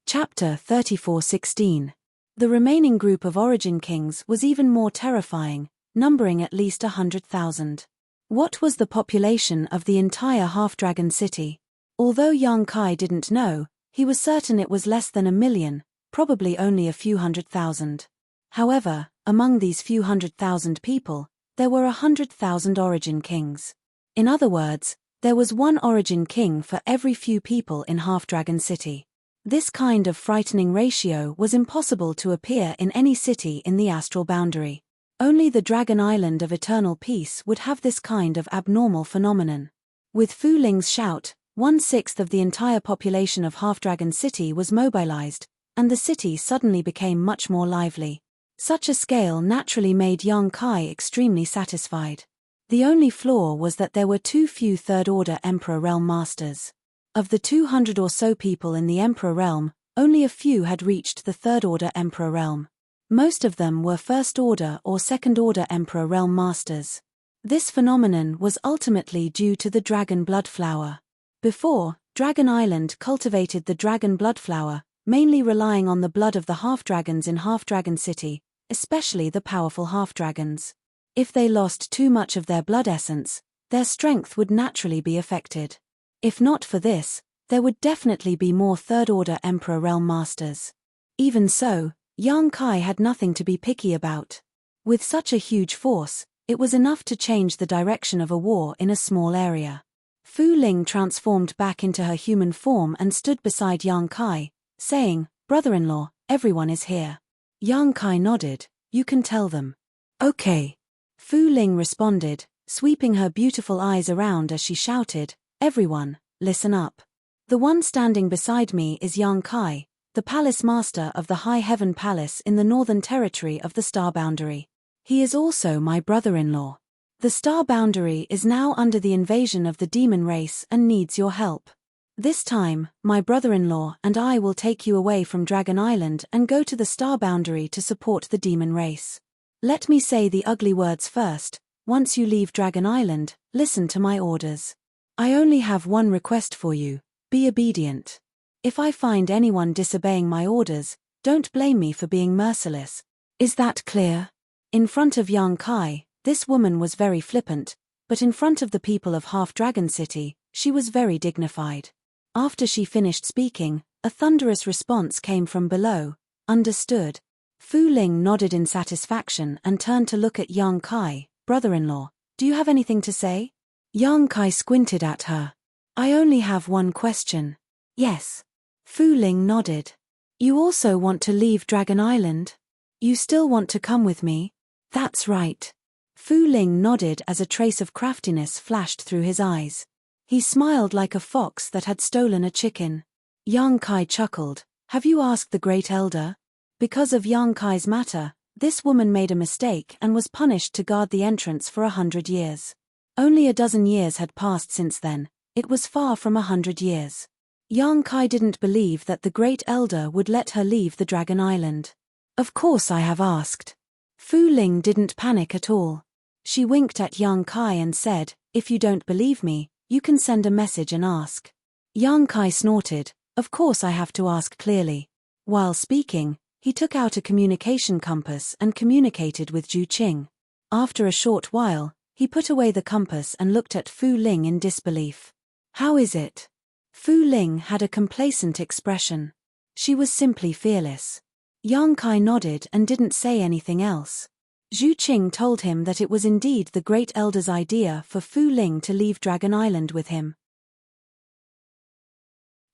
Chapter 34:16. The remaining group of Origin Kings was even more terrifying, numbering at least 100,000. What was the population of the entire Half-Dragon City? Although Yang Kai didn't know, he was certain it was less than 1 million, probably only a few 100,000. However, among these few 100,000 people, there were 100,000 Origin Kings. In other words, there was one Origin King for every few people in Half-Dragon City. This kind of frightening ratio was impossible to appear in any city in the astral boundary. Only the Dragon Island of Eternal Peace would have this kind of abnormal phenomenon. With Fu Ling's shout, 1/6 of the entire population of Half-Dragon City was mobilized, and the city suddenly became much more lively. Such a scale naturally made Yang Kai extremely satisfied. The only flaw was that there were too few Third-Order Emperor Realm Masters. Of the 200 or so people in the Emperor Realm, only a few had reached the Third-Order Emperor Realm. Most of them were First-Order or Second-Order Emperor Realm Masters. This phenomenon was ultimately due to the Dragon Blood Flower. Before, Dragon Island cultivated the Dragon Blood Flower, mainly relying on the blood of the half-dragons in Half-Dragon City, especially the powerful half-dragons. If they lost too much of their blood essence, their strength would naturally be affected. If not for this, there would definitely be more Third-Order Emperor Realm Masters. Even so, Yang Kai had nothing to be picky about. With such a huge force, it was enough to change the direction of a war in a small area. Fu Ling transformed back into her human form and stood beside Yang Kai, saying, "Brother-in-law, everyone is here." Yang Kai nodded. "You can tell them." "Okay." Fu Ling responded, sweeping her beautiful eyes around as she shouted, "Everyone, listen up. The one standing beside me is Yang Kai, the Palace Master of the High Heaven Palace in the Northern Territory of the Star Boundary. He is also my brother-in-law. The Star Boundary is now under the invasion of the demon race and needs your help. This time, my brother-in-law and I will take you away from Dragon Island and go to the star boundary to support the demon race. Let me say the ugly words first. Once you leave Dragon Island, listen to my orders. I only have one request for you. Be obedient. If I find anyone disobeying my orders, don't blame me for being merciless. Is that clear? In front of Yang Kai, this woman was very flippant, but in front of the people of Half Dragon City, she was very dignified. After she finished speaking, a thunderous response came from below. Understood. Fu Ling nodded in satisfaction and turned to look at Yang Kai. Brother-in-law, do you have anything to say? Yang Kai squinted at her. I only have one question. Yes. Fu Ling nodded. You also want to leave Dragon Island? You still want to come with me? That's right. Fu Ling nodded as a trace of craftiness flashed through his eyes. He smiled like a fox that had stolen a chicken. Yang Kai chuckled. Have you asked the Great Elder? Because of Yang Kai's matter, this woman made a mistake and was punished to guard the entrance for 100 years. Only a dozen years had passed since then. It was far from 100 years. Yang Kai didn't believe that the Great Elder would let her leave the Dragon Island. Of course I have asked. Fu Ling didn't panic at all. She winked at Yang Kai and said, if you don't believe me, you can send a message and ask. Yang Kai snorted. Of course I have to ask clearly. While speaking, he took out a communication compass and communicated with Zhu Qing. After a short while, he put away the compass and looked at Fu Ling in disbelief. How is it? Fu Ling had a complacent expression. She was simply fearless. Yang Kai nodded and didn't say anything else. Zhu Qing told him that it was indeed the Great Elder's idea for Fu Ling to leave Dragon Island with him.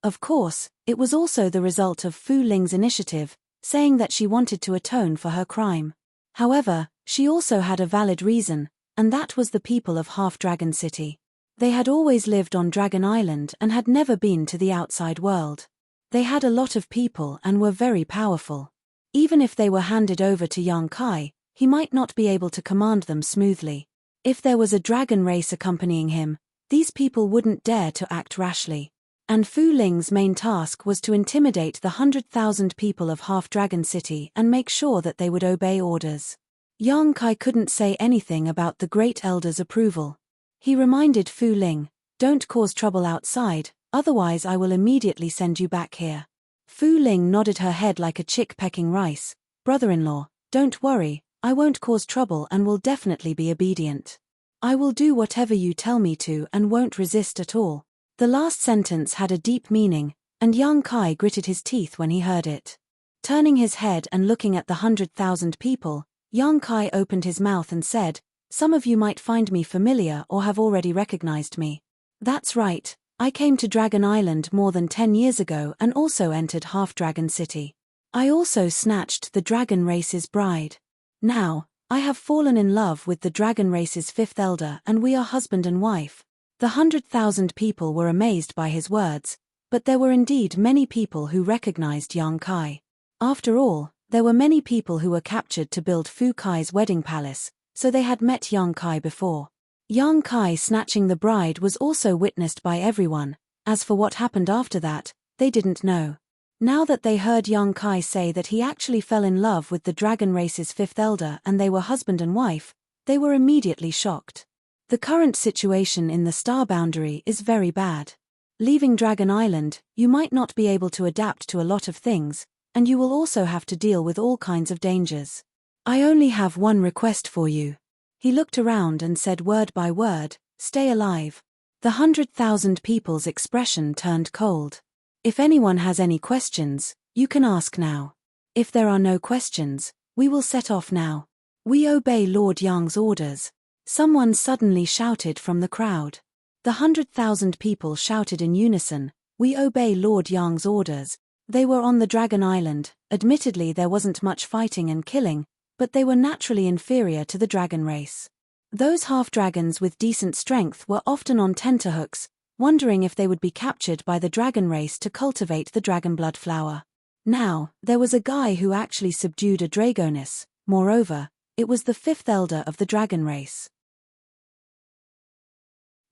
Of course, it was also the result of Fu Ling's initiative, saying that she wanted to atone for her crime. However, she also had a valid reason, and that was the people of Half Dragon City. They had always lived on Dragon Island and had never been to the outside world. They had a lot of people and were very powerful. Even if they were handed over to Yang Kai, he might not be able to command them smoothly. If there was a dragon race accompanying him, these people wouldn't dare to act rashly. And Fu Ling's main task was to intimidate the 100,000 people of Half Dragon City and make sure that they would obey orders. Yang Kai couldn't say anything about the Great Elder's approval. He reminded Fu Ling, don't cause trouble outside, otherwise I will immediately send you back here. Fu Ling nodded her head like a chick pecking rice. Brother-in-law, don't worry, I won't cause trouble and will definitely be obedient. I will do whatever you tell me to and won't resist at all. The last sentence had a deep meaning, and Yang Kai gritted his teeth when he heard it. Turning his head and looking at the 100,000 people, Yang Kai opened his mouth and said, some of you might find me familiar or have already recognized me. That's right, I came to Dragon Island more than 10 years ago and also entered Half Dragon City. I also snatched the dragon race's bride. Now, I have fallen in love with the dragon race's fifth elder and we are husband and wife. The 100,000 people were amazed by his words, but there were indeed many people who recognized Yang Kai. After all, there were many people who were captured to build Fu Kai's wedding palace, so they had met Yang Kai before. Yang Kai snatching the bride was also witnessed by everyone. As for what happened after that, they didn't know. Now that they heard Yang Kai say that he actually fell in love with the dragon race's fifth elder and they were husband and wife, they were immediately shocked. The current situation in the star boundary is very bad. Leaving Dragon Island, you might not be able to adapt to a lot of things, and you will also have to deal with all kinds of dangers. I only have one request for you. He looked around and said word by word, stay alive. The 100,000 people's expression turned cold. If anyone has any questions, you can ask now. If there are no questions, we will set off now. We obey Lord Yang's orders. Someone suddenly shouted from the crowd. The 100,000 people shouted in unison, we obey Lord Yang's orders. They were on the Dragon Island. Admittedly there wasn't much fighting and killing, but they were naturally inferior to the dragon race. Those half-dragons with decent strength were often on tenterhooks, wondering if they would be captured by the dragon race to cultivate the dragon blood flower. Now, there was a guy who actually subdued a dragoness. Moreover, it was the fifth elder of the dragon race.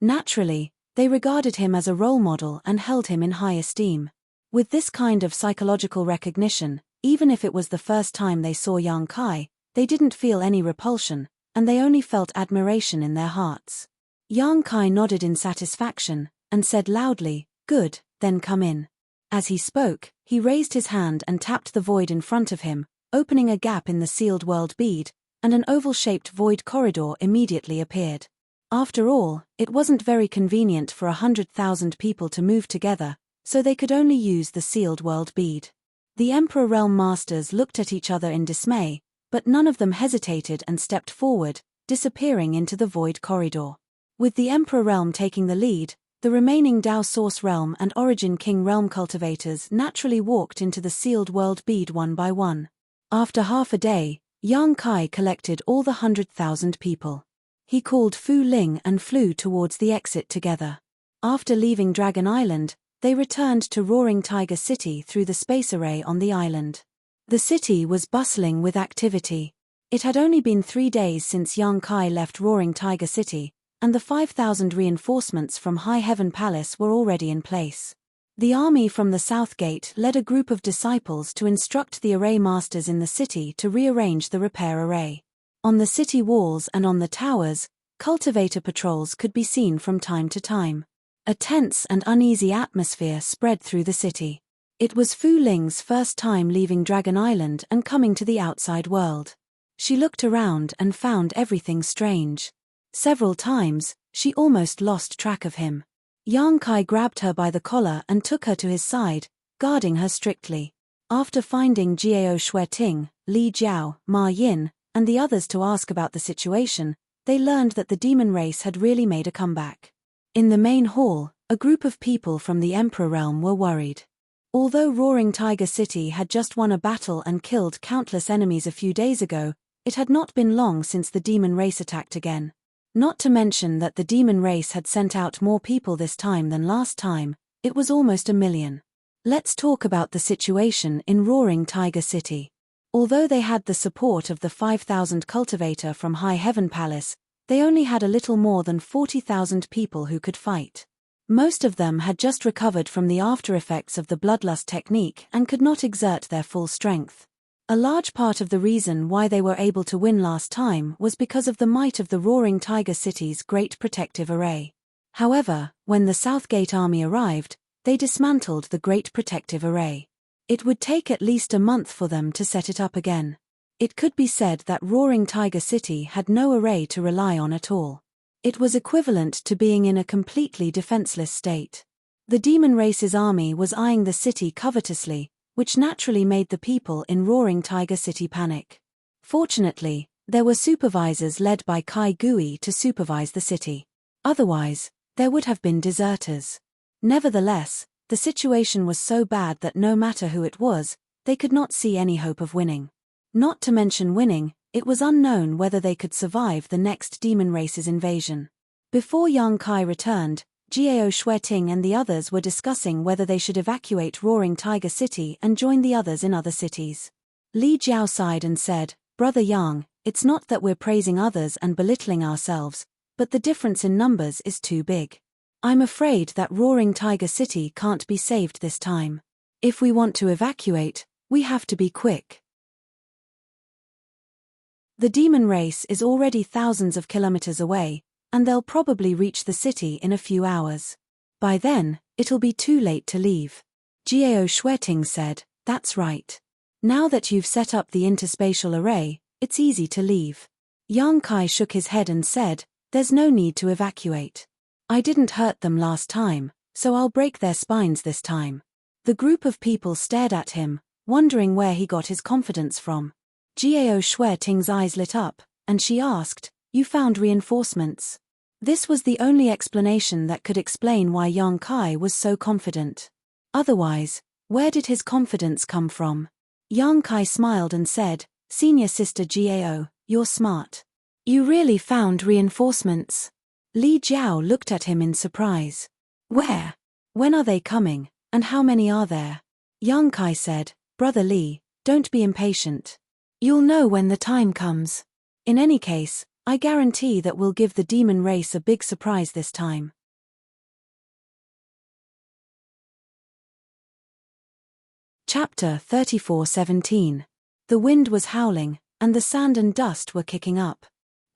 Naturally, They regarded him as a role model and held him in high esteem. With this kind of psychological recognition, even if it was the first time they saw Yang Kai, they didn't feel any repulsion, and they only felt admiration in their hearts. Yang Kai nodded in satisfaction, and said loudly, "Good, then come in." As he spoke, he raised his hand and tapped the void in front of him, opening a gap in the sealed world bead, and an oval-shaped void corridor immediately appeared. After all, it wasn't very convenient for 100,000 people to move together, so they could only use the sealed world bead. The Emperor Realm Masters looked at each other in dismay, but none of them hesitated and stepped forward, disappearing into the void corridor. With the Emperor Realm taking the lead, the remaining Dao Source Realm and Origin King Realm cultivators naturally walked into the sealed world bead one by one. After half a day, Yang Kai collected all the 100,000 people. He called Fu Ling and flew towards the exit together. After leaving Dragon Island, they returned to Roaring Tiger City through the space array on the island. The city was bustling with activity. It had only been 3 days since Yang Kai left Roaring Tiger City, and the 5,000 reinforcements from High Heaven Palace were already in place. The army from the South Gate led a group of disciples to instruct the array masters in the city to rearrange the repair array. On the city walls and on the towers, cultivator patrols could be seen from time to time. A tense and uneasy atmosphere spread through the city. It was Fu Ling's first time leaving Dragon Island and coming to the outside world. She looked around and found everything strange. Several times, she almost lost track of him. Yang Kai grabbed her by the collar and took her to his side, guarding her strictly. After finding Jiao Shueting, Li Jiao, Ma Yin, and the others to ask about the situation, they learned that the demon race had really made a comeback. In the main hall, a group of people from the Emperor Realm were worried. Although Roaring Tiger City had just won a battle and killed countless enemies a few days ago, it had not been long since the demon race attacked again. Not to mention that the demon race had sent out more people this time than last time, it was almost 1 million. Let's talk about the situation in Roaring Tiger City. Although they had the support of the 5,000 cultivator from High Heaven Palace, they only had a little more than 40,000 people who could fight. Most of them had just recovered from the after effects of the bloodlust technique and could not exert their full strength. A large part of the reason why they were able to win last time was because of the might of the Roaring Tiger City's great protective array. However, when the Southgate army arrived, they dismantled the great protective array. It would take at least a month for them to set it up again. It could be said that Roaring Tiger City had no array to rely on at all. It was equivalent to being in a completely defenseless state. The demon race's army was eyeing the city covetously, which naturally made the people in Roaring Tiger City panic. Fortunately, there were supervisors led by Kai Gui to supervise the city. Otherwise, there would have been deserters. Nevertheless, the situation was so bad that no matter who it was, they could not see any hope of winning. Not to mention winning, it was unknown whether they could survive the next demon race's invasion. Before Yang Kai returned, Jiao Shueting and the others were discussing whether they should evacuate Roaring Tiger City and join the others in other cities. Li Jiao sighed and said, "Brother Yang, it's not that we're praising others and belittling ourselves, but the difference in numbers is too big. I'm afraid that Roaring Tiger City can't be saved this time. If we want to evacuate, we have to be quick. The demon race is already thousands of kilometers away, and they'll probably reach the city in a few hours. By then, it'll be too late to leave." Jiao Shueting said, "That's right. Now that you've set up the interspatial array, it's easy to leave." Yang Kai shook his head and said, "There's no need to evacuate. I didn't hurt them last time, so I'll break their spines this time." The group of people stared at him, wondering where he got his confidence from. Jiao Shueting's eyes lit up, and she asked, "You found reinforcements?" This was the only explanation that could explain why Yang Kai was so confident. Otherwise, where did his confidence come from? Yang Kai smiled and said, "Senior Sister Jiao, you're smart. You really found reinforcements." Li Jiao looked at him in surprise. "Where? When are they coming, and how many are there?" Yang Kai said, "Brother Li, don't be impatient. You'll know when the time comes. In any case, I guarantee that we'll give the demon race a big surprise this time." Chapter 34:17. The wind was howling, and the sand and dust were kicking up.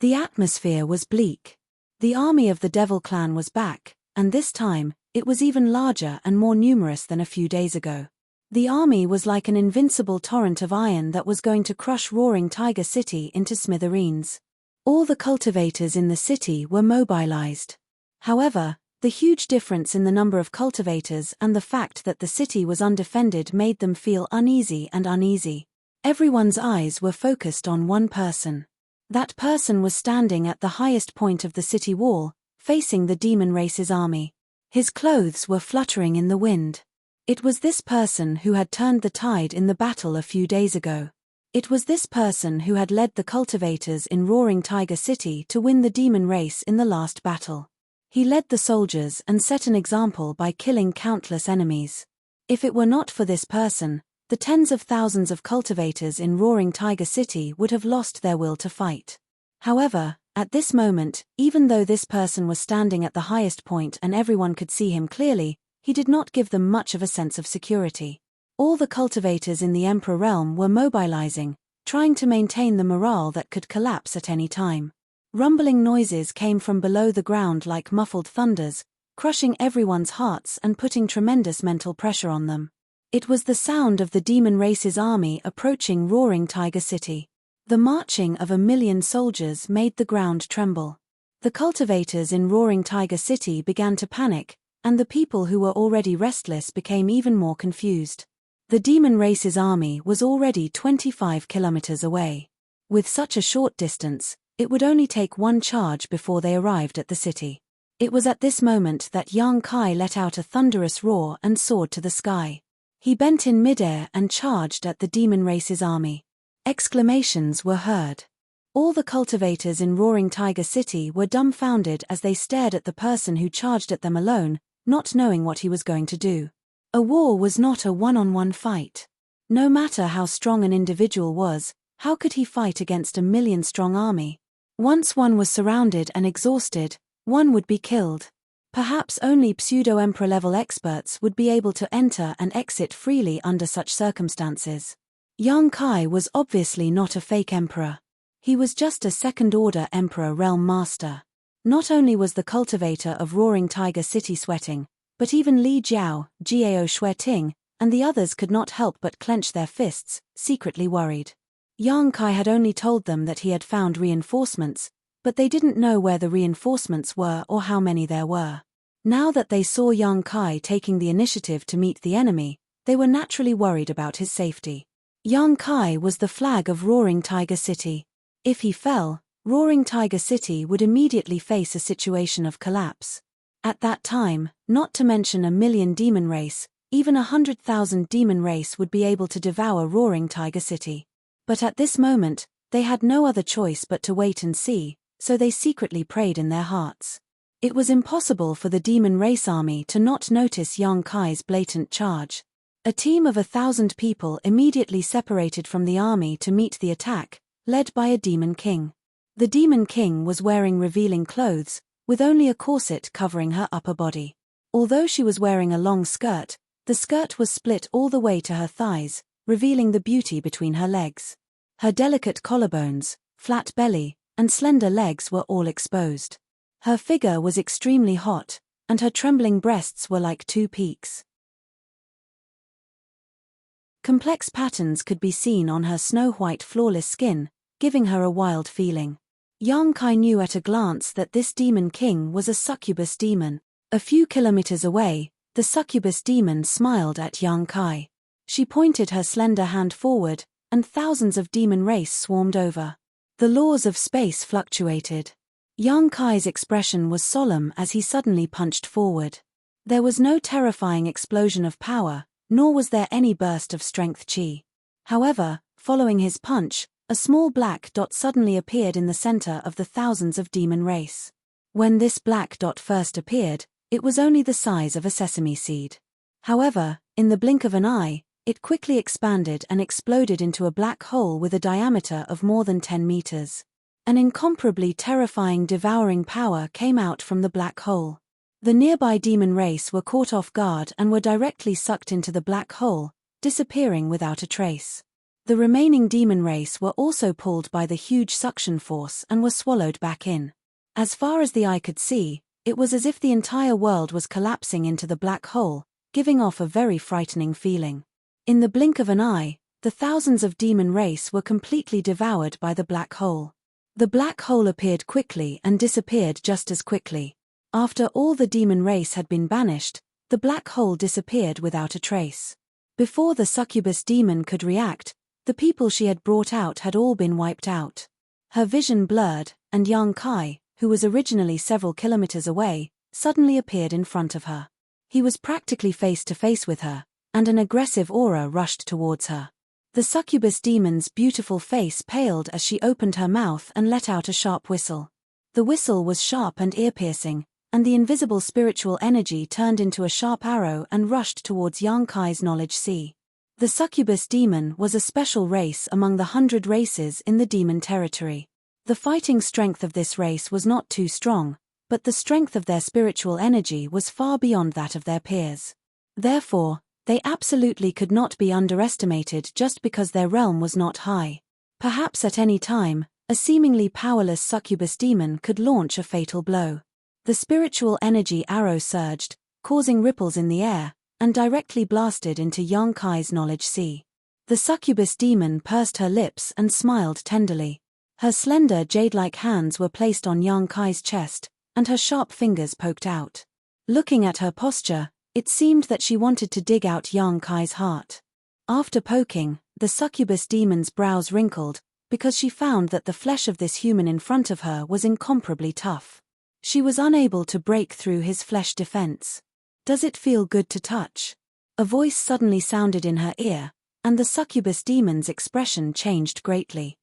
The atmosphere was bleak. The army of the Devil clan was back, and this time, it was even larger and more numerous than a few days ago. The army was like an invincible torrent of iron that was going to crush Roaring Tiger City into smithereens. All the cultivators in the city were mobilized. However, the huge difference in the number of cultivators and the fact that the city was undefended made them feel uneasy. Everyone's eyes were focused on one person. That person was standing at the highest point of the city wall, facing the demon race's army. His clothes were fluttering in the wind. It was this person who had turned the tide in the battle a few days ago. It was this person who had led the cultivators in Roaring Tiger City to win the demon race in the last battle. He led the soldiers and set an example by killing countless enemies. If it were not for this person, the tens of thousands of cultivators in Roaring Tiger City would have lost their will to fight. However, at this moment, even though this person was standing at the highest point and everyone could see him clearly, he did not give them much of a sense of security. All the cultivators in the Emperor realm were mobilizing, trying to maintain the morale that could collapse at any time. Rumbling noises came from below the ground like muffled thunders, crushing everyone's hearts and putting tremendous mental pressure on them. It was the sound of the demon race's army approaching Roaring Tiger City. The marching of 1,000,000 soldiers made the ground tremble. The cultivators in Roaring Tiger City began to panic, and the people who were already restless became even more confused. The demon race's army was already 25 kilometers away. With such a short distance, it would only take one charge before they arrived at the city. It was at this moment that Yang Kai let out a thunderous roar and soared to the sky. He bent in midair and charged at the demon race's army. Exclamations were heard. All the cultivators in Roaring Tiger City were dumbfounded as they stared at the person who charged at them alone, not knowing what he was going to do. A war was not a one-on-one fight. No matter how strong an individual was, how could he fight against 1,000,000-strong army? Once one was surrounded and exhausted, one would be killed. Perhaps only pseudo-emperor level experts would be able to enter and exit freely under such circumstances. Yang Kai was obviously not a fake emperor. He was just a second-order emperor realm master. Not only was the cultivator of Roaring Tiger City sweating, but even Li Jiao, Gao Xueting, and the others could not help but clench their fists, secretly worried. Yang Kai had only told them that he had found reinforcements, but they didn't know where the reinforcements were or how many there were. Now that they saw Yang Kai taking the initiative to meet the enemy, they were naturally worried about his safety. Yang Kai was the flag of Roaring Tiger City. If he fell, Roaring Tiger City would immediately face a situation of collapse. At that time, not to mention 1,000,000 demon race, even 100,000 demon race would be able to devour Roaring Tiger City. But at this moment, they had no other choice but to wait and see, so they secretly prayed in their hearts. It was impossible for the demon race army to not notice Yang Kai's blatant charge. A team of 1,000 people immediately separated from the army to meet the attack, led by a demon king. The demon king was wearing revealing clothes, with only a corset covering her upper body. Although she was wearing a long skirt, the skirt was split all the way to her thighs, revealing the beauty between her legs. Her delicate collarbones, flat belly, and slender legs were all exposed. Her figure was extremely hot, and her trembling breasts were like two peaks. Complex patterns could be seen on her snow-white flawless skin, giving her a wild feeling. Yang Kai knew at a glance that this demon king was a succubus demon. A few kilometers away, the succubus demon smiled at Yang Kai. She pointed her slender hand forward, and thousands of demon race swarmed over. The laws of space fluctuated. Yang Kai's expression was solemn as he suddenly punched forward. There was no terrifying explosion of power, nor was there any burst of strength chi. However, following his punch, a small black dot suddenly appeared in the center of the thousands of demon race. When this black dot first appeared, it was only the size of a sesame seed. However, in the blink of an eye, it quickly expanded and exploded into a black hole with a diameter of more than 10 meters. An incomparably terrifying devouring power came out from the black hole. The nearby demon race were caught off guard and were directly sucked into the black hole, disappearing without a trace. The remaining demon race were also pulled by the huge suction force and were swallowed back in. As far as the eye could see, it was as if the entire world was collapsing into the black hole, giving off a very frightening feeling. In the blink of an eye, the thousands of demon race were completely devoured by the black hole. The black hole appeared quickly and disappeared just as quickly. After all the demon race had been banished, the black hole disappeared without a trace. Before the succubus demon could react, the people she had brought out had all been wiped out. Her vision blurred, and Yang Kai, who was originally several kilometers away, suddenly appeared in front of her. He was practically face to face with her, and an aggressive aura rushed towards her. The succubus demon's beautiful face paled as she opened her mouth and let out a sharp whistle. The whistle was sharp and ear-piercing, and the invisible spiritual energy turned into a sharp arrow and rushed towards Yang Kai's knowledge sea. The succubus demon was a special race among the 100 races in the demon territory. The fighting strength of this race was not too strong, but the strength of their spiritual energy was far beyond that of their peers. Therefore, they absolutely could not be underestimated just because their realm was not high. Perhaps at any time, a seemingly powerless succubus demon could launch a fatal blow. The spiritual energy arrow surged, causing ripples in the air, and directly blasted into Yang Kai's knowledge sea. The succubus demon pursed her lips and smiled tenderly. Her slender jade-like hands were placed on Yang Kai's chest, and her sharp fingers poked out. Looking at her posture, it seemed that she wanted to dig out Yang Kai's heart. After poking, the succubus demon's brows wrinkled, because she found that the flesh of this human in front of her was incomparably tough. She was unable to break through his flesh defense. "Does it feel good to touch?" A voice suddenly sounded in her ear, and the succubus demon's expression changed greatly.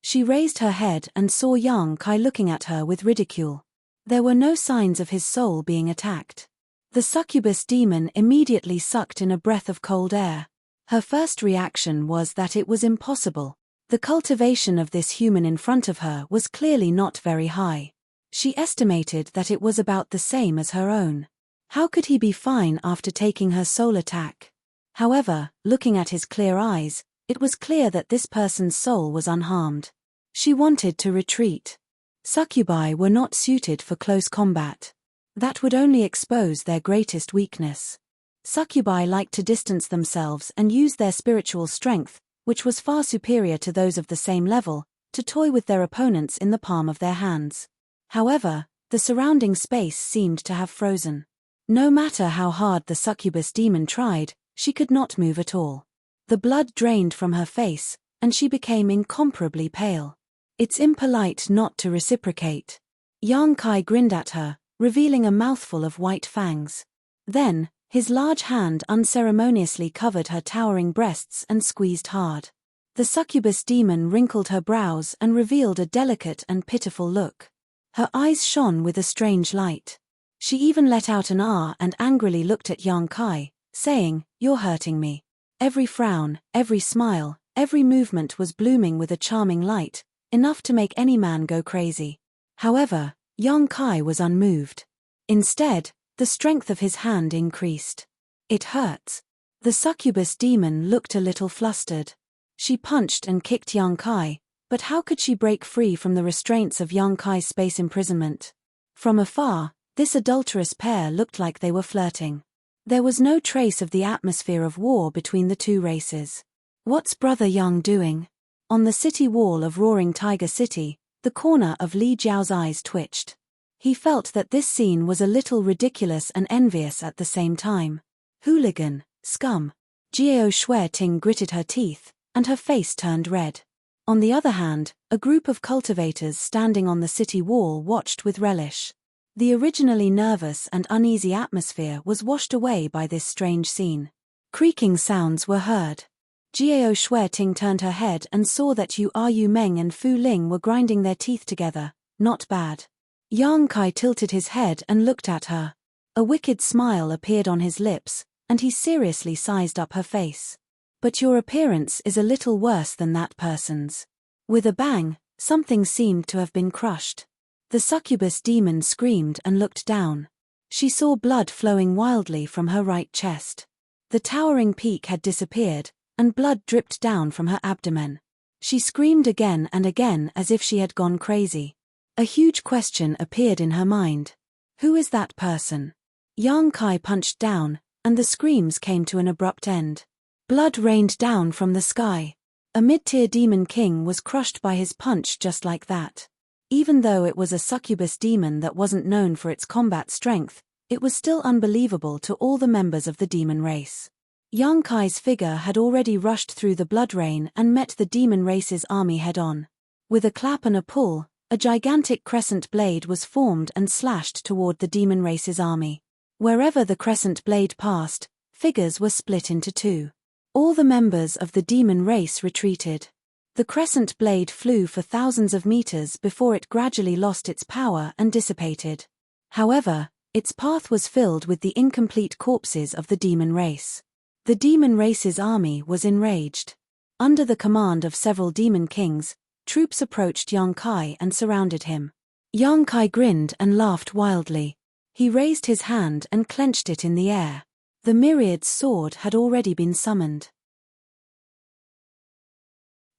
She raised her head and saw Yang Kai looking at her with ridicule. There were no signs of his soul being attacked. The succubus demon immediately sucked in a breath of cold air. Her first reaction was that it was impossible. The cultivation of this human in front of her was clearly not very high. She estimated that it was about the same as her own. How could he be fine after taking her soul attack? However, looking at his clear eyes, it was clear that this person's soul was unharmed. She wanted to retreat. Succubi were not suited for close combat. That would only expose their greatest weakness. Succubi liked to distance themselves and use their spiritual strength, which was far superior to those of the same level, to toy with their opponents in the palm of their hands. However, the surrounding space seemed to have frozen. No matter how hard the succubus demon tried, she could not move at all. The blood drained from her face, and she became incomparably pale. "It's impolite not to reciprocate." Yang Kai grinned at her, revealing a mouthful of white fangs. Then, his large hand unceremoniously covered her towering breasts and squeezed hard. The succubus demon wrinkled her brows and revealed a delicate and pitiful look. Her eyes shone with a strange light. She even let out an ah and angrily looked at Yang Kai, saying, "You're hurting me." Every frown, every smile, every movement was blooming with a charming light, enough to make any man go crazy. However, Yang Kai was unmoved. Instead, the strength of his hand increased. "It hurts." The succubus demon looked a little flustered. She punched and kicked Yang Kai, but how could she break free from the restraints of Yang Kai's space imprisonment? From afar, this adulterous pair looked like they were flirting. There was no trace of the atmosphere of war between the two races. "What's Brother Yang doing?" On the city wall of Roaring Tiger City, the corner of Li Jiao's eyes twitched. He felt that this scene was a little ridiculous and envious at the same time. "Hooligan, scum." Jiao Shueting gritted her teeth, and her face turned red. On the other hand, a group of cultivators standing on the city wall watched with relish. The originally nervous and uneasy atmosphere was washed away by this strange scene. Creaking sounds were heard. Jiao Shueting turned her head and saw that Yu Meng and Fu Ling were grinding their teeth together. Not bad. Yang Kai tilted his head and looked at her. A wicked smile appeared on his lips, and he seriously sized up her face. "But your appearance is a little worse than that person's." With a bang, something seemed to have been crushed. The succubus demon screamed and looked down. She saw blood flowing wildly from her right chest. The towering peak had disappeared, and blood dripped down from her abdomen. She screamed again and again as if she had gone crazy. A huge question appeared in her mind. Who is that person? Yang Kai punched down, and the screams came to an abrupt end. Blood rained down from the sky. A mid-tier demon king was crushed by his punch just like that. Even though it was a succubus demon that wasn't known for its combat strength, it was still unbelievable to all the members of the demon race. Yang Kai's figure had already rushed through the blood rain and met the demon race's army head-on. With a clap and a pull, a gigantic crescent blade was formed and slashed toward the demon race's army. Wherever the crescent blade passed, figures were split into two. All the members of the demon race retreated. The crescent blade flew for thousands of meters before it gradually lost its power and dissipated. However, its path was filled with the incomplete corpses of the demon race. The demon race's army was enraged. Under the command of several demon kings, troops approached Yang Kai and surrounded him. Yang Kai grinned and laughed wildly. He raised his hand and clenched it in the air. The myriad's sword had already been summoned.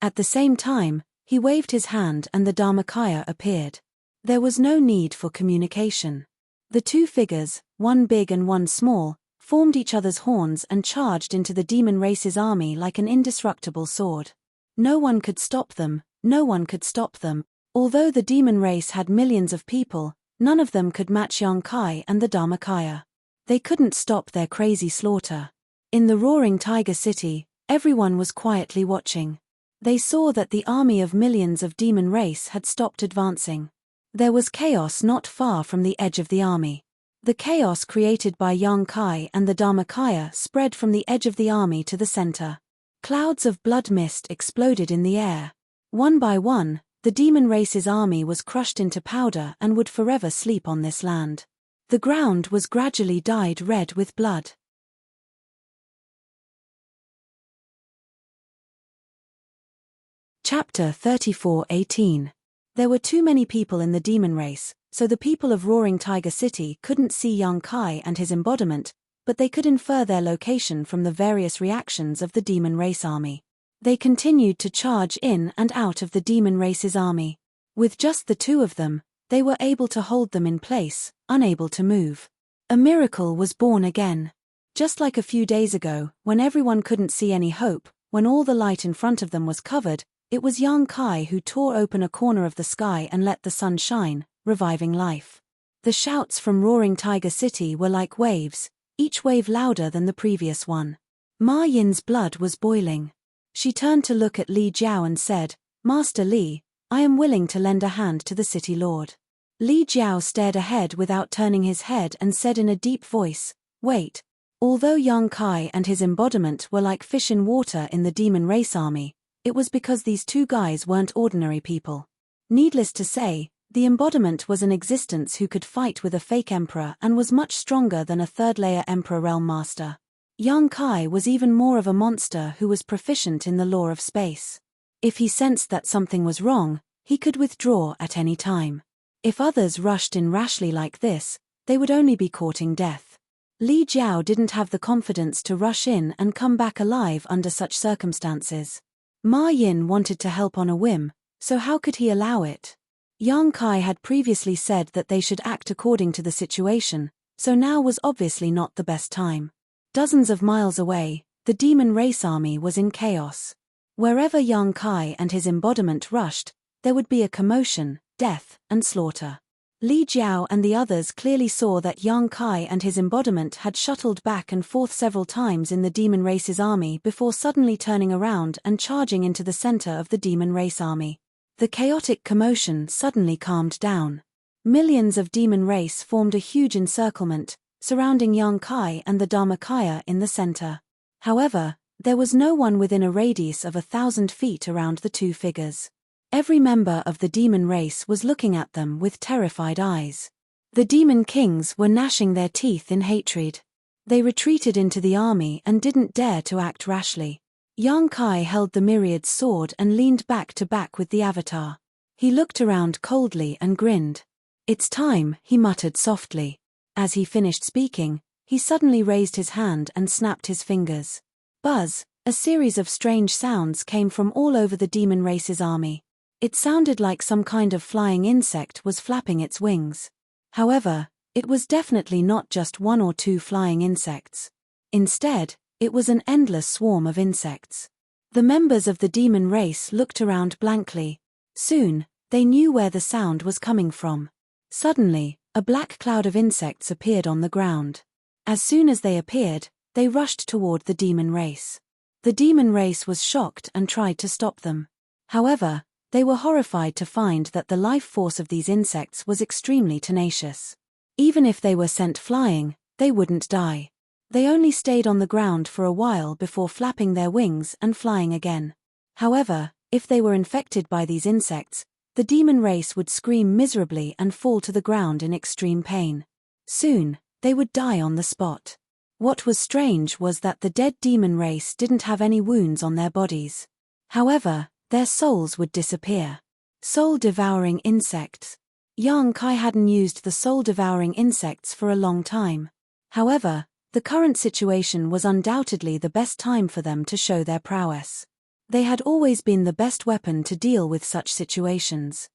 At the same time, he waved his hand and the Dharmakaya appeared. There was no need for communication. The two figures, one big and one small, formed each other's horns and charged into the demon race's army like an indestructible sword. No one could stop them, no one could stop them. Although the demon race had millions of people, none of them could match Yang Kai and the Dharmakaya. They couldn't stop their crazy slaughter. In the roaring tiger city, everyone was quietly watching. They saw that the army of millions of demon race had stopped advancing. There was chaos not far from the edge of the army. The chaos created by Yang Kai and the Dharmakaya spread from the edge of the army to the center. Clouds of blood mist exploded in the air. One by one, the demon race's army was crushed into powder and would forever sleep on this land. The ground was gradually dyed red with blood. Chapter 34:18. There were too many people in the demon race, so the people of Roaring Tiger City couldn't see Yang Kai and his embodiment, but they could infer their location from the various reactions of the demon race army. They continued to charge in and out of the demon race's army. With just the two of them, they were able to hold them in place, unable to move. A miracle was born again. Just like a few days ago, when everyone couldn't see any hope, when all the light in front of them was covered, it was Yang Kai who tore open a corner of the sky and let the sun shine, reviving life. The shouts from Roaring Tiger City were like waves, each wave louder than the previous one. Ma Yin's blood was boiling. She turned to look at Li Jiao and said, "Master Li, I am willing to lend a hand to the city lord." Li Jiao stared ahead without turning his head and said in a deep voice, "Wait." Although Yang Kai and his embodiment were like fish in water in the demon race army, it was because these two guys weren't ordinary people. Needless to say, the embodiment was an existence who could fight with a fake emperor and was much stronger than a third-layer emperor realm master. Yang Kai was even more of a monster who was proficient in the law of space. If he sensed that something was wrong, he could withdraw at any time. If others rushed in rashly like this, they would only be courting death. Li Jiao didn't have the confidence to rush in and come back alive under such circumstances. Ma Yin wanted to help on a whim, so how could he allow it? Yang Kai had previously said that they should act according to the situation, so now was obviously not the best time. Dozens of miles away, the demon race army was in chaos. Wherever Yang Kai and his embodiment rushed, there would be a commotion, death, and slaughter. Li Jiao and the others clearly saw that Yang Kai and his embodiment had shuttled back and forth several times in the demon race's army before suddenly turning around and charging into the center of the demon race army. The chaotic commotion suddenly calmed down. Millions of demon race formed a huge encirclement, surrounding Yang Kai and the Dharmakaya in the center. However, there was no one within a radius of 1,000 feet around the two figures. Every member of the demon race was looking at them with terrified eyes. The demon kings were gnashing their teeth in hatred. They retreated into the army and didn't dare to act rashly. Yang Kai held the myriad's sword and leaned back to back with the avatar. He looked around coldly and grinned. "It's time," he muttered softly. As he finished speaking, He suddenly raised his hand and snapped his fingers. Buzz, a series of strange sounds came from all over the demon race's army. It sounded like some kind of flying insect was flapping its wings. However, it was definitely not just one or two flying insects. Instead, it was an endless swarm of insects. The members of the demon race looked around blankly. Soon, they knew where the sound was coming from. Suddenly, a black cloud of insects appeared on the ground. As soon as they appeared, they rushed toward the demon race. The demon race was shocked and tried to stop them. However, they were horrified to find that the life force of these insects was extremely tenacious. Even if they were sent flying, they wouldn't die. They only stayed on the ground for a while before flapping their wings and flying again. However, if they were infected by these insects, the demon race would scream miserably and fall to the ground in extreme pain. Soon, they would die on the spot. What was strange was that the dead demon race didn't have any wounds on their bodies. However, their souls would disappear. Soul-devouring insects. Yang Kai hadn't used the soul-devouring insects for a long time. However, the current situation was undoubtedly the best time for them to show their prowess. They had always been the best weapon to deal with such situations.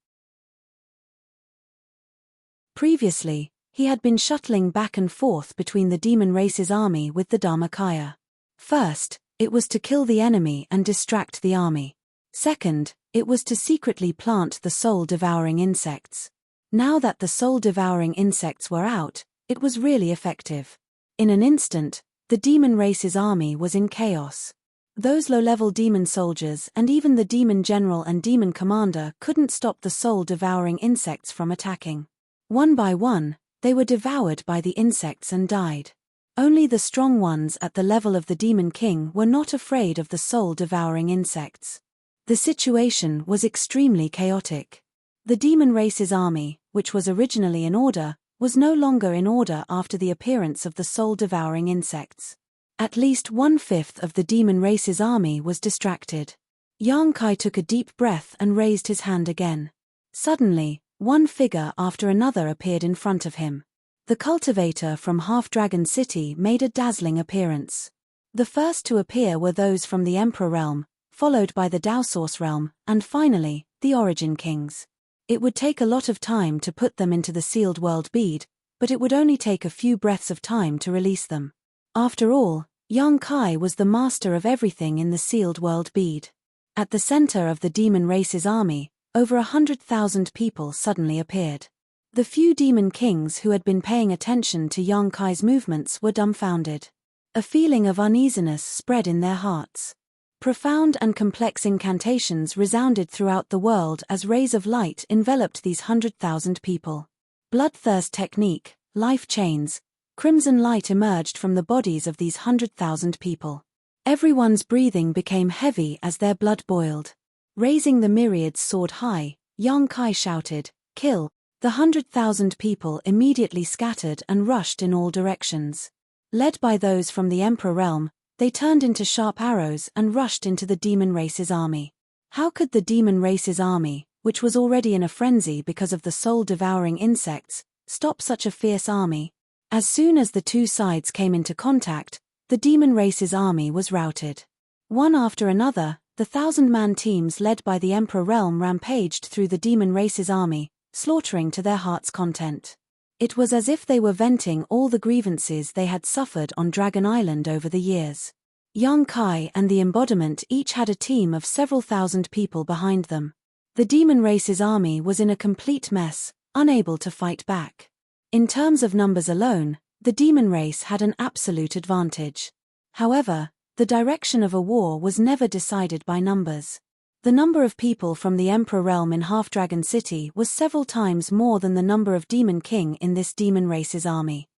Previously, he had been shuttling back and forth between the demon race's army with the Dharmakaya. First, it was to kill the enemy and distract the army. Second, it was to secretly plant the soul-devouring insects. Now that the soul-devouring insects were out, it was really effective. In an instant, the demon race's army was in chaos. Those low-level demon soldiers and even the demon general and demon commander couldn't stop the soul-devouring insects from attacking. One by one, they were devoured by the insects and died. Only the strong ones at the level of the demon king were not afraid of the soul-devouring insects. The situation was extremely chaotic. The demon race's army, which was originally in order, was no longer in order after the appearance of the soul-devouring insects. At least 1/5 of the demon race's army was distracted. Yang Kai took a deep breath and raised his hand again. Suddenly, one figure after another appeared in front of him. The cultivator from Half-Dragon City made a dazzling appearance. The first to appear were those from the Emperor realm, followed by the Dao realm, and finally, the Origin Kings. It would take a lot of time to put them into the sealed world bead, but it would only take a few breaths of time to release them. After all, Yang Kai was the master of everything in the sealed world bead. At the center of the demon race's army, over 100,000 people suddenly appeared. The few demon kings who had been paying attention to Yang Kai's movements were dumbfounded. A feeling of uneasiness spread in their hearts. Profound and complex incantations resounded throughout the world as rays of light enveloped these 100,000 people. Bloodthirst technique, life chains, crimson light emerged from the bodies of these 100,000 people. Everyone's breathing became heavy as their blood boiled. Raising the myriads sword high, Yang Kai shouted, "Kill!" The 100,000 people immediately scattered and rushed in all directions. Led by those from the Emperor realm, they turned into sharp arrows and rushed into the demon race's army. How could the demon race's army, which was already in a frenzy because of the soul-devouring insects, stop such a fierce army? As soon as the two sides came into contact, the demon race's army was routed. One after another, the 1,000-man teams led by the Emperor realm rampaged through the demon race's army, slaughtering to their heart's content. It was as if they were venting all the grievances they had suffered on Dragon Island over the years. Yang Kai and the embodiment each had a team of several thousand people behind them. The demon race's army was in a complete mess, unable to fight back. In terms of numbers alone, the demon race had an absolute advantage. However, the direction of a war was never decided by numbers. The number of people from the Emperor realm in Half-Dragon City was several times more than the number of Demon King in this demon race's army.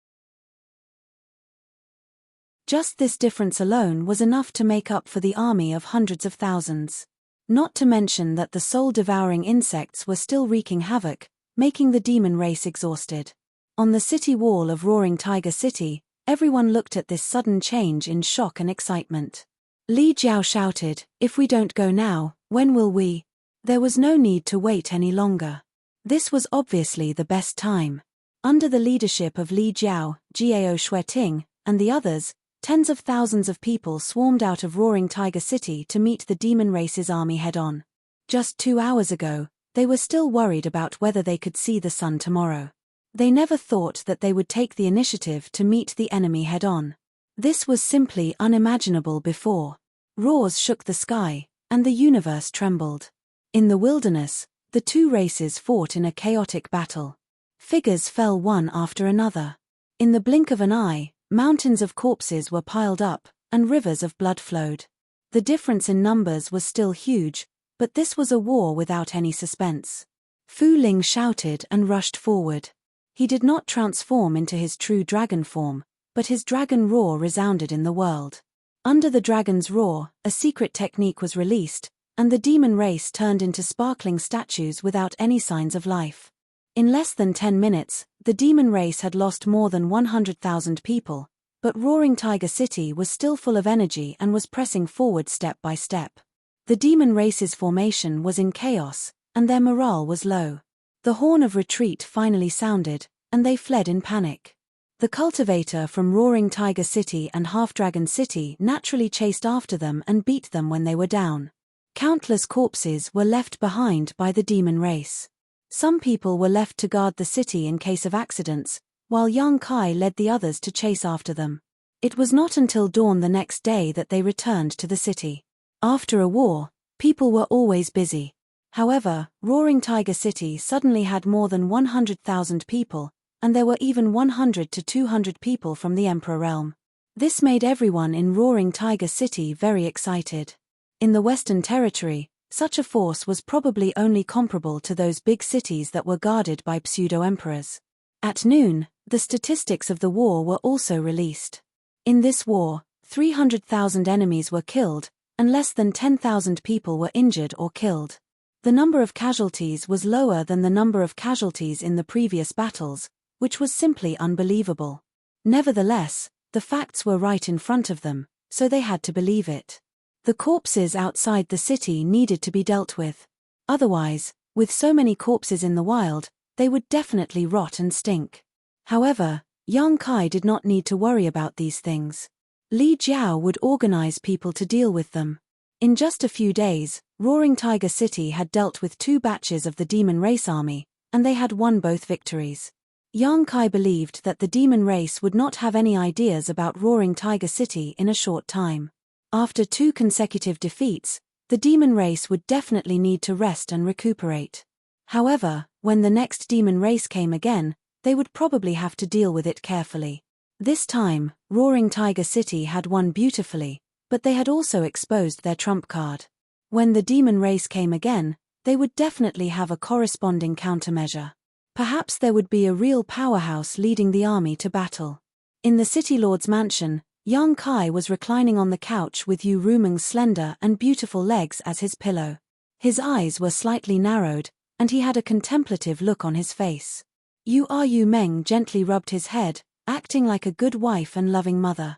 Just this difference alone was enough to make up for the army of hundreds of thousands. Not to mention that the soul-devouring insects were still wreaking havoc, making the demon race exhausted. On the city wall of Roaring Tiger City, everyone looked at this sudden change in shock and excitement. Li Jiao shouted, "If we don't go now, when will we?" There was no need to wait any longer. This was obviously the best time. Under the leadership of Li Jiao, Gao Shueting, and the others, tens of thousands of people swarmed out of Roaring Tiger City to meet the demon race's army head-on. Just 2 hours ago, they were still worried about whether they could see the sun tomorrow. They never thought that they would take the initiative to meet the enemy head-on. This was simply unimaginable before. Roars shook the sky, and the universe trembled. In the wilderness, the two races fought in a chaotic battle. Figures fell one after another. In the blink of an eye, mountains of corpses were piled up, and rivers of blood flowed. The difference in numbers was still huge, but this was a war without any suspense. Fu Ling shouted and rushed forward. He did not transform into his true dragon form, but his dragon roar resounded in the world. Under the dragon's roar, a secret technique was released, and the demon race turned into sparkling statues without any signs of life. In less than 10 minutes, the demon race had lost more than 100,000 people, but Roaring Tiger City was still full of energy and was pressing forward step by step. The demon race's formation was in chaos, and their morale was low. The horn of retreat finally sounded, and they fled in panic. The cultivator from Roaring Tiger City and Half-Dragon City naturally chased after them and beat them when they were down. Countless corpses were left behind by the demon race. Some people were left to guard the city in case of accidents, while Yang Kai led the others to chase after them. It was not until dawn the next day that they returned to the city. After a war, people were always busy. However, Roaring Tiger City suddenly had more than 100,000 people, and there were even 100 to 200 people from the Emperor Realm. This made everyone in Roaring Tiger City very excited. In the Western Territory, such a force was probably only comparable to those big cities that were guarded by pseudo-emperors. At noon, the statistics of the war were also released. In this war, 300,000 enemies were killed, and less than 10,000 people were injured or killed. The number of casualties was lower than the number of casualties in the previous battles, which was simply unbelievable. Nevertheless, the facts were right in front of them, so they had to believe it. The corpses outside the city needed to be dealt with. Otherwise, with so many corpses in the wild, they would definitely rot and stink. However, Yang Kai did not need to worry about these things. Li Jiao would organize people to deal with them. In just a few days, Roaring Tiger City had dealt with 2 batches of the demon race army, and they had won both victories. Yang Kai believed that the demon race would not have any ideas about Roaring Tiger City in a short time. After 2 consecutive defeats, the demon race would definitely need to rest and recuperate. However, when the next demon race came again, they would probably have to deal with it carefully. This time, Roaring Tiger City had won beautifully, but they had also exposed their trump card. When the demon race came again, they would definitely have a corresponding countermeasure. Perhaps there would be a real powerhouse leading the army to battle. In the city lord's mansion, Yang Kai was reclining on the couch with Yu Rumeng's slender and beautiful legs as his pillow. His eyes were slightly narrowed, and he had a contemplative look on his face. Yu Meng gently rubbed his head, acting like a good wife and loving mother.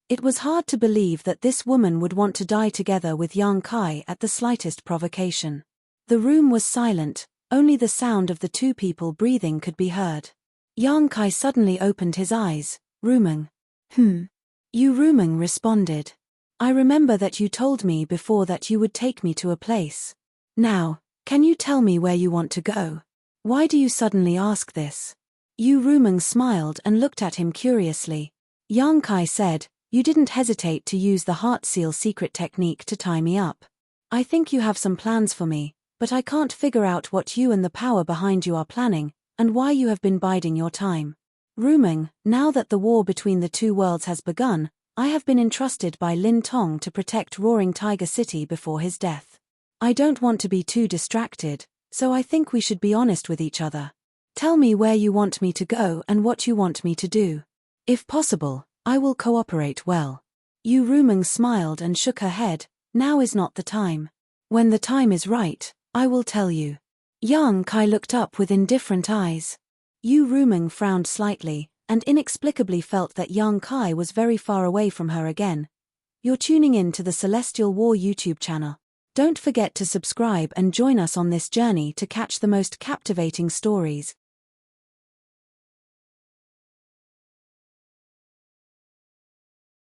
It was hard to believe that this woman would want to die together with Yang Kai at the slightest provocation. The room was silent, only the sound of the 2 people breathing could be heard. Yang Kai suddenly opened his eyes. Rumeng. Yu Rumeng responded. I remember that you told me before that you would take me to a place. Now, can you tell me where you want to go? Why do you suddenly ask this? Yu Rumeng smiled and looked at him curiously. Yang Kai said, you didn't hesitate to use the heart seal secret technique to tie me up. I think you have some plans for me, but I can't figure out what you and the power behind you are planning, and why you have been biding your time. Rumeng, now that the war between the 2 worlds has begun, I have been entrusted by Lin Tong to protect Roaring Tiger City before his death. I don't want to be too distracted, so I think we should be honest with each other. Tell me where you want me to go and what you want me to do. If possible, I will cooperate well. Yu Rumeng smiled and shook her head. Now is not the time. When the time is right, I will tell you. Yang Kai looked up with indifferent eyes. Yu Rumeng frowned slightly, and inexplicably felt that Yang Kai was very far away from her again. You're tuning in to the Celestial War YouTube channel. Don't forget to subscribe and join us on this journey to catch the most captivating stories.